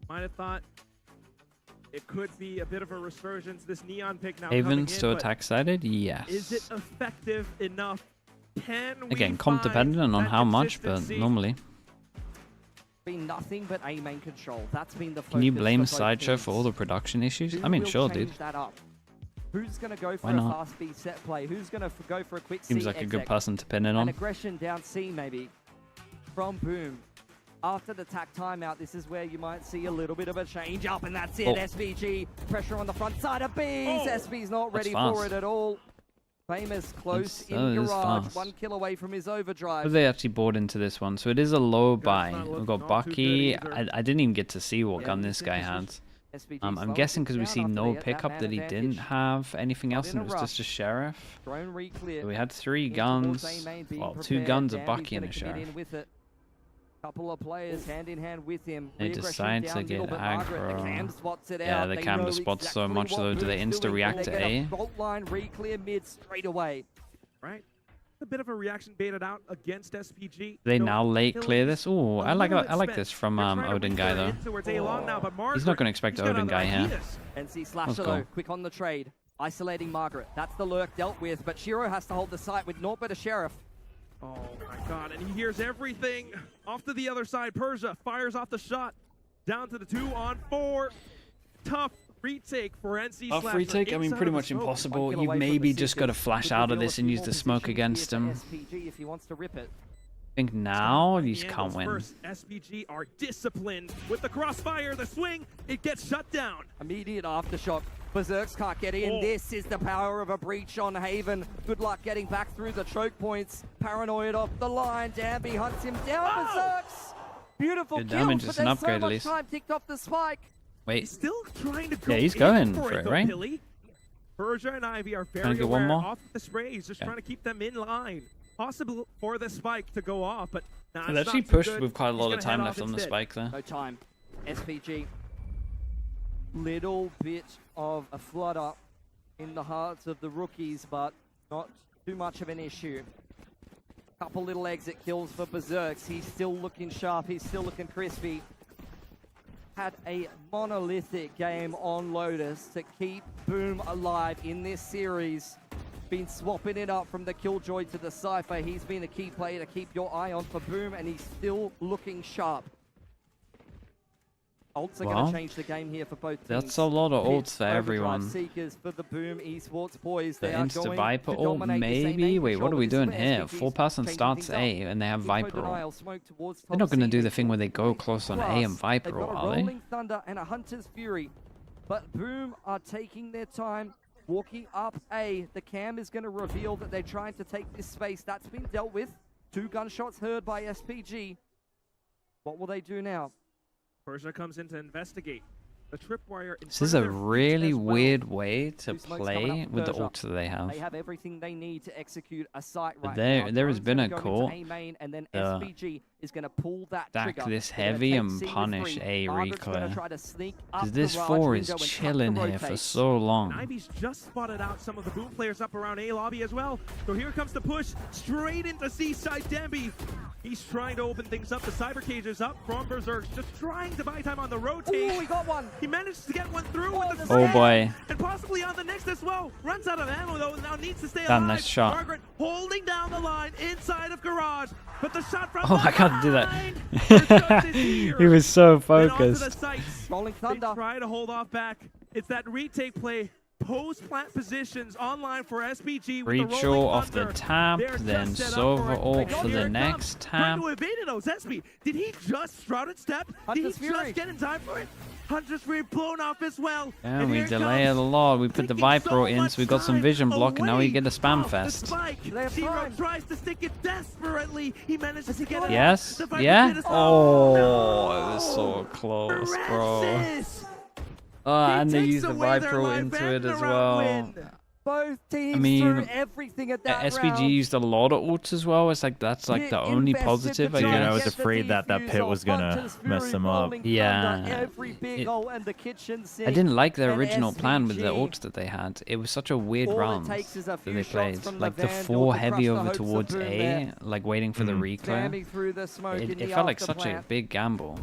Might have thought it could be a bit of a resurgence. This Neon pick now coming Haven in, still but attack sided? Yes. is it effective enough? Can we Again, comp find dependent on that how much, but consistency? normally. Been nothing but A main control. That's been the focus. Can you blame for both Sideshow teams. for all the production issues? Who I mean, will sure, change dude. that up? Who's going to go for Why a not? fast B set play? Who's going to go for a quick Seems C like a good exec? person to pin in An on. aggression down C maybe from Boom. After the tack timeout, this is where you might see a little bit of a change up, and that's it. Oh. SPG pressure on the front side of B's. SP's not That's ready for fast. it at all. Famous close That in is garage, fast. 1 kill away from his overdrive. Have they actually bought into this one? So it is a low buy. not We've looking got all too Bucky. good either. I didn't even get to see what Yeah, gun he's this in guy position. had. SPG I'm slowing guessing because we things see down after no they get pickup man that he didn't advantage. have anything else, in and a it was just a rush. sheriff. Drone re-clear. So we had 3 Into guns. towards A main, being Well, 2 prepared. guns, a Danby's Bucky, and gonna a commit in sheriff. with it. Couple of players hand in hand with him. They decide to get aggro. Yeah, the Cam spots so much though. Do they insta-react to A? Bolt line, re-clear mid straight away. Right. A bit of a reaction baited out against SPG. They now late clear this. Ooh, I like this from Odin guy though. He's not going to expect Odin guy here. NC Slasher though, quick on the trade. Isolating Margaret. That's the lurk dealt with, but Shiro has to hold the site with naught but a sheriff. Oh my god, and he hears everything. Off to the other side, Persia fires off the shot. Down to the 2-on-4. Tough retake for NC Slasher. Tough retake? I mean, pretty much impossible. You maybe just got to flash out of this and use the smoke against him. SPG if he wants to rip it. I think now you just can't win. SPG are disciplined with the crossfire, the swing, it gets shut down. Immediate aftershock. Berserks can't get in. This is the power of a breach on Haven. Good luck getting back through the choke points. Paranoid off the line. Danby hunts him down. Berserks! Beautiful Good kill, damage, but it's an there's upgrade so at least. much time ticked off the spike. Wait. Still trying to go Yeah, he's going for it, right? Persia and Ivy are Trying very to get one aware more? off the spray. He's just trying to keep them in line. Possible for the spike to go off, but nah, They it's actually not too pushed good. with quite a He's lot of gonna time head left off on the instead. spike there. No time. SPG. Little bit of a flutter in the hearts of the rookies, but not too much of an issue. Couple little exit kills for Berserks. He's still looking sharp. He's still looking crispy. Had a monolithic game on Lotus to keep Boom alive in this series. Been swapping it up from the Killjoy to the Cypher. He's been a key player to keep your eye on for Boom, and he's still looking sharp. Ults are going to change the game here for both teams. That's a lot of ults for everyone. Seekers for the Boom Esports boys. The They are Insta going Viper to ult, dominate this maybe? A-main Wait, what are we control. doing This is here? SPG's Full person changing starts things up. A, and they have Eco Viper denial, ult. smoke towards They're top not going to C. do the thing where they go close on A and Viper They've got ult, a are they? Rolling Thunder and a Hunter's Fury. But Boom are taking their time, walking up A. The cam is going to reveal that they're trying to take this space. That's been dealt with. 2 gunshots heard by SPG. What will they do now? Persia comes in to investigate. The tripwire in This is front a of their feet really as well. weird way to Two smokes coming play up for with the Persia. ults that they have. They have everything they need to execute a site But right there- now. there has Drone's been gonna a go into call, A main, and then uh, SPG is going to pull that stack trigger. this They're gonna heavy take and C with punish 3. A Margaret's gonna reclear. try to sneak up Because this the 4 barrage is window and cut chilling the here for rotate. so long. Ivy's just spotted out some of the Boom players up around A lobby as well. So here comes the push straight into Seaside. Danby. He's trying to open things up. The cyber cage is up from Berserk, just trying to buy time on the rotate. Oh, he got one. He managed to get one through with the Oh slam, boy. and possibly on the next as well. Runs out of ammo though, and now needs to stay Damn, alive. nice shot. Margaret holding down the line inside of Garage, but the shot from Oh, I can't do that. He was so focused. Rolling Thunder. They try to hold off back. It's that retake play. Post-plant positions online for SPG with the Reach rolling off the thunder. tap, They're then just set up Sova it. ult for Here the it next comes. tap. Trying to evade it, though. Zespi, did he just Shrouded Step? Hunter's Did he Fury. just get in time for it? Hunter's Fury blown off as well. Yeah, And we here it delay it comes. a lot. We put the Viper ult in, so we got some vision block, and now we Away get a spam off fest. The spike. Zero tries to stick it desperately. He manages to get it. Yes? The Viper Yeah? hit is- Oh, it was so close, bro. Francis! Oh, and they takes used the away their Viper ult life into and it the as round well. win. Both teams I mean, threw everything at that SPG round. used a lot of ults as well. It's like that's like the only positive, I Dude, I was guess. afraid that pit was gonna mess them up. Yeah. Every big It- hole and the kitchen sink. I didn't like their and original plan with the SPG. ults that they had. It was such a weird All it round takes is a that few they shots played. from Like the Vandal 4 to heavy crush the over hopes of towards Boom A, there. like waiting for the reclear. Jamming through the smoke in It the felt like such a afterplant. big gamble.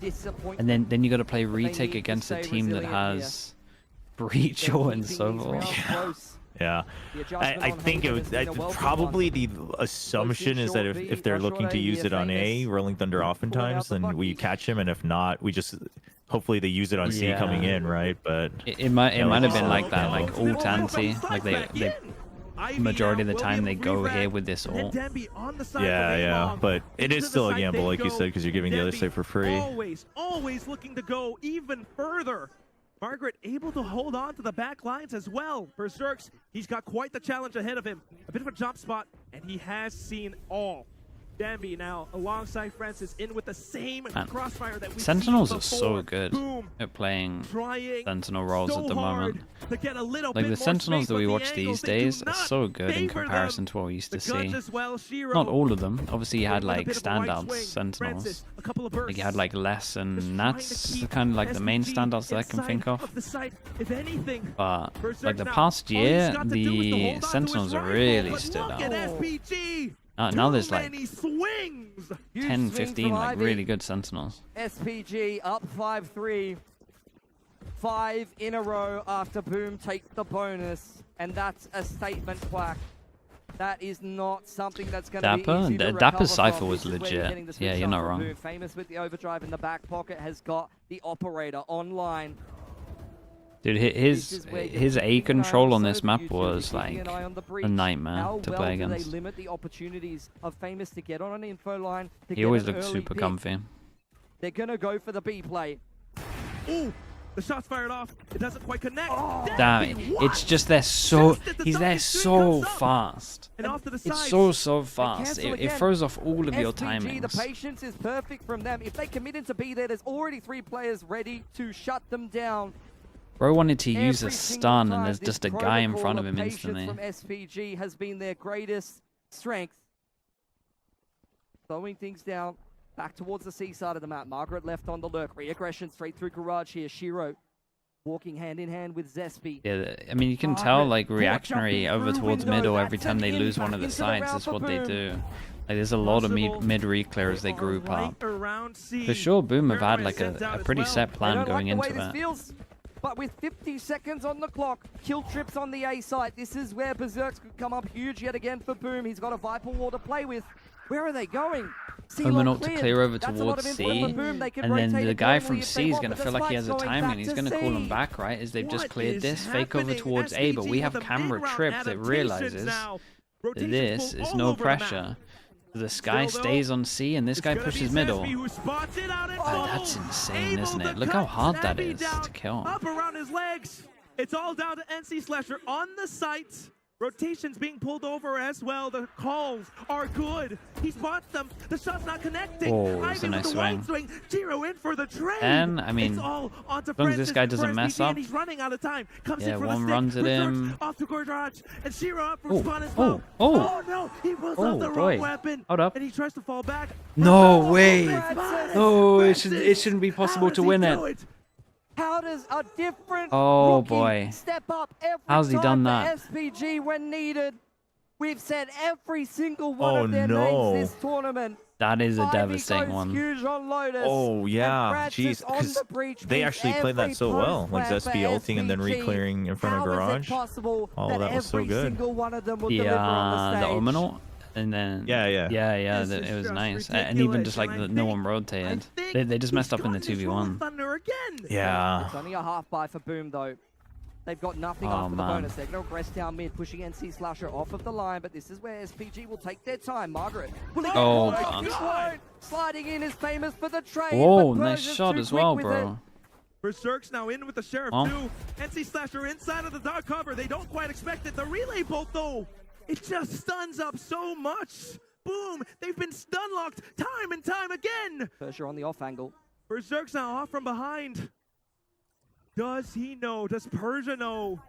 Disappointment. And then you got to play They retake need to against a stay team that resilient here. has breach ult and Keeping so these forth. rounds close. Yeah, The adjustment I on think Haven it has would, been a welcome probably one. the assumption is that if they're looking to use it on A, Rolling Thunder oftentimes, then we catch him, and if not, we just hopefully they use it on C Yeah. coming in, right? But It might yeah, have you been said, like that, like ult anti, like they majority of the time they go here with this ult. yeah, but it is still a gamble, like you said, because you're giving the other side for free. Always looking to go even further. Margaret able to hold on to the back lines as well. Berserks, he's got quite the challenge ahead of him. A bit of a jump spot, and he has seen all. Danby now alongside Francis in with the same crossfire that we Sentinels seen are before. so good Boom. at playing Trying Sentinel roles so at the moment. to get a little Like bit the more Sentinels space, that we but the watch angles, these they do days are not so good in favor comparison them. to what we used to The Guns see. as well, Shiro. Not all of them. Obviously, you had with a like bit of a right standout swing. Sentinels. Francis, a couple of Like bursts. you had like Les and Nats, kind of like the main SPG standouts that I can inside think of. the site, if anything. But like the now, past all he's year, got to do is to the hold on to his Sentinels are rifle, really but stood look out. at SPG. Now there's Too like many swings. 10, 15 like really good Sentinels. SPG up 5-3. 5 in a row after Boom take the bonus. And that's a statement quack. That is not something that's going to be easy to recover Dapper's from. Cypher was This is where you're getting the legit. Yeah, switch you're not up from wrong. Boom. Famous with the overdrive in the back pocket has got the operator online. Dude, his A control on this map was like a nightmare How to well play do they against. limit the opportunities of Famous to get on an info line? To He get always an looked early super pick? comfy. They're going to go for the B play. Ooh, the shot's fired off. It doesn't quite connect. Damn it! It's just they're so he's there so fast. And off to the It's side. so fast. Cancel It again. throws off all of your SPG, the timings. patience is perfect from them. If they commit into B there, there's already 3 players ready to shut them down. Bro wanted to use a Every single stun, and time, there's this just a guy in protocol front of of him patience instantly. From SPG has been their greatest strength. Slowing things down, back towards the C side of the map. Margaret left on the lurk. Re-aggression straight through garage here. Shiro walking hand in hand with Zespi. Yeah, I mean you can tell like reactionary over towards middle every time they lose one of the sides is what they do. Like there's a lot of mid re-clear as they group up. For sure, Boom have had like a pretty set plan going into this it. feels, but with 50 seconds on the clock, kill trips on the A site. This is where Berserks could come up huge yet again for Boom. He's got a Viper wall to play with. Where are they going? Omen to clear over That's a lot towards of C, input for Boom. They can and then rotate the guy accordingly from if C they is want, going to but feel the like he has a spike's going timing. back He's to going to call him C. back, right? As they've just What cleared is this fake over happening? towards A, but we SPG have with the camera mid-round trip that adaptations realizes now. that Rotations this pull is all no over the map. pressure. The Sky Still, though, stays on C, and this guy It's gonna pushes be middle. Zespi who spots it out and Oh, that's boom! insane, Able isn't to it? Look how cut hard that Zabby is down, to kill. Up around his legs. It's all down to NC Slasher on the site. Rotations being pulled over as well. The calls are good. He spots them. The shot's not connecting. Oh, it's a Ivy with nice the wide swing. Giro in for the trade. And, I mean, it's all onto as long as Francis this guy doesn't for mess SPG, up. and he's running out of time. Comes Yeah, in for one the stick. runs at Berserks him. off to garage, and Shiro up for Oh, spawn as oh, well. oh. No, he pulls Oh, out the boy. wrong weapon. Hold up. And he tries to fall back. No way! Francis! No, it Francis! shouldn't be possible How to does he win do it. How does a different Oh, rookie boy. step up every How's he time done for that? SPG when needed? We've said every single one Oh, of their no. names this tournament. That is a Ivy devastating goes one. huge on Lotus, Oh and yeah, Francis jeez, on because the breach they wins actually played every that so well, like post Zespi plan for ulting and then SPG. re-clearing in front of How is it garage. possible All that of that was so every good. single one of them will The deliver on the stage? Omen ult, and then Yeah. it This is was just nice, and even ridiculous, just like and I no think- one rotated. I think They just messed he's up in the got this roll 2v1. of Thunder again. Yeah. It's only a half buy for Boom though. They've got nothing Oh, after the man. bonus. They're going to rest down mid, pushing NC Slasher off of the line, but this is where SPG will take their time. Margaret. Will he get Oh, more? God. He won't. Sliding in is Famous for the trade. Whoa, but nice Persia's shot too as quick well, with bro. it. Berserk's now in with the Sheriff Oh. too. NC Slasher inside of the dark cover. They don't quite expect it. The relay bolt though, it just stuns up so much. Boom! They've been stun locked time and time again. Persia on the off angle. Berserk's now off from behind. Does he know? Does Persia know?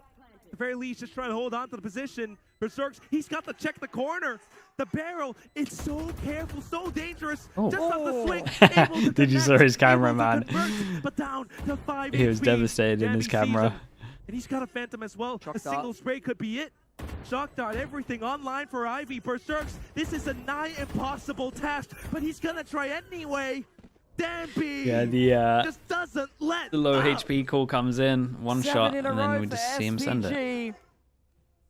At the very least, just trying to hold on to the position. Berserk's, he's got to check the corner. The barrel, it's so careful, so dangerous. Oh. Just off the swing. able to Did you connect, saw his camera, able to man? convert, but down to 5 He was HP. devastated in his Danby sees camera. him, and he's got a Phantom as well. Shock a dart. single spray could be it. Shock dart, everything online for Ivy. Berserk's, this is a nigh impossible task, but he's gonna try anyway. Danby Yeah, just doesn't let the low up. HP call comes in, one 7 shot, in a and then row we for just see him send it. SPG.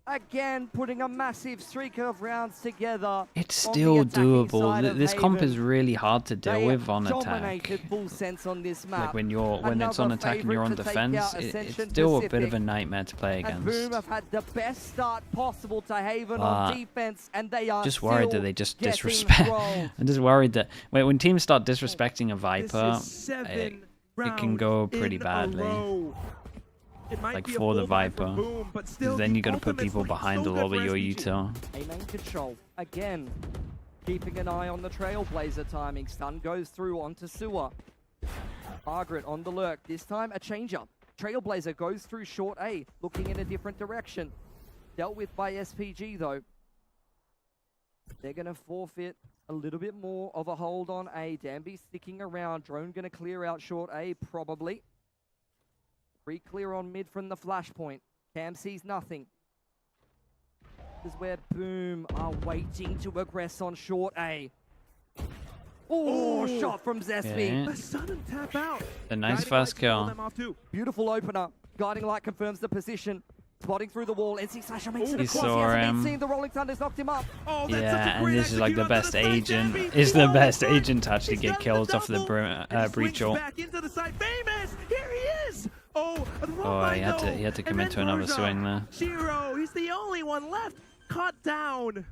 Again, putting a massive streak of rounds together. It's on the still attacking doable. side of This comp Haven. is really hard to deal They with on attack. dominated full sense on this map. Like when it's on Another attack and you're on favourite to take defense, out it's Ascension still a bit Pacific. of a nightmare to play And Boom against. have had the best start possible to Haven But on defense, and they are Just worried still that they just getting disrespect. rolled. I'm just worried that when teams start disrespecting a This Viper, is 7 it can go rounds pretty in a badly. row. It might Like be a for the full buy Viper, Boom, but 'cause still then the you got to put ultimate's people looking behind so a good lot of for your SPG. util. A main control again. keeping an eye on the Trailblazer timing. Stun goes through onto Sewer. Margaret on the lurk. This time a change-up. Trailblazer goes through short A, looking in a different direction. Dealt with by SPG though. They're going to forfeit a little bit more of a hold on A. Danby sticking around. Drone going to clear out short A, probably. Re-clear on mid from the flashpoint. Cam sees nothing. This is where Boom are waiting to aggress on short A. Oh, shot from Zespi. Yeah. A sudden tap out. A nice fast kill. Beautiful opener. Guiding Light confirms the position. Spotting through the wall. NC Slasher makes it He across. saw He hasn't him. been seen. The Rolling Thunder's knocked him up. Oh, Yeah, and this is like the best agent. It's the best agent to actually get kills off the breach ult. Back into the side. Famous. Here he is. Oh, Oh, he had to commit to another swing there. Shiro, he's the only one left. Caught down.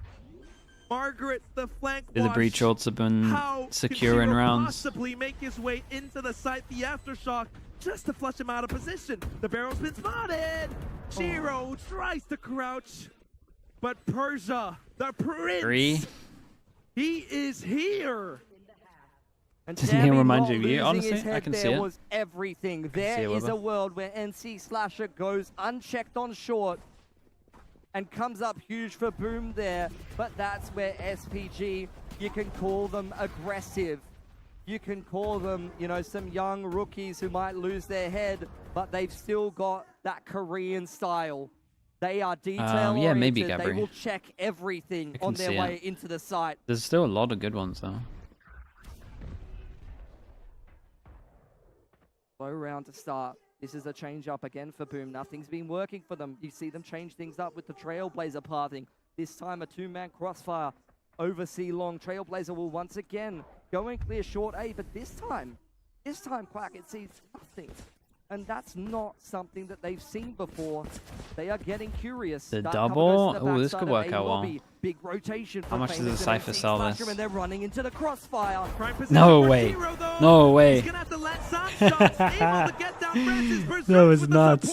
Margaret, the flank The breach ults have been securing rounds. Possibly make his way into the site. The aftershock just to flush him out of position. The barrel's been spotted. Shiro tries to crouch, but Persia, the prince, 3. he is here. And Doesn't he Dammy remind not you of you? losing Honestly, his head I can there see it. was everything. see There it, is Webber. a world where NC Slasher goes unchecked on short and comes up huge for Boom there. But that's where SPG, you can call them aggressive. You can call them, you know, some young rookies who might lose their head, but they've still got that Korean style. They are detail yeah, maybe oriented. They Gabri. will check everything I on can their see way it. into the site. There's still a lot of good ones though. Slow round to start. This is a change up again for Boom. Nothing's been working for them. You see them change things up with the Trailblazer pathing. This time a 2-man crossfire over C long. Trailblazer will once again go and clear short A, but this time Quack, it sees nothing. And that's not something that they've seen before. They are getting curious. The Start double? coming to the Oh, this backside could of work A out well. lobby. Big rotation. How from much does Famous the and Cypher NC sell Slasher, this? And they're running into the crossfire. No way. No way. That was nuts.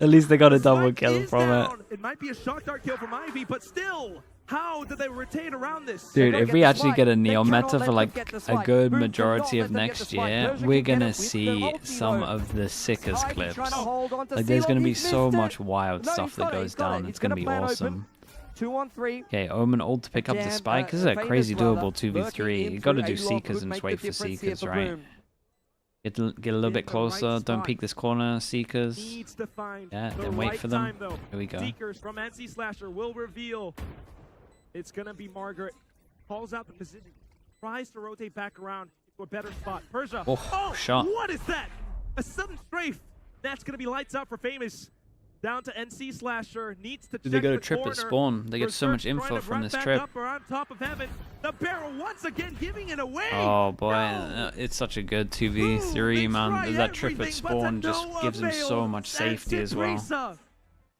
At least they got a double kill from it. It might be a shock dart kill from Ivy, but still, how did they rotate around this? Dude, if we actually get a Neon meta for like a good majority of next year, we're gonna see some of the sickest clips. Like there's gonna be so much wild stuff that goes down. It's gonna be awesome. 2 on 3. Okay, Omen ult to pick up the spike. This is a crazy doable 2v3. You gotta do Seekers and just wait for Seekers, right? Get a little bit closer. Don't peek this corner, Seekers. Yeah, then wait for them. Here we go. Seekers from NC Slasher will reveal. It's gonna be Margaret. Calls out the position. Tries to rotate back around to a better spot. Persia. Oh, shot. What is that? A sudden strafe. That's gonna be lights out for Famous. Down to NC Slasher. Needs to Dude, they check go to the trip corner. at spawn. They get so much Berserk info trying to from run this back trip. up around top of heaven. The barrel once again giving it away. Oh boy, it's such a good 2v3, man. That trip at spawn just gives them so much safety as well.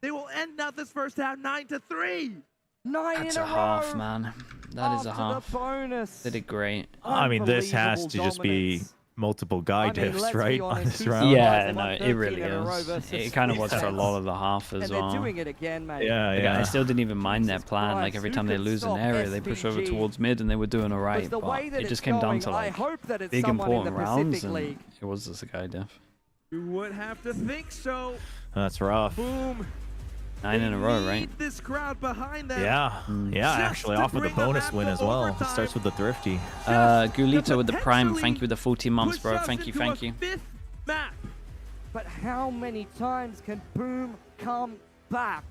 They will end out this first half 9-3. 9 That's in a half, man. That is a After half. the bonus. They did great. I mean, this has to just be multiple guy diffs, right? On this round. Yeah, no, it really is. It kind of was for a lot of the half as And well. they're doing it again, mate. Yeah, Like, yeah. I still didn't even mind their plan. Like every Who time they could lose an stop area, they push over SPG? towards mid and they were doing alright. Because the But way that it it's just came down going, to I like hope that it's big someone in important the rounds, Pacific and League. it was just a guy diff. You would have to think so. That's rough. Boom. 9 in a row, right? This crowd behind them. Yeah, yeah, Just actually to off with a bring them bonus at win the as well. overtime. Starts with the thrifty. Gulito with the prime. Thank you with the 14 months, Push bro. us Thank you, into thank a you. fifth map. But how many times can Boom come back?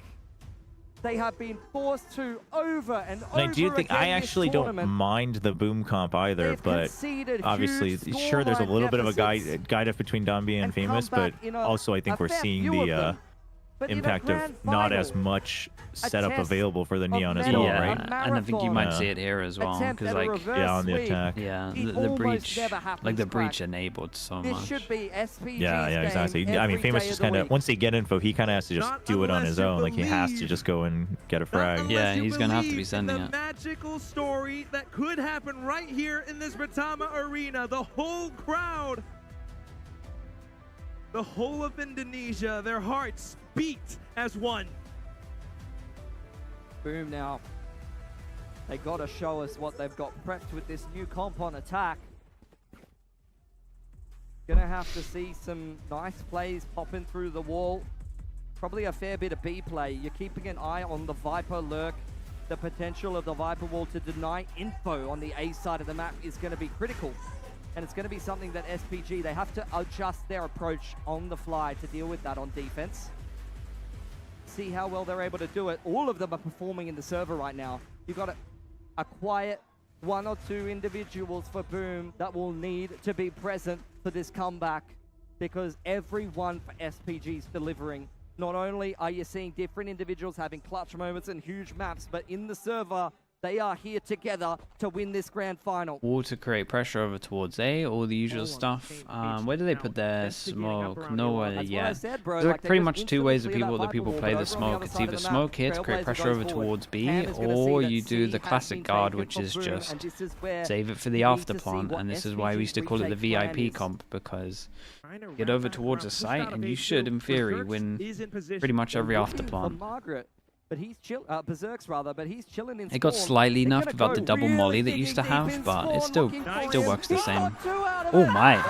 They have been forced to over and over And I do think again I this actually don't tournament. mind the boom comp either, They've but conceded obviously, huge sure, there's a scoreline little bit of a deficits guide up between Dambi and Famous, come but back in also I think a we're fair seeing few of the them. But in a impact of grand not final, as much setup test available for the of Neon as metal, well, Yeah, right? and I think you might Yeah. see it here as well, attempt because at a like reverse Yeah, on the sweep. attack. yeah, It the almost breach, never happens, like the Quack. breach enabled so This much. should be SPG's Yeah, exactly. I mean, game Famous every just day of kind the of week. once they get info, he kind of has to just Not do it on unless his you own. Like he has to believe. just go and get a frag. Yeah, he's gonna have to be Believe in sending the it. magical story that could happen right here in this Britama arena. The whole crowd, the whole of Indonesia, their hearts beat as one. Boom now. They got to show us what they've got prepped with this new comp on attack. Gonna have to see some nice plays popping through the wall. Probably a fair bit of B play. You're keeping an eye on the Viper lurk. The potential of the Viper wall to deny info on the A side of the map is going to be critical. And it's going to be something that SPG, they have to adjust their approach on the fly to deal with that on defense. See how well they're able to do it. All of them are performing in the server right now. You've got a quiet 1 or 2 individuals for Boom that will need to be present for this comeback, because everyone for SPG is delivering. Not only are you seeing different individuals having clutch moments and huge maps, but in the server, they are here together to win this grand final. Or to create pressure over towards A, all the usual stuff. Where do they put their smoke? Nowhere yet. There's like pretty much 2 ways that people play the smoke. It's either smoke here to create pressure over towards B, or you do the classic guard, which is just save it for the after plant. And this is why we used to call it the VIP comp, because get over towards a site and you should, in theory, win pretty much every after plant. But he's Berserks rather, but he's chilling in. It got slightly nerfed without the double molly that used to have, but it still works the same. Oh my!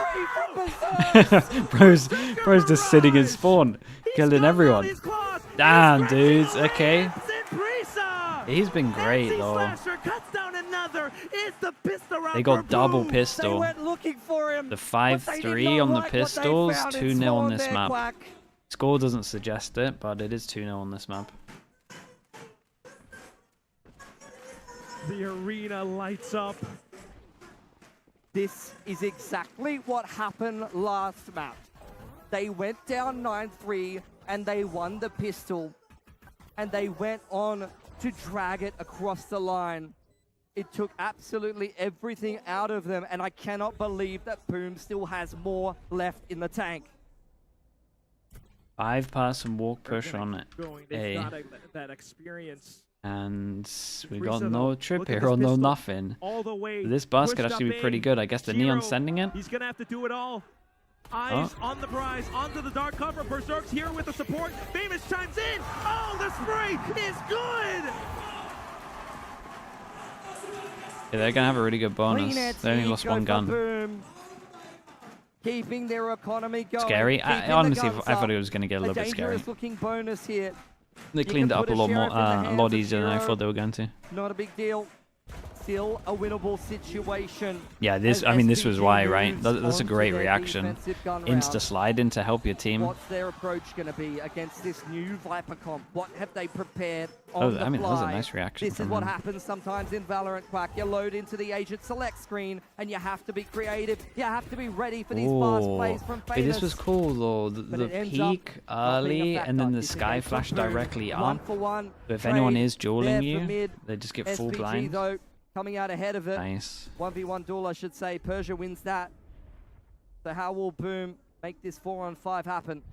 bro's just sitting in spawn, killing everyone. Damn, dudes. Okay. He's been great though. They got double pistol. The 5-3 on the pistols, 2-0 on this map. Score doesn't suggest it, but it is 2-0 on this map. The arena lights up. This is exactly what happened last map. They went down 9-3 and they won the pistol. And they went on to drag it across the line. It took absolutely everything out of them, and I cannot believe that Boom still has more left in the tank. 5-person walk push on it. That experience. And we got no trip here or no nothing. This bus could actually be pretty good. I guess the Neon's sending it. He's gonna have to do it all. Eyes on the prize, onto the dark cover. Berserk's here with the support. Famous chimes in. Oh, the spray is good. Yeah, they're gonna have a really good bonus. They only lost 1 gun. Boom. Keeping their economy going. Scary. I honestly, I thought it was gonna get a little bit scary. Looking bonus here. They cleaned it up a lot easier than I thought they were going to. Not a big deal. Still a winnable situation. Yeah, this was why, right? That's a great reaction. Insta slide in to help your team. What's their approach going to be against this new Viper comp? What have they prepared on the fly? That was a nice reaction. This is what happens sometimes in Valorant, Quack. You load into the agent select screen, and you have to be creative. You have to be ready for these fast plays from Famous. Hey, this was cool though. The peak early, and then the sky flash directly up. So if anyone is dueling you, they just get full blind. Coming out ahead of it. Nice. 1v1 duel, I should say. Persia wins that. So how will Boom make this 4-on-5 happen?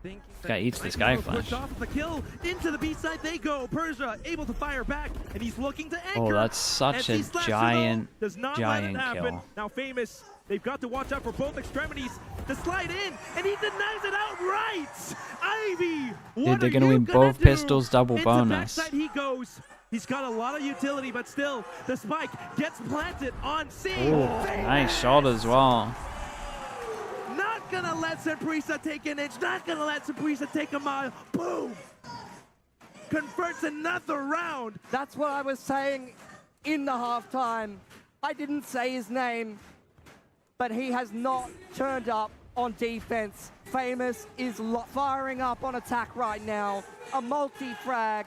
This guy eats the sky flash. Off the kill. Into the B side they go. Persia able to fire back, and he's looking to anchor. Oh, that's such a giant kill. Now Famous, they've got to watch out for both extremities to slide in, and he denies it outright. Ivy, dude, they're gonna win both pistols, double bonus. Backside he goes. He's got a lot of utility, but still, the spike gets planted on C. Oh, nice shot as well. Not gonna let Saprissa take an inch. Not gonna let Saprissa take a mile. Boom! Converts another round. That's what I was saying in the halftime. I didn't say his name, but he has not turned up on defense. Famous is double up on attack right now. A multi-frag.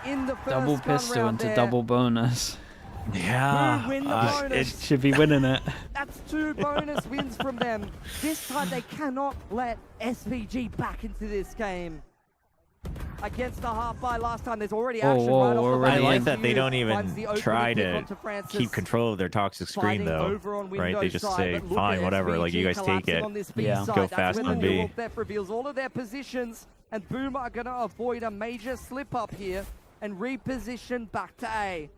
In the first double pistol into there. Double bonus. Yeah, it should be winning it. That's 2 bonus wins from them. This time they cannot let SPG back into this game. Against the half by last time, there's already action right off the bat. I like that they don't even try to keep control of their toxic screen though, right? They just say, fine, whatever, like you guys take it. Yeah. Go fast and B. Theft reveals all of their positions, and Boom are going to avoid a major slip up here and reposition back to A.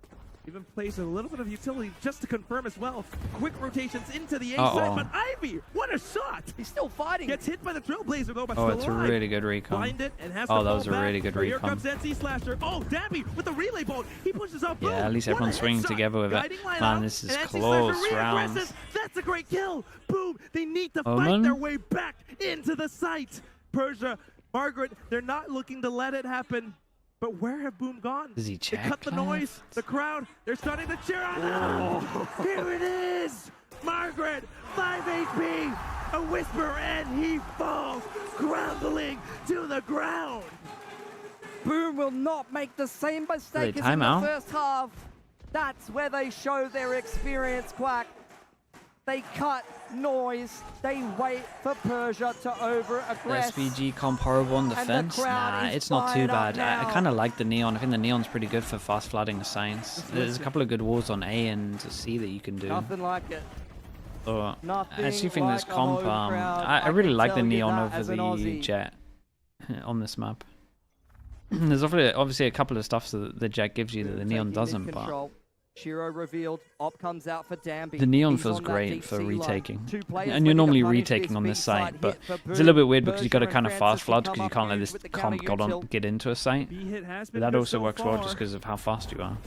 Even plays a little bit of utility just to confirm as well. Quick rotations into the A side, but Ivy, what a shot! He's still fighting. Gets hit by the Trailblazer though, but Oh, still it's alive. a really good recon. Blind it and has Oh, to that fall was a back. really good But Here recon. comes NC Slasher. Oh, Dabby with the relay bolt. He pushes out. Boom. Yeah, at least What a everyone's swinging headshot. together with it. Guiding line Man, up, this is and NC close Slasher rounds. reaggresses. That's a great kill. Boom. They need to Omen? fight their way back into the site. Persia, Margaret, they're not looking to let it happen. But where have Boom gone? Does he check? They cut the noise, the crowd, they're starting to cheer on them. Here it is! Margaret, 5 HP, a whisper, and he falls, groundling to the ground. Boom will not make the same mistake as in the timeout? first half. That's where they show their experience, Quack. They cut noise. They wait for Persia to over-aggress. SPG comp horrible on the defense? crowd Nah, is it's not too fired up bad. I now. kind of like the Neon. I think the Neon's pretty good for fast flooding the signs. There's a couple of good walls on A and C that you can do. Nothing like it. So, I Nothing actually think this like a comp, home crowd. I really can like the tell you Neon that over as an the Aussie. Jet on this map. There's obviously a couple of stuff that the Jet gives you that the Neon Taking doesn't, mid-control. Shiro revealed. Op comes out for Danby. the Neon He's feels on that great deep for sea line. retaking. Two players And you're ready to normally punish retaking this on this big site, side but hit for it's a Boom. little bit weird because you got to Persia kind of and fast Francis flood come because you up can't let huge this with the comp counter-util. get into a site. B-hit has But been that good also so works well far. just because of how fast you are.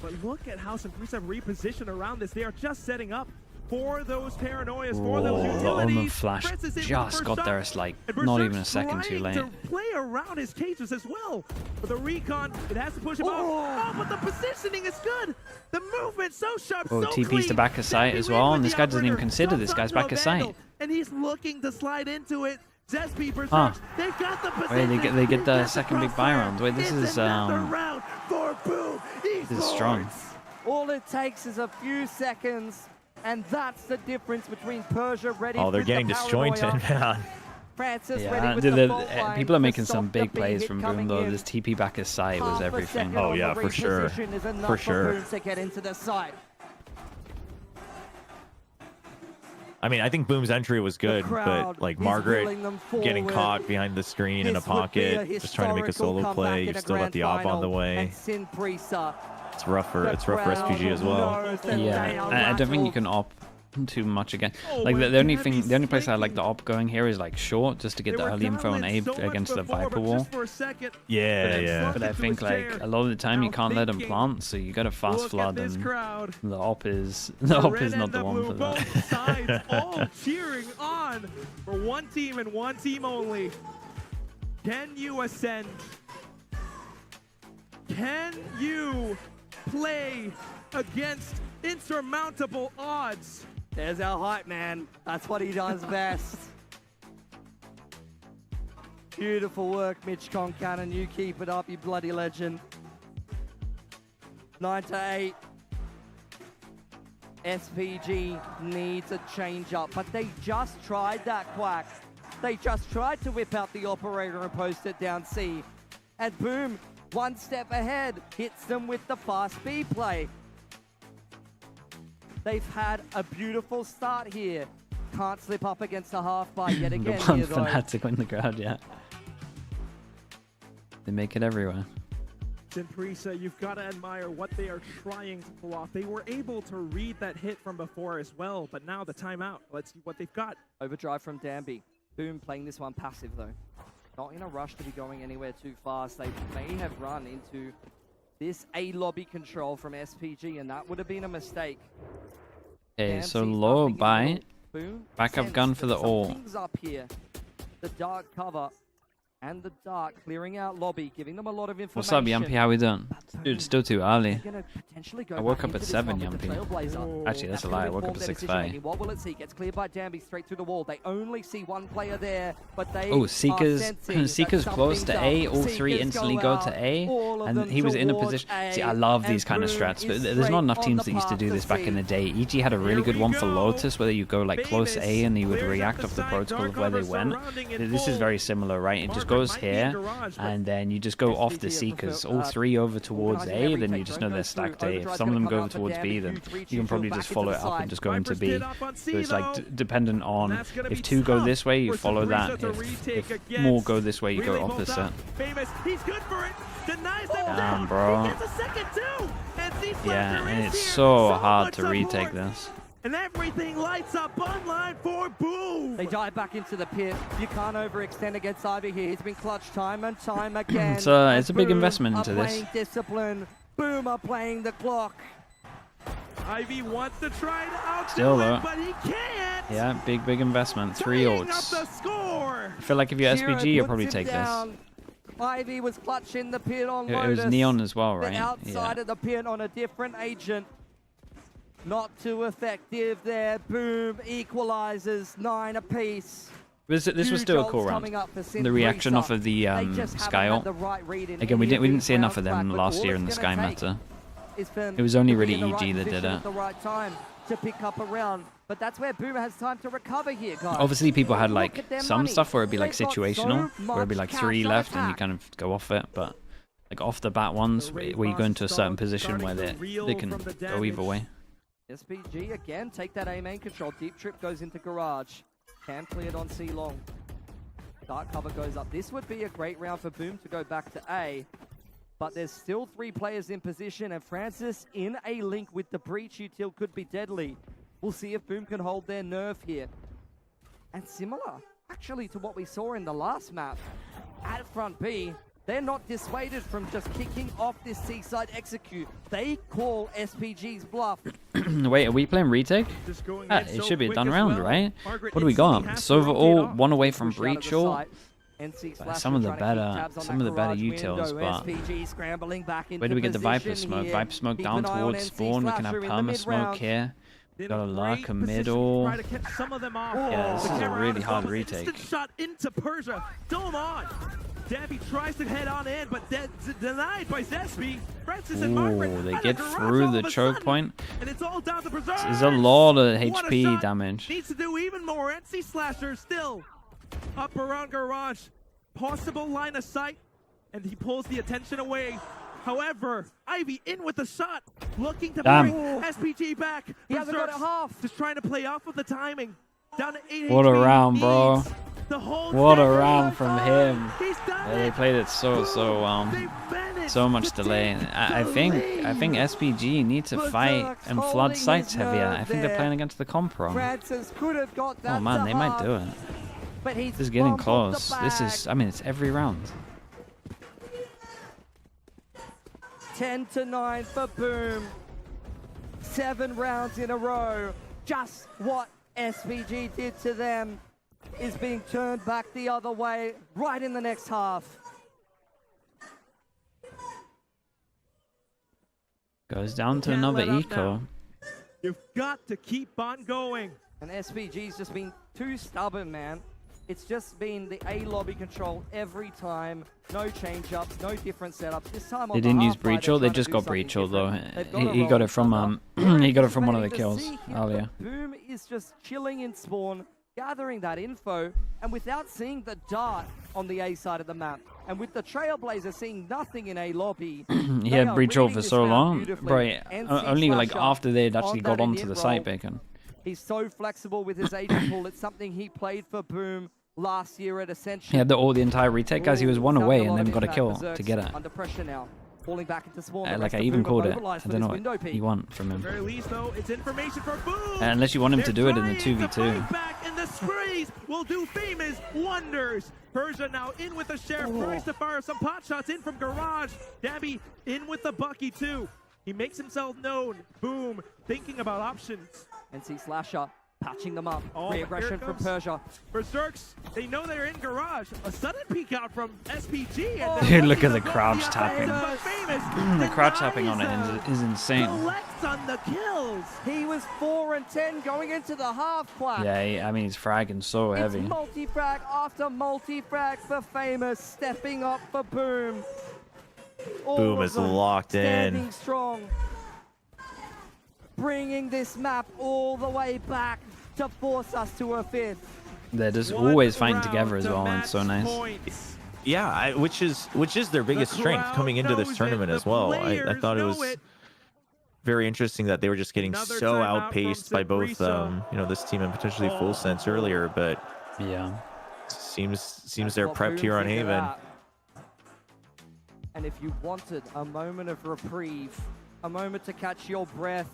But look at how some groups have repositioned around this. They are just setting up for those paranoias, for those Whoa, the Omen utilities. flash Francis in for the just first got shot. there. It's like And not Berserk's even a second too trying late. to play around his cages as well. But the recon, it has to push him off. Oh, but the positioning is good. The movement so sharp, Oh, so TP's clean. the back of sight as Zespi well, with and the this guy doesn't even outrigger. consider this guy's back of sight. And he's looking to slide into it. Zespi, Berserk, Huh. they've got the Wait, position. they get the That's second big buy round. Wait, this It's is another round for Boom. this is strong. All it takes is a few seconds, and that's the difference between Persia ready. Oh, they're with getting the disjointed, paranoia. man. Francis ready Yeah, with the fault people line are to making some stop the big plays hit from Boom coming though. in. This TP back of sight was Half a everything. second Oh, on yeah, the for sure. reposition is enough For sure. Boom to get into the site. I mean, I think Boom's entry was good, crowd but like is Margaret pulling them getting forward. caught behind the screen in a This would be a pocket, just trying to make a historical solo comeback play. in You've a still got grand the op on the final, way. and Sin Prisa, It's rough for the SPG crowd as well. knows that they Yeah, are I don't think you rattled. can op too much again. Oh, Like my the only God, the only place I like the op going here is like short, just to get the early info on A against the Viper wall. Yeah. But I think like a lot of the time you can't let them plant, so you got to fast flood, and the op is not the one for that. Both sides all cheering on for one team and one team only. Can you ascend? Can you play against insurmountable odds? There's our hype man. That's what he does best. Beautiful work, Mitch Concannon. You keep it up, you bloody legend. 9-8. SPG needs a change up, but they just tried that, Quack. They just tried to whip out the operator and post it down C. And Boom, one step ahead, hits them with the fast B play. They've had a beautiful start here. Can't slip up against a half bar yet The again one here, though. fanatic in the crowd, yeah. They make it everywhere. Prisa, you've got to admire what they are trying to pull off. They were able to read that hit from before as well, but now the timeout. Let's see what they've got. Overdrive from Danby. Boom playing this one passive, though. Not in a rush to be going anywhere too fast. They may have run into this A lobby control from SPG, and that would have been a mistake. Okay, so Dancy's low nothing in the buy. middle. Boom. Backup Sense gun for that the all. something's up here. The dark cover and the dark clearing out lobby, giving them a lot of information. What's up, Yumpy? How we doing? Dude, it's still too early. Gonna potentially go I woke back up into at this 7, one with the Yumpy. Trailblazer. Actually, that's a lie. I woke up at 6:30. What will it see? Gets cleared by Danby straight through the wall. They only see one player there, but they Oh, are Seeker's sensing Seeker's that close to something's A. up. All three Seekers instantly go out, to A, all of and them he was in a towards position. A, See, I love and these kind of Boom strats, but is there's not straight enough on teams the that used to path do to this back C. in the day. EG had a really good one for Lotus, where you go like close to A and you would react off the protocol of where they went. This is very similar, right? It just goes here, and then you just go off the Seekers, all three over towards A, then you just know they're stacked A. If some of them go over towards B, then you can probably just follow it up and just go into B. So it's like dependent on if two go this way, you follow that. If more go this way, you go opposite. Famous, he's good for it. Denies them Damn, down. bro. He gets a second too. And Yeah, and it's so hard to retake this. And everything lights up online for Boom. They dive back into the pit. You can't overextend against Ivy here. He's been clutched time and time again. It's a big investment into this. Playing discipline. Boom are playing the clock. Ivy wants to try to outdo Still it, though. but he can't. Yeah, big investment. 3 ults. I feel like if you're SPG, you'll probably take this. Ivy was clutching the pit on It Lotus. was Neon as well, But right? outside of the pit on a different agent. Not too effective there. Boom equalizes 9 apiece. This was still a cool round. The reaction off of the Sky ult. Again, we didn't see enough of them last year in the Sky meta. It was only really EG that did it. At the right time to pick up a round. But that's where Boom has time to recover here, guys. Obviously, people had like Look at their some money. stuff where it'd be like They've got so situational, where it'd be like much 3 cash left on and you attack. kind of go off it. But like off the bat ones, where you go into a certain position where they can go either way. SPG again, take that A main control. Deep trip goes into garage. Cam cleared on C long. Dark cover goes up. This would be a great round for Boom to go back to A. But there's still 3 players in position, and Francis in a link with the breach util could be deadly. We'll see if Boom can hold their nerve here. And similar, actually, to what we saw in the last map, at front B, they're not dissuaded from just kicking off this Seaside execute. They call SPG's bluff. Wait, are we playing retake? It should be a done round, right? What do we got? Sova all 1 away from breach ult. Some of the better utils, but where do we get the Viper smoke? Viper smoke down towards spawn. We can have perma smoke here. Got a lurk, a middle. Yeah, this is a really hard retake. Shot into Persia. Still on. Dabby tries to head on in, but denied by Zesby. Francis and Margaret. Ooh, they get through the choke point. And it's all down to Berserk. There's a lot of HP damage. Needs to do even more. NC Slasher still up around garage. Possible line of sight. And he pulls the attention away. However, Ivy in with a shot. Looking to bring SPG back. He hasn't got it half. Just trying to play off of the timing. Down to 8 What a HP. round, bro. What a round from Oh, him. Yeah, they played it so well. So much delay. I think SPG need to fight and flood sites heavier. I think they're playing against the comp wrong. Francis could have got that Oh man, they might do it. But he's This is getting fumbled the close. This is, I mean, it's every round. 10-9 for Boom. 7 rounds in a row. Just what SPG did to them is being turned back the other way right in the next half. Goes down to Can't another let up eco. now. You've got to keep on going. And SPG's just been too stubborn, man. It's just been the A lobby control every time. No change-ups, no different setups. This time on They the didn't use half breach fight, ult. They they're just trying got to do breach something ult though. different. He got it from he got it from one of the kills earlier. Boom is just chilling in spawn, gathering that info, and without seeing the dart on the A side of the map, and with the Trailblazer seeing nothing in A lobby, He they had are breach ult reading for this so map long, beautifully. bro. NC Only like Slasher after they'd actually on got that onto init the roll. site, Bacon. He's so flexible with his agent pool. It's something he played for Boom last year at Ascension. He had all the entire retake, guys. He was 1 Done away a and lot then of got a impact. kill Berserk's to get it. Under pressure now. Falling back into spawn. The Like rest I of even Boom are called it. mobilized I for don't know this window what peek. you want from At him. the very least, though, it's information for Boom. Unless you want him to do it in the They're trying to 2v2. fight back, and the sprays will do famous wonders. Persia now in with the sheriff, tries to fire some pot shots in from garage. Dabby in with the Bucky too. He makes himself known. Boom, thinking about options. NC Slasher patching them up. Oh, Re-aggression from Persia. Berserks, they know they're in garage. A sudden peek out from SPG. And Dude, look at the crouch tapping. The crouch tapping on it is insane. Collects on the kills. He was 4 and 10 going into the half quack. Yeah, I mean, he's fragging so heavy. It's multi-frag after multi-frag for Famous, stepping up for Boom. All Boom of is them locked standing in. strong. Bringing this map all the way back to force us to a 5th. They're just always fighting together as well. It's so nice. Yeah, which is their biggest strength coming into this tournament as well. I thought it was very interesting that they were just getting so outpaced by both this team and potentially Full Sense earlier, but yeah, seems they're prepped here on Haven. And if you wanted a moment of reprieve a moment to catch your breath.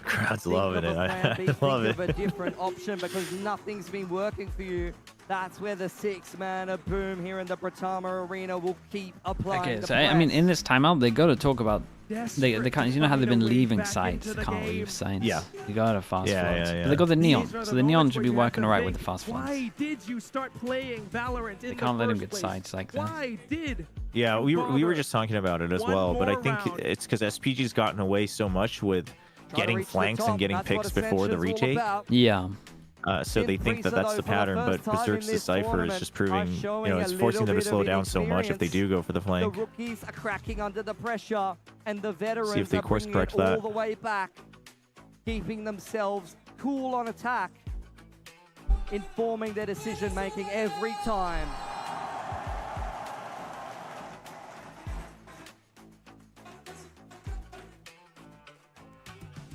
Crowd's Think loving of it. a plan B, I love think it. of a different option because nothing's been working for you. That's where the 6-man of Boom here in the Britama Arena will keep applying Okay, the so I mean, press. in this timeout, they got to talk about they can't. You know how they've been leaving sites. They can't leave sites. Yeah. You got to fast Yeah, forwards. yeah, yeah. But they got the neon, These are so the the neon moments should where be you have working to alright think, with the fast ones. Why did you start playing Valorant They in can't the let him first get place? sites like this. Why did Yeah, we were bother just talking about it as one well, but I more think round? it's because SPG's gotten away so much with getting reach the flanks top, and getting that's what picks before the Ascension's all retake. about. Yeah. So they think that that's the pattern, but Berserk's Decipher is just proving, it's forcing them to slow down so much if they do go for the The flank. rookies are cracking under the pressure, and the veterans See if they are course bringing it correct that. all the way back, keeping themselves cool on attack, informing their decision-making every time.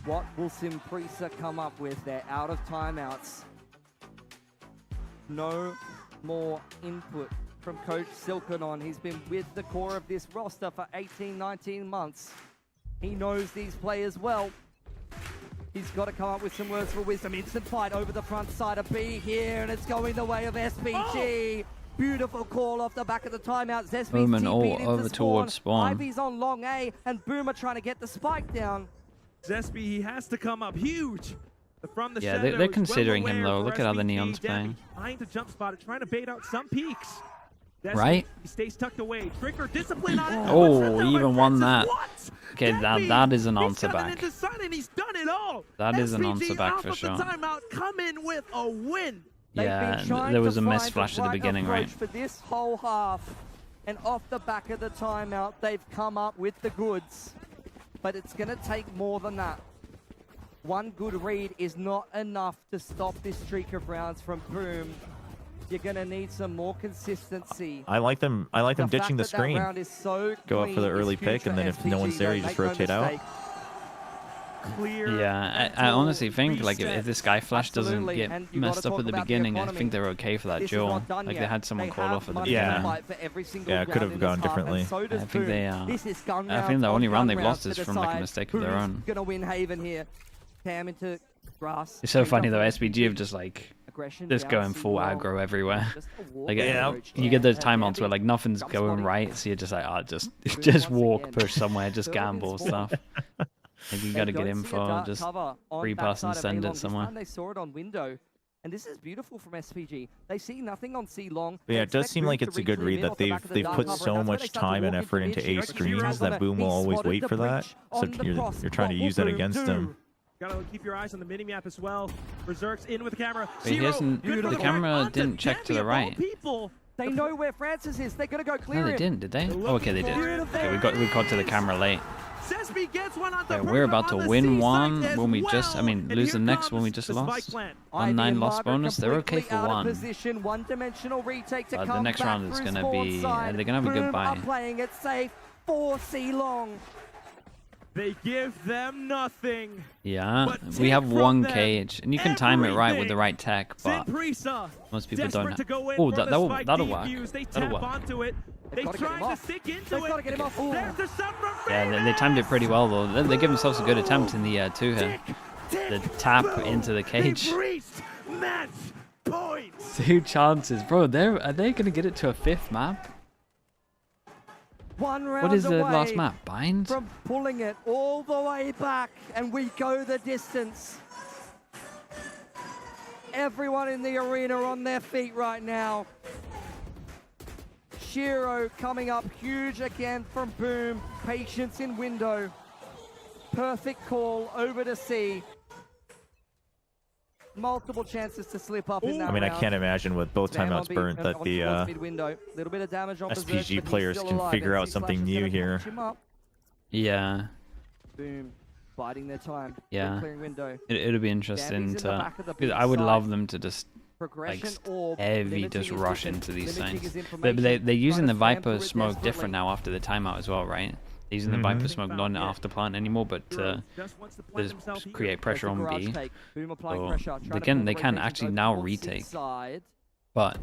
What will Simprisa come up with? They're out of timeouts. No more input from Coach Silkenon. He's been with the core of this roster for 18, 19 months. He knows these players well. He's got to come up with some words for wisdom. Instant fight over the front side of B here, and it's going the way of SPG. Beautiful call off the back of the timeout. Zesby's Boom and all TP'd into over towards spawn. Ivy's on long A, and Boomer trying to get the spike down. Zesby, he has to come up huge. From the Yeah, shadows, they're considering well him aware though. for Look at how the SPG, neon's Debbie playing. Trying to jump spot it, trying to bait out some peaks. Zesby, Right? He stays tucked away. Trigger discipline on it. Oh, he even won that. What? Okay, that is an answer back. Into sun and he's done it all. That is an SPG answer back off for of sure. The timeout, come in with a win. Yeah, there was a miss flash at the beginning, right? For this whole half, and off the back of the timeout, they've come up with the goods. But it's going to take more than that. One good read is not enough to stop this streak of rounds from Boom. You're going to need some more consistency. I like them ditching the fact that screen. round is so Go up for the clean early is huge pick, and for then if no SPG, one's there, you don't just make no rotate out. mistake. Clear. Yeah, I honestly think like if this guy flash doesn't Absolutely, get and you messed gotta up talk at the about the beginning, I economy. think they're okay for that This is duel. not done Like they yet. had someone They call have off at the money beginning. to fight for every single Yeah, it could round have in gone this half, and differently. so does I think they Boom. This is gun I rounds think the on only round gun they've rounds lost to is from like a decide mistake of their who's own. gonna win Haven here. Cam into grass. It's so Brings funny up though, a SPG have just like aggression just down going full C-Long. aggro everywhere. Just a walk Like approach you there. get those And timeouts where Andy like nothing's jump going spotting. right, so you're just like, just Boom walk, once push again. somewhere, just Third in gamble spawn. stuff. Like you They gotta get don't see a info, dark just cover on free pass and backside of send A-Long. it This somewhere. time they saw it on window. And this is beautiful from SPG. They see nothing on C-Long. Yeah, it does seem like it's a good read that they've put so much time and effort into A screens that Boom will always wait for that. Except you're trying to use that against them. Gotta keep your eyes on the minimap as well. Berserk's in with the camera. But he doesn't, the camera didn't check to the right. They know where Francis is. They're gonna go clear No, they him. didn't, did they? Oh, okay, they did. Okay, we got to the camera late. Zesby gets one on the Okay, we're about to win one as when we well. just, lose the next one we just lost. On 9 loss bonus, they're okay for one. One-dimensional retake to But come the next back round is through gonna spawn be, side. they're gonna have a good Boom buy. are playing it safe for C-Long. They give them nothing. Yeah, But we take have from one them cage, and you can time it right with everything. the right tech, but Simprisa, most people desperate don't. to go in Oh, for the that'll spike work. defuse. They That'll tap work. onto it. They gotta get him trying to off. stick into They've it. gotta get him off. Ooh. There's the shot from Yeah, they timed it pretty well though. They give themselves a good attempt in the 2 here. The tap into the cage. match points. 2 chances, bro. Are they gonna get it to a 5th map? One round What is the last away map? Bind? from pulling it all the way back, and we go the distance. Everyone in the arena on their feet right now. Shiro coming up huge again from Boom. Patience in window. Perfect call over to C. Multiple chances to slip up in that I mean, I round. can't imagine with both Spam on timeouts B- burnt that on the towards mid-window. Little bit of damage on Berserk, but SPG he's players still can alive. figure out MC something Flash is new gonna here. catch him up. Yeah. Boom. Biding their time. Yeah. Clearing window. It'll be interesting Gabby's in the to. back of the Because B I would side. love them to just Progression like orb, heavy limiting just his rush vision, into these limiting things. his But they're information, using the trying to spam Viper through it smoke desperately. different now after the timeout as well, right? They're using the Viper smoke not in after plant anymore, but just create pressure on B. Boom applying So pressure, trying they to can pull they can rotations actually over now towards retake. C side. But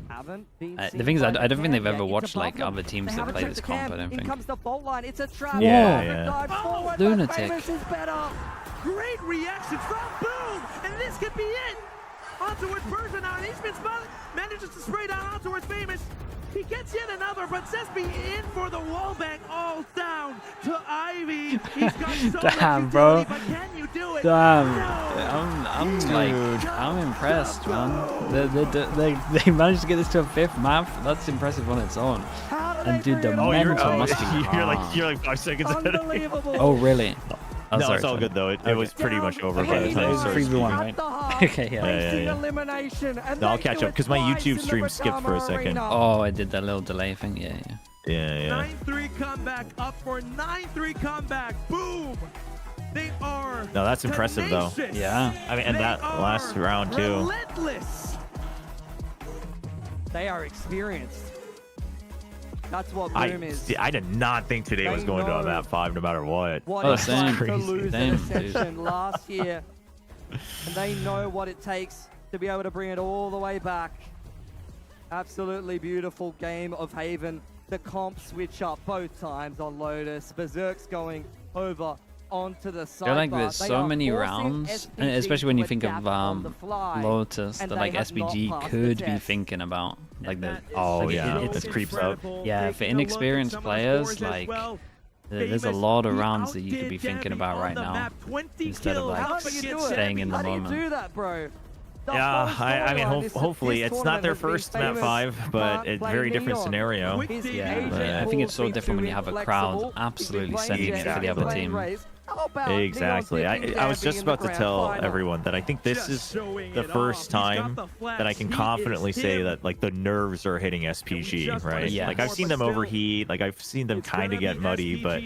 the thing is, I don't think they've ever watched like other teams that play this comp. I don't think. Comes the fault line. It's a trap. Yeah. Lunatic. Great reaction from Boom, and this could be it. Ontowards Persia now, and he's been spotted. Manages to spray down ontowards Famous. He gets yet another, but Cespi in for the wallbang, all down to Ivy. He's got so Damn, bro. but can you do it? Damn. No. I'm impressed, man. They managed to get this to a 5th map. That's impressive on its own. And dude, the momentum must be you're like 5 seconds ahead of me. Oh, really? Oh, no, sorry, it's all good though. It was pretty much over by the It time was 3v1, right? Okay, yeah. No, I'll catch up because my YouTube stream skipped for a second. Oh, I did that little delay thing. Yeah. 9-3 comeback, up for 9-3 comeback. Boom! They are. No, that's impressive though. Yeah. I mean, and that last round too. Relentless. They are experienced. That's what Boom is. I did not think today was going to a map 5 no matter what. What it's like to lose an Ascension last year. And they know what it takes to be able to bring it all the way back. Absolutely beautiful game of Haven. The comp switch up both times on Lotus. Berserk's going over onto the side. I feel like there's so many rounds, and especially when you think of Lotus, that like SPG could be thinking about. Like the it creeps up. Yeah, for inexperienced players, like there's a lot of rounds that you could be thinking about right now instead of like staying in the moment. How do you do that, bro? Yeah, I mean, hopefully it's not their first map 5, but it's a very different scenario. Yeah, but I think it's so different when you have a crowd absolutely sending it for the other team. Exactly. I was just about to tell everyone that I think this is the first time that I can confidently say that like the nerves are hitting SPG, right? Yeah. Like I've seen them overheat, like I've seen them kind of get muddy, but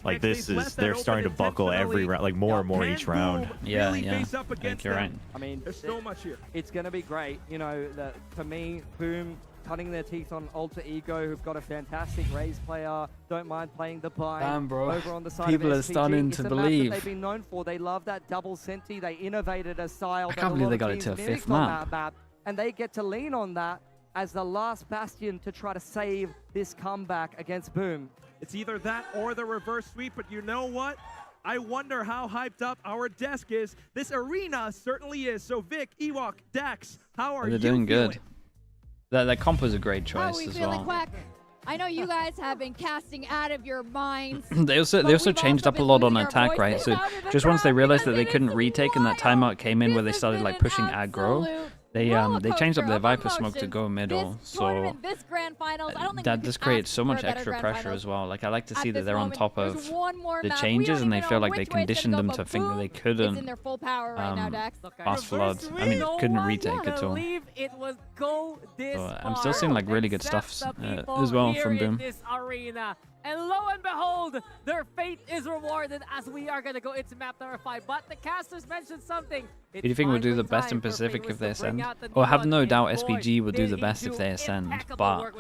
like they're starting to buckle every round, like more and more each round. Yeah. I think you're right. I mean, there's so much here. It's gonna be great. You know, for me, Boom cutting their teeth on Alter Ego, who've got a fantastic Raze player, don't mind playing the bind. Damn, bro. Over on the side People of are SPG. starting It's to a believe. map that they've been known for. They love that double senti. They innovated a style. I can't believe they got it to a 5th map. And they get to lean on that as the last bastion to try to save this comeback against Boom. It's either that or the reverse sweep, but you know what? I wonder how hyped up our desk is. This arena certainly is. So Vic, Ewok, Dax, how are you doing feeling? good. That comp was a great How are choice we as feeling, well. Quack? I know you guys have been casting out of your minds. They also changed up a lot on attack, right? So just once they realized that they couldn't retake and that timeout came in where they started like pushing aggro, they changed up their Viper smoke to go middle. So that just creates so much extra pressure as well. Like I like to see that they're on top of the changes and they feel like they conditioned them to think that they couldn't pass flood. I mean, couldn't retake at all. So I'm still seeing like really good stuff as well from Boom. And lo and behold, their fate is rewarded as we are going to go into map number 5. But the casters mentioned something. Do you think we'll do the best in Pacific if they ascend? Or have no doubt SPG will do the best if they ascend. But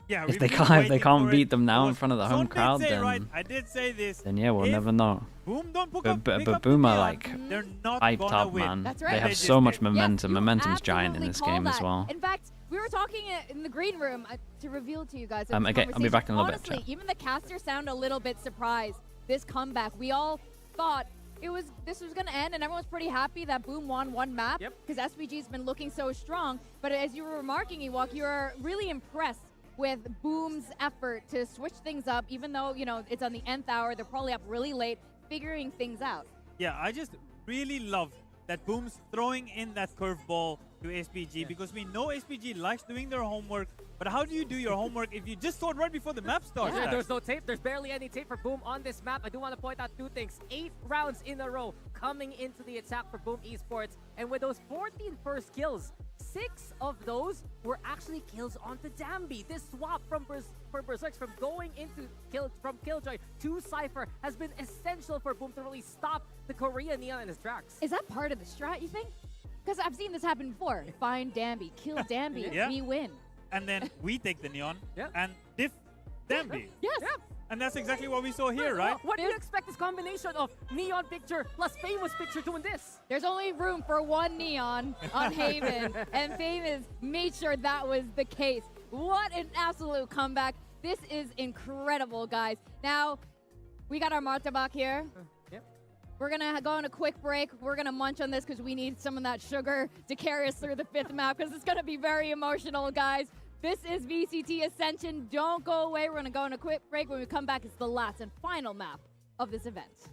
if they can't beat them now in front of the home crowd, then yeah, we'll never know. But Boom are like hyped up, man. They have so much momentum. Momentum's giant in this game as well. In fact, we were talking in the green room to reveal to you guys. Okay, I'll be back in a little bit. Honestly, even the casters sound a little bit surprised. This comeback, we all thought this was gonna end, and everyone's pretty happy that Boom won one map because SPG's been looking so strong. But as you were remarking, Ewok, you were really impressed with Boom's effort to switch things up, even though it's on the nth hour. They're probably up really late, figuring things out. Yeah, I just really love that Boom's throwing in that curveball to SPG because we know SPG likes doing their homework. But how do you do your homework if you just thought right before the map starts? Yeah, there's no tape. There's barely any tape for Boom on this map. I do want to point out 2 things. 8 rounds in a row coming into the attack for Boom Esports. And with those 14 first kills, 6 of those were actually kills onto Dambi. This swap from Berserk from going into from Killjoy to Cypher has been essential for Boom to really stop the Korean Neon and his Drax. Is that part of the strat, you think? Because I've seen this happen before. Find Dambi, kill Dambi, we win. And then we take the Neon and diff Dambi. Yes. And that's exactly what we saw here, right? What do you expect this combination of neon picture plus famous picture to win this? There's only room for one neon on Haven, and Famous made sure that was the case. What an absolute comeback. This is incredible, guys. Now, we got our Martabak here. Yep. We're going to go on a quick break. We're going to munch on this because we need some of that sugar to carry us through the 5th map because it's going to be very emotional, guys. This is VCT Ascension. Don't go away. We're going to go on a quick break. When we come back, it's the last and final map of this event.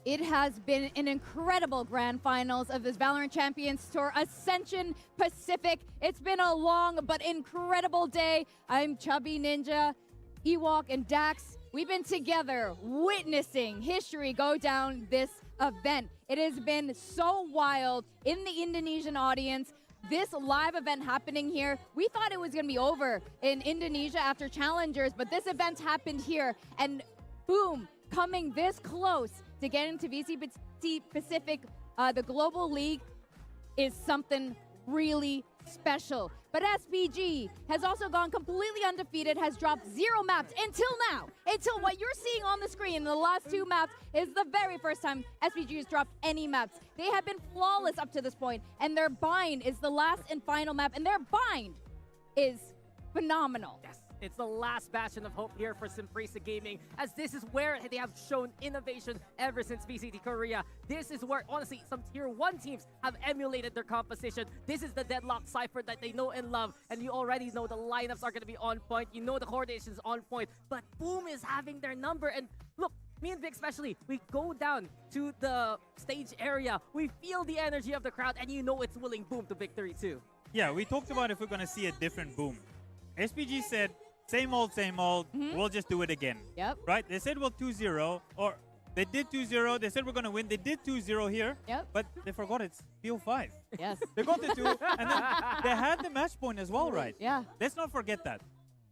It has been an incredible grand finals of this Valorant Champions Tour Ascension Pacific. It's been a long but incredible day. I'm Chubby Ninja, Ewok, and Dax. We've been together witnessing history go down this event. It has been so wild in the Indonesian audience. This live event happening here, we thought it was going to be over in Indonesia after Challengers, but this event happened here, and boom, coming this close to getting to VCT Pacific, the Global League, is something really special. But SPG has also gone completely undefeated, has dropped 0 maps until now. Until what you're seeing on the screen, the last 2 maps is the very first time SPG has dropped any maps. They have been flawless up to this point, and their bind is the last and final map, and their bind is phenomenal. Yes. It's the last bastion of hope here for Simprisa Gaming, as this is where they have shown innovation ever since VCT Korea. This is where, honestly, some Tier 1 teams have emulated their composition. This is the Deadlock Cypher that they know and love, and you already know the lineups are going to be on point. You know the coordination is on point, but Boom is having their number. And look, me and Vic especially, we go down to the stage area, we feel the energy of the crowd, and you know it's willing Boom to victory too. Yeah, we talked about if we're going to see a different Boom. SPG said, same old, we'll just do it again. Yep. Right? They said we'll 2-0, or they did 2-0. They said we're going to win. They did 2-0 here. Yep. But they forgot it's BO5. Yes. They got the 2, and then they had the match point as well, right? Yeah. Let's not forget that.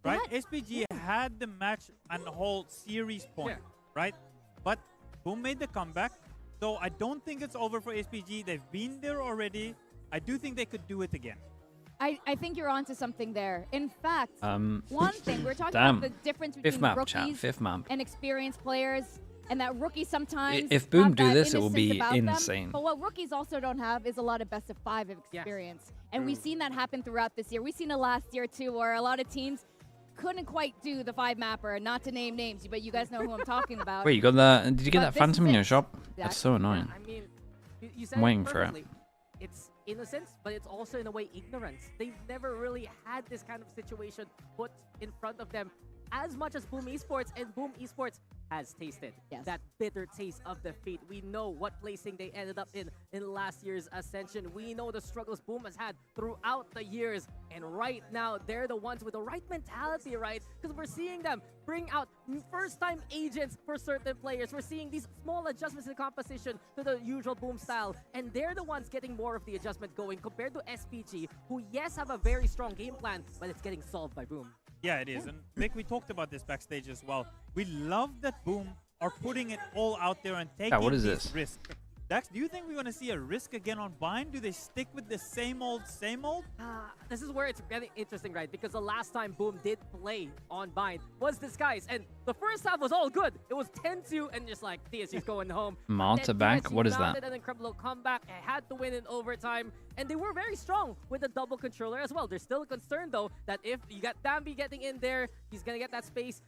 Right? SPG had the match and the whole series point, right? But Boom made the comeback. So I don't think it's over for SPG. They've been there already. I do think they could do it again. I think you're onto something there. In fact, one thing, we're talking Damn. about the difference Fifth between map, rookies chat. 5th map. and experienced players, and that rookies sometimes If Boom have do that this, it will innocence be about them. insane. But what rookies also don't have is a lot of best of 5 experience. And we've seen that happen throughout this year. We've seen it last year too, where a lot of teams couldn't quite do the 5 mapper, not to name names, but you guys know who I'm talking about. Wait, you got that? Did you get But that this Phantom is in it. your shop? Yeah. That's so annoying. I mean, you said I'm waiting it for it. perfectly. It's innocence, but it's also in a way ignorance. They've never really had this kind of situation put in front of them as much as Boom Esports, and Boom Esports has tasted that bitter taste of defeat. We know what placing they ended up in last year's Ascension. We know the struggles Boom has had throughout the years, and right now they're the ones with the right mentality, right? Because we're seeing them bring out first-time agents for certain players. We're seeing these small adjustments in the composition to the usual Boom style, and they're the ones getting more of the adjustment going compared to SPG, who yes have a very strong game plan, but it's getting solved by Boom. Yeah, it is. And Vic, we talked about this backstage as well. We love that Boom are putting it all out there and taking what is these this? risks. Dax, do you think we're going to see a risk again on Bind? Do they stick with the same old, same old? This is where it's getting interesting, right? Because the last time Boom did play on Bind was Disguise, and the first half was all good. It was 10-2, and just like, TSG's going home. Malta back? What is that? mounted An incredible comeback, and had to win in overtime, and they were very strong with the double controller as well. They're still concerned, though, that if you got Dambi getting in there, he's going to get that space.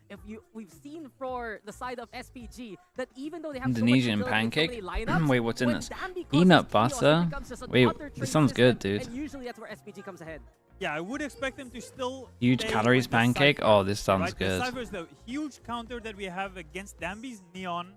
We've seen for the side of SPG that even though they have Indonesian so much pancake? so many lineups, Wait, what's in when this? Dambi crosses Peanut chaos, it butter? becomes just an Wait, utter this trade sounds good, system, dude. and usually that's where SPG comes ahead. Yeah, I would expect them to still Huge stay calories with the pancake? Cypher, Oh, this sounds right? good. The Cypher is the huge counter that we have against Dambi's Neon.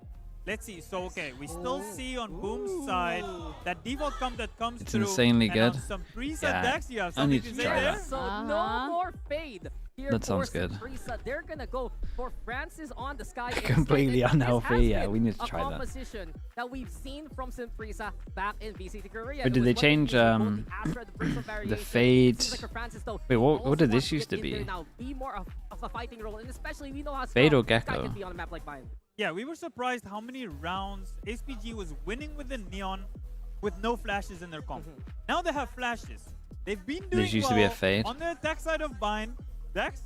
Let's see. So, okay, we still see on Boom's side that default comp that comes It's through. insanely and good. on some preset Yeah, decks, you have I something need to to say try there? that. So no more fade here That sounds for good. Simprisa. They're gonna go for Francis on the sky. Completely instead. And this unhealthy, has yeah, been we need to a try that. composition that we've seen from Simprisa back in VCT Korea. But did they change the fade? Wait, what did this used to be? Now, be more of a fighting role, and especially we know how Fade or strong Sky Gecko? can be on a map like mine. Yeah, we were surprised how many rounds SPG was winning with the Neon with no flashes in their comp. Now they have flashes. They've been doing This used to be a well fade. on the attack side of Bind. Dex,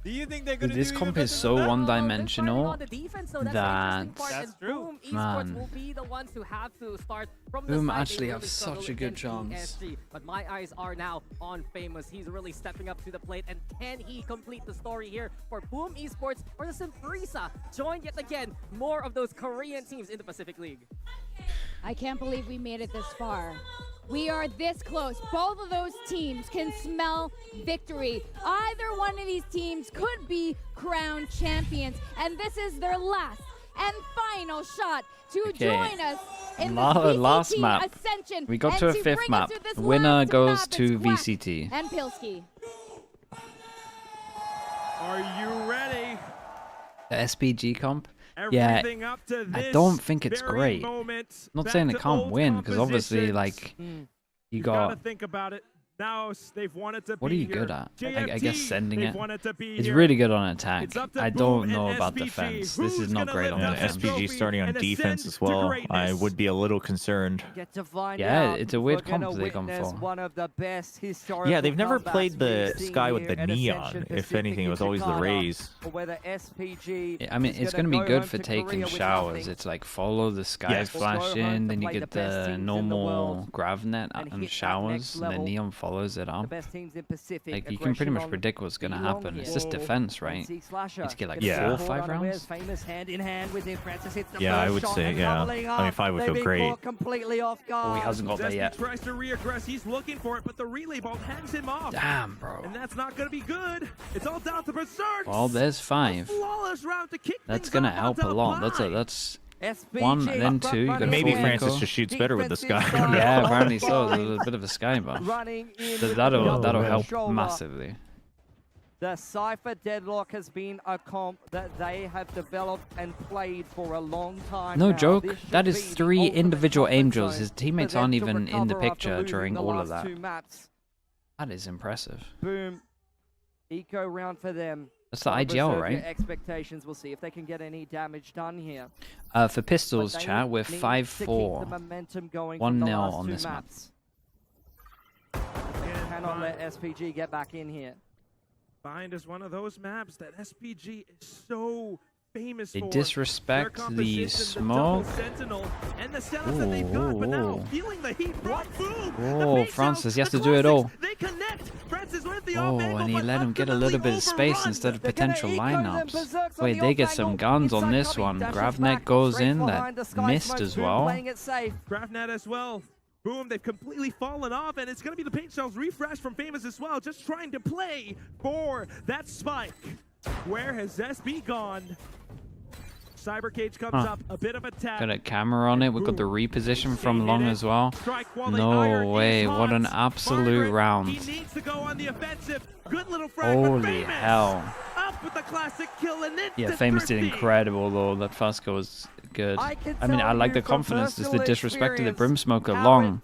do you think they're going to do This even comp better is than so that? one-dimensional On the defense, though, that's that That's true. Boom Esports Man. will be the ones who have to start from the Boom side. They actually have really such struggled a good against chance. ESG, but my eyes are now on Famous. He's really stepping up to the plate, and can he complete the story here for Boom Esports or the Simprisa? Join yet again more of those Korean teams in the Pacific League. I can't believe we made it this far. We are this close. Both of those teams can smell victory. Either one of these teams could be crowned champions, and this is their last and final shot to join us in the Last VCT map. Ascension. We got and to a to 5th bring us map. to this Winner last goes map to is Quack VCT. and Pilski. Are you ready? The SPG comp? Everything Yeah, up to I this don't think it's very great. moment. Not Back saying it to can't old win, because obviously, compositions. like, you You've gotta got think about it. Now they've wanted to What are be you here. good at? I JFT, guess sending they've it. wanted to be He's here. really good on attack. It's up to I Boom don't know and about SPG. defense. This Who's is not gonna great lift on up And this defense. SPG starting on and defense ascend as to well. I greatness? would be a little concerned. Get to find Yeah, out it's a if weird we're gonna comp they come witness for. one of the best historical Yeah, they've never comebacks played the we've seen sky with here the at neon. Ascension If Pacific anything, it was in always the Jakarta. rays. Or whether SPG I mean, is it's gonna going to be go good home for to taking Korea with showers. nothing. It's like follow the sky Yes. flash Or go home in, to then you play the get best the teams in the normal world gravnet and and hit that showers, next and the level. neon follows it The up. best teams in Pacific. Like, you can pretty much aggression on predict what's going to the long happen. It's here. just defense, right? NC Slasher You need to get like gonna 4 or support 5 unawares, rounds. Famous hand in hand with him. Francis hits the Yeah, I first would shot say, and yeah. doubling I mean, up. 5 would They've feel been great. caught completely off guard. Oh, he hasn't got that Zesty yet. tries to reaggress. He's looking for it, but the relay ball hangs him off. Damn, bro. And that's not going to be good. It's all down to Berserk. Well, there's 5. Flawless round to kick That's things going to off help a onto lot. the That's SPG 1, then 2. You got a Maybe full Francis eco. just shoots better with the sky. Yeah, apparently so. There's a bit of a sky buff. Running in That'll help shoulder. massively. The Cypher Deadlock has been a comp that they have developed and played for a long time No now. joke. This should That be is the 3 ultimate individual comfort angels. zone His for teammates them aren't to even in the recover after picture losing during the all of last that. 2 maps. That is impressive. Boom. Eco round for them. That's the Gotta IGL, preserve right? your expectations. We'll see if they can get any damage done here. For pistols, But they chat, we're need to keep the 5-4. momentum going from the 1-0 last on 2 this map. maps. They cannot let SPG get back in here. Bind is one of those maps that SPG is so famous They for. disrespect Their the composition, smoke. The double sentinel, and the setup that they've got, but now Ooh. feeling the heat from Boom. Oh, Francis, he has to do it all. They connect. Francis with the Oh, off angle, and he but let him get a little bit of space instead of potential lineups. Wait, they get some guns on this one. Gravnet goes in, that missed as well. Gravnet as well. Boom, they've completely fallen off, and it's going to be the paint shells refresh from Famous as well, just trying to play for that spike. Where has SB gone? Cyber Cage comes up, a bit of attack. Got a camera on it. We've got the reposition from Long as well. No way. What an absolute round. He needs to go on the offensive. Good little frag for Holy Famous. hell. Up with the classic kill and Yeah, Famous did incredible though. That first go was good. I mean, I like the confidence. Just the disrespect to the Brimsmoker. Long.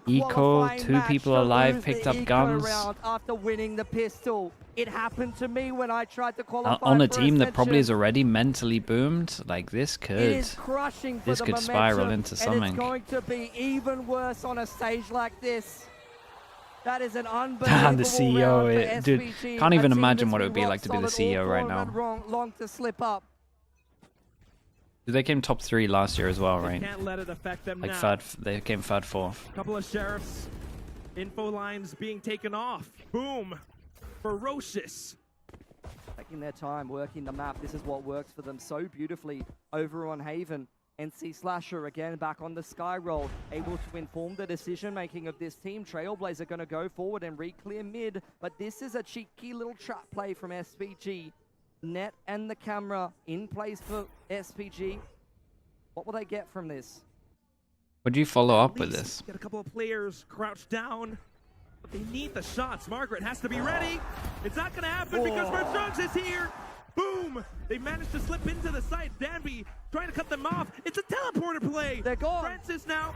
Eco, 2 people alive, picked up guns. After winning the pistol. It happened to me when I tried to qualify On a for team that probably is Ascension. already mentally boomed, like this It could. is crushing for This the could momentum, spiral into and something. it's going to be even worse on a stage like this. That is an unbelievable The CEO, round for dude, SPG, can't a even team imagine that's what it would been be like to be the rock solid CEO all right tournament now. Long to slip up. They came top 3 last year as well, right? Can't let it affect them Like now. they came third, 4th. Couple of sheriffs. Info lines being taken off. Boom. Ferocious. Taking their time, working the map. This is what works for them so beautifully over on Haven. NC Slasher again back on the sky roll, able to inform the decision-making of this team. Trailblazer going to go forward and re-clear mid, but this is a cheeky little trap play from SPG. Net and the camera in place for SPG. What will they get from this? Would you follow up with this? Get a couple of players crouched down. But they need the shots. Margaret has to be ready. It's not going to happen because Berserk is here. Boom! They managed to slip into the site. Danby trying to cut them off. It's a teleporter play. They're gone. Francis now.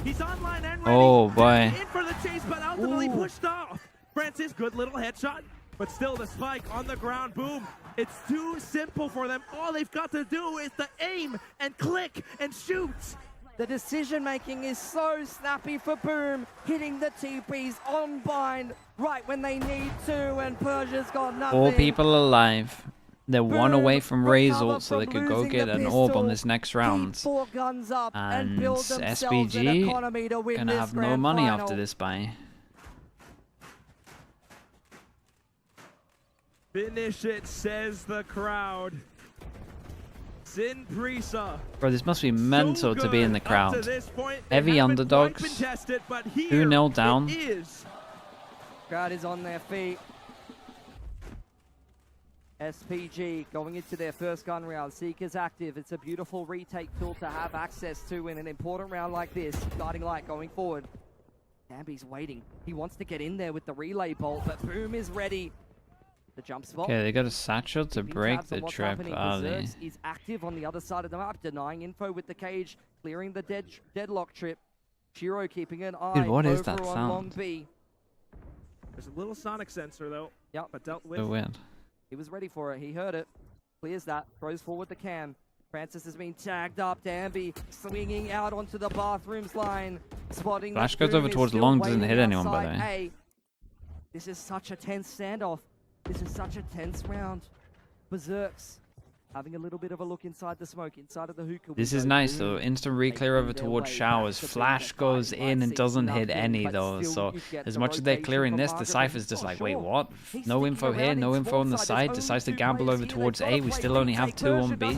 He's online and ready. Oh, boy. In for the chase, but ultimately pushed off. Francis, good little headshot. But still the spike on the ground. Boom. It's too simple for them. All they've got to do is to aim and click and shoot. The decision-making is so snappy for Boom, hitting the TPs on bind right when they need to, and Persia's got nothing. 4 people alive. They're 1 Boom, away from Ray's recover ult, so they from could go losing get the an orb on pistol, this next keep round. 4 guns up and And build themselves an SPG economy to win gonna this have no grand money final. after this buy. Finish it, says the crowd. Sin Prisa. Bro, this must be mental to be in the Up to crowd. this point, they Heavy haven't quite underdogs. been tested, but here 2-0 down. it is. Crowd is on their feet. SPG going into their first gun round. Seeker's active. It's a beautiful retake tool to have access to in an important round like this. Guiding light going forward. Danby's waiting. He wants to get in there with the relay bolt, but Boom is ready. The jump spot. Okay, they got a satchel to Keeping break tabs on the what's trip happening. early. Berserks is active on the other side of the map, denying info with the cage, clearing the deadlock trip. Shiro keeping an eye Dude, what is over that on sound? Long B. There's a little sonic sensor though. Yep. But dealt with. So weird. He was ready for it. He heard it. Clears that. Throws forward the cam. Francis has been tagged up. Danby swinging out onto the bathrooms line. Spotting. Flash goes over towards long, doesn't hit anyone, by the way. This is such a tense standoff. This is such a tense round. Berserks having a little bit of a look inside the smoke, inside of the hookah. This is nice though. Instant re-clear over towards showers. Flash goes in and doesn't hit any though. So as much as they're clearing this, the Cypher's just like, wait, what? No info here, no info on the side. Decides to gamble over towards A. We still only have 2 on B.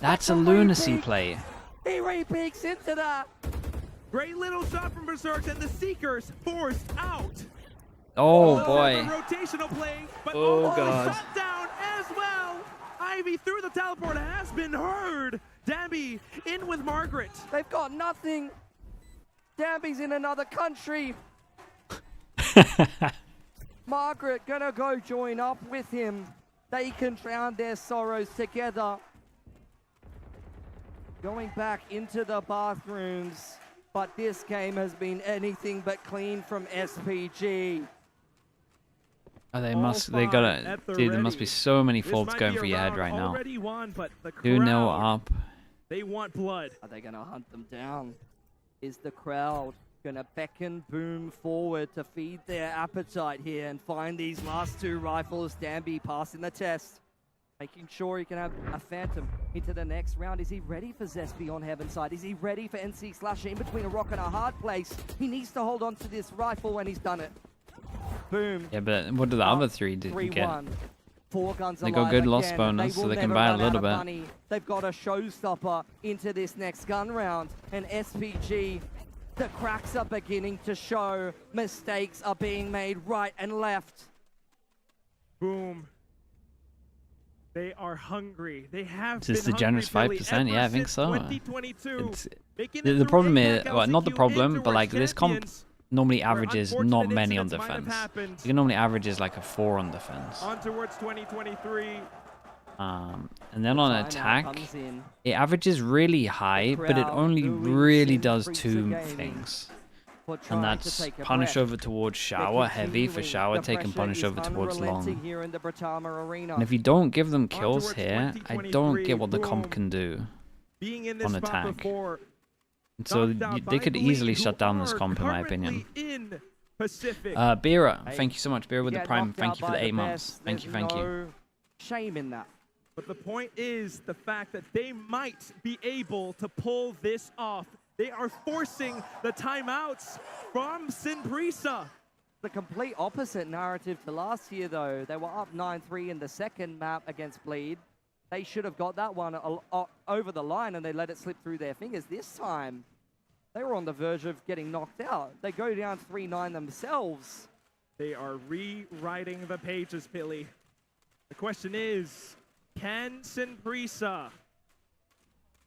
That's a lunacy play. He re-peeks into that. Great little shot from Berserks, and the Seekers forced out. Oh boy. Rotational play, but oh god. Shut down as well. Ivy through the teleport has been heard. Danby in with Margaret. They've got nothing. Danby's in another country. Margaret gonna go join up with him. They can drown their sorrows together. Going back into the bathrooms, but this game has been anything but clean from SPG. Oh, they gotta, dude, there must be so many faults going through your head right now. 2-0 up. They want blood. Are they gonna hunt them down? Is the crowd gonna beckon Boom forward to feed their appetite here and find these last 2 rifles? Danby passing the test, making sure he can have a Phantom into the next round. Is he ready for Zespi on Heaven side? Is he ready for NC Slasher in between a rock and a hard place? He needs to hold on to this rifle and he's done it. Boom. Yeah, but what do the other 3 get? 4 guns they got good loss bonus, so they can buy a little bit. Money. They've got a showstopper into this next gun round. And SPG, the cracks are beginning to show. Mistakes are being made right and left. Boom. They are hungry. They have Is this been the generous 5%? Yeah, I think so. The problem is, well, not the problem, but like this comp normally averages not many on defense. You can normally averages like a 4 on defense. On towards 2023. And then on attack, it averages really high, but it only really does 2 things. And that's punish over towards shower, heavy for shower take, and punish over towards long. And if you don't give them kills here, I don't get what the comp can do on attack. So they could easily shut down this comp, in my opinion. Bira, thank you so much. Bira with the Prime, thank you for the 8 months. Thank you, thank you. Shame in that. But the point is the fact that they might be able to pull this off. They are forcing the timeouts from Sinprisa. The complete opposite narrative to last year, though. They were up 9-3 in the second map against Bleed. They should have got that one over the line, and they let it slip through their fingers. This time, they were on the verge of getting knocked out. They go down 3-9 themselves. They are rewriting the pages, Pilly. The question is, can Sinprisa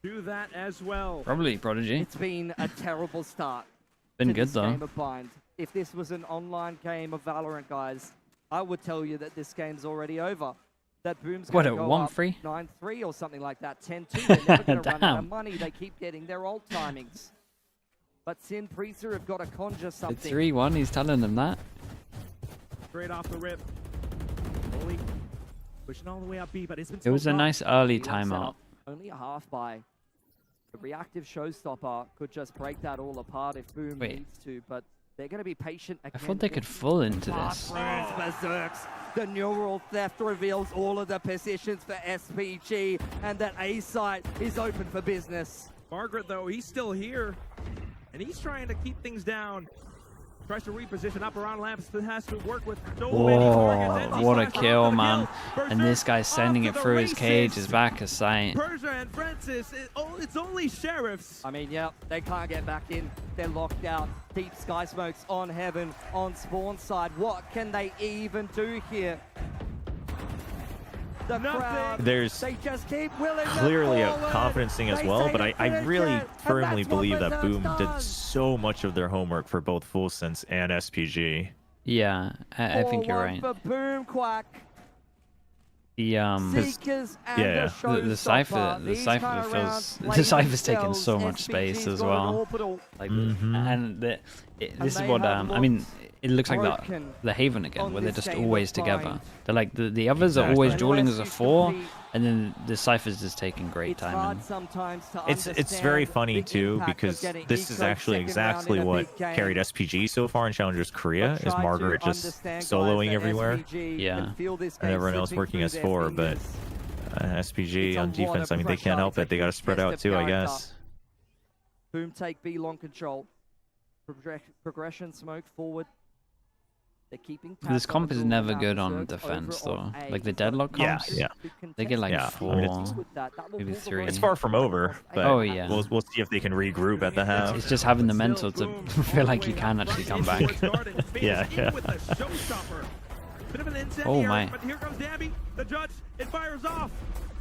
do that as well? Probably, Prodigy. It's been a terrible start. Been good, though. Game of Bind. If this was an online game of Valorant, guys, I would tell you that this game's already over. That Boom's going to go up 9-3 or something like that, 10-2. They're never going to run out of money. They keep getting their old timings. But Sinprisa have got to conjure something. It's 3-1, he's telling them that. Straight off the rip. Holy. Pushing all the way up B, but it's been It was a nice early timeout. Only a half buy. The reactive showstopper could just break that all apart if Boom needs to, but they're going to be patient again. I thought they could full into this. Berserks. The neural theft reveals all of the positions for SPG, and that A site is open for business. Margaret, though, he's still here, and he's trying to keep things down. Tries to reposition up around lamps, but has to work with so many targets. What a kill, man. And this guy's sending it through his cage, his back of sight. Persia and Francis, it's only Sheriffs. I mean, yeah, they can't get back in. They're locked out. Deep Sky Smokes on Heaven, on spawn side. What can they even do here? The crowd, there's they just keep clearly a confidence thing as well, but I really firmly believe that Boom did so much of their homework for both Full Sense and SPG. Yeah, I think you're right. For Boom Quack. Seekers and yeah, the Cypher's taking so much space as well. Like, and this is what I mean. It looks like the Haven again, where they're just always together. They're like the others are always dueling as a 4, and then the Cypher's just taking great time. It's very funny too, because this is actually exactly what carried SPG so far in Challengers Korea, is Margaret just soloing everywhere. Yeah. And everyone else working as 4, but SPG on defense, I mean, they can't help it. They got to spread out too, I guess. Boom take B long control. Progression, smoke forward. They're keeping this comp is never good on defense though. Like the deadlock comps, they get like 4, I mean, maybe 3. It's far from over, but we'll see if they can regroup at the half. It's just having the mental to feel like you can actually come back. yeah. Oh my. But here comes Dabby. The judge, it fires off.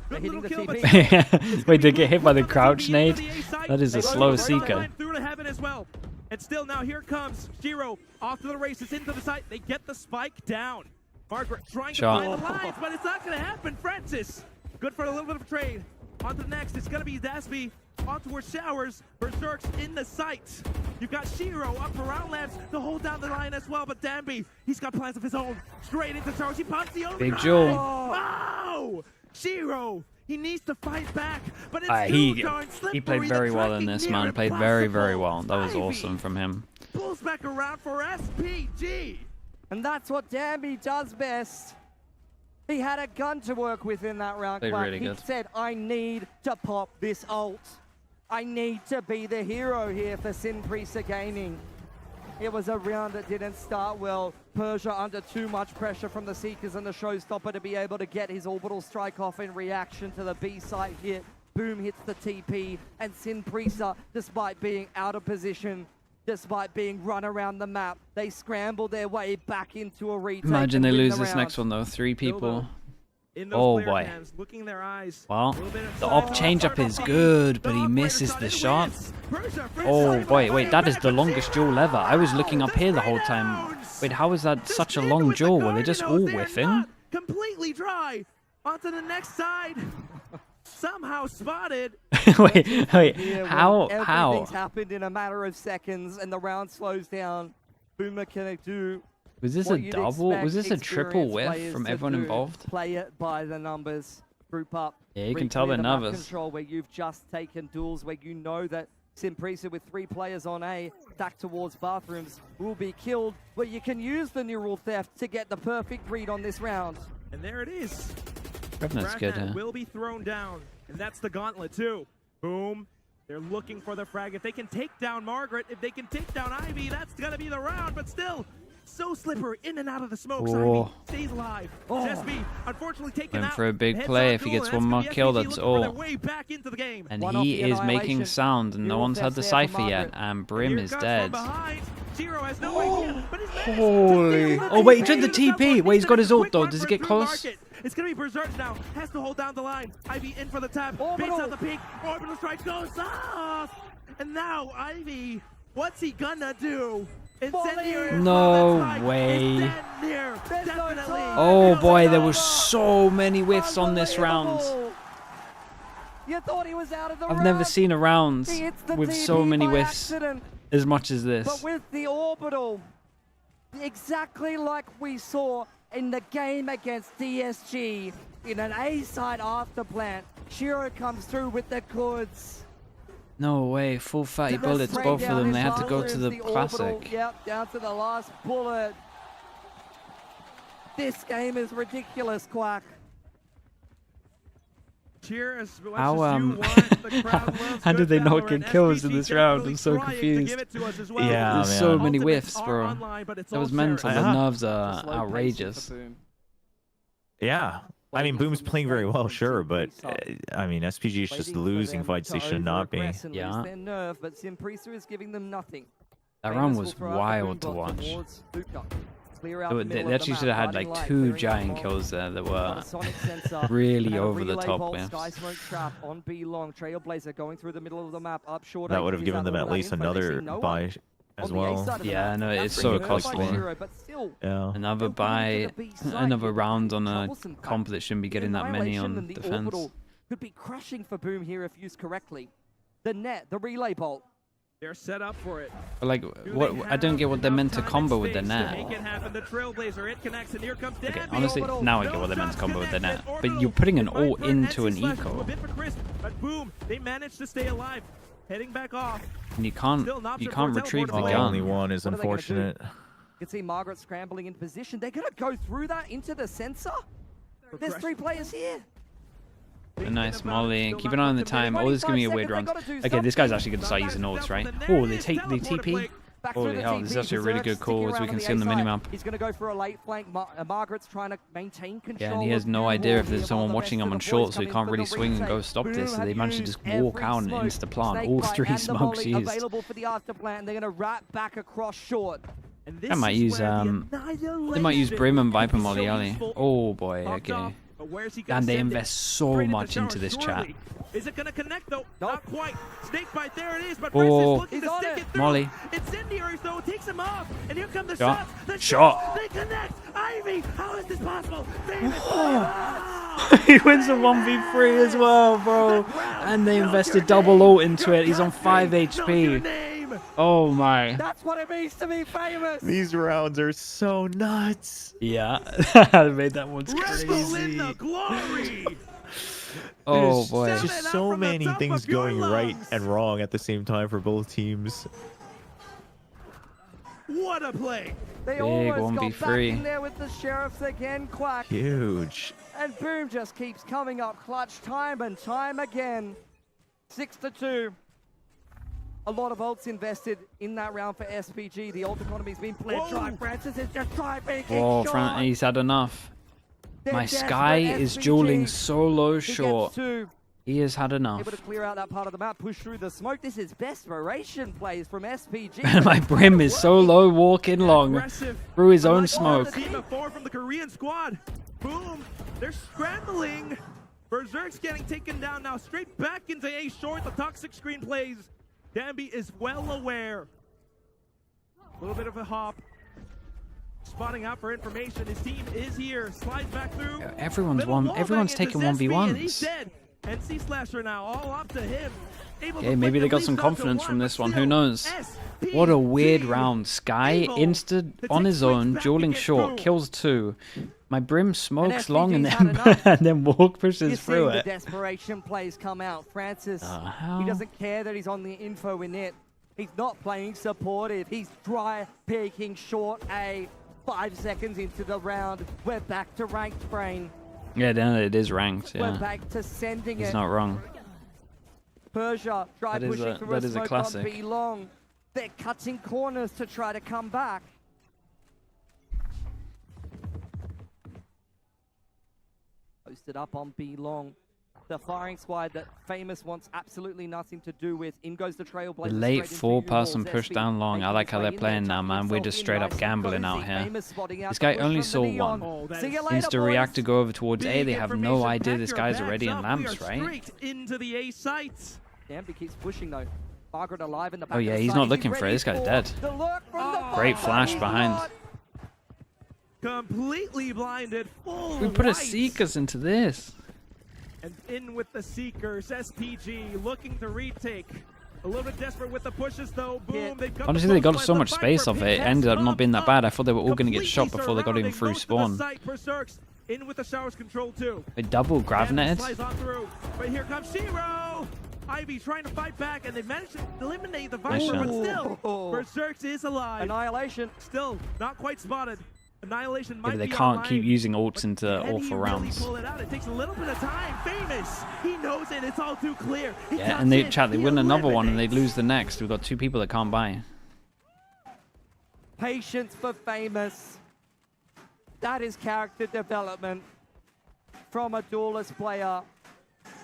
They're hitting the TP. Wait, they get hit by the crouch nade? That is a slow Seeker. Through to heaven as well. And still now here comes Shiro off to the races into the site. They get the spike down. Margaret trying to find the lines, but it's not going to happen. Francis, good for a little bit of a trade. On to the next. It's going to be Dasby on towards Showers. Berserk's in the sight. You've got Shiro up for round labs to hold down the line as well, but Danby, he's got plans of his own. Straight into Showers. He pumps the over. Big Jewel. Oh! Shiro, he needs to fight back, but it's he played very well in this, man. Played very, very well. That was awesome from him. Pulls back around for SPG. And that's what Danby does best. He had a gun to work with in that round. Played really good. He said, I need to pop this ult. I need to be the hero here for Sin Priester Gaming. It was a round that didn't start well. Persia under too much pressure from the Seekers and the Showstopper to be able to get his orbital strike off in reaction to the B site hit. Boom hits the TP, and Sin Priester, despite being out of position, despite being run around the map, they scramble their way back into a retake. Imagine they lose this next one though. 3 people. Oh boy. Well, the op change-up is good, but he misses the shot. Oh boy, wait, that is the longest duel ever. I was looking up here the whole time. Wait, how is that such a long duel? Were they just all whiffing? Completely dry. Onto the next side. Somehow spotted. wait, how? Everything's happened in a matter of seconds, and the round slows down. Boomer can do. Was this a double? Was this a triple whiff from everyone involved? Play it by the numbers. Group up. Yeah, you can tell they're nervous. Control where you've just taken duels, where you know that Sin Priester with 3 players on A, back towards bathrooms, will be killed, where you can use the neural theft to get the perfect read on this round. And there it is. Revenant's good, huh? Will be thrown down, and that's the gauntlet too. Boom. They're looking for the frag. If they can take down Margaret, if they can take down Ivy, that's gonna be the round. But still, so slippery in and out of the smokes. Ivy stays alive. Jesby, unfortunately taken out. For a big play, if he gets one more kill, that's all. Back into the game. And he is making sound, and no one's had the Cypher yet, and Brim is dead. Holy! Oh wait, he tried the TP. Wait, he's got his ult though. Does he get close? It's gonna be Berserk now. Has to hold down the line. Ivy in for the tap. Baits out the peak. Orbital strike goes off. And now Ivy, what's he gonna do? No way. Oh boy, there were so many whiffs on this round. You thought he was out of the I've never seen a round with so many whiffs as much as this. But with the orbital, exactly like we saw in the game against DSG in an A side after plant, Shiro comes through with the goods. No way, full fatty bullets, both of them. They had to go to the classic. Yep, down to the last bullet. This game is ridiculous, Quack. Cheers. How did they not get kills in this round? I'm so confused. Yeah, there's so many whiffs, bro. That was mental. The nerves are outrageous. Yeah. I mean, Boom's playing very well, sure, but I mean, SPG is just losing fights they should not be. Yeah. But Sin Priester is giving them nothing. That round was wild to watch. They actually should have had like 2 giant kills there that were really over the top whiffs. That would have given them at least another buy as well. Yeah, no, it's so costly. Yeah. Another buy, another round on a comp that shouldn't be getting that many on defense. Could be crashing for Boom here if used correctly. The net, the relay bolt. They're set up for it. But like, what? I don't get what they're meant to combo with the net. Okay, honestly, now I get what they're meant to combo with the net. But you're putting an ult into an eco. But Boom, they managed to stay alive. Heading back off. And you can't retrieve the gun. Only one is unfortunate. You can see Margaret scrambling in position. They're gonna go through that into the sensor. There's 3 players here. A nice molly. Keep an eye on the time. Oh, this is giving me a weird run. Okay, this guy's actually going to start using ults, right? Oh, they take the TP. Holy hell, this is actually a really good call, as we can see on the minimap. He's going to go for a late flank. Margaret's trying to maintain control. Yeah, and he has no idea if there's someone watching him on short, so he can't really swing and go stop this. So they managed to just walk out and insta-plant. All 3 smokes used. Available for the after-plant. They're going to wrap back across short. They might use Brim and Viper Molly Ali. Oh boy, okay. And they invest so much into this chat. Is it gonna connect though? Not quite. Snake bite, there it is, but oh, looking to stick it through. Molly. Incendiary though, takes him off. And here come the shots. The shot. They connect. Ivy, how is this possible? He wins a 1v3 as well, bro. And they invested double ult into it. He's on 5 HP. Oh my. That's what it means to be famous. These rounds are so nuts. Yeah. I made that one crazy. Oh boy. There's just so many things going right and wrong at the same time for both teams. What a play. They almost got back in there with the sheriffs again, Quack. Huge. And Boom just keeps coming up clutch time and time again. 6-2. A lot of ults invested in that round for SPG. The ult economy's been played dry. Francis is just trying. Whoa, he's had enough. My Sky is dueling solo short. He has had enough. Able to clear out that part of the map, push through the smoke. This is desperation plays from SPG. And my Brim is so low, walking long through his own smoke. Team of 4 from the Korean squad. Boom, they're scrambling. Berserk's getting taken down now, straight back into A short. The toxic screen plays. Danby is well aware. A little bit of a hop. Spotting out for information. His team is here. Slides back through. Everyone's taking 1v1s. NC Slasher now, all up to him. Okay, maybe they got some confidence from this one. Who knows? What a weird round. Sky insta on his own, dueling short, kills 2. My Brim smokes long and then Walk pushes through it. The desperation plays come out. Francis, he doesn't care that he's on the info in it. He's not playing supportive. He's dry peeking short A. 5 seconds into the round. We're back to ranked, Brain. Yeah, no, it is ranked. Yeah. We're back to sending He's not wrong. Persia try pushing through that a is a smoke classic. on B long. They're cutting corners to try to come back. Posted up on B long. The firing squad that Famous wants absolutely nothing to do with. In goes the Trailblazer. The late 4-person push down long. I like how they're playing now, man. We're just straight up gambling out here. This guy only saw 1. Insta react to go over towards A. They have no idea this guy's already in lamps, right? Into the A sites. Danby keeps pushing though. Margaret alive in the back. Oh yeah, he's not looking for it. This guy's dead. Great flash behind. Completely blinded. We put a Seekers into this. And in with the Seekers, SPG looking to retake. A little bit desperate with the pushes though. Boom, honestly, they got so much space off it. It ended up not being that bad. I thought they were all going to get shot before they got even through spawn. In with the showers control too. They double gravinated. But here comes Shiro. Ivy trying to fight back, and they managed to eliminate the Viper, but still, Berserk is alive. Annihilation. Still, not quite spotted. Annihilation might they be can't online. keep using ults into awful rounds. Pull it out. It takes a little bit of time. Famous. He knows it. It's all too clear. Yeah, and they win another one and they lose the next. We've got 2 people that can't buy. Patience for Famous. That is character development from a duelist player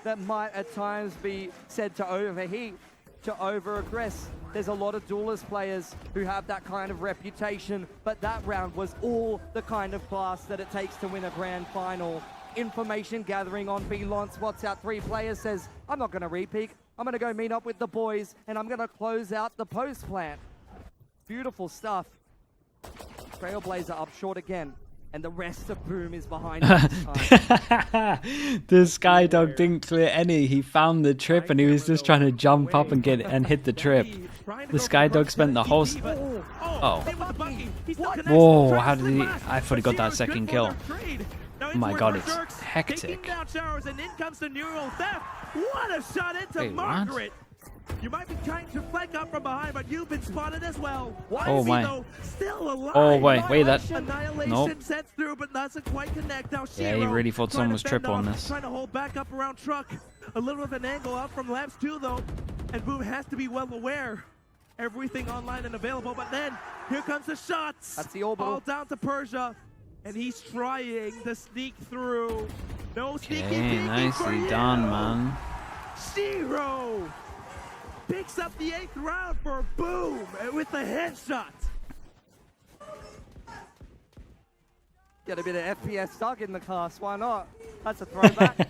that might at times be said to overheat, to over-aggress. There's a lot of duelist players who have that kind of reputation, but that round was all the kind of class that it takes to win a grand final. Information gathering on B-Lon, spots out 3 players, says, I'm not going to re-peek. I'm going to go meet up with the boys, and I'm going to close out the post plant. Beautiful stuff. Trailblazer up short again. And the rest of Boom is behind him this time. The Skydog didn't clear any. He found the trip and he was just trying to jump up and hit the trip. The Skydog spent the whole... Oh. Whoa, how did he... I thought he got that second kill. Oh my god, it's hectic. What a shot into Wait, Margaret! You might be trying to flank up from behind, but you've been spotted as well. Oh my. Still alive. Oh wait, that... Annihilation Nope. sets through, but doesn't quite connect. Now Yeah, he really thought someone was triple on this. Trying to hold back up around Truck. A little of an angle out from Labs too, though. And Boom has to be well aware. Everything online and available, but then here comes the shots. That's the orbital. All down to Persia. And he's trying to sneak through. No sneaky peeking for Nicely you. done, man. 0 picks up the 8th round for Boom with the headshot. Get a bit of FPS stuck in the class, why not? That's a throwback.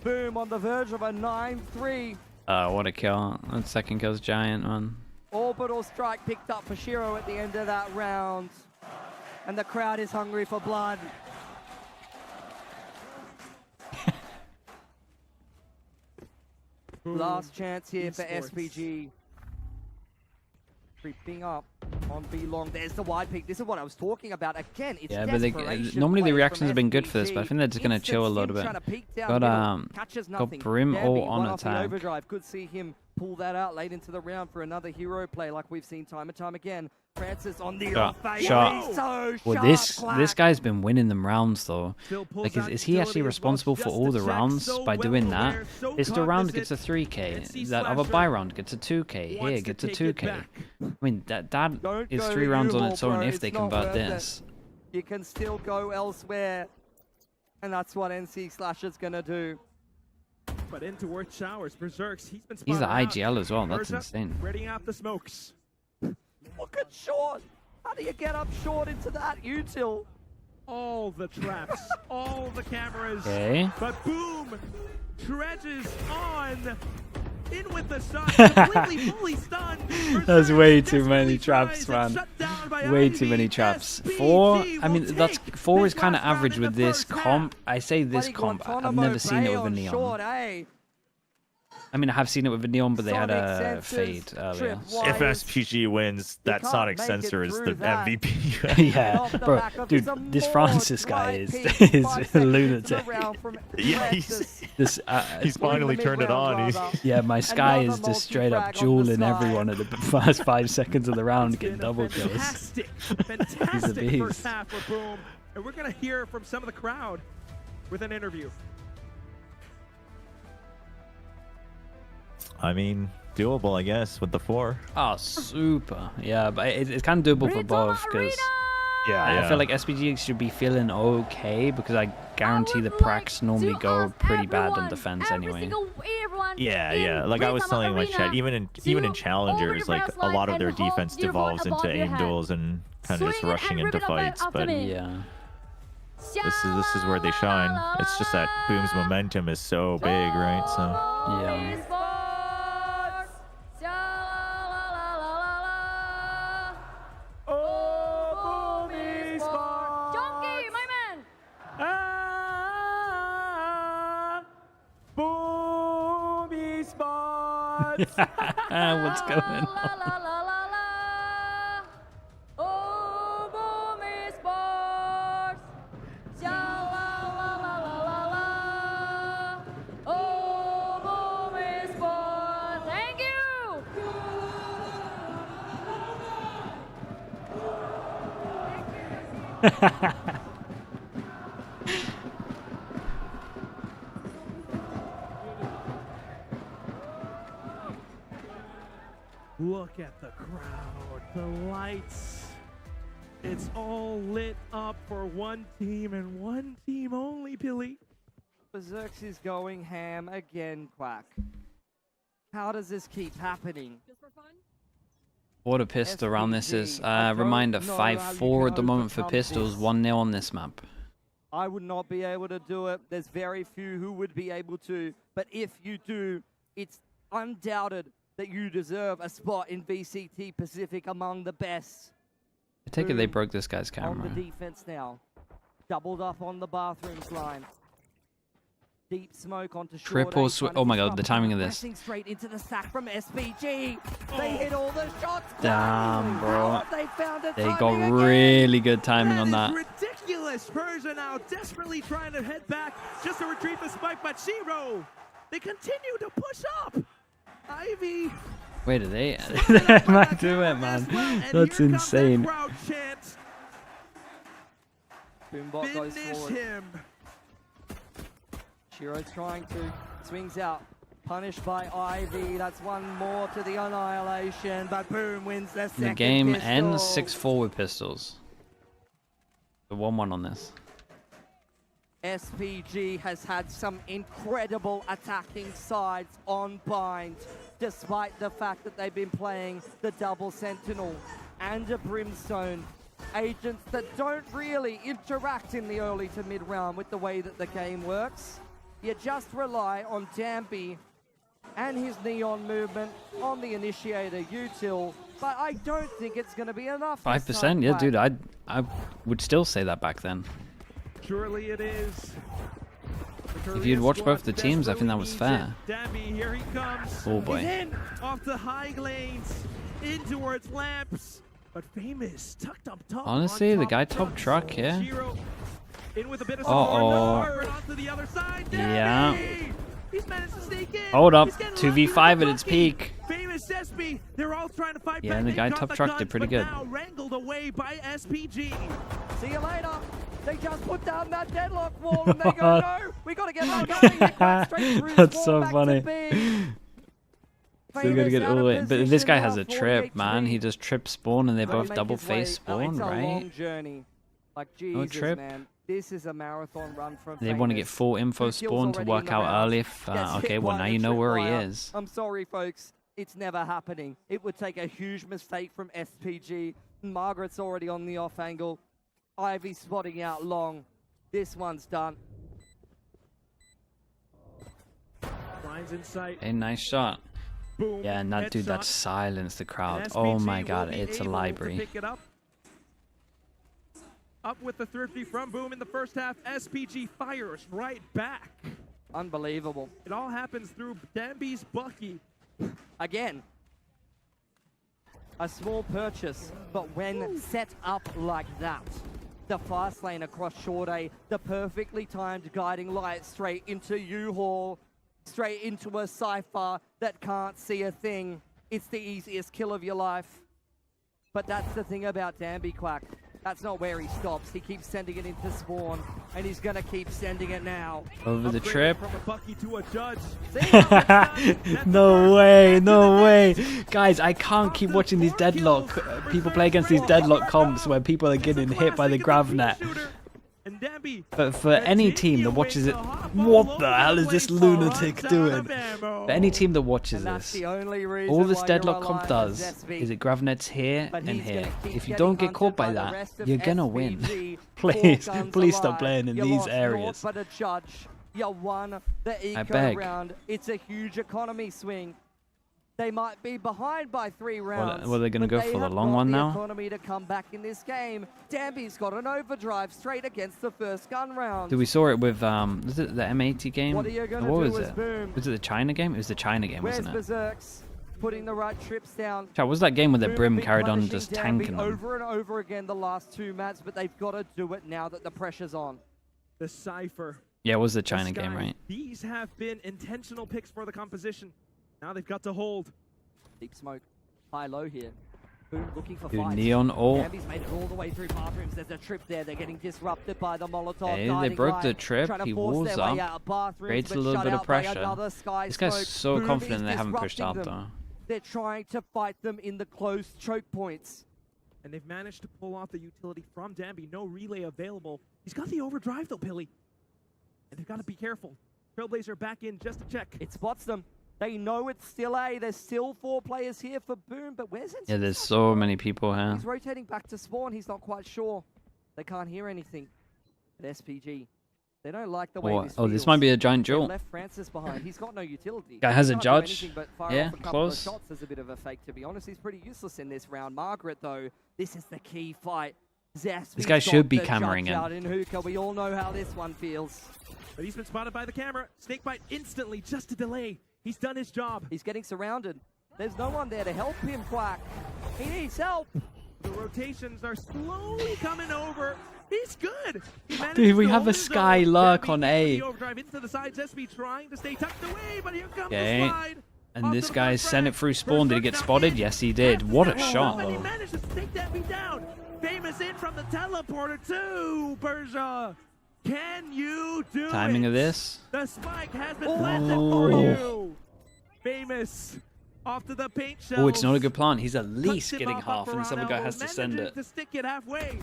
Boom on the verge of a 9-3. What a kill. That second kill's giant, man. Orbital strike picked up for Shiro at the end of that round. And the crowd is hungry for blood. Last chance here for SPG. Creeping up on B long. There's the wide peak. This is what I was talking about. Again, it's Yeah, but normally the reactions have been good for this, but I think they're just going to chill a little bit. Got Brim all on attack. Overdrive. Could see him pull that out late into the round for another hero play like we've seen time and time again. Francis on the Shot. Well, this guy's been winning them rounds though. Like, is he actually responsible for all the rounds by doing that? This round gets a 3k. That other buy round gets a 2k. Here gets a 2k. I mean, that is 3 rounds on its own if they convert this. You can still go elsewhere, and that's what NC Slasher's gonna do. But into Earth Showers, Berserks, He's the IGL as well. That's insane. Readying out the smokes. Look at short. How do you get up short into that util? All the traps, all the cameras. Okay. But Boom dredges on. In with the shot, completely fully stunned. That's way too many traps, man. Way too many traps. 4, I mean, 4 is kind of average with this comp. I say this comp. I've never seen it with a Neon. I mean, I have seen it with a Neon, but they had a fade earlier. If SPG wins, that Sonic Sensor is the MVP. Yeah, bro, dude, this Francis guy is a lunatic. Yeah, he's finally turned it on. Yeah, my Sky is just straight up dueling everyone at the first 5 seconds of the round, getting double kills. Fantastic He's a beast. first half for Boom. And we're going to hear from some of the crowd with an interview. I mean, doable, I guess, with the 4. Oh, super. Yeah, but it's kind of doable for both because I feel like SPG should be feeling okay because I guarantee the Prax normally go pretty bad on defense anyway. Yeah. Like I was telling my chat, even in challengers, like a lot of their defense devolves into aim duels and kind of just rushing into fights. But yeah, this is where they shine. It's just that Boom's momentum is so big, right? So yeah. What's going on? Thank you. Look at the crowd, the lights. It's all lit up for one team and one team only, Billy. Berserks is going ham again, Quack. How does this keep happening? What a pistol round this is. Reminder, 5-4 at the moment for pistols, 1-0 on this map. I would not be able to do it. There's very few who would be able to. But if you do, it's undoubted that you deserve a spot in VCT Pacific among the best. I take it they broke this guy's On camera. the defense now. Doubled up on the bathrooms line. Deep smoke onto Triple switch. Oh my god, the timing of this. Pressing straight into the sack from SPG. They hit all the shots. Damn, bro. They found a They timing got again. really good timing on that. Ridiculous. Persia now desperately trying to head back just to retrieve the spike, but Shiro, they continue to push up. Ivy. Wait, did they might do it, man? That's insane. Boombot goes Finish forward. him. Shiro's trying to. Swings out. Punished by Ivy. That's one more to the annihilation. But Boom wins the second The game pistol. ends 6-4 with pistols. The 1-1 on this. SPG has had some incredible attacking sides on Bind, despite the fact that they've been playing the double Sentinel and a Brimstone. Agents that don't really interact in the early to mid round with the way that the game works. You just rely on Danby and his Neon movement on the initiator util, but I don't think it's going to be enough. 5%, yeah, dude. I would still say that back then. Surely it is. If you'd watched both the teams, I think that was fair. Danby, here he comes. Oh boy. He's in off the high lanes, in towards lamps. But Famous tucked up top. Honestly, the guy top truck here. Shiro in with a bit of Uh-oh. onto the other side. Yeah. He's managed to sneak in. Hold up. 2v5 at its peak. Famous SB, they're all trying to fight Yeah, back. and the They guy got top the truck did guns, pretty but good. now wrangled away by SPG. See you later. They just put down that deadlock wall and they go, no, we got to get back going. They quite straight through That's spawn so back funny. to B. Still gotta get Famous out all of the way. But this position guy now, has a 48 trip, man. to He does trip spawn and they Gotta both make double his way. face Oh, spawn, it's a long right? journey. Like, No Jesus, trip. man. This is a marathon run from They want to get Famous. full info 2 kills spawn to already work in the out round. early if, Gets hit okay, well by now the you know where he tripwire. is. I'm sorry, folks. It's never happening. It would take a huge mistake from SPG. Margaret's already on the off angle. Ivy spotting out long. This one's done. Lines in sight. A nice shot. Boom. Yeah, and that dude, that Headshot. silenced the crowd. And Oh SPG my will god, be it's a able to library. pick it up. Up with the thrifty from Boom in the first half. SPG fires right back. Unbelievable. It all happens through Danby's Bucky. Again, a small purchase, but when set up like that, the fast lane across short A, the perfectly timed guiding light straight into U-Haul, straight into a Cypher that can't see a thing. It's the easiest kill of your life. But that's the thing about Danby Quack. That's not where he stops. He keeps sending it into spawn, and he's gonna keep sending it now. Over the Upgraded trip. From a Bucky to a judge. No way, no way. Guys, I can't keep watching these deadlock. People play against these deadlock comps where people are getting hit by the gravnet. And Danby But for any team that watches it, what the hell is this lunatic doing? For any team that watches And that's this, the only reason all this why deadlock you're comp alive as does SB. is it gravnets here But and he's here. gonna keep If you getting don't get hunted caught by by the that, rest of you're gonna win. SPG. Please, Four guns please stop alive. playing in You these lost areas. naught but a judge. You won the eco beg. round. It's a huge economy swing. They might be behind by 3 rounds. Well, they're gonna but go they for the have long got one the now. economy to come back in this game. Danby's got an overdrive straight against the first gun round. Dude, we saw it with was it the M80 game? What are you gonna What do was as it? Boom? Was it the China game? It was the China game, Where's wasn't it? Berserks? Putting the right trips down. Chat, what was that game where the Boom Brim have been carried on punishing just Danby tanking them? over and over again the last 2 mats, but they've got to do it now that the pressure's on. The Cypher. Yeah, it was the China This game, guy, right? These have been intentional picks for the composition. Now they've got to hold. Deep smoke. High-low here. Boom looking for Dude, fights. Neon ult. Danby's made it all the way through bathrooms. There's a trip there. They're getting disrupted by the Molotov. Hey, they guiding broke light, the trip. trying to He force walls their way up. out of bathrooms, Creates a but little shut bit of out by pressure. another Sky This guy's smoke. so Boom confident is they haven't pushed out disrupting though. them. They're trying to fight them in the close choke points. And they've managed to pull off the utility from Danby. No relay available. He's got the overdrive though, Billy. And they've got to be careful. Trailblazer back in just to check. It spots them. They know it's still A. There's still 4 players here for Boom, but where's it? Yeah, there's so many people here. He's rotating back to spawn. He's not quite sure. They can't hear anything. But SPG They don't like the way this Oh, this feels. might be a giant They duel. left Francis behind. He's got no utility. Guy has He a can't do judge. anything but fire Yeah, off a couple close. of shots as a bit of a fake, to be honest. He's pretty useless in this round. Margaret, though, this is the key fight. This guy should be cammering him. out in Hookah. We all know how this one feels. But he's been spotted by the camera. Snakebite instantly, just to delay. He's done his job. He's getting surrounded. There's no one there to help him, Quack. He needs help. The rotations are slowly coming over. He's good. He Dude, we manages to have a hold his Sky own. Lurk Debbie on gets A. the overdrive into the sides. SB trying to stay tucked away, but here comes the Okay. slide. And this guy sent it through spawn. Did he get spotted? Yes, he did. What a shot, And he though. managed to take Debbie down. Famous in from the teleporter too, Persia. Can you do Timing it? of this. The spike has been planted for you. Famous off to the paint shells. Oh, it's not a good plant. He's at Cuts least him getting off half, up and this around other guy elbow, has to send manages it. to stick it halfway.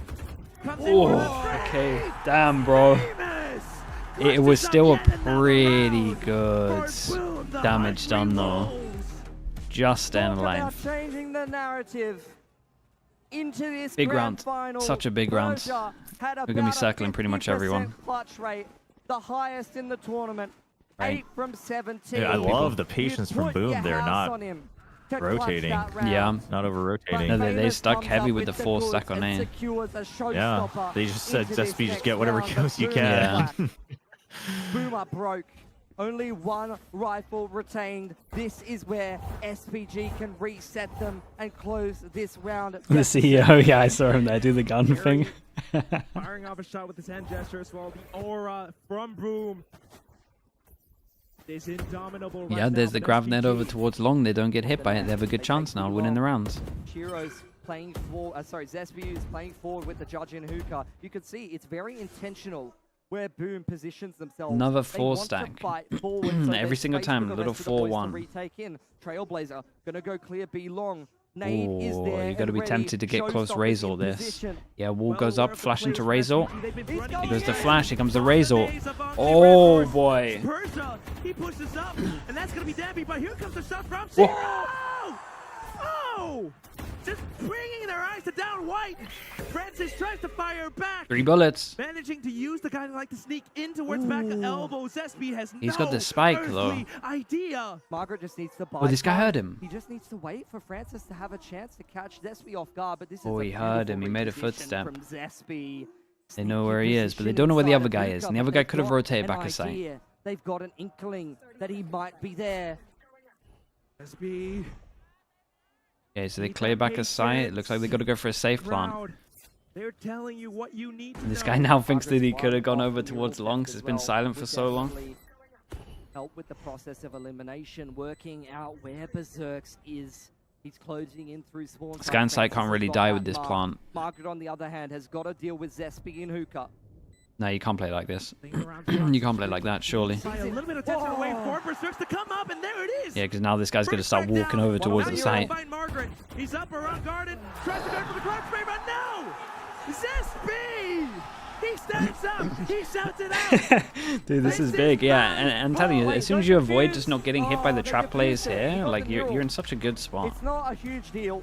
Comes in for the Oh, strike. okay. Damn, bro. It was still a pretty good damage done, though. Just staying Talk about alive. changing the narrative into this Big grand round. final. Such a big round. Persia had We're gonna be about a circling pretty much 50% everyone. Clutch rate, the highest in the tournament. Right. 8 from 17. Dude, I love the patience from Boom. They're not rotating. Yeah. Not over rotating. No, they stuck heavy with the 4 stack on A. Yeah. They just said, SB, just get whatever kills you can. Yeah. Boomer broke. Only one rifle retained. This is where SPG can reset them and close this round. The CEO, yeah, I saw him there do the gun thing. Firing off a shot with his hand gesture as well. The aura from Boom is indomitable. Right Yeah, there's now, the but grav net SPG over towards long. They don't get hit by it. They have a good chance now of winning the rounds. Chiro's playing forward. Zesbu is playing forward with the judge in Hookah. You can see it's very intentional where Boom positions themselves. Another They 4 want to stack. fight forward, so Every there's single space time, for a the little rest of the boys to 4-1. retake in. Trailblazer gonna go clear B long. Nade is Oh, there you got to and be ready. tempted to get close Showstopper's Razor in this. position. Yeah, wall goes up, flash into Razor. Here Here goes the flash, here comes the Razor. Oh boy. Persia, he pushes up, and that's gonna be Debbie, but here comes the shot from Whoa. Zero! Oh! Just bringing their eyes to down white. Francis tries to fire back. 3 bullets. Managing to use the guy to like to sneak in towards back of elbows. SB has He's no got the spike, though. earthly idea. Margaret just needs to buy. Oh, this guy time. heard him. He just needs to wait for Francis to have a chance to catch Zesby off guard. But this is Oh, a he heard beautiful him. He made a reposition footstep. from Zesby. They know Sneaky where he is, but they position don't know where the inside other of guy Hookah, is. And the but other guy they've could have got rotated an back a sight. idea. They've got an inkling that he might be there. SB. Okay, so they clear back a sight. It looks like they got to go for a safe plant. Crowd. They're telling you what you need to And this know. guy now thinks that he could have gone over towards long because it's been silent for so long. Help with the process of elimination, working out where Berserks is. He's closing in through spawn. Sky and Sight Francis can't has really got die that with this mark. plant. Margaret, on the other hand, has got to deal with Zesby and Hookah. No, you can't play like this. You can't play like that, surely. By a little bit of tension away for Berserks to come up, and there it is. Yeah, because now this guy's going to start walking over towards the site. Find Margaret. He's up around garden. Tries to go for the crouch spray, but no! Zesby! He stands up. He shouts it out. Dude, this is big, yeah. And I'm telling you, as soon as you avoid just not getting hit by the trap players here, like you're in such a good spot. It's not a huge deal,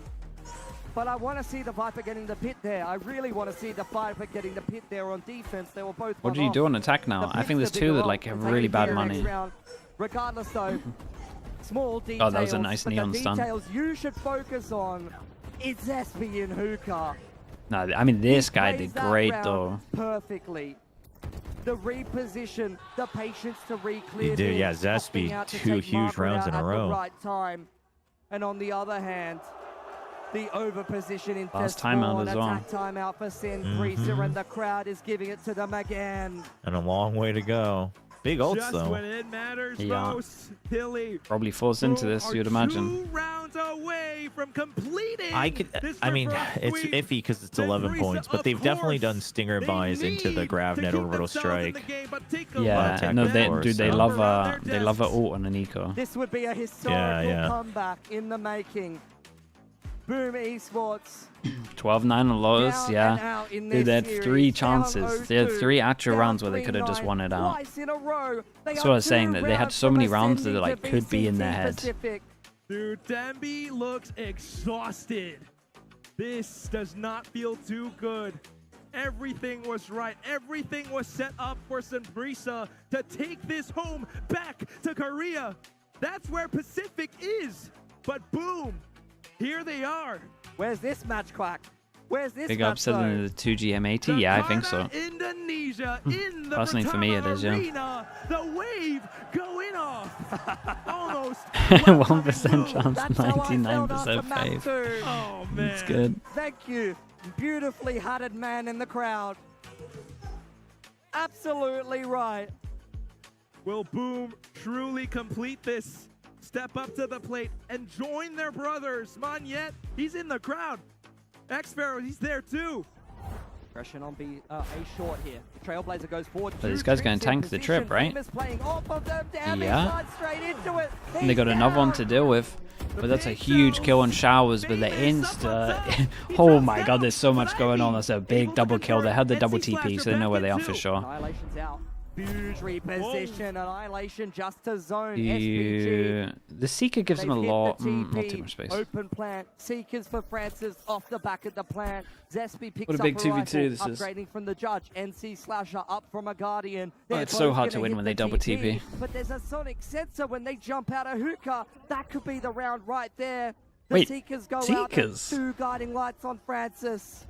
but I want to see the Viper getting the pit there. I really want to see the Viper getting the pit there on defense. They were both. What do you do on attack now? I think there's 2 that like have really bad money. Regardless, though, small details. Oh, that was a nice but neon the stun. details you should focus on. It's SB and Hookah. No, I mean this guy Plays did that great round though. Perfectly. The reposition, the patience to re-clear. Dude, yeah, things, Zesby, opting out to 2 take huge Margaret rounds out in a at the row. right time. And on the other hand, the over-position in Last timeout as well. attack timeout for Sin and the crowd is giving it to them again. And a long way to go. Big ults, Just though. when it matters Yeah. most, Hilly Probably forced into this, you'd imagine. 2 rounds away from completing. I mean, it's iffy because it's 11 points, but they've definitely done stinger buys into the grav net orbital strike. Yeah, no, they course, dude, they so- love a ult on an eco. This would be a historical yeah. comeback in the making. Boom Esports. 12-9 on Lotus, Down and yeah. out in Dude, they had this 3 series, chances. down They had 3 0-2, actual down rounds where they could have just 3-9, won it out. twice in a row. They That's are what I was saying, 2 that they had rounds so from many rounds that ascending like to could be in their VCT head. Pacific. Dude, Dambi looks exhausted. This does not feel too good. Everything was right. Everything was set up for Sunbrisa to take this home back to Korea. That's where Pacific is. But boom, here they are. Where's this match, Quack? Where's this Big match, upset in the 2G M80? Yeah, I think so. Indonesia in the Personally, for me, it is, yeah. arena. The wave going off. Almost 1% chance, 99% fave. Oh, man. That's good. Thank you. Beautifully hatted man in the crowd. Absolutely right. Will Boom truly complete this? Step up to the plate and join their brothers. Monyet, he's in the crowd. X-Pharaoh, he's there too. Pressure on A short here. Trailblazer goes forward. But this guy's going to tank the trip, right? Yeah. And they got another one to deal with. But that's a huge kill on Showers, but the Insta... oh my god, there's so much going on. That's a big double kill. They had the double TP, so they know where they are for sure. Annihilation's out. Huge reposition. Annihilation just to zone. The Seeker gives them a lot, not too much space. Open plant. Seekers for Francis off the back of the plant. Zespi picks What a big up 2v2 rifle, this is. upgrading from the judge. NC Slasher up from a Guardian. Oh, it's so hard to win when they double TP. But there's a Sonic Sensor when they jump out of hookah. That could be the round right there. The Wait, Seekers go Seekers? out. 2 guiding lights on Francis.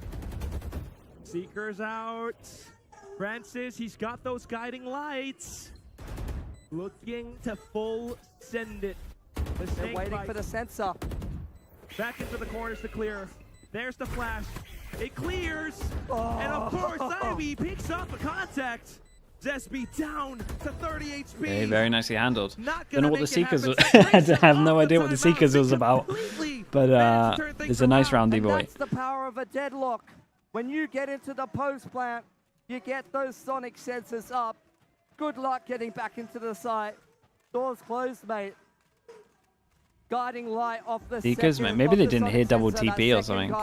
Seekers out. Francis, he's got those guiding lights. Looking to full send it. They're waiting for the sensor. Back into the corners to clear. There's the flash. It clears. And of course, Ivy picks up a contact. Zespi down to 30 HP. Okay, very nicely handled. Don't know what the Seekers was. I have no idea what the Seekers was about. But it's a nice round, D-boy. That's the power of a deadlock. When you get into the post plant, you get those sonic sensors up. Good luck getting back into the site. Doors closed, mate. Guiding light off the Seekers, man. Maybe they didn't hear double TP or something.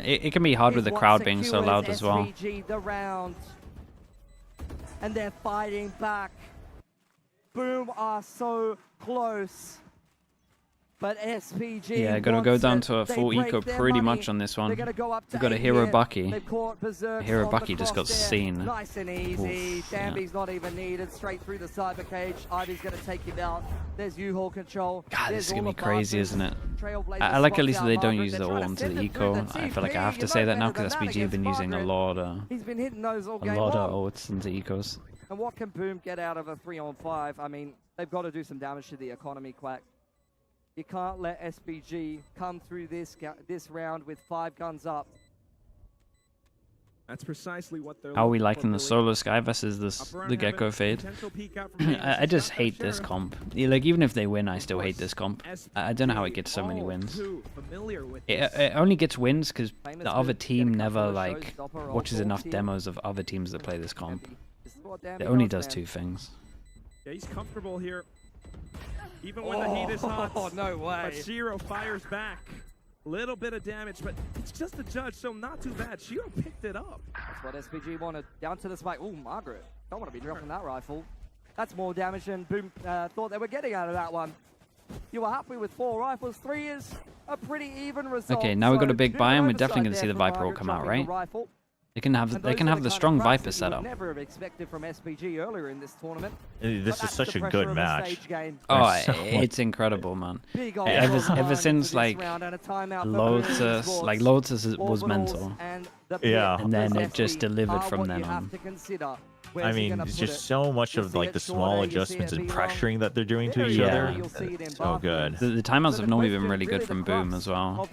It can be hard with the crowd being so loud as well. SPG the round. And they're fighting back. Boom are so close. But SPG. Yeah, gonna go down to a full eco pretty much on this one. We've got a hero Bucky. Hero Bucky just got seen. Nice and easy. Dambi's not even needed. Straight through the cyber cage. Ivy's gonna take him out. There's U-Haul control. God, this is gonna be crazy, isn't it? I like at least that they don't use the ult onto the eco. I feel like I have to say that now because SPG have been using a lot of ults into ecos. And what can Boom get out of a 3-on-5? I mean, they've got to do some damage to the economy, Quack. You can't let SPG come through this round with 5 guns up. That's precisely what they're. How are we liking the solo Sky versus the Gecko Fade? I just hate this comp. Like, even if they win, I still hate this comp. I don't know how it gets so many wins. It only gets wins because the other team never like watches enough demos of other teams that play this comp. It only does 2 things. Yeah, he's comfortable here. Even when the heat is hot. Oh, no way. But Shiro fires back. Little bit of damage, but it's just a judge, so not too bad. Shiro picked it up. That's what SPG wanted. Down to the spike. Ooh, Margaret. Don't want to be dropping that rifle. That's more damage than Boom thought they were getting out of that one. You were happy with 4 rifles. 3 is a pretty even result. Okay, now we've got a big buy, and we're definitely going to see the Viper ult come out, right? They can have the strong Viper setup. Never have expected from SPG earlier in this tournament. This is such a good match. Oh, it's incredible, man. Ever since like Lotus was mental. Yeah. And then it just delivered from then on. I mean, it's just so much of like the small adjustments and pressuring that they're doing to each other. It's so good. The timeouts have normally been really good from Boom as well.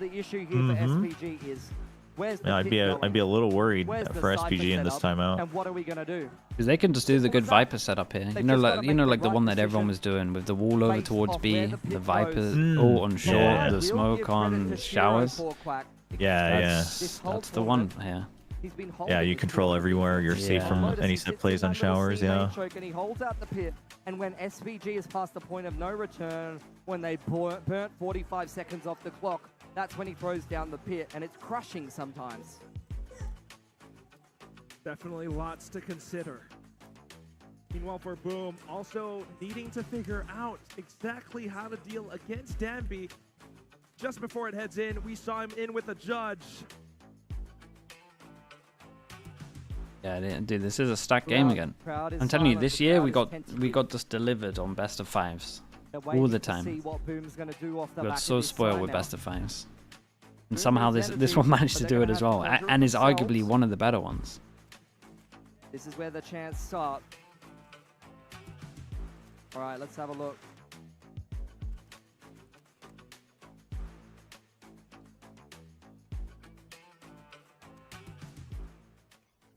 Yeah, I'd be a little worried for SPG in this timeout. And what are we gonna do? Because they can just do the good Viper setup here. You know, like the one that everyone was doing with the wall over towards B, the Viper ult on short, the smoke on Showers. Yeah, That's the one here. Yeah, you control everywhere. You're safe from any set plays on Showers. Yeah. And he holds out the pit. And when SPG is past the point of no return, when they burnt 45 seconds off the clock, that's when he throws down the pit, and it's crushing sometimes. Definitely lots to consider. Meanwhile, for Boom, also needing to figure out exactly how to deal against Danby. Just before it heads in, we saw him in with a judge. Yeah, dude, this is a stacked game again. I'm telling you, this year we got just delivered on best of fives all the time. We got so spoiled with best of fives, and somehow this one managed to do it as well, and is arguably one of the better ones. This is where the chance starts. All right, let's have a look.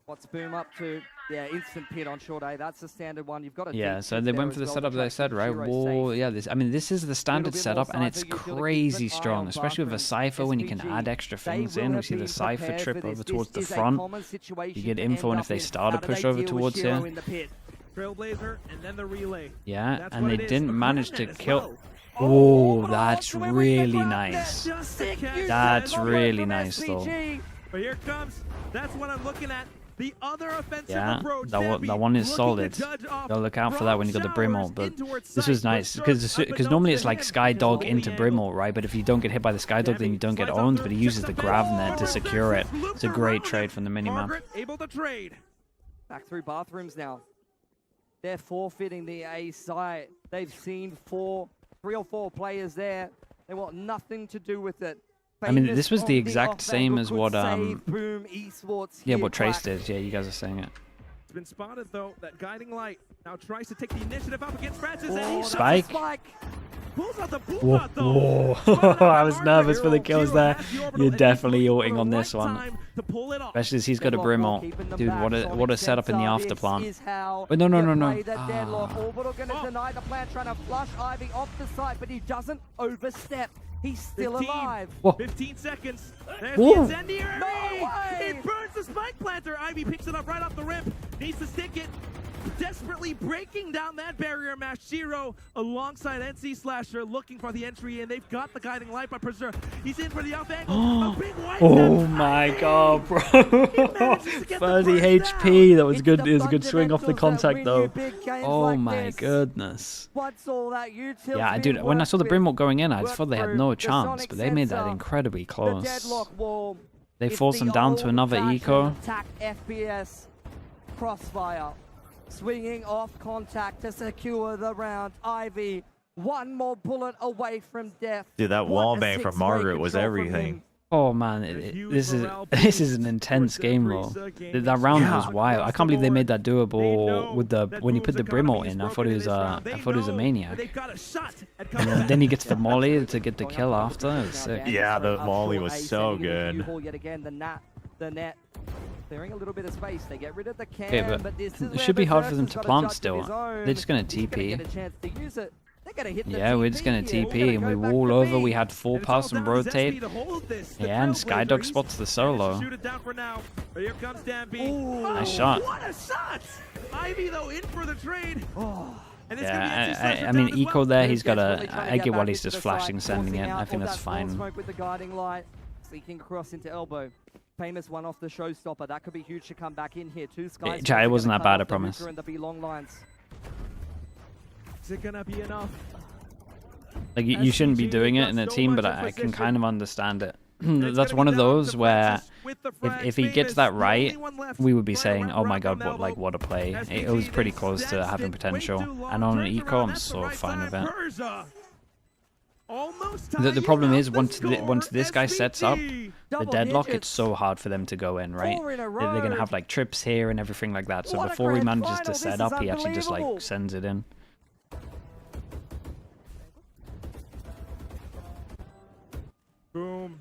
What's Boom up to? Yeah, instant pit on short A. That's the standard one. You've got to. Yeah, so they went for the setup they said, right? Whoa, yeah. This is the standard setup, and it's crazy strong, especially with a Cypher when you can add extra things in. We see the Cypher trip over towards the front. You get info, and if they start a push over towards here. Trailblazer and then the relay. Yeah, and they didn't manage to kill. Oh, that's really nice. That's really nice, though. But here comes. That's what I'm looking at. The other offensive approach. That one is solid. Gotta look out for that when you got the Brimall. But this was nice because normally it's like Skydog into Brimall, right? But if you don't get hit by the Skydog, then you don't get owned. But he uses the Grav net to secure it. It's a great trade from the minimap. Able to trade. Back through bathrooms now. They're forfeiting the A site. They've seen 3 or 4 players there. They want nothing to do with it. I mean, this was the exact same as what what Trace did. Yeah, you guys are saying it. It's been spotted though that Guiding Light now tries to take the initiative up against Francis. Spike. Pulls out the Whoa. I was nervous for the kills there. You're definitely ulting on this one. Especially as he's got a Brimall. Dude, what a setup in the afterplant. Wait, no. Orbital gonna deny the plan, trying to flush Ivy off the site, but he doesn't overstep. He's still alive. 15 seconds. There's Whoa. the incendiary. No way. It burns the spike planter. Ivy picks it up right off the rim. Needs to stick it. Desperately breaking down that barrier match. Zero alongside NC Slasher looking for the entry, and they've got the Guiding Light by Preserve. He's in for the off angle. A big white Oh my god, bro. 30 HP. That was good. It was a good swing off the contact though. Oh my goodness. Yeah, dude, when I saw the Brimwalk going in, I thought they had no chance, but they made that incredibly close. They forced them down to another eco. FPS crossfire. Swinging off contact to secure the round. Ivy, one more bullet away from death. Dude, that wallbang from Margaret was everything. Oh man, this is an intense game though. That round was wild. I can't believe they made that doable with when he put the Brimall in. I thought it was a maniac. And then he gets the molly to get the kill after. It was sick. Yeah, the molly was so good. The net. Clearing a little bit of space. They get rid of the cam, okay, but it should be hard for them to plant still. They're just going to TP. Yeah, we're just going to TP and we wall over. We had 4 pass and rotate. Yeah, and Skydog spots the solo. Nice shot. What a shot! Ivy though in for the trade. Yeah, I mean, Eco there, he's got a... I get while he's just flashing, sending it. I think that's fine. With the Guiding Light, sneaking across into elbow. Famous one off the showstopper. That could be huge to come back in here. 2 Skies. It wasn't that bad, I promise. Is it gonna be enough? Like, you shouldn't be doing it in a team, but I can kind of understand it. That's one of those where if he gets that right, we would be saying, oh my god, what a play. It was pretty close to having potential. And on an eco, I'm so fine with it. The problem is, once this guy sets up the deadlock, it's so hard for them to go in, right? They're going to have like trips here and everything like that. So before he manages to set up, he actually just like sends it in. Boom.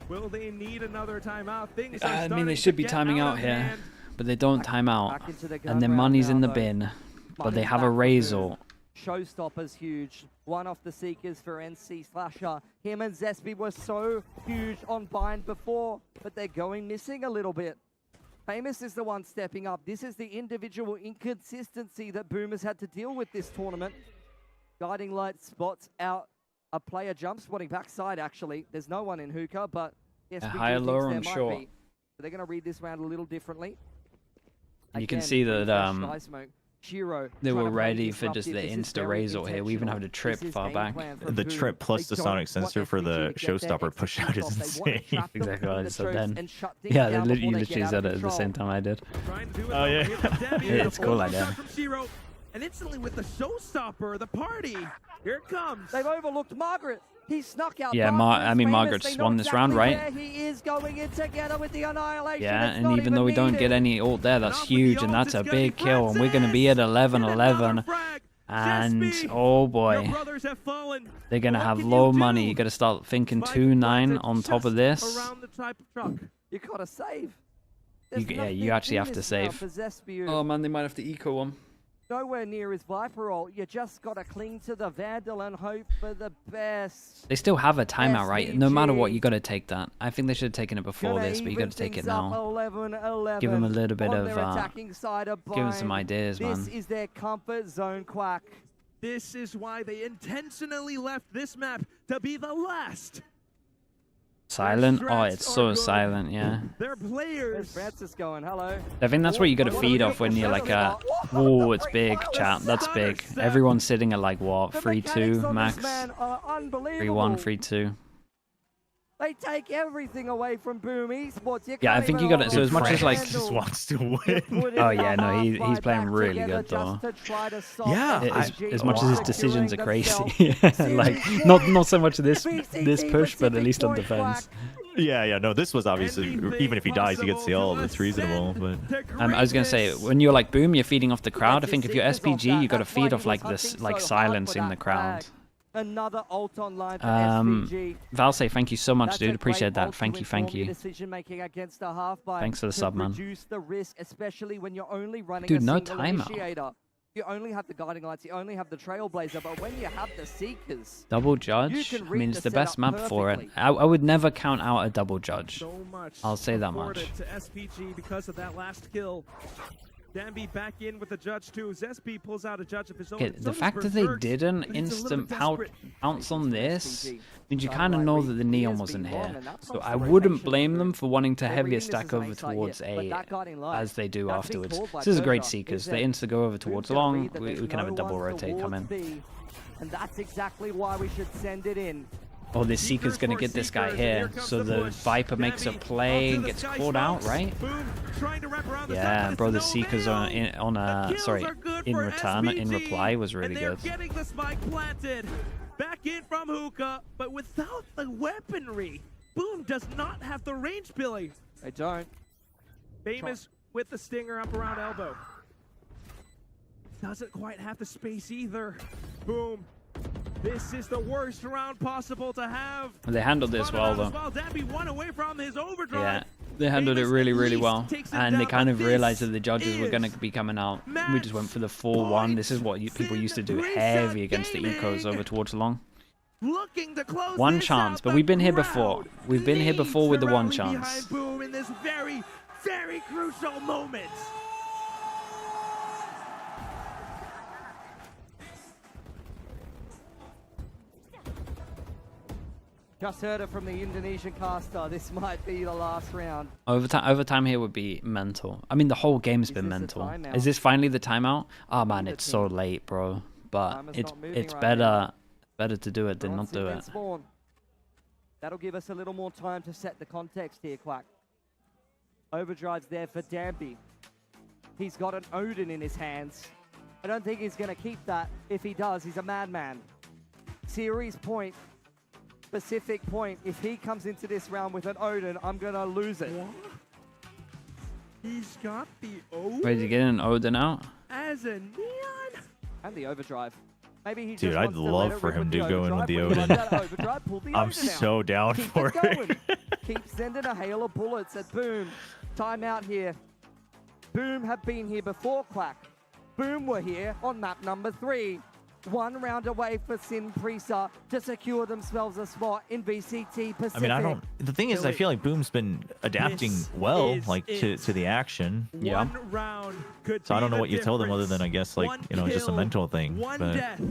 Will they need another timeout? I mean, they should be timing out here, but they don't time out. And their money's in the bin, but they have a Razor. Showstopper's huge. One off the Seekers for NC Slasher. Him and Zesby were so huge on bind before, but they're going missing a little bit. Famous is the one stepping up. This is the individual inconsistency that Boom has had to deal with this tournament. Guiding Light spots out a player jump spotting backside, actually. There's no one in hookah, but yes, higher, lower, and short. So they're going to read this round a little differently. You can see that They were ready for just the insta razor here. We even have the trip far back. The trip plus the sonic sensor for the showstopper push out is insane. Exactly what I just said then. Yeah, you literally said it at the same time I did. Oh yeah. It's cool like that. And instantly with the showstopper, the party, here it comes. They've overlooked Margaret. He snuck out. Yeah, I mean Margaret just won this round, right? He is going in together with the annihilation. Yeah, and even though we don't get any ult there, that's huge, and that's a big kill, and we're going to be at 11-11. And oh boy, they're going to have low money. You got to start thinking 2-9 on top of this. You got to save. Yeah, you actually have to save. Oh man, they might have to eco him. Nowhere near his Viper roll. You just got to cling to the Vandal and hope for the best. They still have a timeout, right? No matter what, you got to take that. I think they should have taken it before this, but you got to take it now. 11-11 Give them a little bit of, give them some ideas, man. This is their comfort zone, Quack. This is why they intentionally left this map to be the last. Silent? Oh, it's so silent, yeah. Their players. There's Francis going, hello. I think that's what you got to feed off when you're like whoa, it's big, chat. That's big. Everyone's sitting at like what, 3-2 max? 3-1, 3-2. They take everything away from Boom Esports. Yeah, I think you got it. So as much as like just wants to win. Oh yeah, no, he's playing really good though. Yeah, as much as his decisions are crazy. Like not so much of this push, but at least on defense. Yeah, no, this was obviously, even if he dies, he gets the ult. It's reasonable, but... I was going to say, when you're like Boom, you're feeding off the crowd. I think if you're SPG, you got to feed off like this, like silence in the crowd. Another ult online for SPG. Valse, thank you so much, dude. Appreciate that. Thank you. Against a half Thanks for the sub, man. Reduce the risk, especially when you're only running dude, a no single timeout. Initiator. You only have the guiding lights, you only have the Trailblazer, but when you have the Seekers... Double Judge? I mean, it's the best map for it. I would never count out a Double Judge. I'll say that much. To SPG because of that last kill. Danby back in with the Judge too. Zespi pulls out a Judge of his own. Okay, the fact that they didn't instant pounce on this means you kind of know that the Neon wasn't here. So I wouldn't blame them for wanting to heavier stack over towards A as they do afterwards. This is a great Seekers. They insta go over towards long. We can have a double rotate come in. And that's exactly why we should send it in. Oh, this Seeker's gonna get this guy here, so the Viper makes a play and gets caught out, right? Yeah, bro, the Seeker's in reply was really good. Getting the spike planted. Back in from Hookah, but without the weaponry. Boom does not have the range, Billy. They don't. Famous with the stinger up around elbow. Doesn't quite have the space either. Boom. This is the worst round possible to have. They handled this well, though. Yeah, they handled it really, really well. And they kind of realized that the judges were going to be coming out. We just went for the 4-1. This is what people used to do heavy against the ecos over towards long. One chance, but we've been here before. We've been here before with the one chance. Boom in this very, very crucial moment. Just heard it from the Indonesian caster. This might be the last round. Overtime here would be mental. I mean, the whole game's been mental. Is this finally the timeout? Oh man, it's so late, bro. But it's better to do it than not do it. That'll give us a little more time to set the context here, Quack. Overdrive's there for Danby. He's got an Odin in his hands. I don't think he's going to keep that. If he does, he's a madman. Series point. Specific point. If he comes into this round with an Odin, I'm gonna lose it. What? He's got the Odin. Ready to get an Odin out? As a Neon? And the overdrive. Maybe he dude, I'd love for him to go in with the Odin. I'm so down for it. Keep sending a hail of bullets at Boom. Timeout here. Boom have been here before, Quack. Boom were here on map number 3. 1 round away for Sin Prisa to secure themselves a spot in VCT Pacific. I mean, the thing is, I feel like Boom's been adapting well, like to the action. Yeah. So I don't know what you tell them other than, I guess, like, you know, just a mental thing. Death.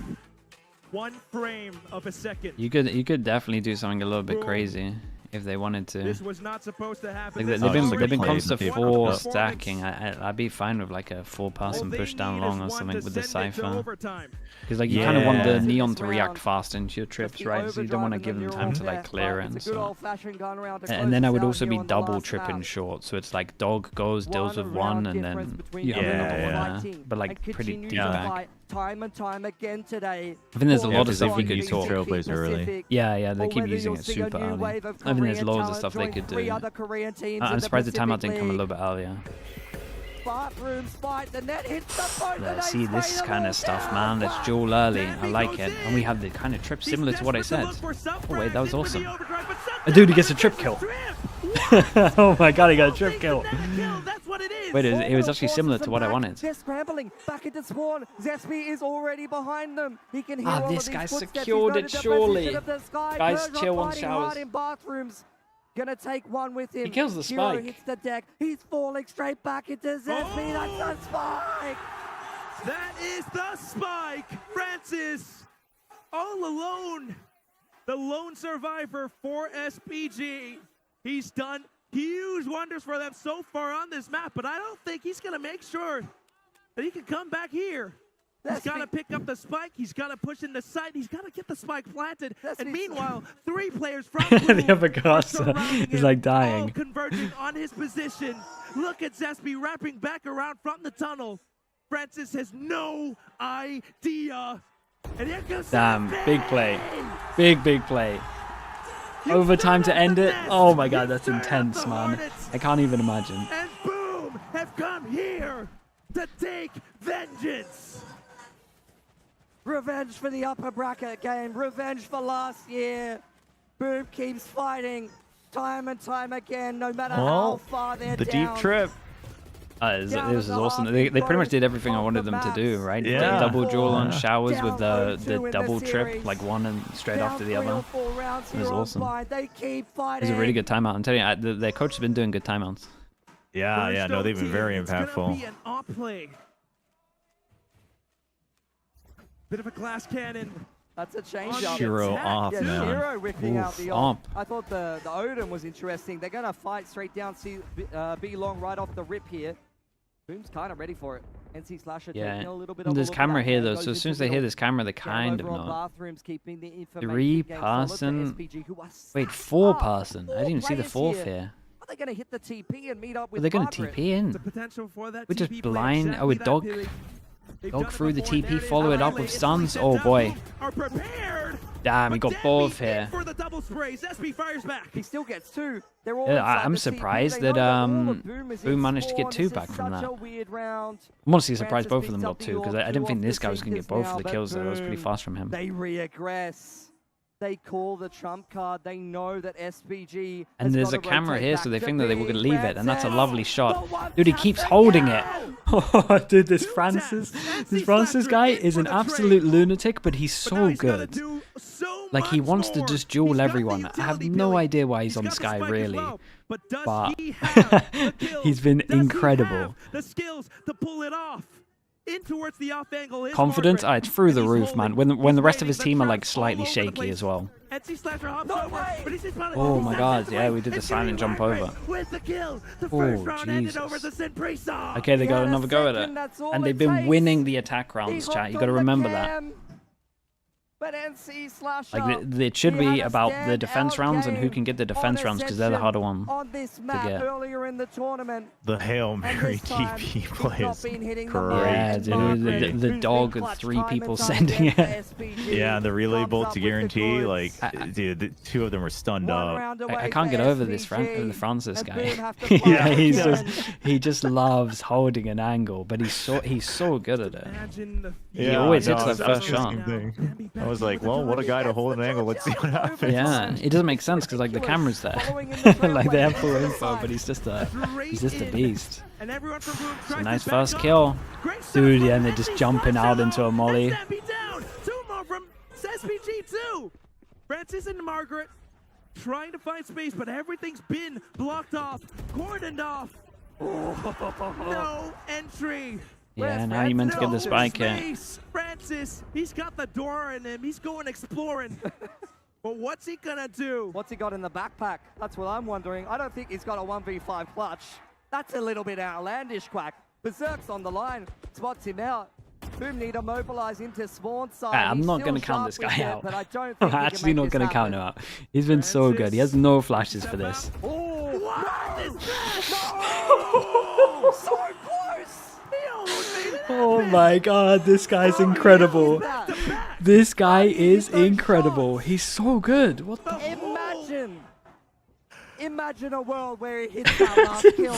1 frame of a second. You could definitely do something a little bit crazy. if they wanted to. This was not supposed to happen. Like they've been constant 4 stacking. I'd be fine with like a 4-person push down long or something with the Cypher. Because like you kind of want the Neon to react fast into your trips, right? So you don't want to give them time to like clear it and so. And then I would also be double tripping short. So it's like dog goes, deals with 1, and then you have another 1 there. But like pretty deep back. Time and time again today. I think there's a lot of stuff you could talk. Trailblazer early. Yeah, they keep using it super early. I think there's loads of stuff they could do. I'm surprised the timeout didn't come a little bit earlier. See, this is kind of stuff, man. Let's duel early. I like it. And we have the kind of trip similar to what I said. Oh, wait, that was awesome. Dude, he gets a trip kill. Oh my god, he got a trip kill. Wait, it was actually similar to what I wanted. They're scrambling back into spawn. Zespi is already behind them. He can hear all this of guy these footsteps. secured it, surely. Guys, chill on hard showers. in bathrooms. Gonna take one with him. He kills the Hero spike. hits the deck. He's falling straight back into Zespi. That's the spike. That is the spike. Francis, all alone. The lone survivor for SPG. He's done huge wonders for them so far on this map, but I don't think he's going to make sure that he can come back here. He's got to pick up the spike. He's got to push in the side. He's got to get the spike planted. And meanwhile, 3 players from The other Casa is like dying. all converging on his position. Look at Zespi wrapping back around from the tunnel. Francis has no idea. And here comes Damn, big play. Big play. Overtime to end it. Oh my god, that's intense, man. I can't even imagine. And boom, have come here to take vengeance. Revenge for the upper bracket game. Revenge for last year. Boom keeps fighting time and time again, no matter how far they're the down. deep trip. This is awesome. They pretty much did everything I wanted them to do, right? Yeah. The double duel on showers with the double trip, like one and straight after the other. It was awesome. It was a really good timeout. I'm telling you, their coach has been doing good timeouts. Yeah, no, they've been very impactful. Be an off play. Bit of a glass cannon. That's a change up. Shiro off, yeah, man. Shiro whipping out the Omp. I thought the Odin was interesting. They're going to fight straight down B long right off the rip here. Boom's kind of ready for it. NC Slasher taking a little bit of there's camera here though, so as soon as they hear this camera, they kind of know. 3-person. Wait, 4-person. I didn't even see the 4th here. Are they going to hit the TP and meet up with They're going to TP in. We're just blind. Oh, with dog through the TP, follow it up with stuns. Oh boy. Damn, he got both here. For the double sprays, SB fires back. He still gets 2. They're all I'm surprised that Boom managed to get 2 back from that. I'm honestly surprised both of them got 2 because I didn't think this guy was going to get both of the kills. That was pretty fast from him. They regress. They call the trump card. They know that SPG. And there's a camera here, so they think that they were going to leave it, and that's a lovely shot. Dude, he keeps holding it. Oh, dude, this Francis guy is an absolute lunatic, but he's so good. Like, he wants to just duel everyone. I have no idea why he's on Sky, really. But he's been incredible. The skills to pull it off. In towards the off angle. Confidence? It's through the roof, man. When the rest of his team are like slightly shaky as well. Oh my god, yeah, we did the silent jump over. Oh, Jesus. Okay, they got another go at it. And they've been winning the attack rounds, chat. You gotta remember that. But NC Slasher, like it should be about the defense rounds and who can get the defense rounds because they're the harder one to get. Earlier in the tournament, the Hail Mary TP play is great. Yeah, dude, the dog with 3 people sending it. Yeah, the relay bolt to guarantee, like, dude, the 2 of them were stunned up. I can't get over this the Francis guy. Yeah, he just loves holding an angle, but he's so good at it. He always hits that first shot. I was like, well, what a guy to hold an angle. Let's see what happens. Yeah, it doesn't make sense because like the camera's there, like they have full info, but he's just a beast. It's a nice first kill, dude. Yeah, and they're just jumping out into a molly. 2 more from SPG 2. Francis and Margaret trying to find space, but everything's been blocked off, cordoned off. No entry. Yeah, now you meant to get the spike here. Francis, he's got the door in him. He's going exploring. But what's he gonna do? What's he got in the backpack? That's what I'm wondering. I don't think he's got a 1v5 clutch. That's a little bit outlandish, Quack. Berserk's on the line, spots him out. Boom need to mobilize into spawn side. I'm not going to count this guy out. But I don't I'm think actually not going to count him out. He's been so good. He has no flashes for this. Oh, What is that? no! So close! He almost made it Oh my god, this guy's incredible. This guy is incredible. He's so good. What the? Imagine a world where he hits that last kill.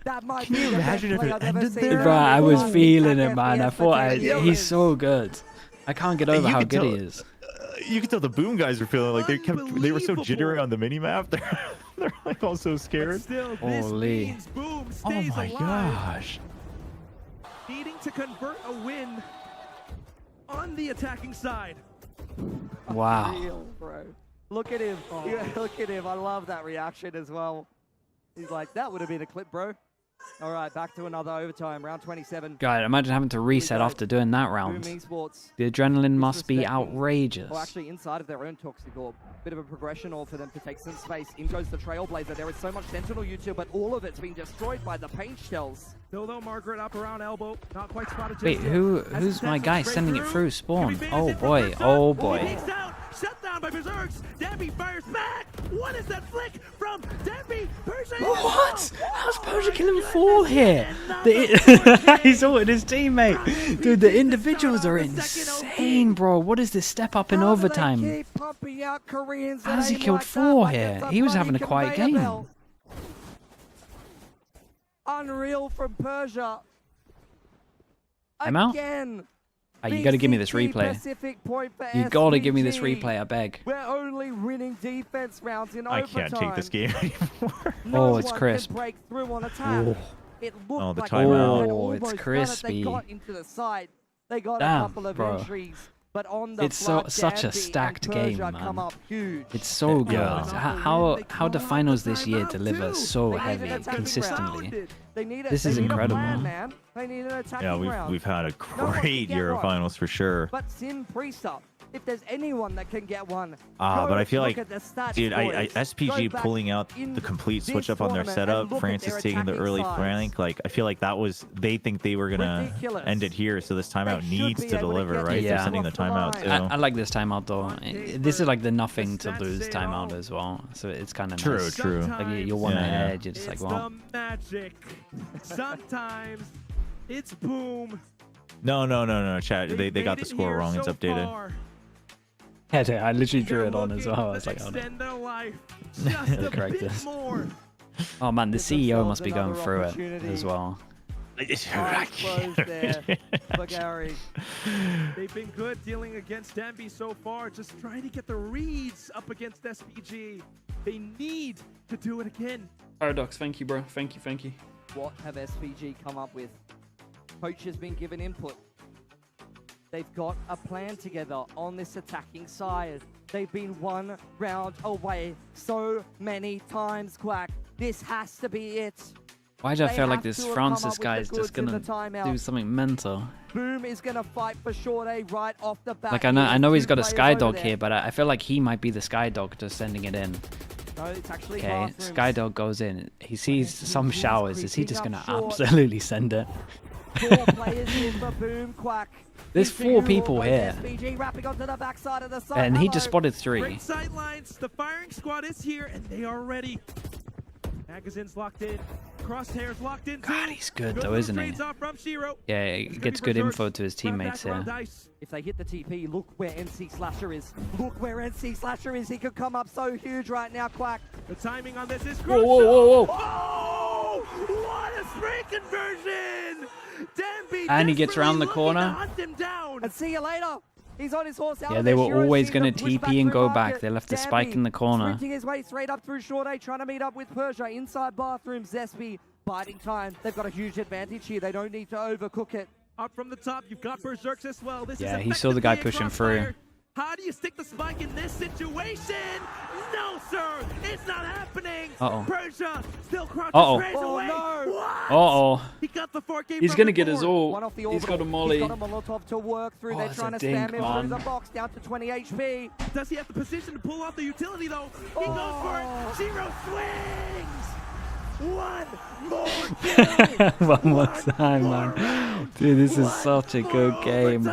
That might be the best play I've ever seen. Bro, I was feeling it, man. I thought he's so good. I can't get over how good he is. You can tell the Boom guys were feeling like they were so jittery on the minimap. They're like all so scared. Holy. Boom Oh stays my alive. gosh. Needing to convert a win on the attacking side. Wow. Real, bro. Look at him. Yeah, look at him. I love that reaction as well. He's like, that would have been a clip, bro. All right, back to another overtime, round 27. God, imagine having to reset after doing that round. The adrenaline must be outrageous. Well, actually, inside of their own toxic orb. Bit of a progression all for them to take some space. In goes the Trailblazer. There is so much Sentinel YouTube, but all of it's been destroyed by the paint shells. Still though, Margaret up around elbow. Not quite spotted. Wait, who's my guy sending it through spawn? Oh boy, oh boy. Shut down by Berserks. Debbie fires back. What is that flick from Debbie? What? How's Persia killing 4 here? He's ulted his teammate. Dude, the individuals are insane, bro. What is this step up in overtime? How's he killed 4 here? He was having a quiet game. Unreal from Persia. I'm out. Again. Oh, you gotta give me this replay. You gotta give me this replay, I beg. We're only winning defense rounds in overtime. I can't take this game anymore. Oh, it's crisp. Break through on attack. It looked the like timeout. Oh, it's crispy. They got into the side. They got Damn, a couple of bro. entries. But on the It's such a stacked game, man. It's so good. How do finals this year deliver so heavy consistently? This is incredible. Yeah, we've had a great year of finals for sure. But Sin Priester, if there's anyone that can get one, but I feel like, dude, boys. SPG Go pulling out in the complete switch this up on their tournament setup, and look at Francis their taking the attacking early sides. flank, like I feel like they think they were gonna Ridiculous. end it here, so this timeout should needs be to able to deliver, get right? Yeah. They're sending the timeout too. I like this timeout though. This is like the nothing to lose timeout as well, so it's kind of nice. True. Like you're one ahead, you're just like, It's well. the magic. Sometimes it's Boom. No, chat. They got the score wrong. It's updated. Yeah, I literally drew it on as well. I was like, oh no. Extend their life just a Correct bit this. more. Oh man, the CEO must be going through it as well. Close there for Gary. They've been good dealing against Demby so far, just trying to get the reads up against SPG. They need to do it again. Paradox, thank you, bro. Thank you. What have SPG come up with? Coach has been given input. They've got a plan together on this attacking side. They've been 1 round away so many times, Quack. This has to be it. Why do I They feel like have this to have Francis come up with guy the is just goods in gonna the timeout. do something mental? Boom is gonna fight for Short A right off the bat. Like I know he's got a Skydog Skydog here, but I feel like he might be the Skydog just sending it in. No, it's actually Okay, bathrooms. Skydog goes in. He sees some showers. Is he just gonna absolutely send it? 4 players in for Boom, Quack. There's 4 people here, SPG wrapping onto the backside of the side. and he just spotted 3. Great sight lines. The firing squad is here, and they are ready. Magazines locked in. Crosshairs locked in. God, he's good though, isn't he? Yeah, he gets good info to his teammates here. If they hit the TP, look where NC Slasher is. Look where NC Slasher is. He could come up so huge right now, Quack. The timing on this is Whoa, whoa, whoa, whoa. Oh, what a spray conversion! Demby And he gets around the desperately looking to corner. hunt him down. And see you later. He's on his horse out Yeah, of they there. were Shiro's always seen gonna the push TP and through go market. back. They left the spike in the corner. Sprinting his way straight up through Short A, trying to meet up with Persia inside bathroom. Zesby biding time. They've got a huge advantage here. They don't need to overcook it. Up from the top, you've got Berserks as well. This Yeah, is he saw the guy effectively a pushing through. crossfire. How do you stick the spike in this situation? No, sir, it's not happening. Persia still crouches, sprays away. What? He got the 4K. He's gonna get his ult. One off the He's got a molly. He's got a Molotov to work through. They're trying to spam him through the box down to 20 HP. Does he have the position to pull off the utility though? He goes for it. Zero swings. One more kill. One more time, man. Dude, this is such a good game.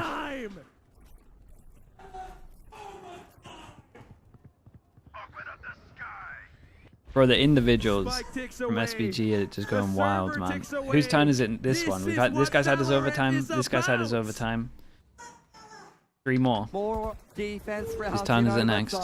Bro, the individuals from SPG are just going wild, man. Whose turn is it? This one. We've had this guy's had his overtime. This guy's had his overtime. 3 more. Defense for Whose turn is it next?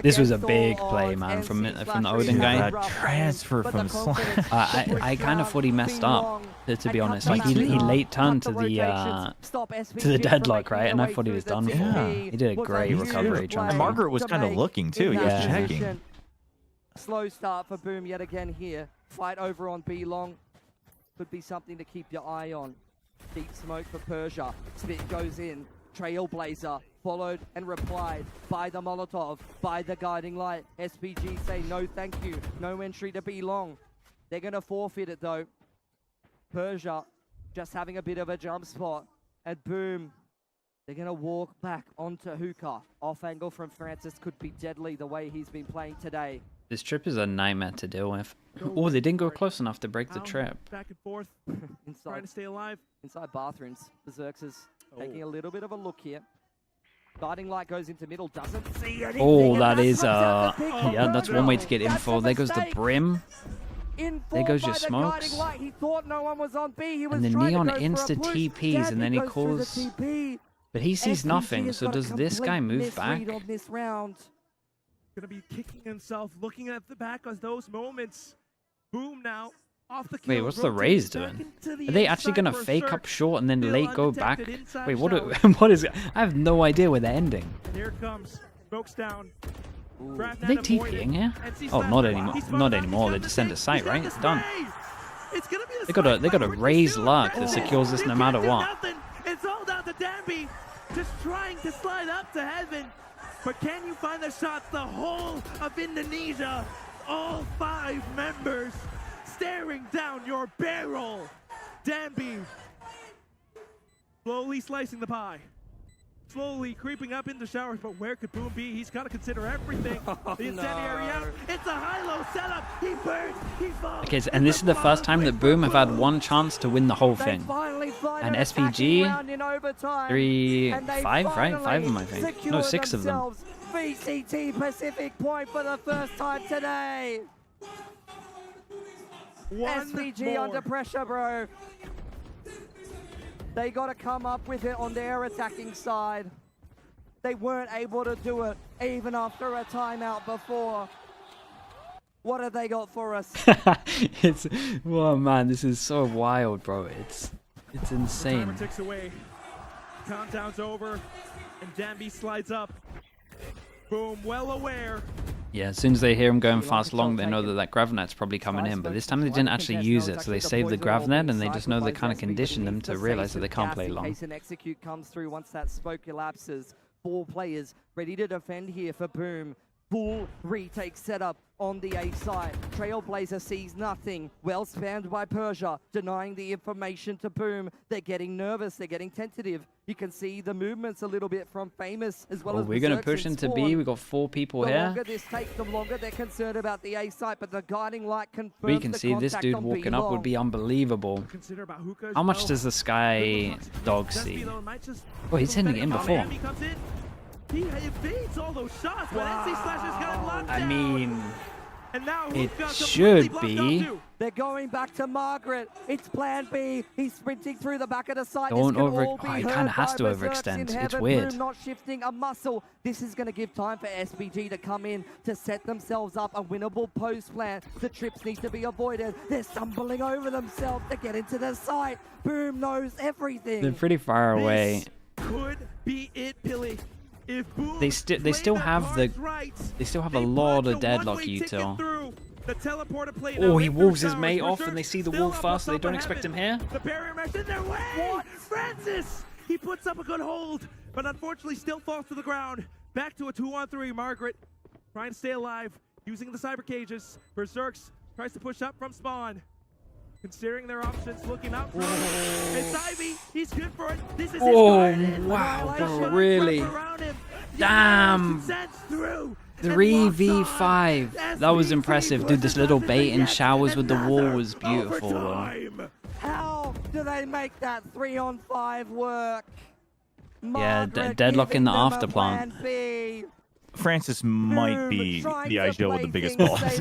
This was a big play, man, from the Odin guy. Transfer from Slash. I kind of thought he messed up, to be honest. Like he late turned to the deadlock, right? And I thought he was done for. He did a great recovery. Margaret was kind of looking too. He was checking. Slow start for Boom yet again here. Fight over on B long. Could be something to keep your eye on. Deep smoke for Persia. Spit goes in. Trailblazer followed and replied by the Molotov, by the guiding light. SPG say no thank you. No entry to B long. They're going to forfeit it though. Persia just having a bit of a jump spot. And Boom, they're going to walk back onto Hookah. Off angle from Francis could be deadly the way he's been playing today. This trip is a nightmare to deal with. Oh, they didn't go close enough to break the trip. Back and forth, trying to stay alive. Inside bathrooms, Berserks is taking a little bit of a look here. Guiding light goes into middle, doesn't see anything. Oh, that is yeah, that's one way to get info. There goes the Brim. There goes your smokes. He thought no one was on B. He was and the Neon insta TPs, and then he calls. But he sees nothing. So does this guy move back? Gonna be kicking himself, looking at the back of those moments. Boom now. Off the Wait, what's the Rays doing? Are they actually gonna fake up short and then late go back? Wait, what is it? I have no idea where they're ending. Here it comes. Smokes down. Are they TPing here? Oh, not anymore. Not anymore. They just send a sight, right? It's done. They got a Rays luck that secures this no matter what. It's all down to Danby, just trying to slide up to heaven. But can you find the shots? The whole of Indonesia, all 5 members staring down your barrel. Danby slowly slicing the pie. Slowly creeping up into showers, but where could Boom be? He's got to consider everything. The incendiary out. It's a high-low setup. He burns. He falls. Okay, and this is the first time that Boom have had one chance to win the whole thing. And SPG, 5, right? 5 of them, I think. No, 6 of them. VCT Pacific point for the first time today. SPG under pressure, bro. They got to come up with it on their attacking side. They weren't able to do it even after a timeout before. What have they got for us? Oh man, this is so wild, bro. It's insane. The timer ticks away. Countdown's over, and Danby slides up. Boom, well aware. Yeah, as soon as they hear him going fast long, they know that Gravnet's probably coming in. But this time they didn't actually use it, so they saved the Gravnet, and they just know they kind of conditioned them to realize that they can't play long. Case and execute comes through once that smoke elapses. 4 players ready to defend here for Boom. Full retake setup on the A side. Trailblazer sees nothing. Well spammed by Persia, denying the information to Boom. They're getting nervous. They're getting tentative. You can see the movements a little bit from Famous as well as we're going to push into B. We've got 4 people here. The longer this takes, the longer they're concerned about the A site, but the guiding light confirms we can see this dude walking up would be unbelievable. How much does the Sky Dog see? Oh, he's hitting it in before. He evades all those shots, but NC Slasher's got it locked down. I mean, it should be. They're going back to Margaret. It's plan B. He's sprinting through the back of the site. Don't he kind of has to overextend. It's weird. Boom not shifting a muscle. This is going to give time for SPG to come in to set themselves up a winnable post plan. The trips need to be avoided. They're stumbling over themselves to get into the site. Boom knows everything. They're pretty far away. This could be it, Billy. They still have a lot of deadlock util. Oh, he wolves his mate off, and they see the wolf fast, so they don't expect him here. The barrier mesh in their way. What? Francis! He puts up a good hold, but unfortunately still falls to the ground. Back to a 2-on-3. Margaret trying to stay alive, using the cyber cages. Berserks tries to push up from spawn. Considering their options, looking up. It's Ivy. He's good for it. This is his garden. Wow, bro, really? Damn. 3v5. That was impressive. Dude, this little bait and showers with the wall was beautiful, though. How do they make that 3-on-5 work? Yeah, deadlock in the after plant. Francis might be the IGL with the biggest balls. It's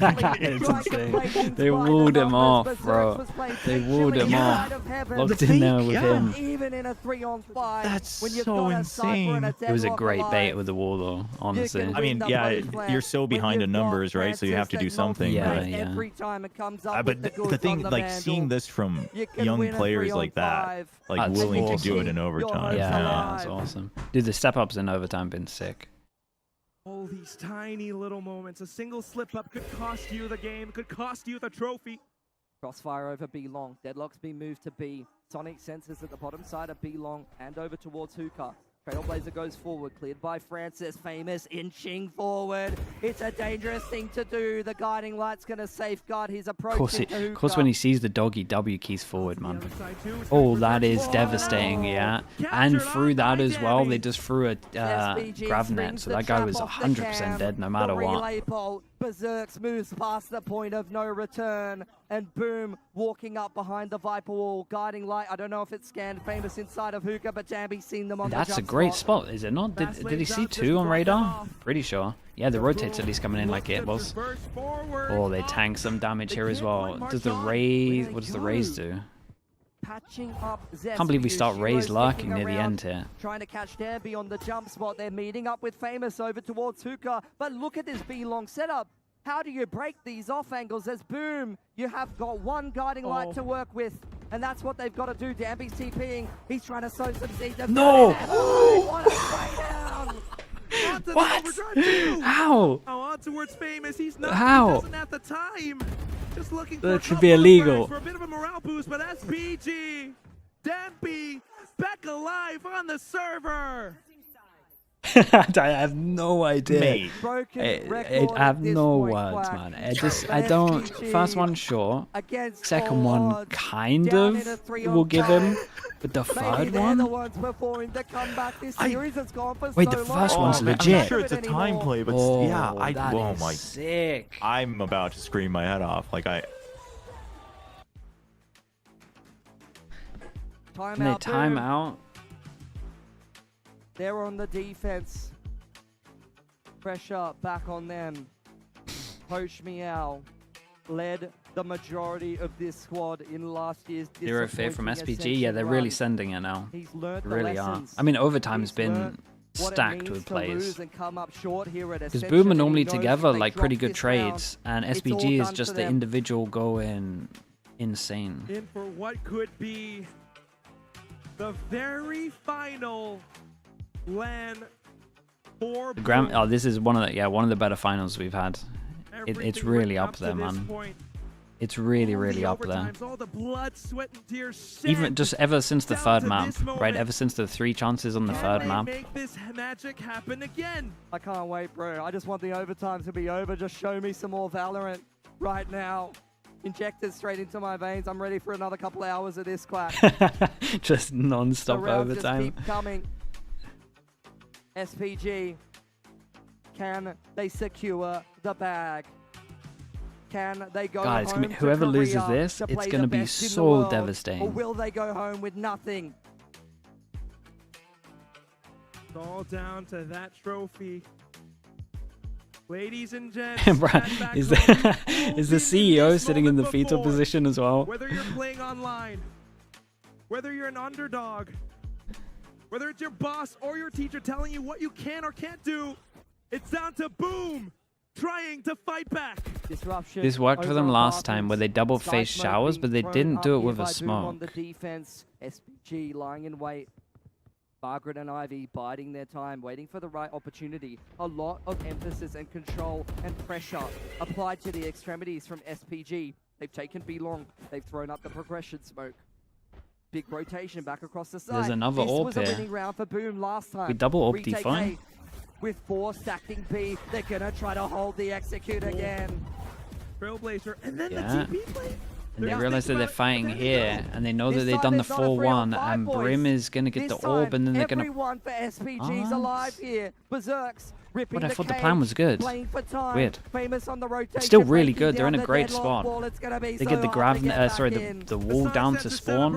insane. They walled him off, bro. They walled him off. Locked in there with him. Even in a 3-on-5, that's so insane. It was a great bait with the wall, though, honestly. I mean, yeah, you're so behind in numbers, right? So you have to do something. Yeah, right? yeah. But the thing, like, seeing this from young players like that, like, That's willing awesome. to do it in overtime. Yeah, that's awesome. Dude, the step-ups in overtime been sick. All these tiny little moments. A single slip-up could cost you the game, could cost you the trophy. Crossfire over B long. Deadlock's been moved to B. Sonic senses at the bottom side of B long and over towards Hookah. Trailblazer goes forward, cleared by Francis. Famous inching forward. It's a dangerous thing to do. The guiding light's going to safeguard his approach. Of course, when he sees the doggy, W keys forward, man. Oh, that is devastating, yeah. And through that as well, they just threw a grav net, so that guy was 100% dead no matter what. Berserks moves past the point of no return, and boom, walking up behind the Viper wall, guiding light. I don't know if it's scanned. Famous inside of Hookah, but Jambi's seen them on the jump That's a great spot, is it not? Did he see 2 on radar? Pretty sure. Yeah, the rotate's at least coming in like it was. Oh, they tank some damage here as well. Does the raise? What does the raise do? Patching up Zest. Can't believe we start Raze lurking near the end here. Trying to catch Danby on the jump spot. They're meeting up with Famous over towards Hookah. But look at this B long setup. How do you break these off angles? As boom, you have got one guiding light to work with. And that's what they've got to do. Danby's TPing. He's trying to sow some seeds. No! What a spray down! What? How? Oh, on towards Famous. He's not. How? He doesn't have the time. Just looking for That should be illegal. For a bit of a morale boost, but SPG, Dampy, back alive on the server. I have no idea. I have no words, man. I don't. First one, sure. Second one, kind of will give him. But the third one? Wait, the first one's legit. I'm sure it's a time play, but yeah, oh my, sick. I'm about to scream my head off. Like Can they time out? They're on the defense. Pressure back on them. Posh Meow led the majority of this squad in last year's 0 fear from SPG. Yeah, they're really sending it now. He's learned They really the are. lessons. I mean, overtime's He's been learn't what it stacked means with to plays. lose and come up short here at Because Ascension, Boom are and he normally knows together, if they like pretty drop good this round, trades, and it's all SPG is done just for the them. individual going insane. In for what could be the very final LAN for Oh, this is one of the better finals we've had. It's really up there, man. It's really up there. all the blood, sweat, and tears Even just ever since the third map, this right? moment. Ever since the 3 chances on the third map. Make this magic happen again. I can't wait, bro. I just want the overtime to be over. Just show me some more Valorant right now. Inject it straight into my veins. I'm ready for another couple hours of this clap. Just non-stop The rounds just overtime. keep coming. SPG, can they secure the bag? Can they go God, home whoever to loses Korea this, to it's play gonna the be best in the so world, devastating. Or will they go home with nothing? It's all down to that trophy. Ladies and gents, Bruh, is the CEO sitting in the fetal position as well? whether you're playing online, whether you're an underdog, whether it's your boss or your teacher telling you what you can or can't do, it's down to Boom trying to fight back. Disruption. This worked for them over last time where they double Sky faced smoke showers, but they being didn't thrown do it up with here a by Boom on smoke. the defense. SPG lying in wait. Margaret and Ivy biding their time, waiting for the right opportunity. A lot of emphasis and control and pressure applied to the extremities from SPG. They've taken B long. They've thrown up the progression smoke. big rotation back across the side. There's another this orb was here. a winning round for Boom last time. We double orb Retake define. A with 4 stacking B. They're gonna try to hold the execute again. Trailblazer, and then Yeah. the TP play. And they realize that they're fighting here, and they know that they've done the 4-1, and Brim is going to get the orb, and then they're going to... Everyone for SPG's alive here. Berserks ripping But I the thought the cage, plan was good. playing for time. Weird. Famous on the rotation, It's still really breaking good. They're in down a the great deadlock spot. wall. It's gonna be They so get the hard to get sorry, back in. the wall down to spawn.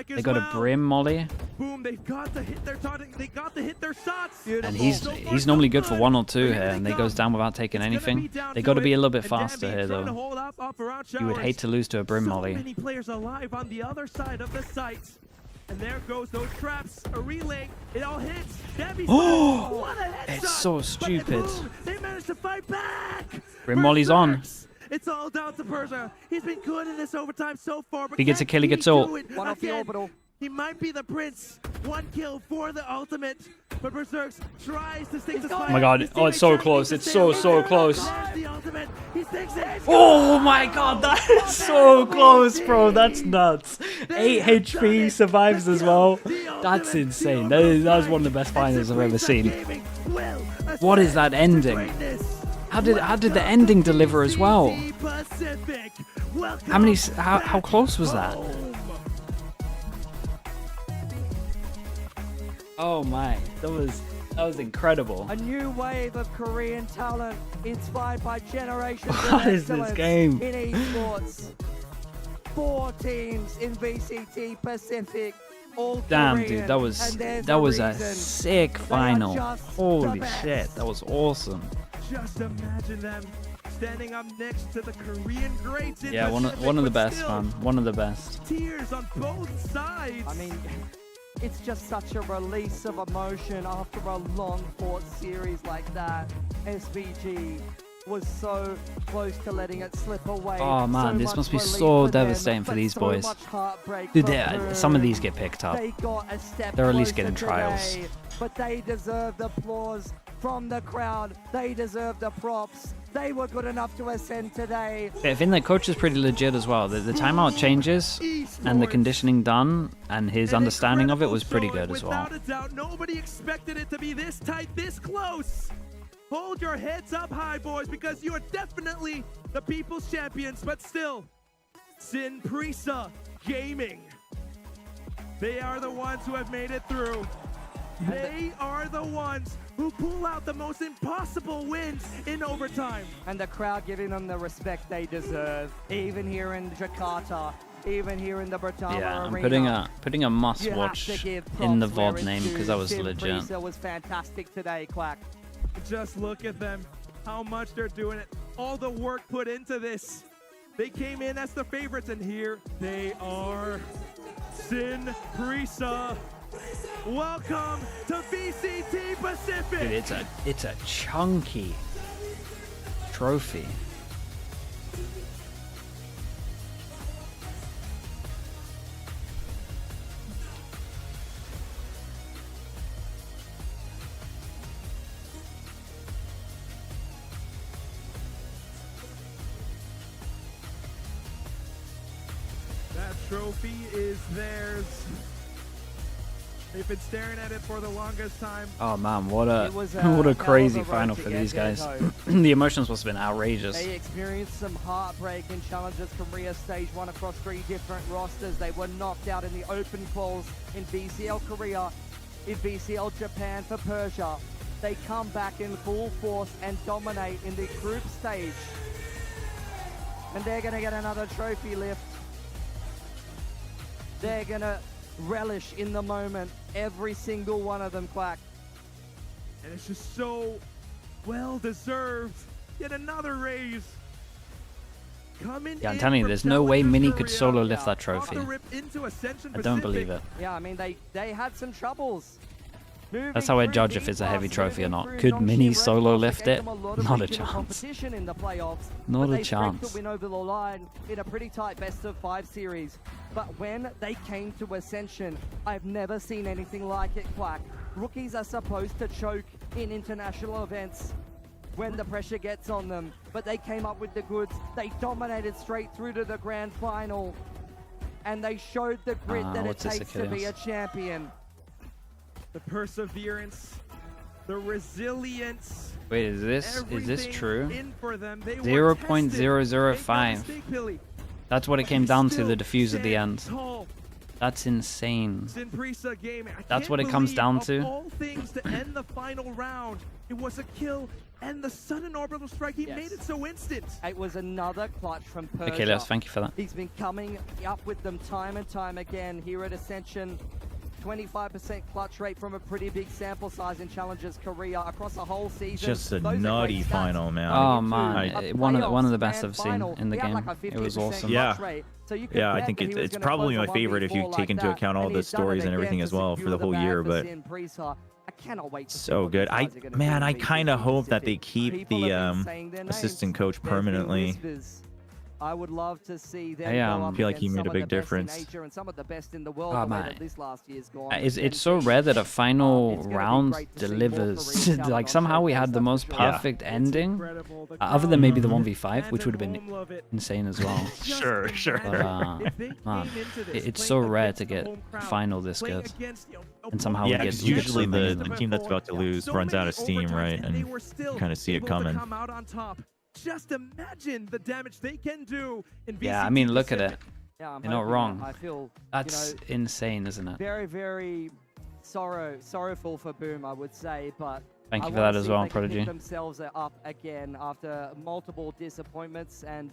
They got a Brim molly, Boom, they've got to hit their target. They got to hit their shots. and he's normally good for 1 or 2 here, and they goes down without taking anything. They got to be a little bit faster here, though. You would hate to lose to a Brim molly. Many players alive on the other side of the site. And there goes those traps. A relay. It all hits. Debbie's Oh, what a headshot. it's so stupid. Boom, they managed to fight back. Brim molly's on. It's all down to Persia. He's been good in this overtime so far. But He gets a can kill, he gets do ult. it One off the again? orbital. He might be the prince. 1 kill for the ultimate. But Berserks tries to stick the spike. Oh my god, oh, it's so close. It's so close. There's the ultimate. He sticks it. Oh my god, that is so close, bro. That's nuts. 8 HP survives as well. That's insane. That's one of the best finals I've ever seen. What is that ending? How did the ending deliver as well? How close was that? Oh my, that was incredible. A new wave of Korean talent inspired by generations What of is this excellence game? in esports. 4 teams in VCT Pacific, all Damn, Korean, dude, that was and there's a reason. sick They are final. just Holy the best. shit, that was awesome. Just imagine them standing up next to the Korean greats. In Yeah, one Pacific, of the but best, still, man. One of the best. Tears on both sides. I mean, it's just such a release of emotion after a long fought series like that. SPG was so close to letting it slip away. Oh man, So this much must be relief so for them, devastating for but these so boys. much heartbreak Dude, for some of Boom. these get picked up. They got a step They're at least closer getting trials. today, but they deserve the applause from the crowd. They deserve the props. They were good enough to ascend today. I think that coach is pretty legit as well. The timeout changes and the conditioning done and his understanding of it was pretty good as well. Without a doubt, nobody expected it to be this tight, this close. Hold your heads up high, boys, because you are definitely the people's champions, but still, Sin Prisa Gaming. They are the ones who have made it through. They are the ones who pull out the most impossible wins in overtime. And the crowd giving them the respect they deserve, even here in Jakarta, even here in the Britama Yeah, I'm Arena. putting a must You have watch to give in the props where VOD it's name due. because that was Sim legit. Prisa was fantastic today, Quack. Just look at them, how much they're doing it. All the work put into this. They came in as the favorites, and here they are. Sin Prisa. Welcome to VCT Pacific. Dude, it's a chunky trophy. That trophy is theirs. They've been staring at it for the longest time. Oh man, what a It was what a hell crazy of a road final to for get these there, guys. though. The emotions must have been outrageous. They experienced some heartbreak in Challenges Korea Stage 1 across 3 different rosters. They were knocked out in the open quals in BCL Korea, in BCL Japan for Persia. They come back in full force and dominate in the group stage. And they're going to get another trophy lift. They're going to relish in the moment, every single one of them, Quack. And it's just so well deserved. Yet another raise. Coming Yeah, I'm telling you, there's no way Mini could solo lift that trophy. into Ascension I don't Pacific. believe it. Yeah, I mean, they had some troubles. That's how I judge if it's a heavy trophy or not. Could Mini solo lift it? Not a chance. Competition in the playoffs, Not but a they chance. the win over the line in a pretty tight best-of-5 series. But when they came to Ascension, I've never seen anything like it, Quack. Rookies are supposed to choke in international events when the pressure gets on them, but they came up with the goods. They dominated straight through to the grand final. and they showed the grit that it what's this, takes to be a champion. The perseverance, the resilience. Wait, is this everything true? in for them. They were 0.005. That's what it came down to, the defuse at the end. tall. That's insane. Sinprisa Gaming, I That's can't what it comes believe down of to. all things to end the final round, it was a kill and the sudden orbital strike. He made it so instant. It was another clutch from Persia. Okay, Les, thank you for that. He's been coming up with them time and time again here at Ascension. 25% clutch rate from a pretty big sample size in Challengers Korea across the whole season. Just a nutty final, man. Oh man, one of the best I've seen in the game. It was awesome. Yeah, yeah. I think it's probably my favorite if you take into account all the stories and everything as well for the whole year. But so good. I kind of hope that they keep the assistant coach permanently. I would love to see them I feel like he made a big difference. Oh man, it's so rare that a final round delivers. Like somehow we had the most perfect ending, other than maybe the 1v5, which would have been insane as well. Sure. But, man, it's so rare to get final this good, and somehow we get. Usually the team that's about to lose runs out of steam, right, and you kind of see it coming. Just imagine the damage they can do in VCT. Yeah, I mean, look at it. Yeah, you're not wrong. I feel that's insane, isn't it? Very, very sorrowful for Boom, I would say, but thank you for that as well, Prodigy. Themselves up again after multiple disappointments, and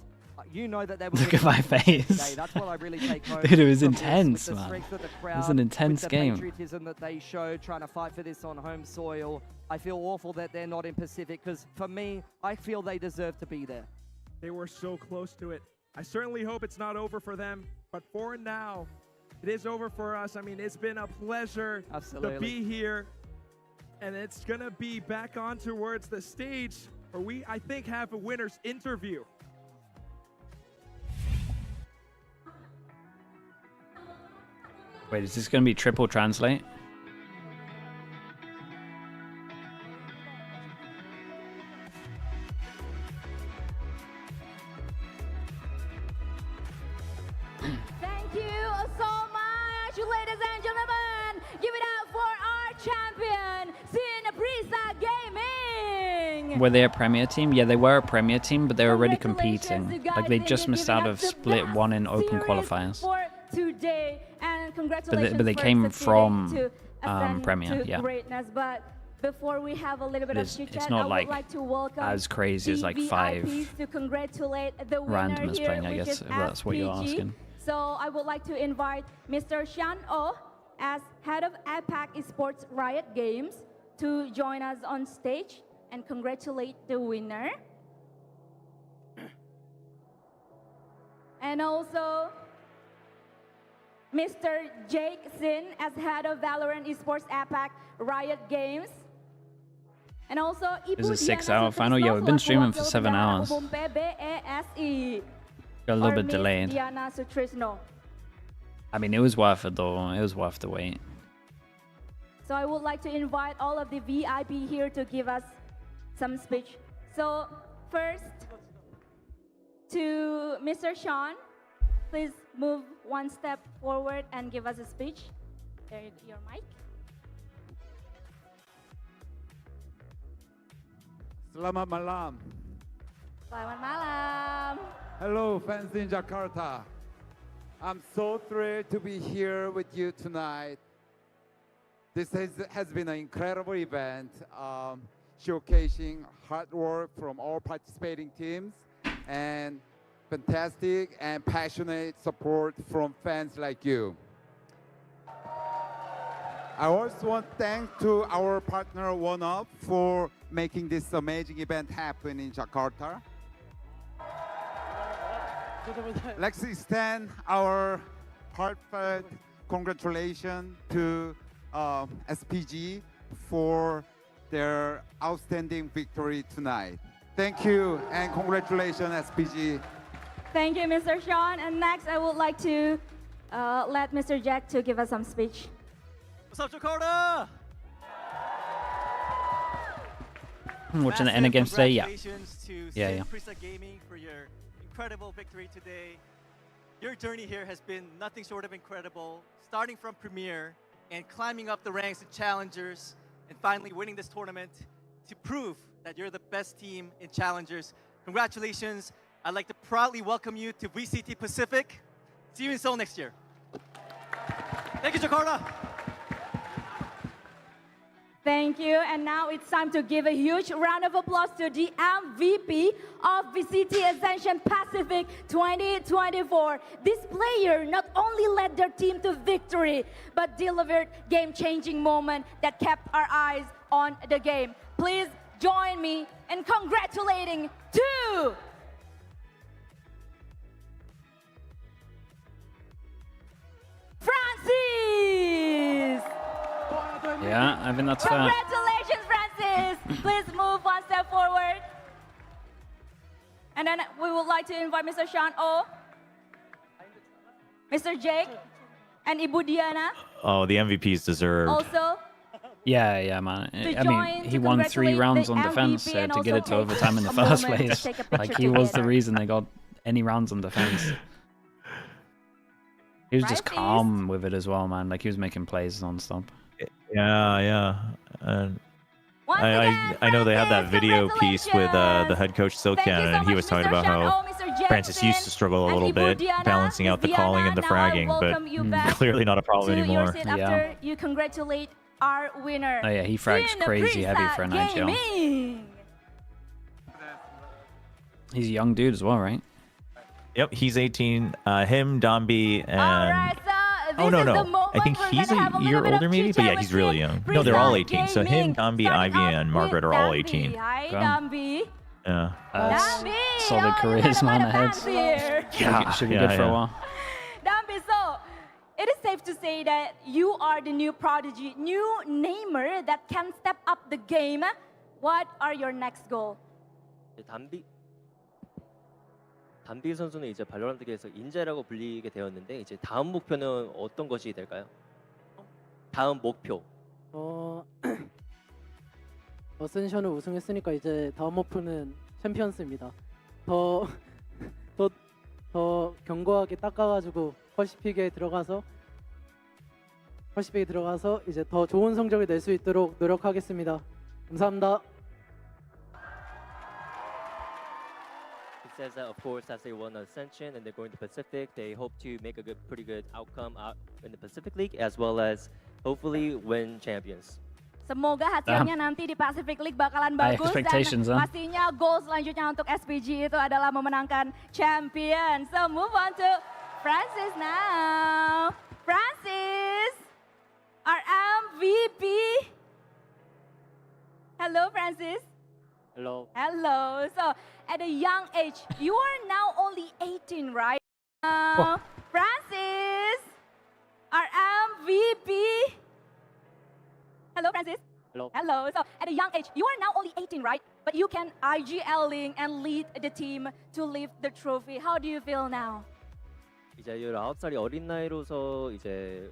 you know that they were. Look at my face. That's what I really take home. Dude, it was from intense, this, man. It was an intense game. The patriotism that they showed trying to fight for this on home soil. I feel awful that they're not in Pacific because for me, I feel they deserve to be there. They were so close to it. I certainly hope it's not over for them, but for now, it is over for us. I mean, it's been a pleasure to be here, and it's gonna be back on towards the stage where we, I think, have a winner's interview. Wait, is this gonna be triple translate? Thank you so much, ladies and gentlemen. Give it up for our champion, Sinprisa Gaming. Were they a Premier team? Yeah, they were a Premier team, but they were already competing. Like they just missed out of Split 1 in Open qualifiers. For today, and congratulations but they came from Premier, yeah. Greatness, but before we have a little bit of chit It's chat, not I like would like to welcome as crazy as like 5 VIPs to congratulate the winner randomers here, playing, I which guess, is if that's what you're SPG. asking. So I would like to invite Mr. Shan Oh as head of APAC Esports Riot Games to join us on stage and congratulate the winner. And also Mr. Jake Sin as head of Valorant Esports APAC Riot Games. And also Ibu This is a Diana 6-hour final. Yeah, we've been streaming for 7 hours. Umum PBESI. Got a little Or bit Miss delayed. Diana Sutrisno. I mean, it was worth it though. It was worth the wait. So I would like to invite all of the VIP here to give us some speech. So first, to Mr. Sean, please move one step forward and give us a speech. There, your mic. Selamat malam. Selamat malam. Hello, fans in Jakarta. I'm so thrilled to be here with you tonight. This has been an incredible event, showcasing hard work from all participating teams and fantastic and passionate support from fans like you. I also want to thank to our partner OneUp for making this amazing event happen in Jakarta. Let's extend our heartfelt congratulations to SPG for their outstanding victory tonight. Thank you and congratulations, SPG. Thank you, Mr. Sean. And next, I would like to let Mr. Jack to give us some speech. What's up, Jakarta? I'm watching the end games today, yeah. Congratulations to Yeah. Sinprisa Gaming for your incredible victory today. Your journey here has been nothing short of incredible, starting from Premier and climbing up the ranks in Challengers and finally winning this tournament to prove that you're the best team in Challengers. Congratulations. I'd like to proudly welcome you to VCT Pacific. See you in Seoul next year. Thank you, Jakarta. Thank you. And now it's time to give a huge round of applause to the MVP of VCT Ascension Pacific 2024. This player not only led their team to victory, but delivered game-changing moment that kept our eyes on the game. Please join me in congratulating to Francis! Yeah, I think that's fair. Congratulations, Francis! Please move one step forward. And then we would like to invite Mr. Sean O, Mr. Jake, and Ibu Diana. Oh, the MVPs deserved. Also, Yeah, man. I mean, he won 3 rounds on defense to get it to overtime in the first place. Like, he was the reason they got any rounds on defense. He was just calm with it as well, man. Like, he was making plays non-stop. Yeah. I know they have that video piece with the head coach Silkcan, and he was talking about how Francis used to struggle a little bit balancing out the calling and the fragging, but clearly not a problem anymore. After you congratulate our winner. Oh yeah, he frags crazy heavy for an IGL. He's a young dude as well, right? Yep, he's 18. Him, Dombi, and... Oh, no. I think he's a year older maybe, but yeah, he's really young. No, they're all 18. So him, Dombi, Ivy, and Margaret are all 18. Hi, Dombi. Yeah. Solid careers, man, ahead. Yeah, should be good for a while. Dombi, so it is safe to say that you are the new prodigy, new namer that can step up the game. What are your next goals? 담비 선수는 이제 발로란트계에서 인재라고 불리게 되었는데 이제 다음 목표는 어떤 것이 될까요? 다음 목표. 어센션을 우승했으니까 이제 다음 목표는 챔피언스입니다. 더 견고하게 닦아가지고 퍼시픽에 들어가서 이제 더 좋은 성적을 낼 수 있도록 노력하겠습니다. 감사합니다. Says that of course as they won Ascension and they're going to Pacific, they hope to make a pretty good outcome out in the Pacific League as well as hopefully win champions. Semoga hasilnya nanti di Pacific League bakalan bagus dan pastinya goal selanjutnya untuk SPG itu adalah memenangkan champion. So move on to Francis now. Francis, our MVP. Hello, Francis. Hello. Hello. So, at a young age, you are now only 18, right? Francis, our MVP. Hello, Francis. Hello. Hello. So, at a young age, you are now only 18, right? But you can IGL link and lead the team to lift the trophy. How do you feel now? 이제 19살이 어린 나이로서 이제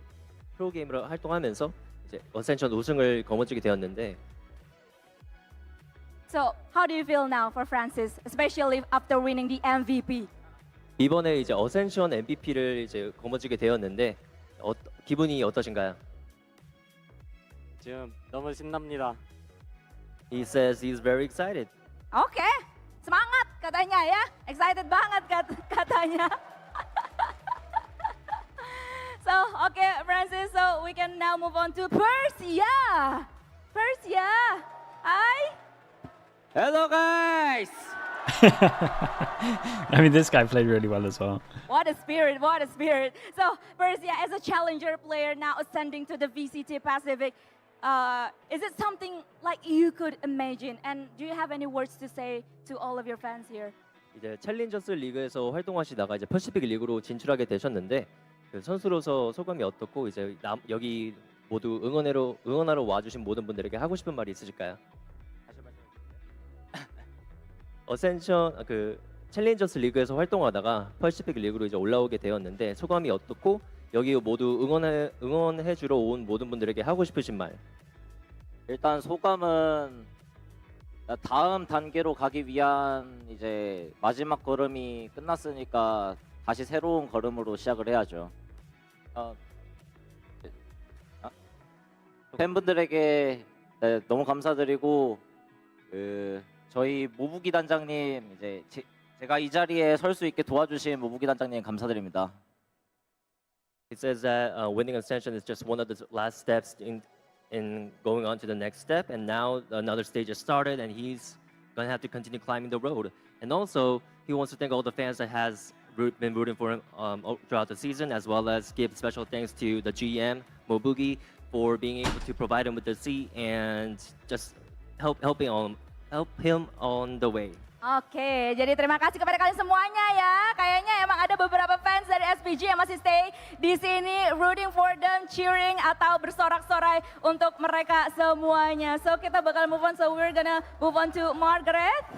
프로게이머로 활동하면서 이제 어센션 우승을 거머쥐게 되었는데. So, how do you feel now for Francis, especially after winning the MVP? 이번에 이제 어센션 MVP를 이제 거머쥐게 되었는데 기분이 어떠신가요? 지금 너무 신납니다. He says he's very excited. Okay, semangat katanya ya, excited banget katanya. So, okay, Francis, so we can now move on to Persia. Persia, hi. Hello, guys! I mean, this guy played really well as well. What a spirit, what a spirit. So, Persia, as a challenger player now ascending to the VCT Pacific, is it something like you could imagine? And do you have any words to say to all of your fans here? 이제 챌린저스 리그에서 활동하시다가 이제 퍼시픽 리그로 진출하게 되셨는데 그 선수로서 소감이 어떻고 이제 여기 모두 응원하러 와주신 모든 분들에게 하고 싶은 말이 있으실까요? 어센션 그 챌린저스 리그에서 활동하다가 퍼시픽 리그로 이제 올라오게 되었는데 소감이 어떻고 여기 모두 응원해 주러 온 모든 분들에게 하고 싶으신 말. 일단 소감은 다음 단계로 가기 위한 이제 마지막 걸음이 끝났으니까 다시 새로운 걸음으로 시작을 해야죠. 팬분들에게 네, 너무 감사드리고 저희 모부기 단장님 이제 제가 이 자리에 설 수 있게 도와주신 모부기 단장님 감사드립니다. It says that winning Ascension is just one of the last steps in going on to the next step, and now another stage has started, and he's gonna have to continue climbing the road. And also, he wants to thank all the fans that has been rooting for him throughout the season, as well as give special thanks to the GM Mobugi for being able to provide him with the seat and just help him on the way. Oke, jadi terima kasih kepada kalian semuanya ya. Kayaknya emang ada beberapa fans dari SPG yang masih stay di sini, rooting for them, cheering atau bersorak-sorai untuk mereka semuanya. So kita bakal move on. So we're gonna move on to Margaret.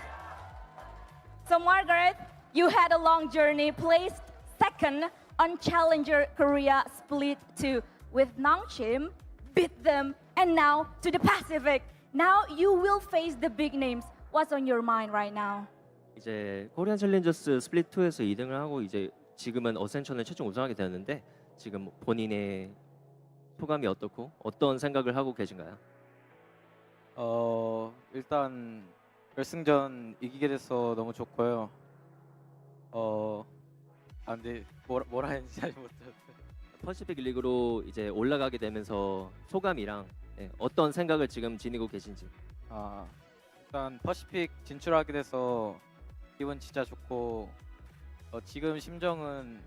So Margaret, you had a long journey, placed second on Challenger Korea Split 2 with Nongchim, beat them, and now to the Pacific. Now you will face the big names. What's on your mind right now? 이제 코리안 챌린저스 스플릿 2에서 2등을 하고 이제 지금은 어센션을 최종 우승하게 되었는데 지금 본인의 소감이 어떻고 어떤 생각을 하고 계신가요? 일단 결승전 이기게 돼서 너무 좋고요. 근데 뭐라 했는지 잘 못했어요. 퍼시픽 리그로 이제 올라가게 되면서 소감이랑 어떤 생각을 지금 지니고 계신지. 일단 퍼시픽 진출하게 돼서 기분 진짜 좋고 지금 심정은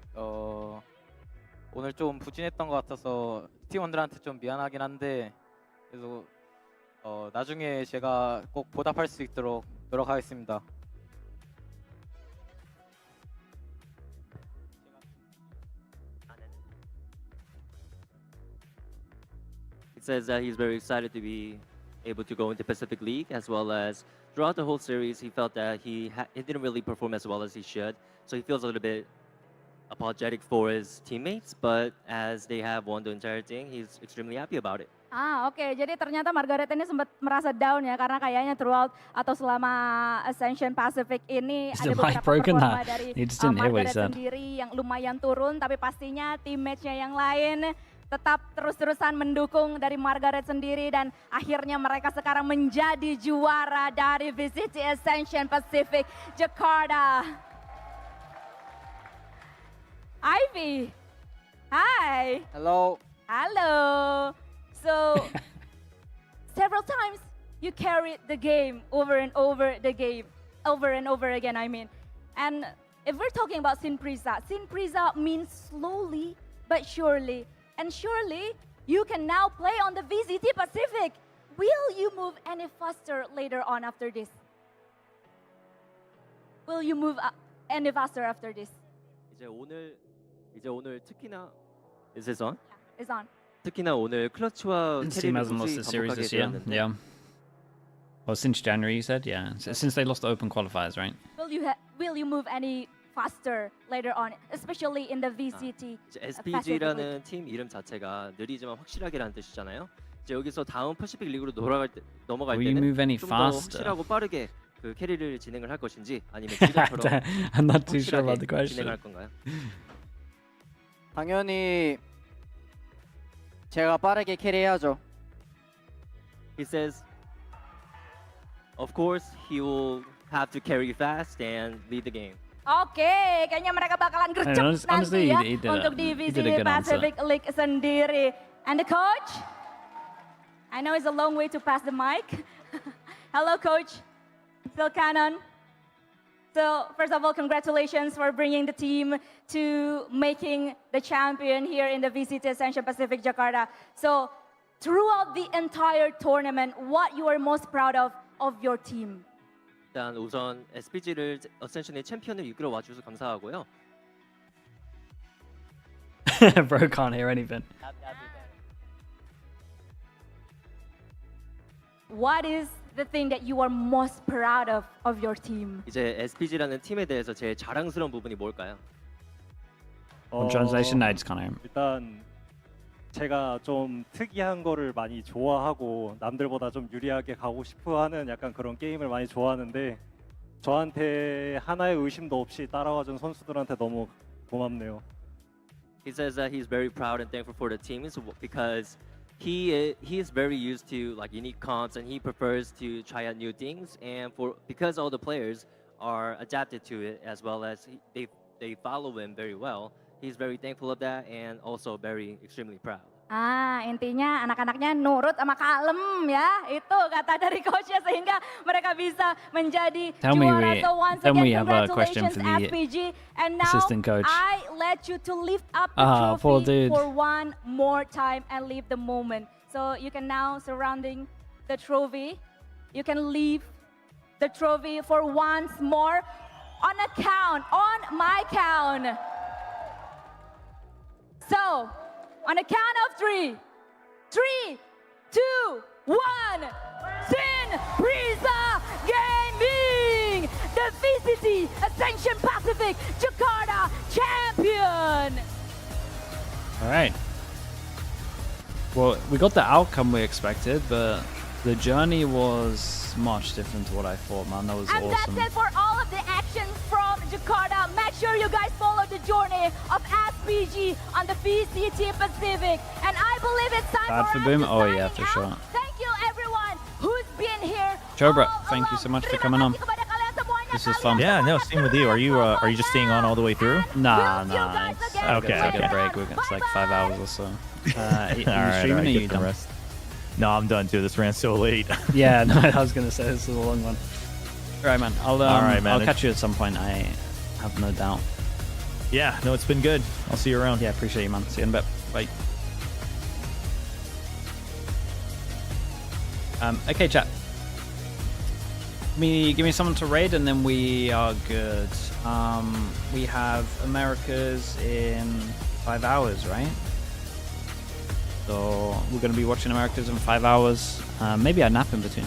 오늘 좀 부진했던 것 같아서 팀원들한테 좀 미안하긴 한데 그래도 나중에 제가 꼭 보답할 수 있도록 노력하겠습니다. It says that he's very excited to be able to go into Pacific League, as well as throughout the whole series, he felt that he didn't really perform as well as he should. So he feels a little bit apologetic for his teammates, but as they have won the entire thing, he's extremely happy about it. Oke. Jadi ternyata Margaret ini sempat merasa down ya karena kayaknya throughout atau selama Ascension Pacific ini ada beberapa performa dari Margaret sendiri yang lumayan turun, tapi pastinya teammates-nya yang lain tetap terus-terusan mendukung dari Margaret sendiri dan akhirnya mereka sekarang menjadi juara dari VCT Ascension Pacific Jakarta. Ivy, hi. Hello. Hello. So several times you carried the game over and over again, I mean. And if we're talking about Sinprisa means slowly but surely. And surely you can now play on the VCT Pacific. Will you move any faster later on after this? Will you move any faster after this? 이제 오늘 특히나 is this on? Yeah, it's on. 특히나 오늘 클러치와 Team hasn't lost the series this year. Yeah. Well, since January, you said, yeah. Since they lost the open qualifiers, right? Will you move any faster later on, especially in the VCT? SPG라는 팀 이름 자체가 느리지만 확실하게라는 뜻이잖아요. 이제 여기서 다음 퍼시픽 리그로 넘어갈 때는 좀 더 확실하고 빠르게 그 캐리를 진행을 할 것인지 아니면 지금처럼 I'm not too sure about the question. 진행할 건가요? 당연히 제가 빠르게 캐리해야죠. He says, of course, he will have to carry fast and lead the game. Oke, kayaknya mereka bakalan gercep nanti ya untuk di VCT Pacific League sendiri. And the coach? I know it's a long way to pass the mic. Hello, coach. Still Cannon. So first of all, congratulations for bringing the team to making the champion here in the VCT Ascension Pacific Jakarta. So throughout the entire tournament, what you are most proud of your team? 일단 우선 SPG를 어센션의 챔피언을 이끌어와 주셔서 감사하고요. Bro can't hear anything. What is the thing that you are most proud of your team? 이제 SPG라는 팀에 대해서 제일 자랑스러운 부분이 뭘까요? On translation, I just can't hear him. 일단 제가 좀 특이한 거를 많이 좋아하고 남들보다 좀 유리하게 가고 싶어하는 약간 그런 게임을 많이 좋아하는데 저한테 하나의 의심도 없이 따라와준 선수들한테 너무 고맙네요. He says that he's very proud and thankful for the teams because he is very used to like unique comps and he prefers to try out new things, and because all the players are adapted to it as well as they follow him very well. He's very thankful of that and also very extremely proud. Intinya anak-anaknya nurut sama kalem ya, itu kata dari coachnya sehingga mereka bisa menjadi juara. So once again, congratulations SPG. And now assistant coach. I let you to lift up the trophy for one more time and leave the moment. So you can now surrounding the trophy. You can leave the trophy for once more on my count. So. On a count of 3, 3, 2, 1, Sin Prisa Gaming, the VCT Ascension Pacific Jakarta champion. All right. Well, we got the outcome we expected, but the journey was much different to what I thought, man. That was awesome. And that's it for all of the actions from Jakarta. Make sure you guys follow the journey of SPG on the VCT Pacific. And I believe it's time for Boom. us to Oh yeah, for signing sure. out. Thank you everyone who's been here. Chobra, thank you so much for coming on. This was fun. Yeah, no, same with you. Are you just staying on all the way through? Nah. Okay. Take a break. It's like 5 hours or so. Are you streaming or you done? Rest. No, I'm done too. This ran so late. Yeah, no, I was gonna say this is a long one. All right, man. I'll catch you at some point. I have no doubt. Yeah, no, it's been good. I'll see you around. Yeah, appreciate you, man. See you in a bit. Bye. Okay, chat. Give me someone to raid, and then we are good. We have Americas in 5 hours, right? So we're going to be watching Americas in 5 hours. Maybe I nap in between.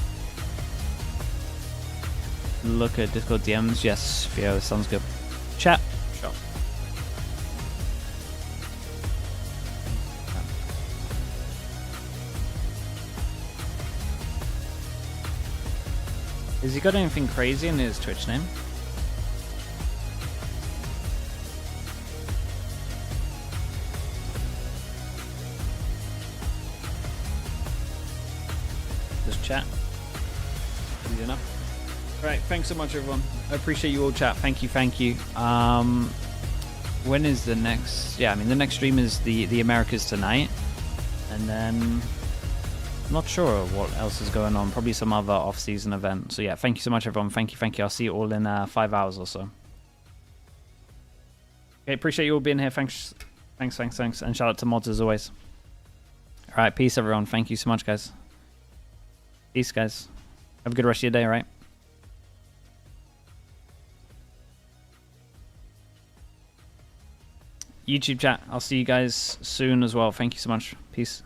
Look at Discord DMs. Yes, yeah, sounds good. Chat. Sure. Has he got anything crazy in his Twitch name? Just chat. Easy enough. Alright, thanks so much everyone. I appreciate you all, chat. Thank you. When is the next? Yeah, I mean the next stream is the Americas tonight. And then I'm not sure what else is going on. Probably some other off-season event. So yeah, thank you so much everyone. Thank you. I'll see you all in 5 hours or so. Okay, appreciate you all being here. Thanks. And shout out to mods as always. Alright, peace everyone. Thank you so much, guys. Peace, guys. Have a good rest of your day, right? YouTube chat. I'll see you guys soon as well. Thank you so much. Peace.